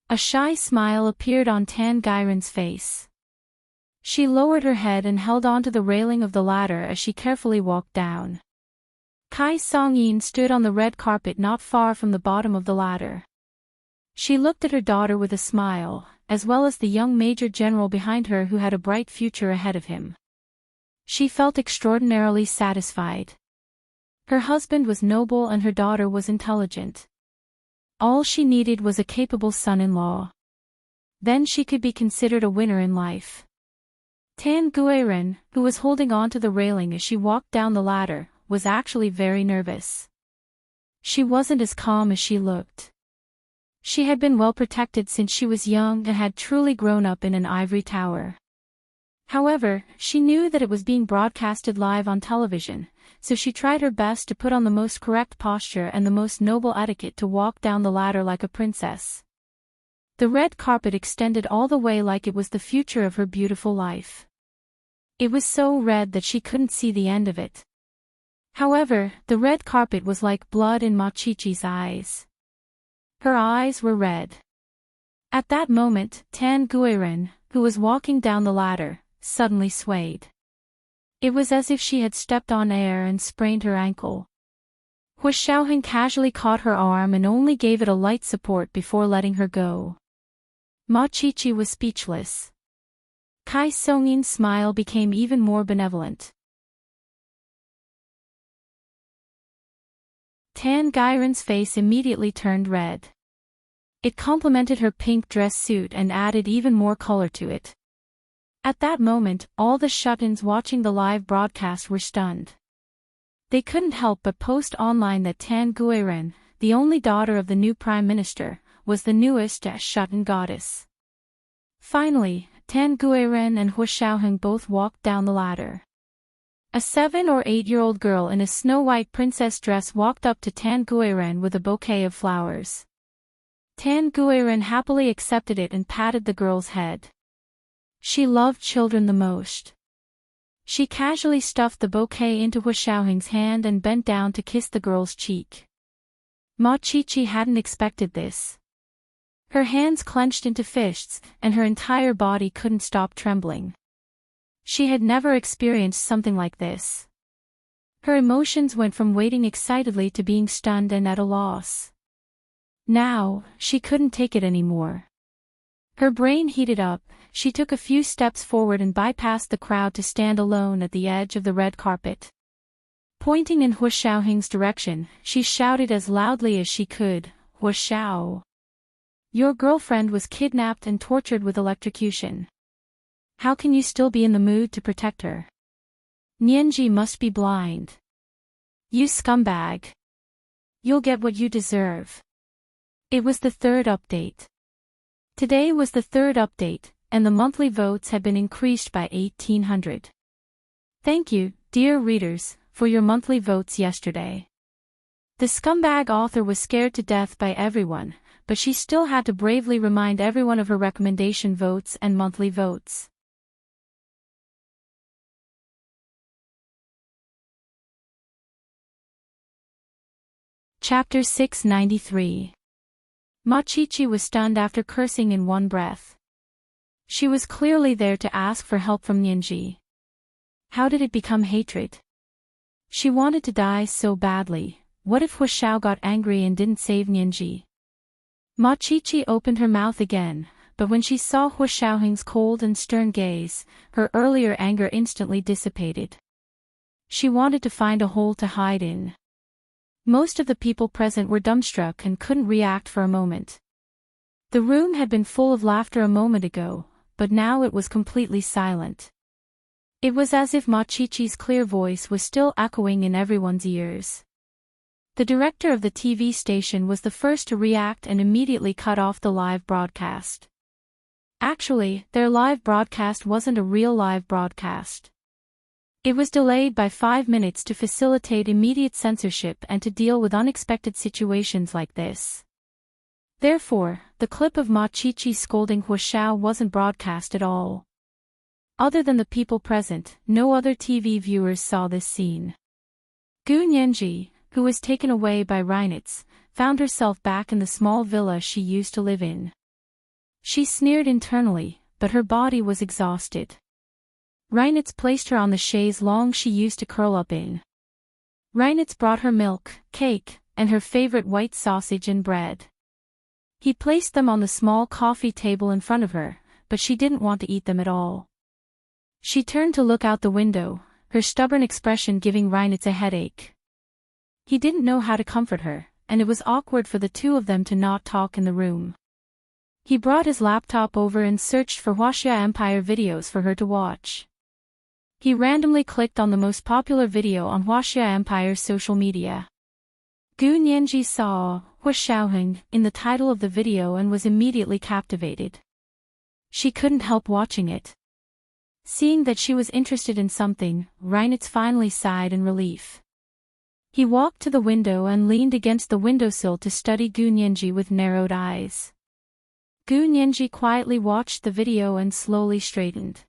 A shy smile appeared on Tan Guiren's face. She lowered her head and held onto the railing of the ladder as she carefully walked down. Kai Song-yin stood on the red carpet not far from the bottom of the ladder. She looked at her daughter with a smile, as well as the young major general behind her who had a bright future ahead of him. She felt extraordinarily satisfied. Her husband was noble and her daughter was intelligent. All she needed was a capable son-in-law. Then she could be considered a winner in life. Tan Guiren, who was holding on to the railing as she walked down the ladder, was actually very nervous. She wasn't as calm as she looked. She had been well protected since she was young and had truly grown up in an ivory tower. However, she knew that it was being broadcasted live on television, so she tried her best to put on the most correct posture and the most noble etiquette to walk down the ladder like a princess. The red carpet extended all the way like it was the future of her beautiful life. It was so red that she couldn't see the end of it. However, the red carpet was like blood in Ma Chi-Chi's eyes. Her eyes were red. At that moment, Tan Guiren, who was walking down the ladder, suddenly swayed. It was as if she had stepped on air and sprained her ankle. Hu Xiaoheng casually caught her arm and only gave it a light support before letting her go. Ma Chi-Chi was speechless. Kai Song-yin's smile became even more benevolent. Tan Guiren's face immediately turned red. It complemented her pink dress suit and added even more color to it. At that moment, all the shut-ins watching the live broadcast were stunned. They couldn't help but post online that Tan Guiren, the only daughter of the new prime minister, was the newest shut-in goddess. Finally, Tan Guiren and Hu Xiaoheng both walked down the ladder. A 7 or 8-year-old girl in a snow-white princess dress walked up to Tan Guiren with a bouquet of flowers. Tan Guiren happily accepted it and patted the girl's head. She loved children the most. She casually stuffed the bouquet into Hu Xiaoheng's hand and bent down to kiss the girl's cheek. Ma Chi-Chi hadn't expected this. Her hands clenched into fists, and her entire body couldn't stop trembling. She had never experienced something like this. Her emotions went from waiting excitedly to being stunned and at a loss. Now, she couldn't take it anymore. Her brain heated up, she took a few steps forward and bypassed the crowd to stand alone at the edge of the red carpet. Pointing in Hu Xiaoheng's direction, she shouted as loudly as she could, "Hu Xiao! Your girlfriend was kidnapped and tortured with electrocution. How can you still be in the mood to protect her? Nianji must be blind. You scumbag. You'll get what you deserve." It was the third update. Today was the third update, and the monthly votes had been increased by 1,800. Thank you, dear readers, for your monthly votes yesterday. The scumbag author was scared to death by everyone, but she still had to bravely remind everyone of her recommendation votes and monthly votes. Chapter 693. Ma Chi-Chi was stunned after cursing in one breath. She was clearly there to ask for help from Nianji. How did it become hatred? She wanted to die so badly. What if Hu Xiao got angry and didn't save Nianji? Ma Chi-Chi opened her mouth again, but when she saw Hu Xiaoheng's cold and stern gaze, her earlier anger instantly dissipated. She wanted to find a hole to hide in. Most of the people present were dumbstruck and couldn't react for a moment. The room had been full of laughter a moment ago, but now it was completely silent. It was as if Ma Chi-Chi's clear voice was still echoing in everyone's ears. The director of the TV station was the first to react and immediately cut off the live broadcast. Actually, their live broadcast wasn't a real live broadcast. It was delayed by 5 minutes to facilitate immediate censorship and to deal with unexpected situations like this. Therefore, the clip of Ma Chi-Chi scolding Hu Xiao wasn't broadcast at all. Other than the people present, no other TV viewers saw this scene. Gu Nianji, who was taken away by Reinitz, found herself back in the small villa she used to live in. She sneered internally, but her body was exhausted. Reinitz placed her on the chaise longue she used to curl up in. Reinitz brought her milk, cake, and her favorite white sausage and bread. He placed them on the small coffee table in front of her, but she didn't want to eat them at all. She turned to look out the window, her stubborn expression giving Reinitz a headache. He didn't know how to comfort her, and it was awkward for the two of them to not talk in the room. He brought his laptop over and searched for Huaxia Empire videos for her to watch. He randomly clicked on the most popular video on Huaxia Empire's social media. Gu Nianji saw Huaxiaoheng in the title of the video and was immediately captivated. She couldn't help watching it. Seeing that she was interested in something, Reinitz finally sighed in relief. He walked to the window and leaned against the windowsill to study Gu Nianji with narrowed eyes. Gu Nianji quietly watched the video and slowly straightened.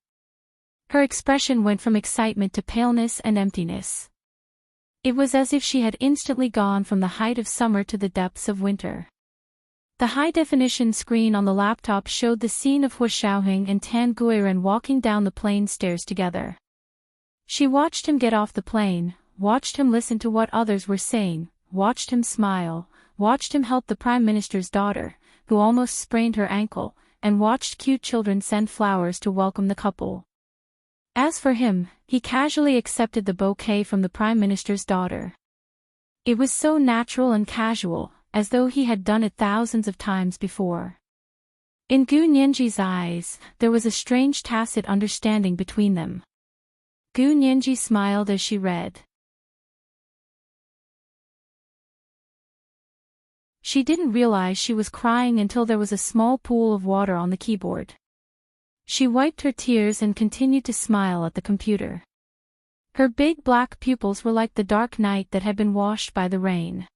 Her expression went from excitement to paleness and emptiness. It was as if she had instantly gone from the height of summer to the depths of winter. The high-definition screen on the laptop showed the scene of Huaxiaoheng and Tan Guiren walking down the plane stairs together. She watched him get off the plane, watched him listen to what others were saying, watched him smile, watched him help the Prime Minister's daughter, who almost sprained her ankle, and watched cute children send flowers to welcome the couple. As for him, he casually accepted the bouquet from the Prime Minister's daughter. It was so natural and casual, as though he had done it thousands of times before. In Gu Nianji's eyes, there was a strange tacit understanding between them. Gu Nianji smiled as she read. She didn't realize she was crying until there was a small pool of water on the keyboard. She wiped her tears and continued to smile at the computer. Her big black pupils were like the dark night that had been washed by the rain.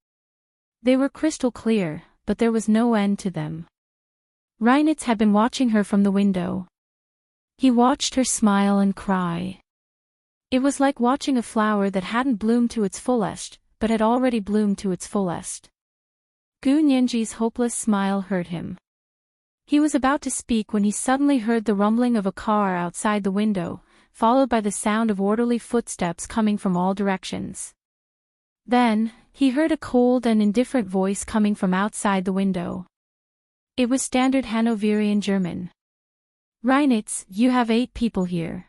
They were crystal clear, but there was no end to them. Reinitz had been watching her from the window. He watched her smile and cry. It was like watching a flower that hadn't bloomed to its fullest, but had already bloomed to its fullest. Gu Nianji's hopeless smile hurt him. He was about to speak when he suddenly heard the rumbling of a car outside the window, followed by the sound of orderly footsteps coming from all directions. Then, he heard a cold and indifferent voice coming from outside the window. It was standard Hanoverian German. Reinitz, you have 8 people here.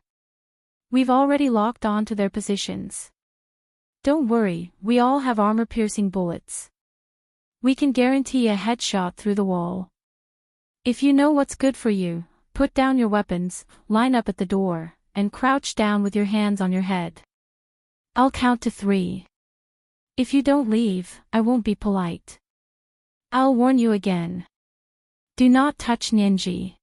We've already locked on to their positions. Don't worry, we all have armor-piercing bullets. We can guarantee a headshot through the wall. If you know what's good for you, put down your weapons, line up at the door, and crouch down with your hands on your head. I'll count to 3. If you don't leave, I won't be polite. I'll warn you again. Do not touch Nianji.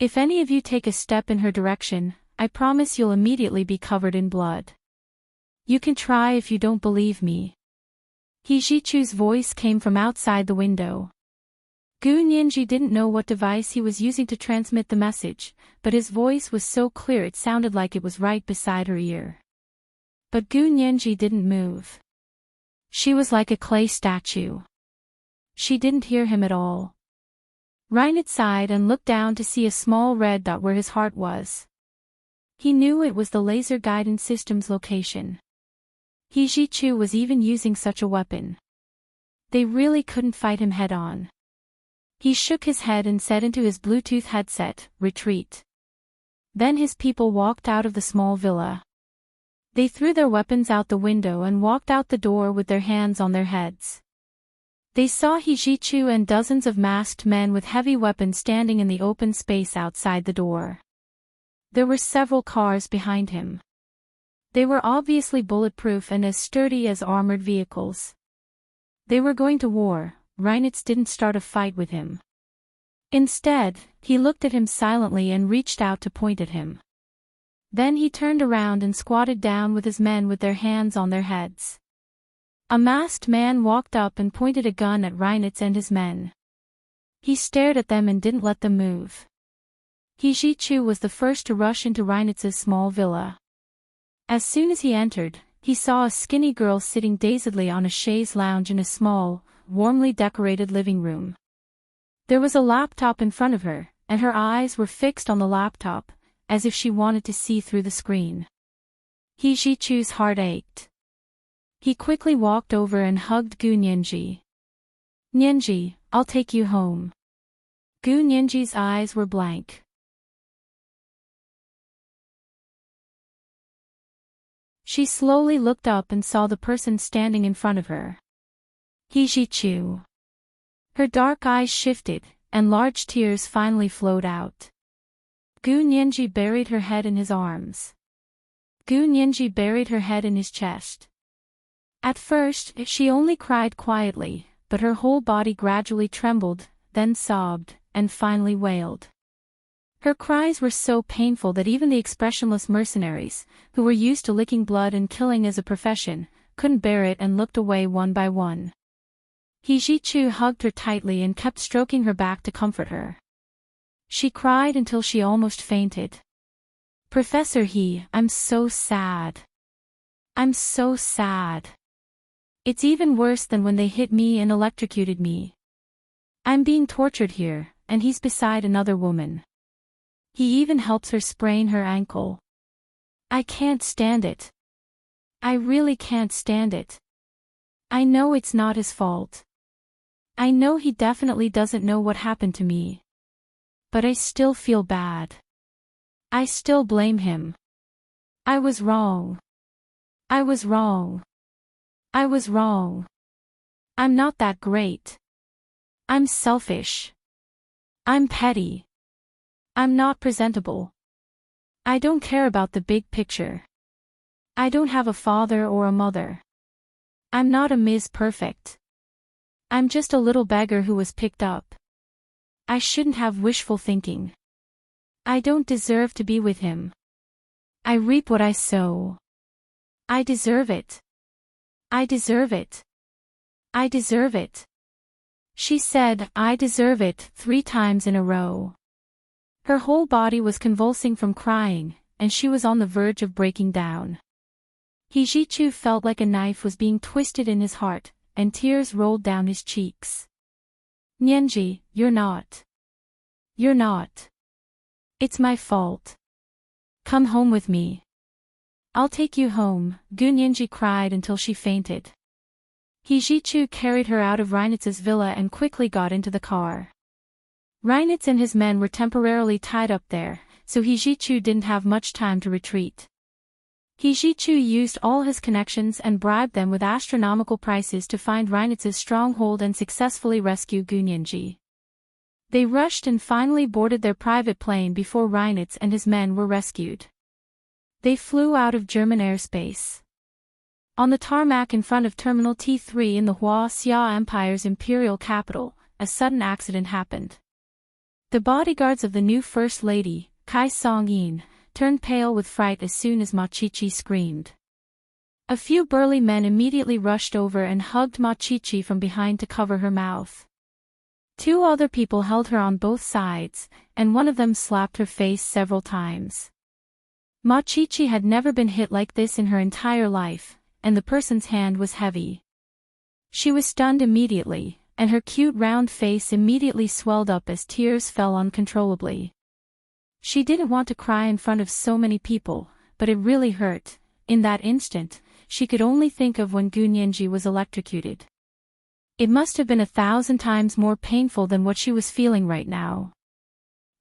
If any of you take a step in her direction, I promise you'll immediately be covered in blood. You can try if you don't believe me. He Jichu's voice came from outside the window. Gu Nianji didn't know what device he was using to transmit the message, but his voice was so clear it sounded like it was right beside her ear. But Gu Nianji didn't move. She was like a clay statue. She didn't hear him at all. Reinitz sighed and looked down to see a small red dot where his heart was. He knew it was the laser guidance system's location. He Jichu was even using such a weapon. They really couldn't fight him head-on. He shook his head and said into his Bluetooth headset, "Retreat." Then his people walked out of the small villa. They threw their weapons out the window and walked out the door with their hands on their heads. They saw Hijichu and dozens of masked men with heavy weapons standing in the open space outside the door. There were several cars behind him. They were obviously bulletproof and as sturdy as armored vehicles. They were going to war. Reinitz didn't start a fight with him. Instead, he looked at him silently and reached out to point at him. Then he turned around and squatted down with his men with their hands on their heads. A masked man walked up and pointed a gun at Reinitz and his men. He stared at them and didn't let them move. He Ji-chu was the first to rush into Reinitz's small villa. As soon as he entered, he saw a skinny girl sitting dazedly on a chaise lounge in a small, warmly decorated living room. There was a laptop in front of her, and her eyes were fixed on the laptop, as if she wanted to see through the screen. He Ji-chu's heart ached. He quickly walked over and hugged Gu Nianji. "Nianji, I'll take you home." Gu Nianji's eyes were blank. She slowly looked up and saw the person standing in front of her. He Ji-chu. Her dark eyes shifted, and large tears finally flowed out. Gu Nianji buried her head in his arms. Gu Nianji buried her head in his chest. At first, she only cried quietly, but her whole body gradually trembled, then sobbed, and finally wailed. Her cries were so painful that even the expressionless mercenaries, who were used to licking blood and killing as a profession, couldn't bear it and looked away one by one. He Ji-chu hugged her tightly and kept stroking her back to comfort her. She cried until she almost fainted. "Professor He, I'm so sad. I'm so sad. It's even worse than when they hit me and electrocuted me. I'm being tortured here, and he's beside another woman. He even helps her sprain her ankle. I can't stand it. I really can't stand it. I know it's not his fault. I know he definitely doesn't know what happened to me. But I still feel bad. I still blame him. I was wrong. I was wrong. I was wrong. I'm not that great. I'm selfish. I'm petty. I'm not presentable. I don't care about the big picture. I don't have a father or a mother. I'm not a Ms. Perfect. I'm just a little beggar who was picked up. I shouldn't have wishful thinking. I don't deserve to be with him. I reap what I sow. I deserve it. I deserve it. I deserve it." She said, "I deserve it," 3 times in a row. Her whole body was convulsing from crying, and she was on the verge of breaking down. He Ji-chu felt like a knife was being twisted in his heart, and tears rolled down his cheeks. "Nianji, you're not. You're not. It's my fault. Come home with me. I'll take you home," Gu Nianji cried until she fainted. He Ji-chu carried her out of Reinitz's villa and quickly got into the car. Reinitz and his men were temporarily tied up there, so He Ji-chu didn't have much time to retreat. He Ji-chu used all his connections and bribed them with astronomical prices to find Reinitz's stronghold and successfully rescue Gu Nianji. They rushed and finally boarded their private plane before Reinitz and his men were rescued. They flew out of German airspace. On the tarmac in front of Terminal T3 in the Hua-Xia Empire's imperial capital, a sudden accident happened. The bodyguards of the new First Lady, Kai Song-yin, turned pale with fright as soon as Ma Chi-chi screamed. A few burly men immediately rushed over and hugged Ma Chi-chi from behind to cover her mouth. 2 other people held her on both sides, and one of them slapped her face several times. Ma Chi-chi had never been hit like this in her entire life, and the person's hand was heavy. She was stunned immediately, and her cute round face immediately swelled up as tears fell uncontrollably. She didn't want to cry in front of so many people, but it really hurt. In that instant, she could only think of when Gu Nianji was electrocuted. It must have been 1,000 times more painful than what she was feeling right now.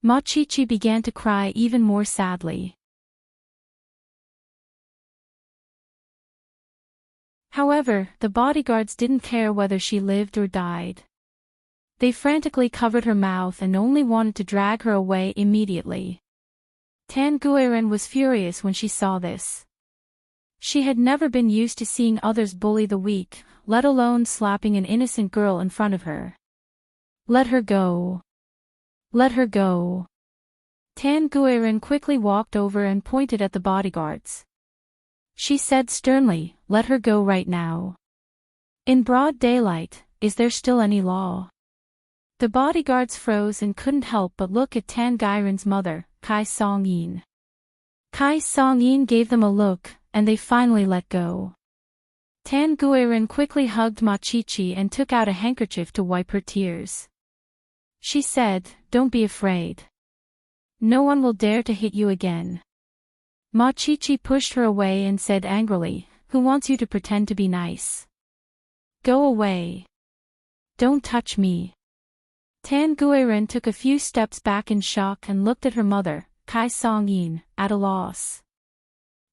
Ma Chi-chi began to cry even more sadly. However, the bodyguards didn't care whether she lived or died. They frantically covered her mouth and only wanted to drag her away immediately. Tan Guiren was furious when she saw this. She had never been used to seeing others bully the weak, let alone slapping an innocent girl in front of her. "Let her go. Let her go." Tan Guiren quickly walked over and pointed at the bodyguards. She said sternly, "Let her go right now. In broad daylight, is there still any law? The bodyguards froze and couldn't help but look at Tan Gairen's mother, Kai Song-yin. Kai Song-yin gave them a look, and they finally let go. Tan Guiren quickly hugged Ma Chi-chi and took out a handkerchief to wipe her tears. She said, "Don't be afraid. No one will dare to hit you again." Ma Chi-chi pushed her away and said angrily, "Who wants you to pretend to be nice? Go away. Don't touch me." Tan Guiren took a few steps back in shock and looked at her mother, Kai Song-yin, at a loss.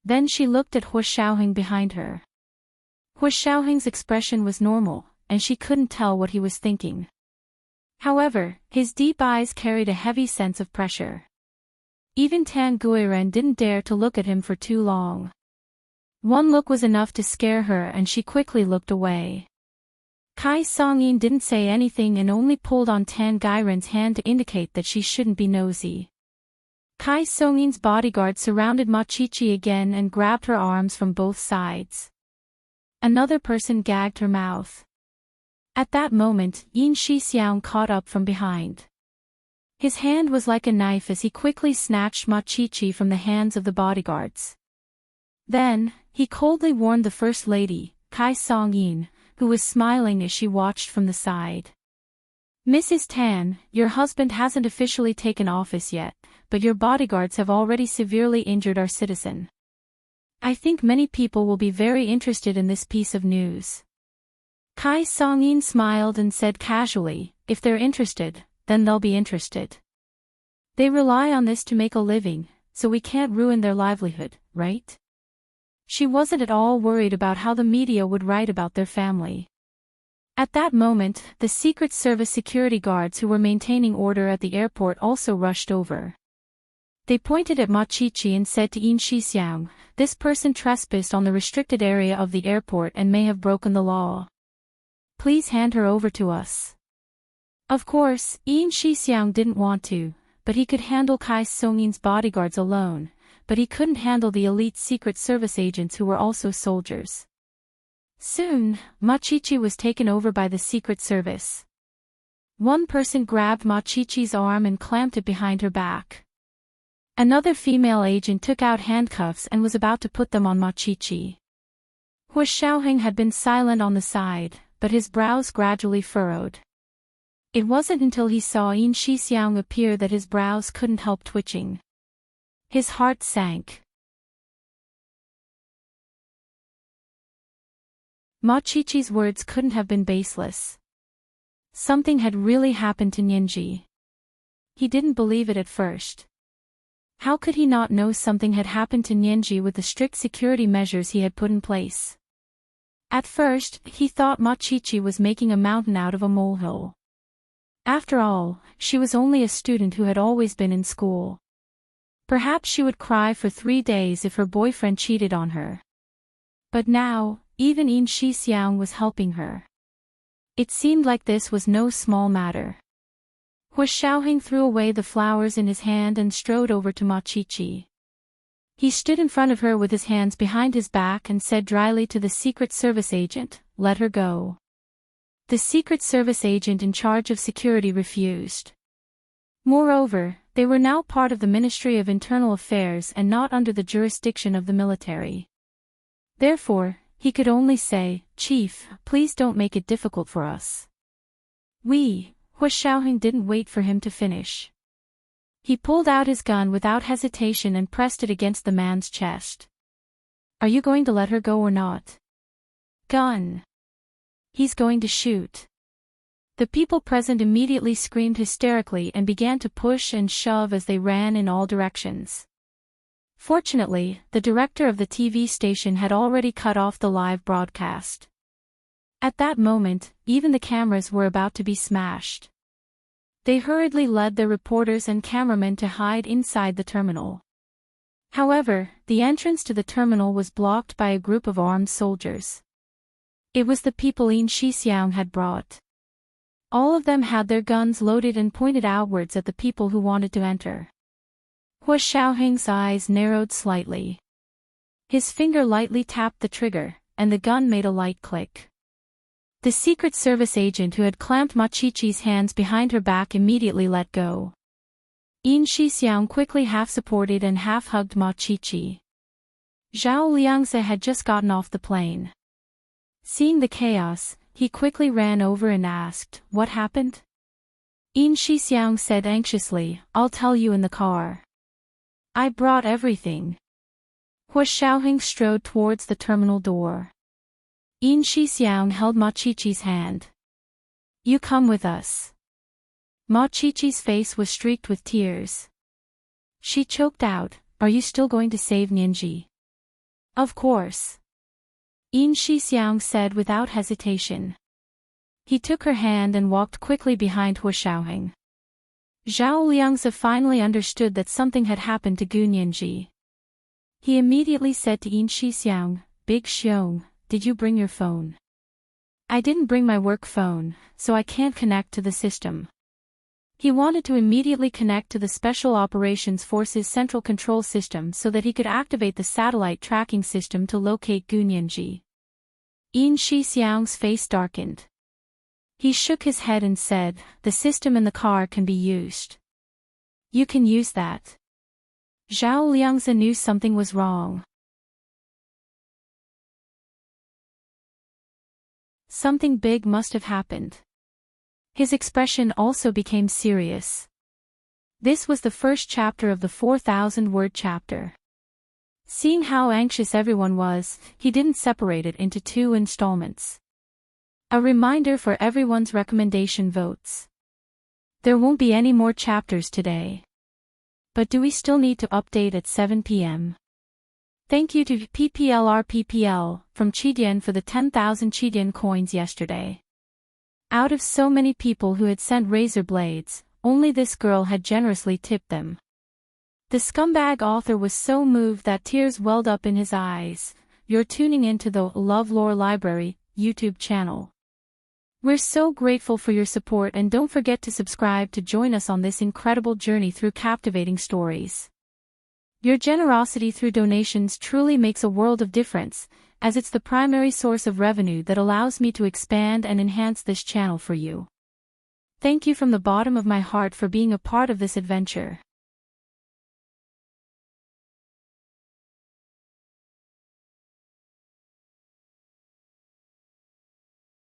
Then she looked at Hu Xiaoheng behind her. Hu Xiaoheng's expression was normal, and she couldn't tell what he was thinking. However, his deep eyes carried a heavy sense of pressure. Even Tan Guiren didn't dare to look at him for too long. One look was enough to scare her and she quickly looked away. Kai Song-yin didn't say anything and only pulled on Tan Gairen's hand to indicate that she shouldn't be nosy. Kai Song-yin's bodyguard surrounded Ma Chi-chi again and grabbed her arms from both sides. Another person gagged her mouth. At that moment, Yin Shixiang caught up from behind. His hand was like a knife as he quickly snatched Ma Chi-chi from the hands of the bodyguards. Then, he coldly warned the First Lady, Kai Song-yin, who was smiling as she watched from the side. "Mrs. Tan, your husband hasn't officially taken office yet, but your bodyguards have already severely injured our citizen. I think many people will be very interested in this piece of news." Kai Song-yin smiled and said casually, "If they're interested, then they'll be interested. They rely on this to make a living, so we can't ruin their livelihood, right?" She wasn't at all worried about how the media would write about their family. At that moment, the Secret Service security guards who were maintaining order at the airport also rushed over. They pointed at Ma Chi-chi and said to Yin Shixiang, "This person trespassed on the restricted area of the airport and may have broken the law. Please hand her over to us." Of course, Yin Shixiang didn't want to, but he could handle Kai Song-yin's bodyguards alone, but he couldn't handle the elite Secret Service agents who were also soldiers. Soon, Ma Chi-chi was taken over by the Secret Service. One person grabbed Ma Chi-chi's arm and clamped it behind her back. Another female agent took out handcuffs and was about to put them on Ma Chi-chi. Hu Xiaoheng had been silent on the side, but his brows gradually furrowed. It wasn't until he saw Yin Shixiang appear that his brows couldn't help twitching. His heart sank. Ma Chi-chi's words couldn't have been baseless. Something had really happened to Nianji. He didn't believe it at first. How could he not know something had happened to Nianji with the strict security measures he had put in place? At first, he thought Ma Chi-chi was making a mountain out of a molehill. After all, she was only a student who had always been in school. Perhaps she would cry for 3 days if her boyfriend cheated on her. But now, even Yin Shixiang was helping her. It seemed like this was no small matter. Hu Xiaoheng threw away the flowers in his hand and strode over to Ma Chi-chi. He stood in front of her with his hands behind his back and said dryly to the Secret Service agent, "Let her go." The Secret Service agent in charge of security refused. Moreover, they were now part of the Ministry of Internal Affairs and not under the jurisdiction of the military. Therefore, he could only say, "Chief, please don't make it difficult for us." Hu Xiaoheng didn't wait for him to finish. He pulled out his gun without hesitation and pressed it against the man's chest. "Are you going to let her go or not?" "Gun. He's going to shoot." The people present immediately screamed hysterically and began to push and shove as they ran in all directions. Fortunately, the director of the TV station had already cut off the live broadcast. At that moment, even the cameras were about to be smashed. They hurriedly led their reporters and cameramen to hide inside the terminal. However, the entrance to the terminal was blocked by a group of armed soldiers. It was the people Yin Shixiang had brought. All of them had their guns loaded and pointed outwards at the people who wanted to enter. Hu Xiaoheng's eyes narrowed slightly. His finger lightly tapped the trigger, and the gun made a light click. The Secret Service agent who had clamped Ma Chi-Chi's hands behind her back immediately let go. Yin Shixiang quickly half-supported and half-hugged Ma Chi-Chi. Zhao Liangze had just gotten off the plane. Seeing the chaos, he quickly ran over and asked, "What happened?" Yin Shixiang said anxiously, "I'll tell you in the car. I brought everything." Hua Xiaoheng strode towards the terminal door. Yin Shixiang held Ma Chi-Chi's hand. "You come with us." Ma Chi-Chi's face was streaked with tears. She choked out, "Are you still going to save Nianji?" "Of course," Yin Shixiang said without hesitation. He took her hand and walked quickly behind Hua Xiaoheng. Zhao Liangze finally understood that something had happened to Gu Nianji. He immediately said to Yin Shixiang, "Big Xiong, did you bring your phone?" "I didn't bring my work phone, so I can't connect to the system." He wanted to immediately connect to the Special Operations Force's central control system so that he could activate the satellite tracking system to locate Gu Nianji. Yin Shixiang's face darkened. He shook his head and said, "The system in the car can be used." "You can use that." Zhao Liangze knew something was wrong. Something big must have happened. His expression also became serious. This was the first chapter of the 4,000-word chapter. Seeing how anxious everyone was, he didn't separate it into 2 installments. A reminder for everyone's recommendation votes. There won't be any more chapters today. But do we still need to update at 7 p.m.? Thank you to PPLRPPL from Chidian for the 10,000 Chidian coins yesterday. Out of so many people who had sent razor blades, only this girl had generously tipped them. The scumbag author was so moved that tears welled up in his eyes. You're tuning into the LoveLore Library YouTube channel. We're so grateful for your support, and don't forget to subscribe to join us on this incredible journey through captivating stories. Your generosity through donations truly makes a world of difference, as it's the primary source of revenue that allows me to expand and enhance this channel for you. Thank you from the bottom of my heart for being a part of this adventure.